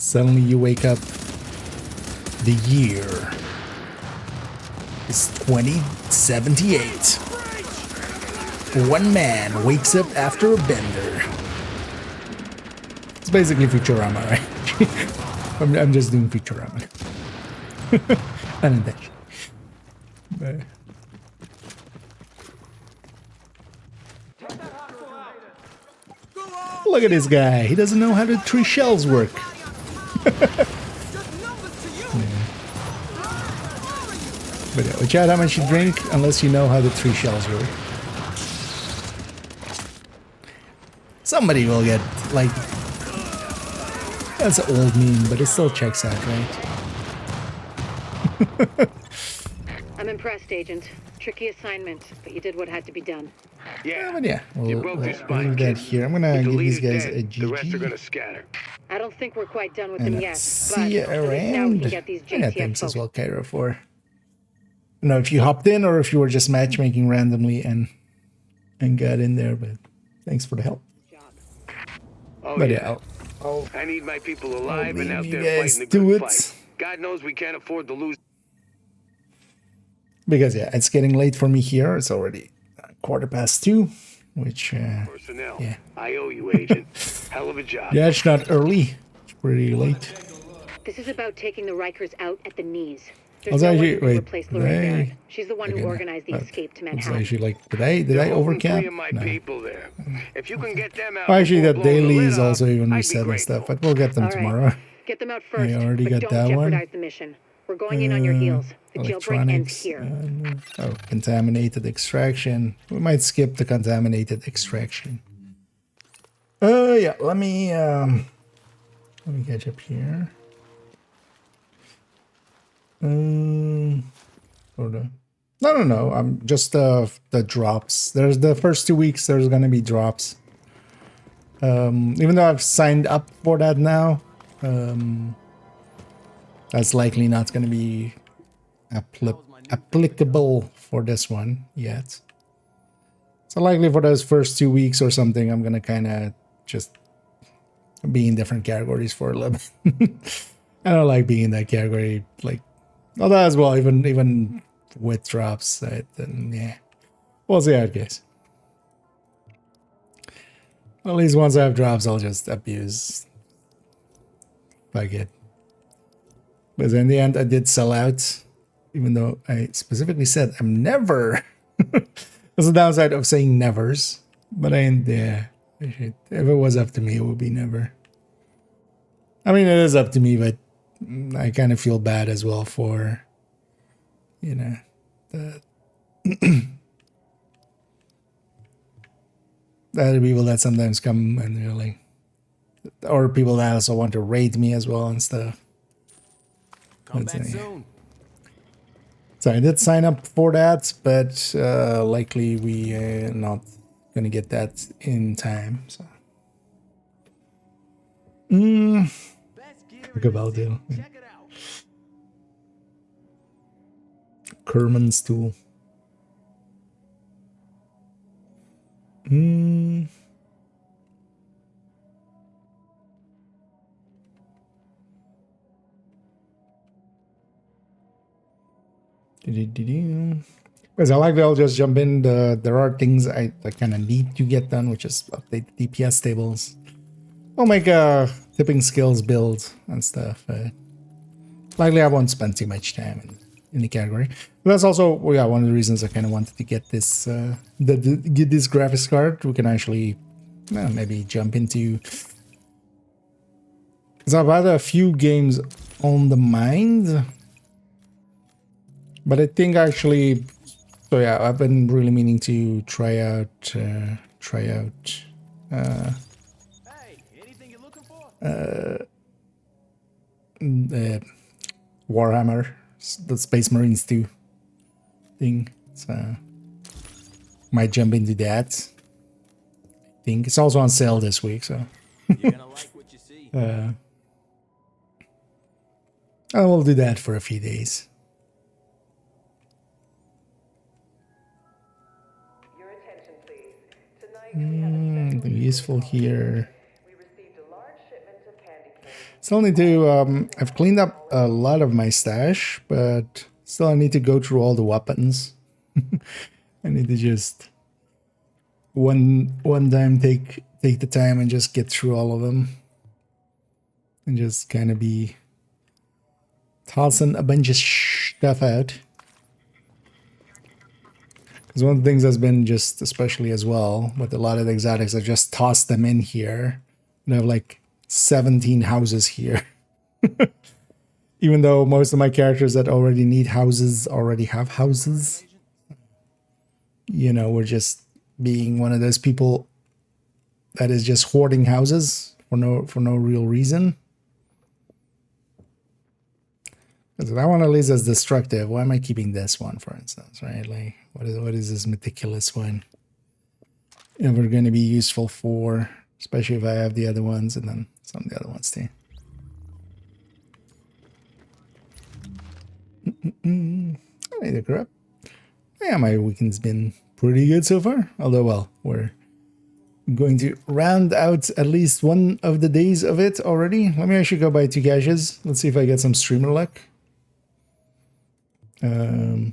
Suddenly you wake up. The year is 2078. One man wakes up after a bender. It's basically Futurama, right? I'm just doing Futurama. Unintentional. But look at this guy. He doesn't know how the 3 shells work. But yeah, watch out how much you drink unless you know how the 3 shells work. Somebody will get, like... That's an old meme, but it still checks out, right? I'm impressed, Agent. Tricky assignment, but you did what had to be done. Yeah, but yeah, you we'll broke your spine, leave that kid. here. I'm gonna With the give these leader guys a dead, the rest are GG. gonna scatter. I don't think we're quite done with And them yet, see you but at least now we can around. get these Yeah, JTF thanks folks. as well, Cairo, for... I don't know if you hopped in or if you were just matchmaking randomly and got in there, but thanks for the help. Oh, But yeah. yeah, I need my people alive and leave out you there guys fighting the to good it. fight. God knows we can't afford to lose. because yeah, it's getting late for me here. It's already 2:15, which Personnel. yeah. I owe you, Agent. Hell of a job. Yeah, it's not early. It's pretty late. This is about taking the Rikers out at the knees. There's Was no one actually who can wait. replace Did Lorraine I? Barrett. She's the one who Okay, no. organized the escape to It's Manhattan. actually like did I They're holding 3 overcap? of my No. people there. If you can get them out Well, actually, before that blowing the daily lid is off, also even I'd be reset and grateful. stuff, but we'll get them All right. tomorrow. Get them out first, I already but got don't that jeopardize one. the mission. We're going in on your heels. The jailbreak ends Electronics. here. Oh, contaminated extraction. We might skip the contaminated extraction. Yeah. Let me catch up here. Hold on. No. I'm just the drops. There's the first 2 weeks. There's gonna be drops. Even though I've signed up for that now, that's likely not gonna be applicable for this one yet. So likely for those first 2 weeks or something, I'm gonna kind of just be in different categories for a little bit. I don't like being in that category, like, although as well, even with drops, then yeah, we'll see how it goes. At least once I have drops, I'll just abuse like it. But in the end, I did sell out, even though I specifically said I'm never. That's the downside of saying nevers. But yeah, if it was up to me, it would be never. I mean, it is up to me, but I kind of feel bad as well for, you know, the other people that sometimes come and they're like, or people that also want to raid me as well and stuff. Come back soon. So I did sign up for that, but likely we not gonna get that in time. So, look about it. Kerman's tool. Because I like that I'll just jump in. There are things I kind of need to get done, which is update the DPS tables. I'll make a tipping skills build and stuff. Likely I won't spend too much time in the category. But that's also one of the reasons I kind of wanted to get this get this graphics card. We can actually maybe jump into. So I've had a few games on the mind. But I think actually, so yeah, I've been really meaning to try out Warhammer, the Space Marines 2 thing. So might jump into that. I think it's also on sale this week, so You're gonna like what you see. I will do that for a few days. Useful here. Still need to, I've cleaned up a lot of my stash, but still I need to go through all the weapons. I need to just one time take the time and just get through all of them. And just kind of be tossing a bunch of stuff out. Because one of the things that's been just, especially as well, with a lot of the exotics, I just tossed them in here. And I have like 17 houses here. Even though most of my characters that already need houses already have houses. You know, we're just being one of those people that is just hoarding houses for no real reason. Because that one at least is destructive. Why am I keeping this one, for instance, right? Like, what is this meticulous one ever going to be useful for? Especially if I have the other ones and then some of the other ones too. Hey there, crap. Yeah, my weekend's been pretty good so far. Although, well, we're going to round out at least one of the days of it already. Let me actually go buy 2 caches. Let's see if I get some streamer luck. No.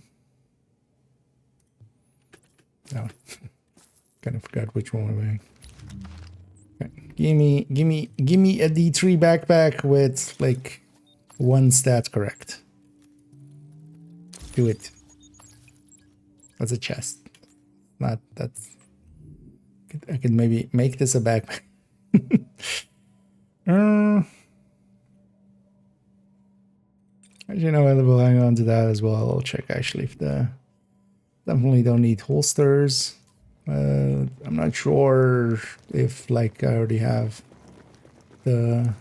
Kind of forgot which one we're buying. Okay. Give me a D3 backpack with like 1 stat correct. Do it. That's a chest. Not that's. I could maybe make this a backpack. Actually, no, I will hang on to that as well. I'll check actually if the definitely don't need holsters. I'm not sure if like I already have the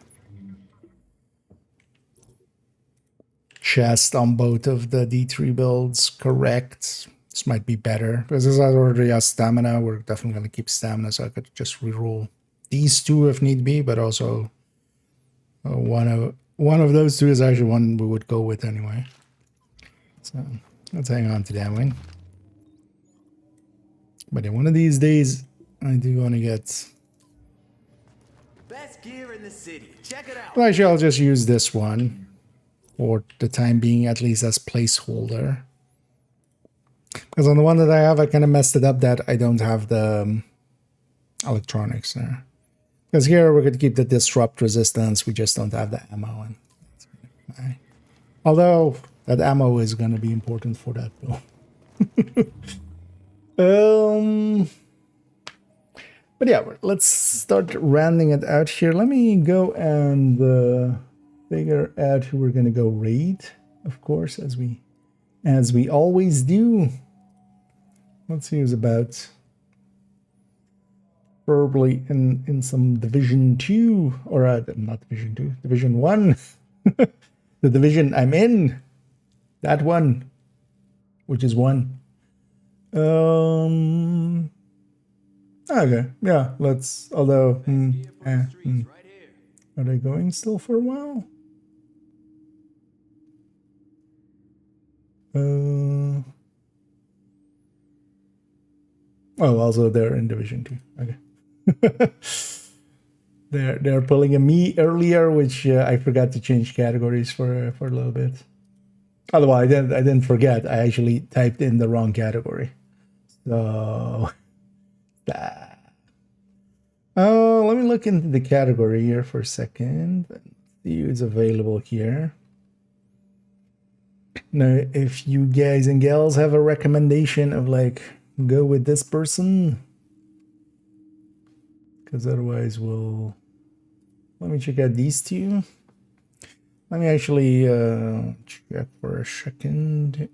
chest on both of the D3 builds correct. This might be better because this already has stamina. We're definitely going to keep stamina, so I could just reroll these 2 if need be, but also one of those 2 is actually one we would go with anyway. So let's hang on to that one. But in one of these days, I do want to get. Best gear in the city. Check it out. Well, actually, I'll just use this one for the time being, at least as placeholder. Because on the one that I have, I kind of messed it up that I don't have the electronics there. Because here we could keep the disrupt resistance, we just don't have the ammo. And although that ammo is going to be important for that build. But yeah, let's start rounding it out here. Let me go and figure out who we're going to go raid, of course, as we always do. Let's see who's about. Probably in some Division 2, or not Division 2, Division 1. The division I'm in. That one. Which is 1. Okay, yeah, let's, although, are they going still for a while? Oh, also they're in Division 2. Okay. They're pulling a me earlier, which I forgot to change categories for a little bit. Otherwise, I didn't forget. I actually typed in the wrong category. So, let me look into the category here for a second. See who's available here. Now, if you guys and gals have a recommendation of like go with this person, because otherwise we'll. Let me check out these 2. Let me actually check for a second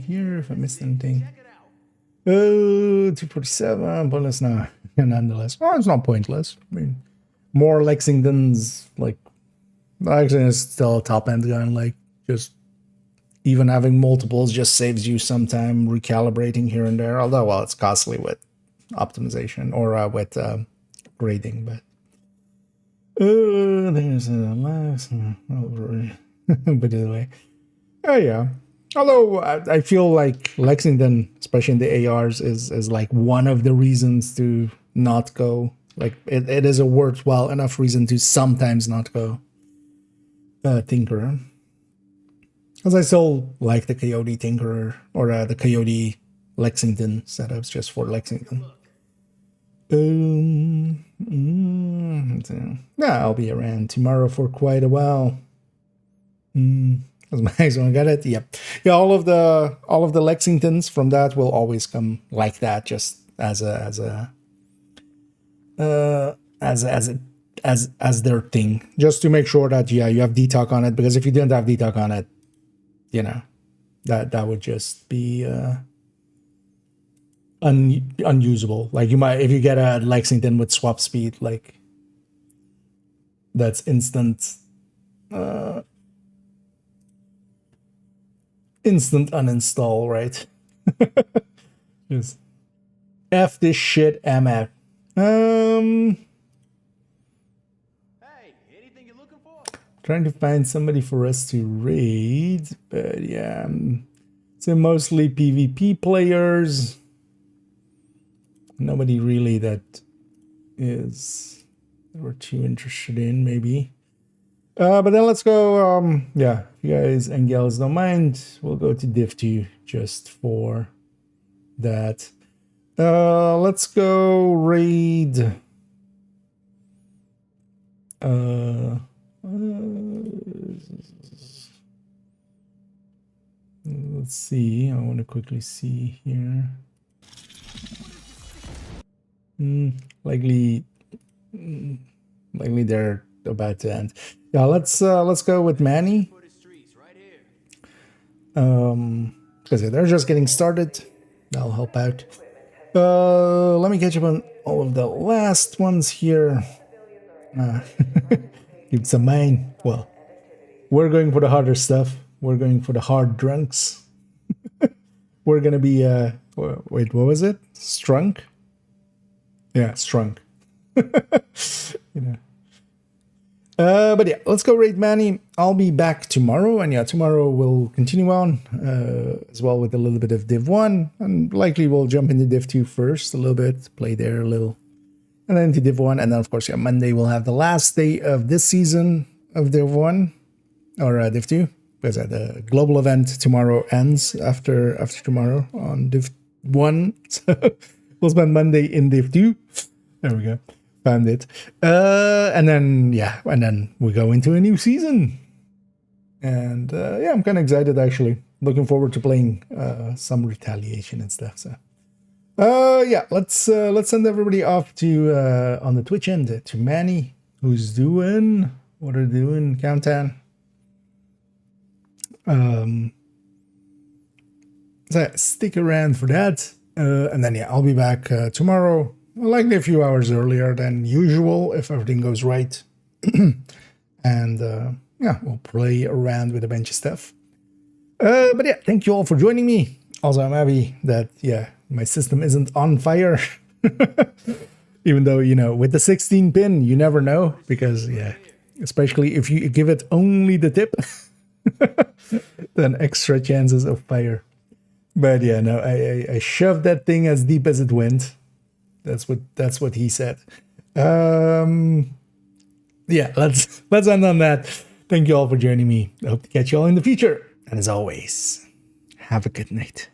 here if I missed anything. Oh, 247, pointless now. Nonetheless. Oh, it's not pointless. I mean, more Lexington's, like, Lexington is still a top-end gun, like, just even having multiples just saves you some time recalibrating here and there, although, well, it's costly with optimization, or with grading, but there's a last but anyway, oh yeah, although I feel like Lexington, especially in the ARs, is like one of the reasons to not go, like it is a worthwhile enough reason to sometimes not go. Tinkerer. Because I still like the Coyote Tinkerer, or the Coyote Lexington setups just for Lexington. Yeah, I'll be around tomorrow for quite a while. Max one got it. Yep. Yeah, all of the Lexingtons from that will always come like that, just as their thing, just to make sure that you have DTOC on it. Because if you didn't have DTOC on it, that would just be unusable. Like you might, if you get a Lexington with swap speed, like that's instant uninstall, right? Just F this shit, I'm out. Trying to find somebody for us to raid, but yeah, so mostly PvP players. Nobody really that we're too interested in, maybe. But then let's go, yeah, if you guys and gals don't mind, we'll go to Div 2 just for that. Let's go raid. Let's see, I want to quickly see here. Likely they're about to end. Yeah, let's go with Manny. Because they're just getting started. That'll help out. Let me catch up on all of the last ones here. Keep some mind. Well, we're going for the harder stuff. We're going for the hard drunks. We're gonna be wait, what was it? Strunk? Yeah, strunk. But yeah, let's go raid Manny. I'll be back tomorrow, and yeah, tomorrow we'll continue on as well with a little bit of Div 1, and likely we'll jump into Div 2 first a little bit, play there a little, and then to Div 1, and then of course, yeah, Monday we'll have the last day of this season of Div 1, or Div 2, because the global event tomorrow ends after tomorrow on Div 1, so we'll spend Monday in Div 2. There we go. Found it. And then, yeah, and then we go into a new season. And yeah, I'm kind of excited, actually. Looking forward to playing some Retaliation and stuff. So, yeah, let's send everybody off to on the Twitch end to Manny, who's doing what are doing countdown. So stick around for that. And then, yeah, I'll be back tomorrow. Likely a few hours earlier than usual, if everything goes right. And yeah, we'll play around with a bunch of stuff. But yeah, thank you all for joining me. Also, I'm happy that, yeah, my system isn't on fire. Even though, with the 16 pin, you never know. Because, yeah, especially if you give it only the tip, then extra chances of fire. But yeah, no, I shoved that thing as deep as it went. That's what he said. Yeah, let's end on that. Thank you all for joining me. I hope to catch you all in the future. And as always, have a good night.